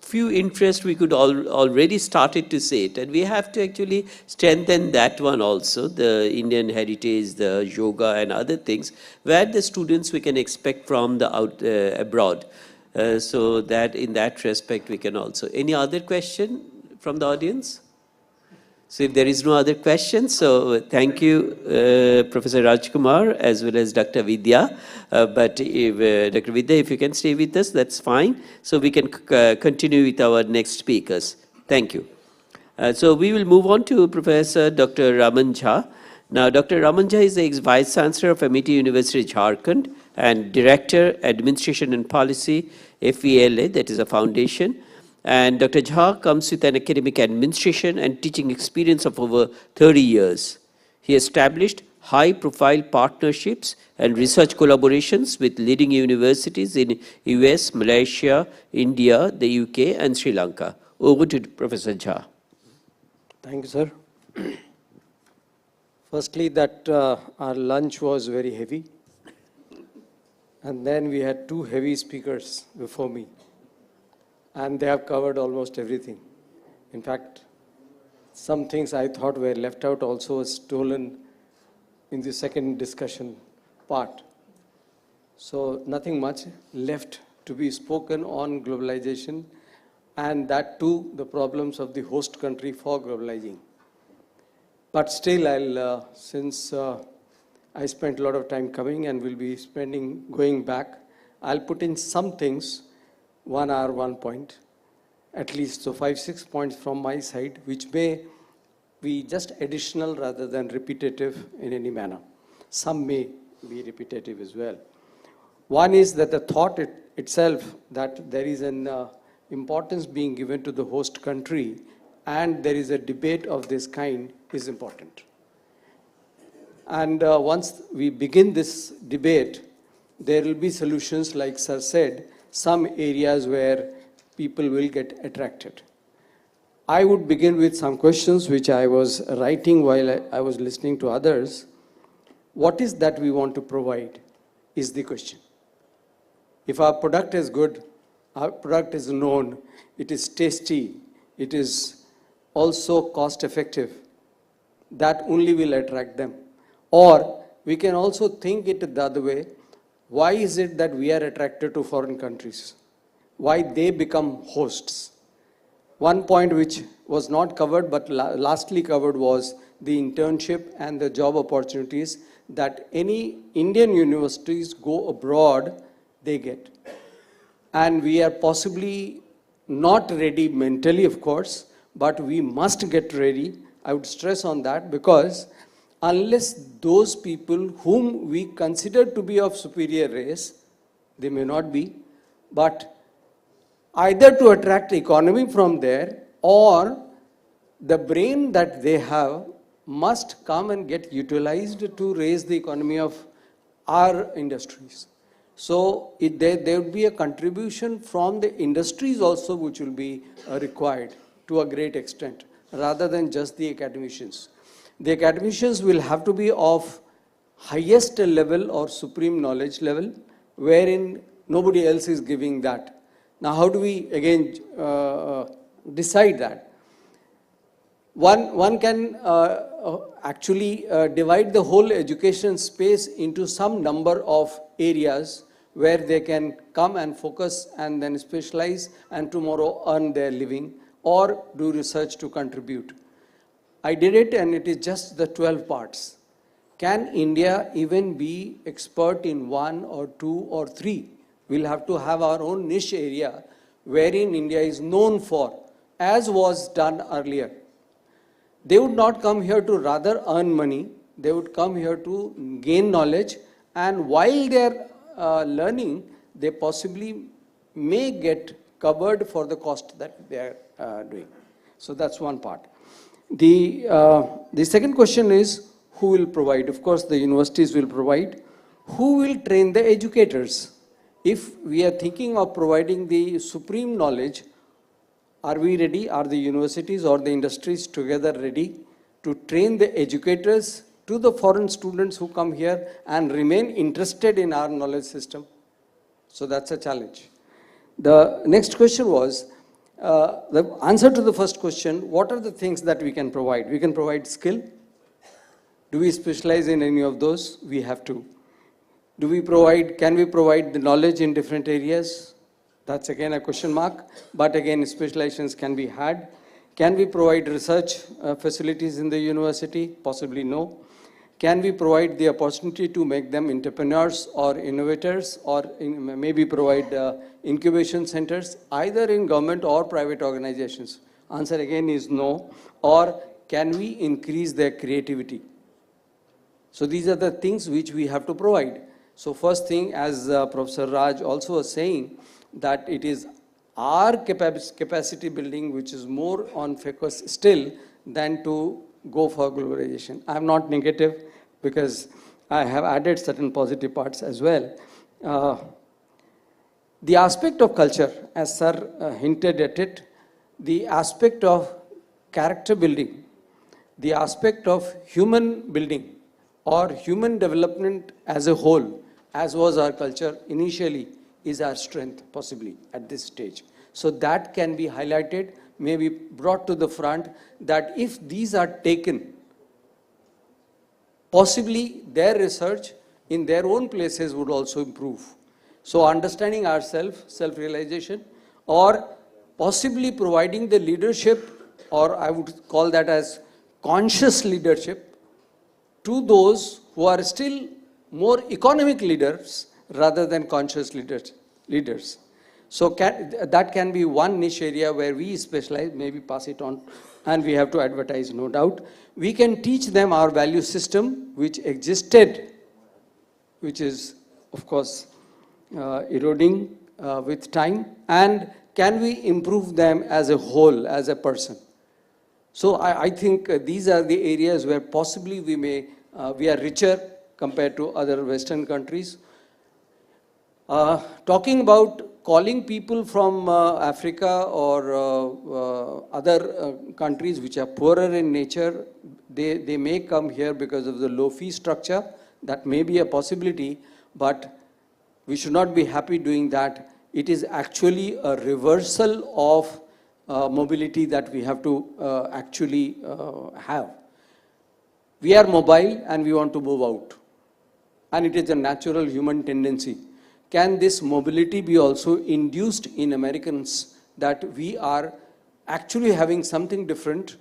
few interests we could already started to see it, and we have to actually strengthen that one also, the Indian heritage, the yoga and other things, where the students we can expect from the abroad. So that in that respect we can also. Any other question from the audience? So if there is no other question, so thank you, Professor Rajkumar, as well as Dr. Vidya. But if, Dr. Vidya, if you can stay with us, that's fine. So we can continue with our next speakers. Thank you. So we will move on to Professor Dr. Raman Jha. Now, Dr. Raman Jha is the ex-Vice Chancellor of MIT University, Jharkhand, and Director, Administration and Policy, FELA, that is a foundation. And Dr. Jha comes with an academic administration and teaching experience of over 30 years. He established high-profile partnerships and research collaborations with leading universities in US, Malaysia, India, the UK, and Sri Lanka. Over to Professor Jha. Thank you, sir. Firstly, that our lunch was very heavy. And then we had two heavy speakers before me. And they have covered almost everything. In fact, some things I thought were left out also was stolen in the second discussion part. So nothing much left to be spoken on globalization, and that too the problems of the host country for globalizing. But still, I'll, since I spent a lot of time coming and will be going back, I'll put in some things, 1 hour, 1 point, at least, so 5, 6 points from my side, which may be just additional rather than repetitive in any manner. Some may be repetitive as well. One is that the thought itself that there is an importance being given to the host country and there is a debate of this kind is important. And once we begin this debate, there will be solutions, like Sir said, some areas where people will get attracted. I would begin with some questions which I was writing while I was listening to others. What is that we want to provide is the question. If our product is good, our product is known, it is tasty, it is also cost effective, that only will attract them. Or we can also think it the other way. Why is it that we are attracted to foreign countries? Why they become hosts? One point which was not covered but lastly covered was the internship and the job opportunities that any Indian universities go abroad, they get. And we are possibly not ready mentally, of course, but we must get ready. I would stress on that, because unless those people whom we consider to be of superior race, they may not be, but either to attract economy from there or the brain that they have must come and get utilized to raise the economy of our industries. So there would be a contribution from the industries also which will be required to a great extent, rather than just the academicians. The academicians will have to be of highest level or supreme knowledge level, wherein nobody else is giving that. Now, how do we again decide that? One can actually divide the whole education space into some number of areas where they can come and focus and then specialize and tomorrow earn their living or do research to contribute. I did it and it is just the 12 parts. Can India even be expert in 1 or 2 or 3? We'll have to have our own niche area wherein India is known for, as was done earlier. They would not come here to rather earn money, they would come here to gain knowledge, and while they're learning, they possibly may get covered for the cost that they are doing. So that's one part. The second question is, who will provide? Of course, the universities will provide. Who will train the educators? If we are thinking of providing the supreme knowledge, are we ready? Are the universities or the industries together ready to train the educators to the foreign students who come here and remain interested in our knowledge system? So that's a challenge. The next question was, the answer to the first question, what are the things that we can provide? We can provide skill. Do we specialize in any of those? We have to. Do we provide, can we provide the knowledge in different areas? That's again a question mark, but again specializations can be had. Can we provide research facilities in the university? Possibly no. Can we provide the opportunity to make them entrepreneurs or innovators, or maybe provide incubation centers, either in government or private organizations? Answer again is no. Or can we increase their creativity? So these are the things which we have to provide. So first thing, as Professor Raj also was saying, that it is our capacity building which is more on focus still than to go for globalization. I'm not negative because I have added certain positive parts as well. The aspect of culture, as Sir hinted at it, the aspect of character building, the aspect of human building or human development as a whole, as was our culture initially, is our strength possibly at this stage. So that can be highlighted, maybe brought to the front, that if these are taken, possibly their research in their own places would also improve. So understanding ourselves, self-realization, or possibly providing the leadership, or I would call that as conscious leadership, to those who are still more economic leaders rather than conscious leaders. So that can be one niche area where we specialize, maybe pass it on, and we have to advertise, no doubt. We can teach them our value system, which existed, which is, of course, eroding with time, and can we improve them as a whole, as a person? So I think these are the areas where possibly we are richer compared to other Western countries. Talking about calling people from Africa or other countries which are poorer in nature, they may come here because of the low fee structure. That may be a possibility, but we should not be happy doing that. It is actually a reversal of mobility that we have to actually have. We are mobile and we want to move out. And it is a natural human tendency. Can this mobility be also induced in Americans, that we are actually having something different,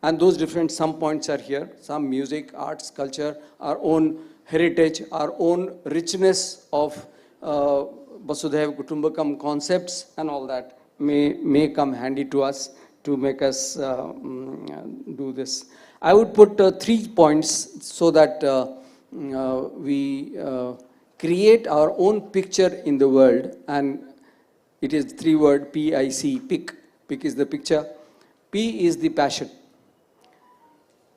and those different some points are here, some music, arts, culture, our own heritage, our own richness of Vasudhaiva Kutumbakam concepts and all that may come handy to us to make us do this. I would put 3 points so that we create our own picture in the world, and it is 3 words, P-I-C, pick. Pick is the picture. P is the passion.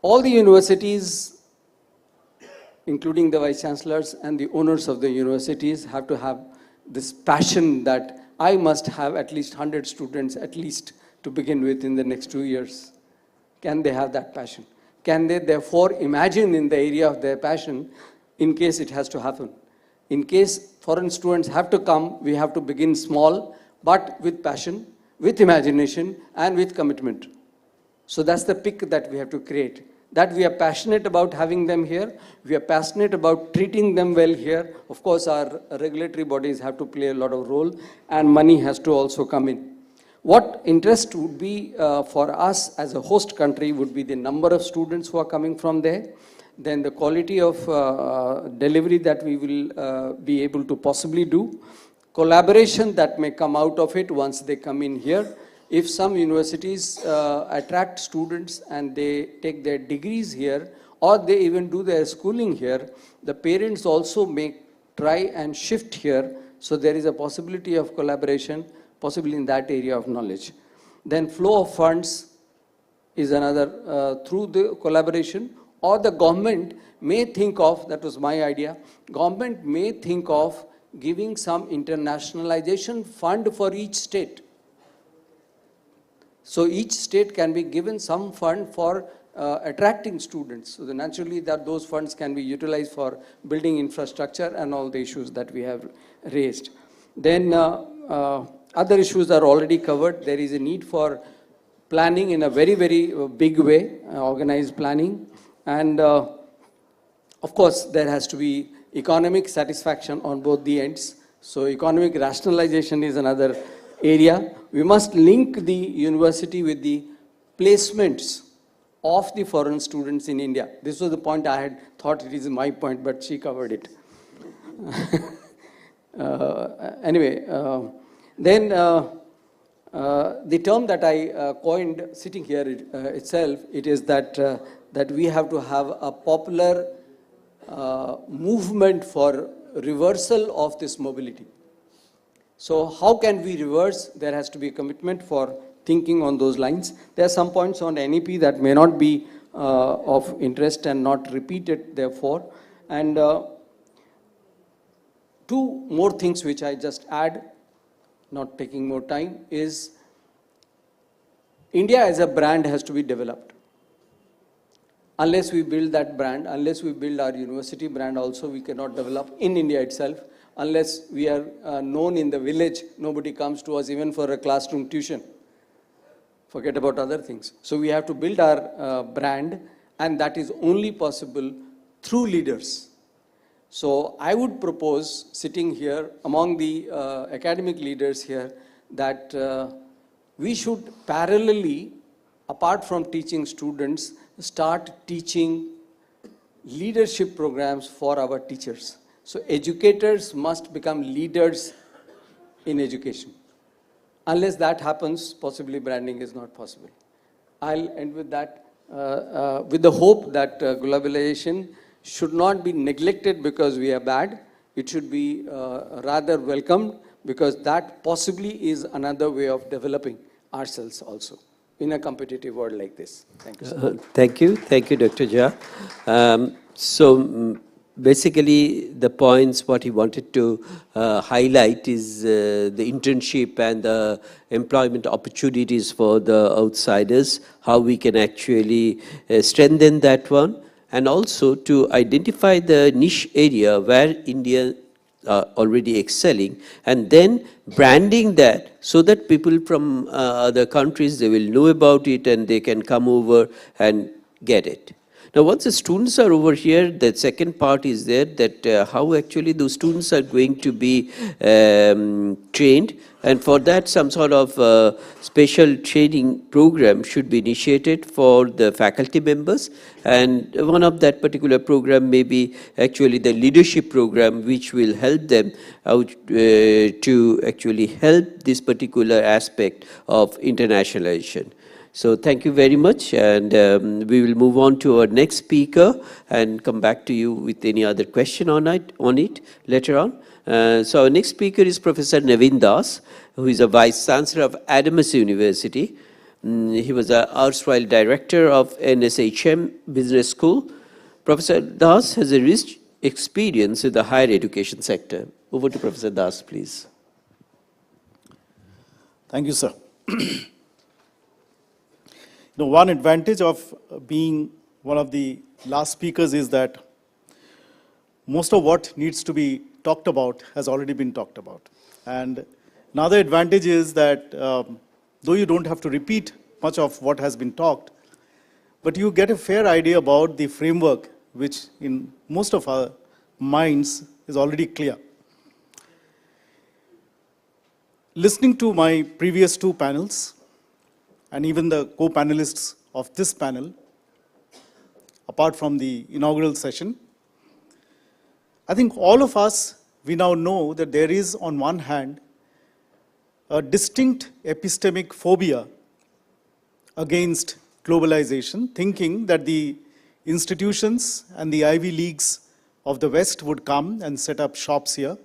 All the universities, including the vice chancellors and the owners of the universities, have to have this passion that I must have at least 100 students at least to begin with in the next 2 years. Can they have that passion? Can they therefore imagine in the area of their passion in case it has to happen? In case foreign students have to come, we have to begin small, but with passion, with imagination, and with commitment. So that's the pick that we have to create. That we are passionate about having them here. We are passionate about treating them well here. Of course, our regulatory bodies have to play a lot of role, and money has to also come in. What interest would be for us as a host country would be the number of students who are coming from there, then the quality of delivery that we will be able to possibly do, collaboration that may come out of it once they come in here. If some universities attract students and they take their degrees here, or they even do their schooling here, the parents also may try and shift here, so there is a possibility of collaboration, possibly in that area of knowledge. Then flow of funds is another through the collaboration, or the government may think of, that was my idea, government may think of giving some internationalization fund for each state. So each state can be given some fund for attracting students. So naturally those funds can be utilized for building infrastructure and all the issues that we have raised. Then other issues are already covered. There is a need for planning in a very, very big way, organized planning. And of course, there has to be economic satisfaction on both the ends. So economic rationalization is another area. We must link the university with the placements of the foreign students in India. This was the point I had thought it is my point, but she covered it. Anyway, then The term that I coined sitting here itself, it is that, that we have to have a popular movement for reversal of this mobility. So how can we reverse? There has to be a commitment for thinking on those lines. There are some points on NEP that may not be of interest and not repeated therefore. And two more things which I just add, not taking more time, is India as a brand has to be developed. Unless we build that brand, unless we build our university brand also, we cannot develop in India itself. Unless we are known in the village, nobody comes to us even for a classroom tuition. Forget about other things. So we have to build our brand, and that is only possible through leaders. So I would propose, sitting here among the academic leaders here, that we should parallelly, apart from teaching students, start teaching leadership programs for our teachers. So educators must become leaders in education. Unless that happens, possibly branding is not possible. I'll end with that, with the hope that globalization should not be neglected because we are bad. It should be rather welcomed, because that possibly is another way of developing ourselves also in a competitive world like this. Thank you, sir. Thank you, Dr. Jha. Basically, the points what he wanted to highlight is the internship and the employment opportunities for the outsiders, how we can actually strengthen that one, and also to identify the niche area where India are already excelling, and then branding that so that people from other countries, they will know about it and they can come over and get it. Now, once the students are over here, the second part is there, that how actually those students are going to be trained, and for that some sort of special training program should be initiated for the faculty members, and one of that particular program may be actually the leadership program, which will help them out to actually help this particular aspect of internationalization. So thank you very much, and we will move on to our next speaker and come back to you with any other question on it later on. So our next speaker is Professor Naveen Das, who is a Vice Chancellor of Adamas University. He was an erstwhile director of NSHM Business School. Professor Das has a rich experience in the higher education sector. Over to Professor Das, please. Thank you, sir. One advantage of being one of the last speakers is that most of what needs to be talked about has already been talked about. And another advantage is that though you don't have to repeat much of what has been talked, but you get a fair idea about the framework, which in most of our minds is already clear. Listening to my previous two panels, and even the co-panelists of this panel, apart from the inaugural session, I think all of us, we now know that there is, on one hand, a distinct epistemic phobia against globalization, thinking that the institutions and the Ivy Leagues of the West would come and set up shops here.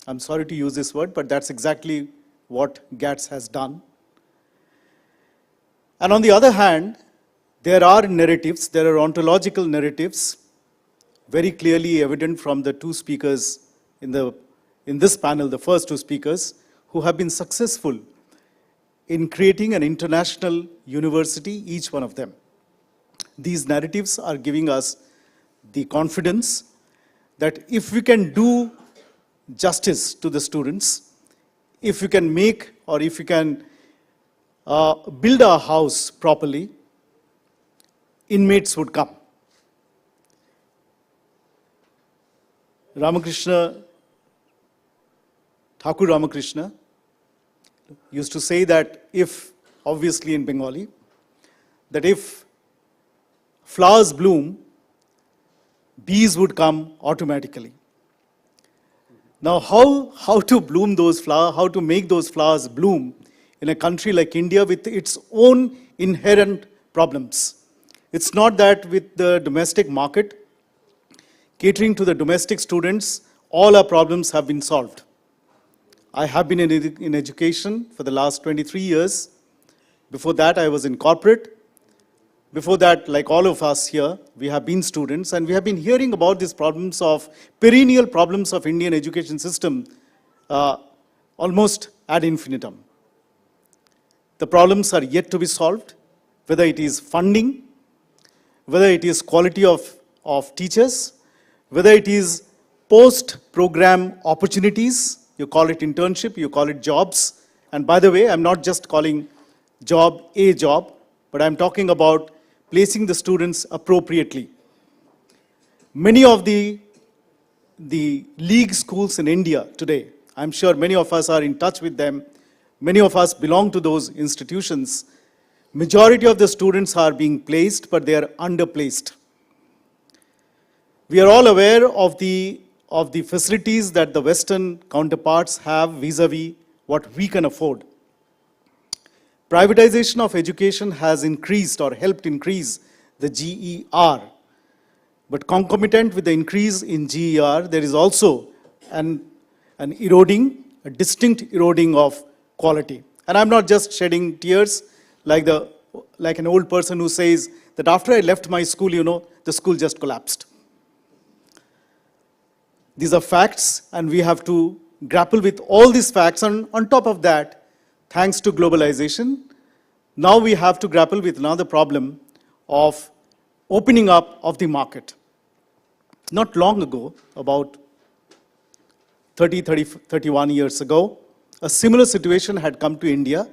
I'm sorry to use this word, but that's exactly what GATS has done. And on the other hand, there are narratives, there are ontological narratives, very clearly evident from the two speakers in this panel, the first two speakers, who have been successful in creating an international university, each one of them. These narratives are giving us the confidence that if we can do justice to the students, if we can make, or if we can build our house properly, inmates would come. Thakur Ramakrishna used to say that if, obviously in Bengali, that if flowers bloom, bees would come automatically. Now, how to bloom those flowers, how to make those flowers bloom, in a country like India with its own inherent problems. It's not that with the domestic market, catering to the domestic students, all our problems have been solved. I have been in education for the last 23 years. Before that, I was in corporate. Before that, like all of us here, we have been students, and we have been hearing about these problems of, perennial problems of Indian education system almost ad infinitum. The problems are yet to be solved, whether it is funding, whether it is quality of teachers, whether it is post-program opportunities, you call it internship, you call it jobs. And by the way, I'm not just calling job a job, but I'm talking about placing the students appropriately. Many of the league schools in India today, I'm sure many of us are in touch with them, many of us belong to those institutions. Majority of the students are being placed, but they are underplaced. We are all aware of the facilities that the Western counterparts have vis-a-vis what we can afford. Privatization of education has increased or helped increase the GER. But concomitant with the increase in GER, there is also an eroding, a distinct eroding of quality. And I'm not just shedding tears like an old person who says that after I left my school, the school just collapsed. These are facts, and we have to grapple with all these facts. And on top of that, thanks to globalization, now we have to grapple with another problem of opening up of the market. Not long ago, about 31 years ago, a similar situation had come to India.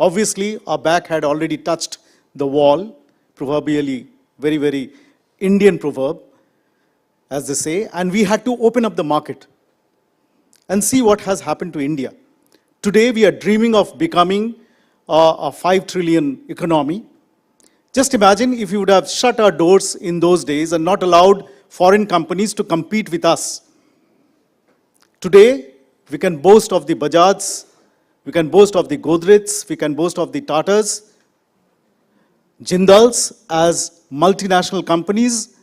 Obviously, our back had already touched the wall, proverbially, very, very Indian proverb, as they say, and we had to open up the market and see what has happened to India. Today, we are dreaming of becoming a 5 trillion economy. Just imagine if you would have shut our doors in those days and not allowed foreign companies to compete with us. Today, we can boast of the Bajajs, we can boast of the Godrejs, we can boast of the Tatas, Jindals as multinational companies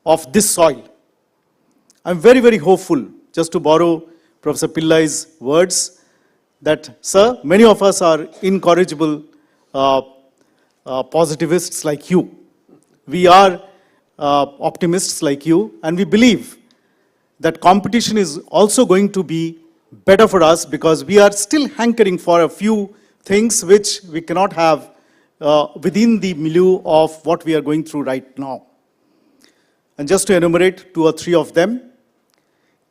of this soil. I'm very, very hopeful, just to borrow Professor Pillai's words, that, sir, many of us are incorrigible positivists like you. We are optimists like you, and we believe that competition is also going to be better for us because we are still hankering for a few things which we cannot have within the milieu of what we are going through right now. And just to enumerate 2 or 3 of them,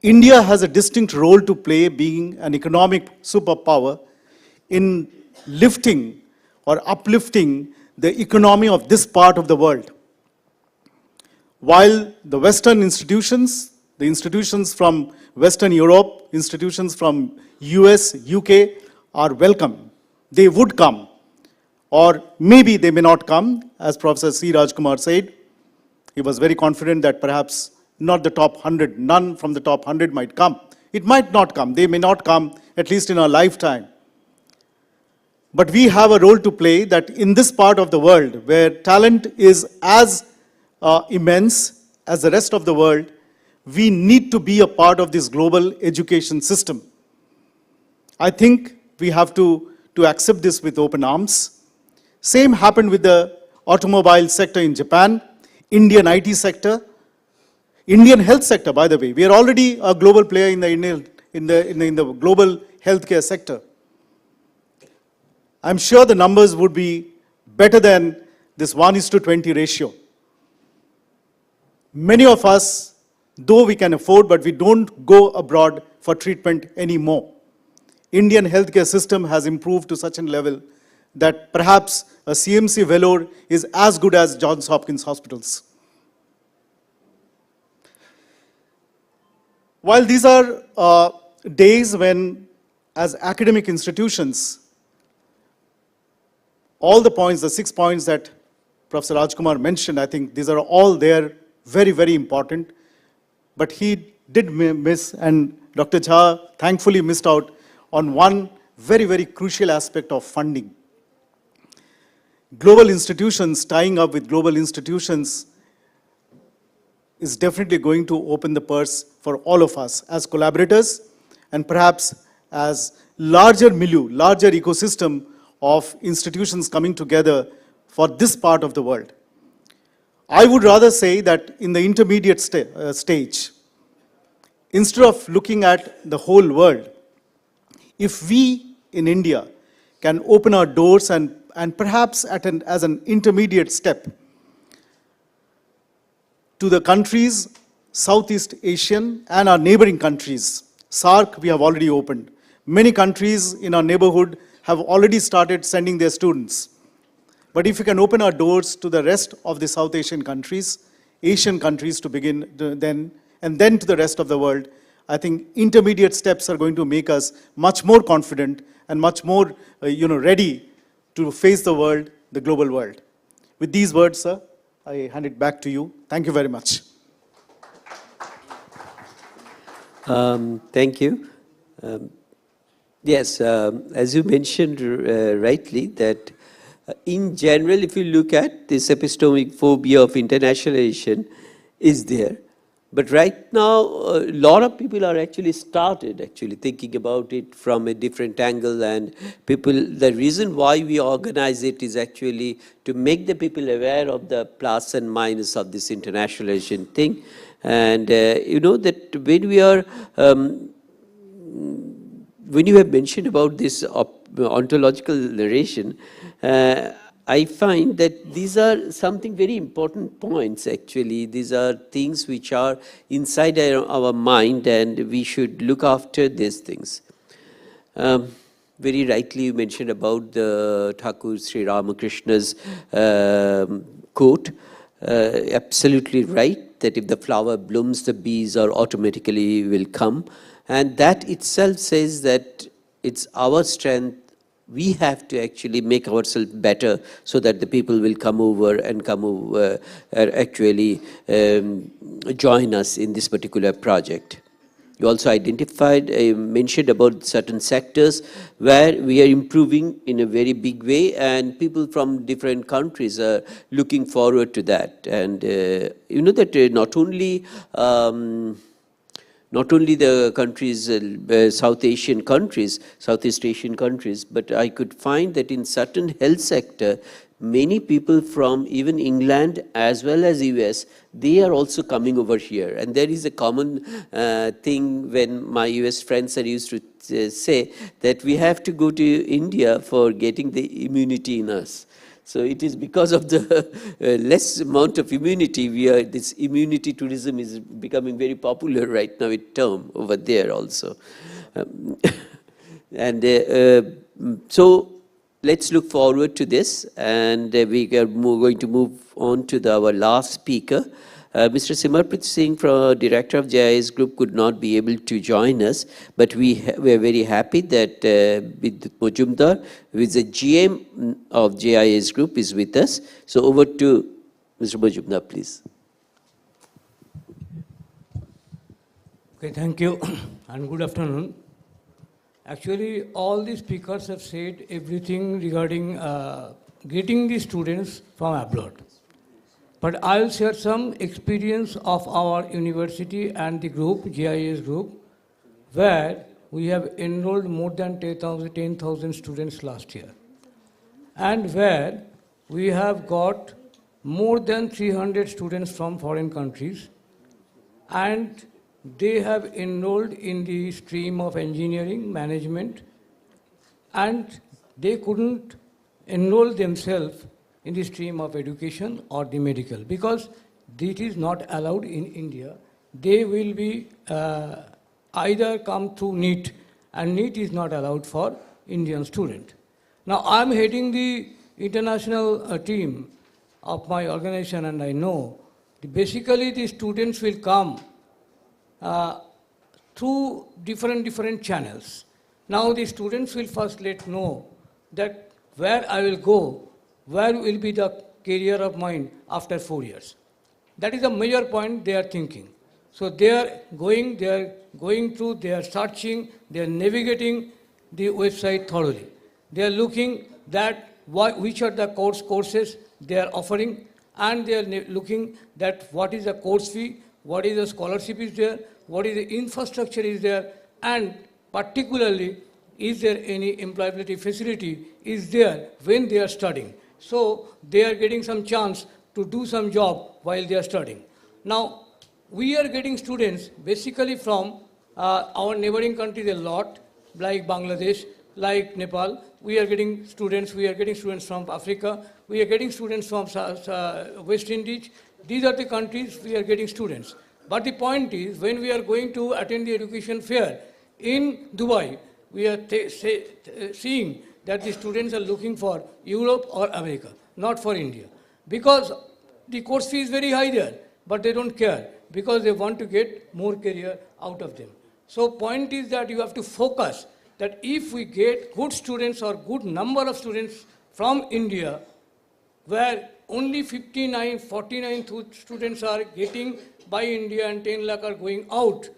India has a distinct role to play being an economic superpower in lifting or uplifting the economy of this part of the world. While the Western institutions, the institutions from Western Europe, institutions from US, UK are welcome. They would come, or maybe they may not come, as Professor C. Rajkumar said. He was very confident that perhaps not the top 100, none from the top 100 might come. It might not come. They may not come, at least in our lifetime. But we have a role to play that in this part of the world, where talent is as immense as the rest of the world, we need to be a part of this global education system. I think we have to accept this with open arms. Same happened with the automobile sector in Japan, Indian IT sector, Indian health sector, by the way. We are already a global player in the global healthcare sector. I'm sure the numbers would be better than this 1:20 ratio. Many of us, though we can afford, but we don't go abroad for treatment anymore. Indian healthcare system has improved to such a level that perhaps a CMC Vellore is as good as Johns Hopkins hospitals. While these are days when, as academic institutions, all the points, the 6 points that Professor Rajkumar mentioned, I think these are all there, very, very important. But he did miss, and Dr. Jha thankfully missed out on one very, very crucial aspect of funding. Global institutions, tying up with global institutions is definitely going to open the purse for all of us as collaborators and perhaps as larger milieu, larger ecosystem of institutions coming together for this part of the world. I would rather say that in the intermediate stage, instead of looking at the whole world, if we in India can open our doors and perhaps as an intermediate step to the countries, Southeast Asian and our neighboring countries. SAARC we have already opened. Many countries in our neighborhood have already started sending their students. But if we can open our doors to the rest of the South Asian countries to begin then, and then to the rest of the world, I think intermediate steps are going to make us much more confident and much more ready to face the world, the global world. With these words, sir, I hand it back to you. Thank you very much. Thank you. Yes, as you mentioned rightly, that in general, if you look at this epistemic phobia of internationalization is there. But right now, a lot of people are actually thinking about it from a different angle, and the reason why we organize it is actually to make the people aware of the plus and minus of this internationalization thing. And you know that when we are, when you have mentioned about this ontological narration, I find that these are something very important points actually. These are things which are inside our mind, and we should look after these things. Very rightly you mentioned about the Thakur Sri Ramakrishna's quote. Absolutely right, that if the flower blooms, the bees are automatically will come. And that itself says that it's our strength. We have to actually make ourselves better so that the people will come over and actually join us in this particular project. You also identified, mentioned about certain sectors where we are improving in a very big way, and people from different countries are looking forward to that. And you know that not only the countries, Southeast Asian countries, but I could find that in certain health sector, many people from even England as well as US, they are also coming over here. And there is a common thing when my US friends are used to say that we have to go to India for getting the immunity in us. So it is because of the less amount of immunity, this immunity tourism is becoming very popular right now with term over there also. So let's look forward to this, and we are going to move on to our last speaker. Mr. Simarpreet Singh, Director of GIS Group, could not be able to join us, but we are very happy that Vidut Majumdar, who is the GM of GIS Group, is with us. So over to Mr. Majumdar, please. Okay, thank you, and good afternoon. Actually, all the speakers have said everything regarding getting the students from abroad. But I'll share some experience of our university and the group, GIS group, where we have enrolled more than 10,000 students last year. And where we have got more than 300 students from foreign countries, and they have enrolled in the stream of engineering, management, and they couldn't enroll themselves in the stream of education or the medical, because this is not allowed in India. They will be either come through NEET, and NEET is not allowed for Indian student. Now I'm heading the international team of my organization, and I know basically the students will come through different channels. Now the students will first know that where I will go, where will be the career of mine after 4 years. That is a major point they are thinking. So they are going through, they are searching, they are navigating the website thoroughly. They are looking that which are the courses they are offering, and they are looking that what is the course fee, what is the scholarship is there, what is the infrastructure is there, and particularly is there any employability facility is there when they are studying. So they are getting some chance to do some job while they are studying. Now, we are getting students basically from our neighboring countries a lot, like Bangladesh, like Nepal. We are getting students from Africa, we are getting students from West Indies. These are the countries we are getting students. But the point is, when we are going to attend the education fair in Dubai, we are seeing that the students are looking for Europe or America, not for India. Because the course fee is very high there, but they don't care because they want to get more career out of them. So point is that you have to focus that if we get good students or good number of students from India, where only 49 students are getting by India and 10 lakh are going out.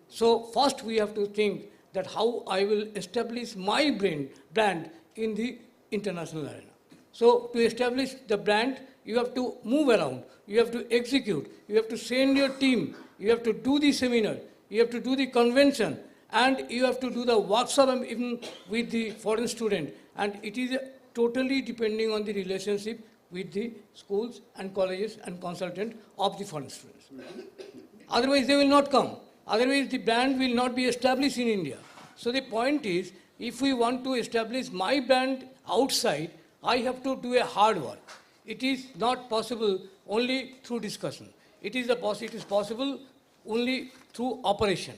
So first we have to think that how I will establish my brand in the international arena. So to establish the brand, you have to move around, you have to execute, you have to send your team, you have to do the seminar, you have to do the convention, and you have to do the workshop even with the foreign student. And it is totally depending on the relationship with the schools and colleges and consultant of the foreign students. Otherwise they will not come. Otherwise the brand will not be established in India. So the point is, if we want to establish my brand outside, I have to do a hard work. It is not possible only through discussion. It is possible only through operation.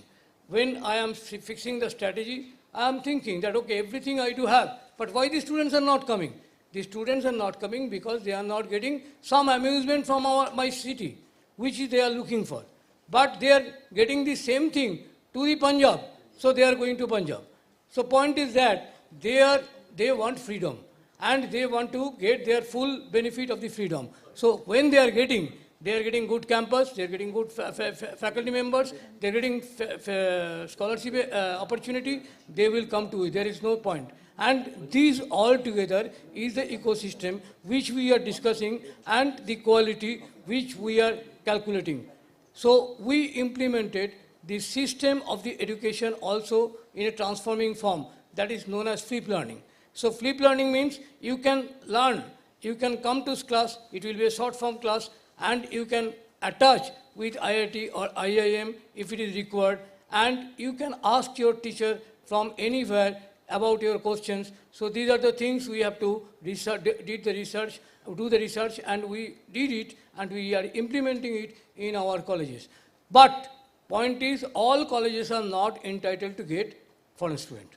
When I am fixing the strategy, I am thinking that, okay, everything I do have, but why the students are not coming? The students are not coming because they are not getting some amusement from my city, which they are looking for. But they are getting the same thing to the Punjab, so they are going to Punjab. So point is that they want freedom, and they want to get their full benefit of the freedom. So when they are getting good campus, they are getting good faculty members, they are getting scholarship opportunity, they will come to it. There is no point. And these all together is the ecosystem which we are discussing and the quality which we are calculating. So we implemented the system of the education also in a transforming form that is known as flip learning. So flip learning means you can learn, you can come to class, it will be a short form class, and you can attach with IIT or IIM if it is required, and you can ask your teacher from anywhere about your questions. So these are the things we have to do the research, and we did it, and we are implementing it in our colleges. But point is, all colleges are not entitled to get foreign student.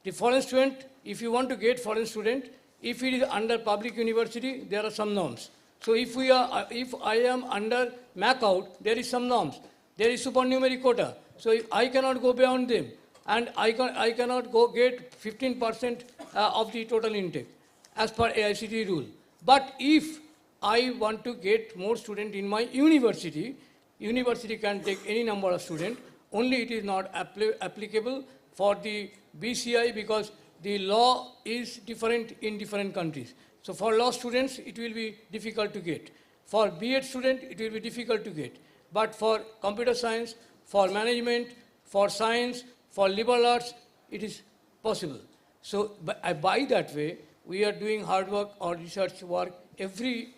The foreign student, if you want to get foreign student, if it is under public university, there are some norms. So if I am under MAC-out, there is some norms. There is supernumerary quota. So if I cannot go beyond them, and I cannot go get 15% of the total intake as per AICTE rule. But if I want to get more students in my university, university can take any number of students, only it is not applicable for the BCI because the law is different in different countries. So for law students, it will be difficult to get. For B.Ed student, it will be difficult to get. But for computer science, for management, for science, for liberal arts, it is possible. So by that way, we are doing hard work or research work every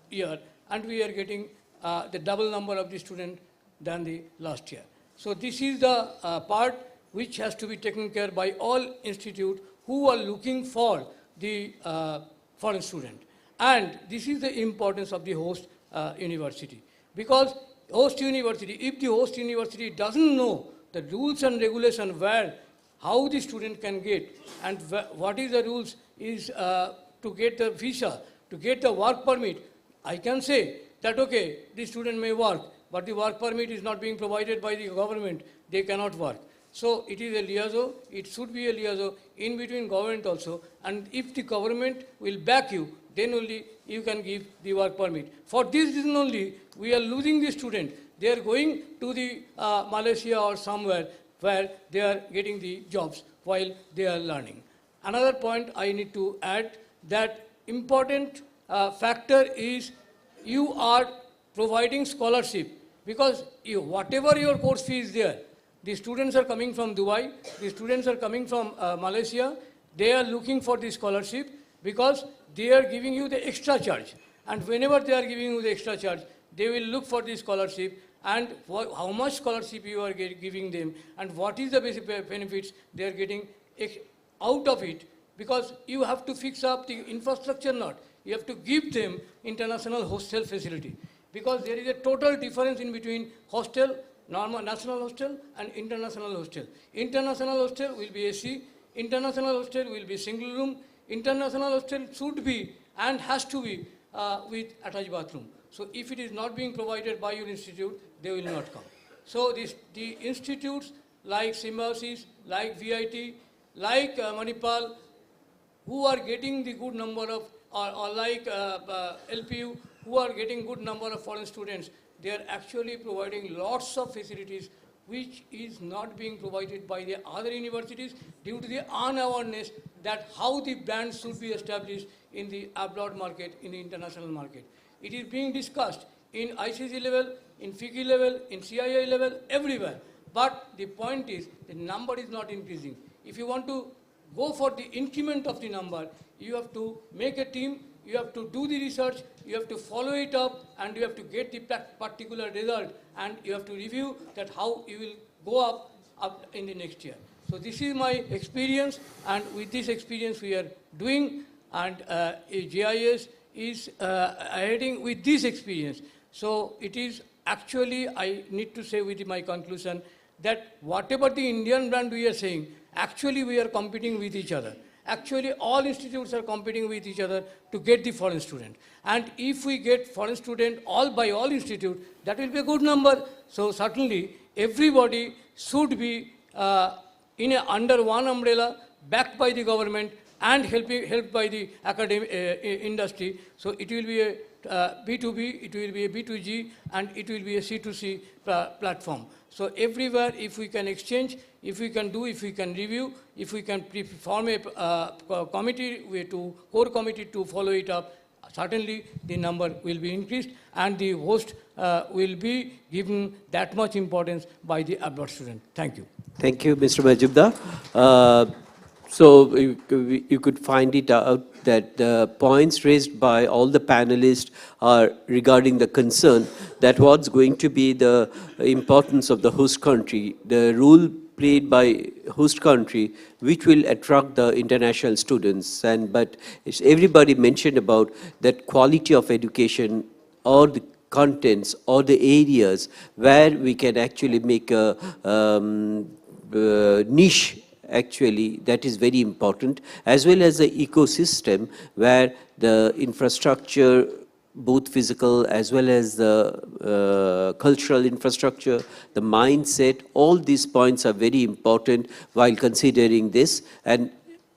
year, and we are getting the double number of the students than the last year. So this is the part which has to be taken care by all institutes who are looking for the foreign student. And this is the importance of the host university. Because host university, if the host university doesn't know the rules and regulations how the student can get and what is the rules is to get the visa, to get the work permit, I can say that, okay, the student may work, but the work permit is not being provided by the government, they cannot work. So it is a liaison, it should be a liaison in between government also, and if the government will back you, then only you can give the work permit. For this reason only, we are losing the student. They are going to the Malaysia or somewhere where they are getting the jobs while they are learning. Another point I need to add, that important factor is you are providing scholarship, because whatever your course fee is there, the students are coming from Dubai, the students are coming from Malaysia, they are looking for the scholarship because they are giving you the extra charge. And whenever they are giving you the extra charge, they will look for the scholarship and how much scholarship you are giving them and what is the basic benefits they are getting out of it, because you have to fix up the infrastructure not. You have to give them international hostel facility, because there is a total difference in between hostel, normal national hostel and international hostel. International hostel will be AC, international hostel will be single room, international hostel should be and has to be with attached bathroom. So if it is not being provided by your institute, they will not come. So the institutes like Symbiosis, like VIT, like Manipal, who are getting the good number of, or like LPU, who are getting good number of foreign students, they are actually providing lots of facilities which is not being provided by the other universities due to the unawareness that how the brands should be established in the abroad market, in the international market. It is being discussed in ICC level, in FICI level, in CII level, everywhere. But the point is, the number is not increasing. If you want to go for the increment of the number, you have to make a team, you have to do the research, you have to follow it up, and you have to get the particular result, and you have to review that how you will go up in the next year. So this is my experience, and with this experience we are doing, and GIS is adding with this experience. So it is actually, I need to say with my conclusion, that whatever the Indian brand we are saying, actually we are competing with each other. Actually all institutes are competing with each other to get the foreign student. And if we get foreign student by all institutes, that will be a good number. So certainly everybody should be under one umbrella, backed by the government and helped by the academic industry. So it will be a B2B, it will be a B2G, and it will be a C2C platform. So everywhere, if we can exchange, if we can review, if we can form a committee, core committee to follow it up, certainly the number will be increased and the host will be given that much importance by the abroad student. Thank you. Thank you, Mr. Majumdar. So you could find it out that the points raised by all the panelists are regarding the concern that what's going to be the importance of the host country, the role played by host country, which will attract the international students. But everybody mentioned about that quality of education or the contents or the areas where we can actually make a niche. Actually, that is very important, as well as the ecosystem where the infrastructure, both physical as well as the cultural infrastructure, the mindset, all these points are very important while considering this. And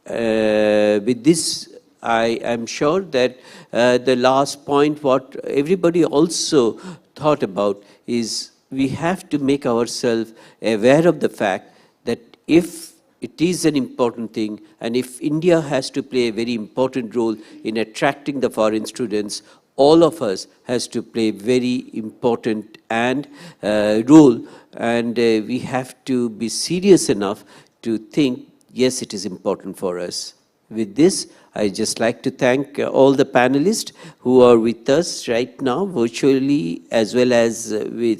with this, I am sure that the last point, what everybody also thought about, is we have to make ourselves aware of the fact that if it is an important thing, and if India has to play a very important role in attracting the foreign students, all of us has to play very important role, and we have to be serious enough to think, yes, it is important for us. With this, I just like to thank all the panelists who are with us right now, virtually as well as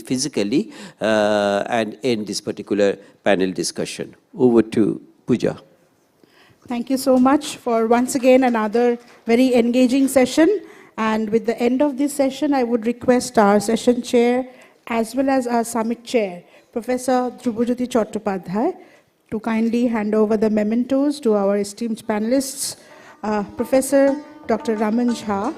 physically, and end this particular panel discussion. Over to Pooja. Thank you so much for once again another very engaging session. And with the end of this session, I would request our session chair as well as our summit chair, Professor Dhrubajyoti Chattopadhyay, to kindly hand over the mementos to our esteemed panelists. Professor Dr. Raman Jha,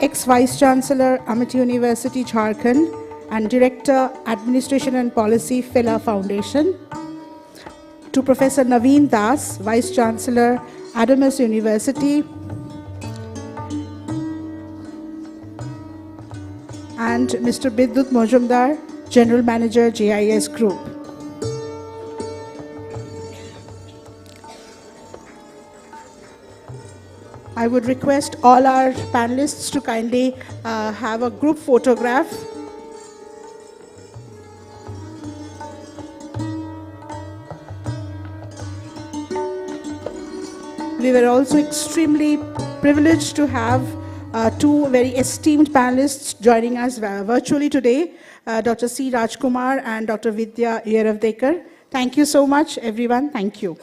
ex-Vice Chancellor, Amity University, Jharkhand, and Director, Administration and Policy, Fela Foundation. To Professor Naveen Das, Vice Chancellor, Adamas University. And Mr. Bidyut Majumdar, General Manager, GIS Group. I would request all our panelists to kindly have a group photograph. We were also extremely privileged to have two very esteemed panelists joining us virtually today, Dr. C. Rajkumar and Dr. Vidya Yeravdekar. Thank you so much, everyone. Thank you.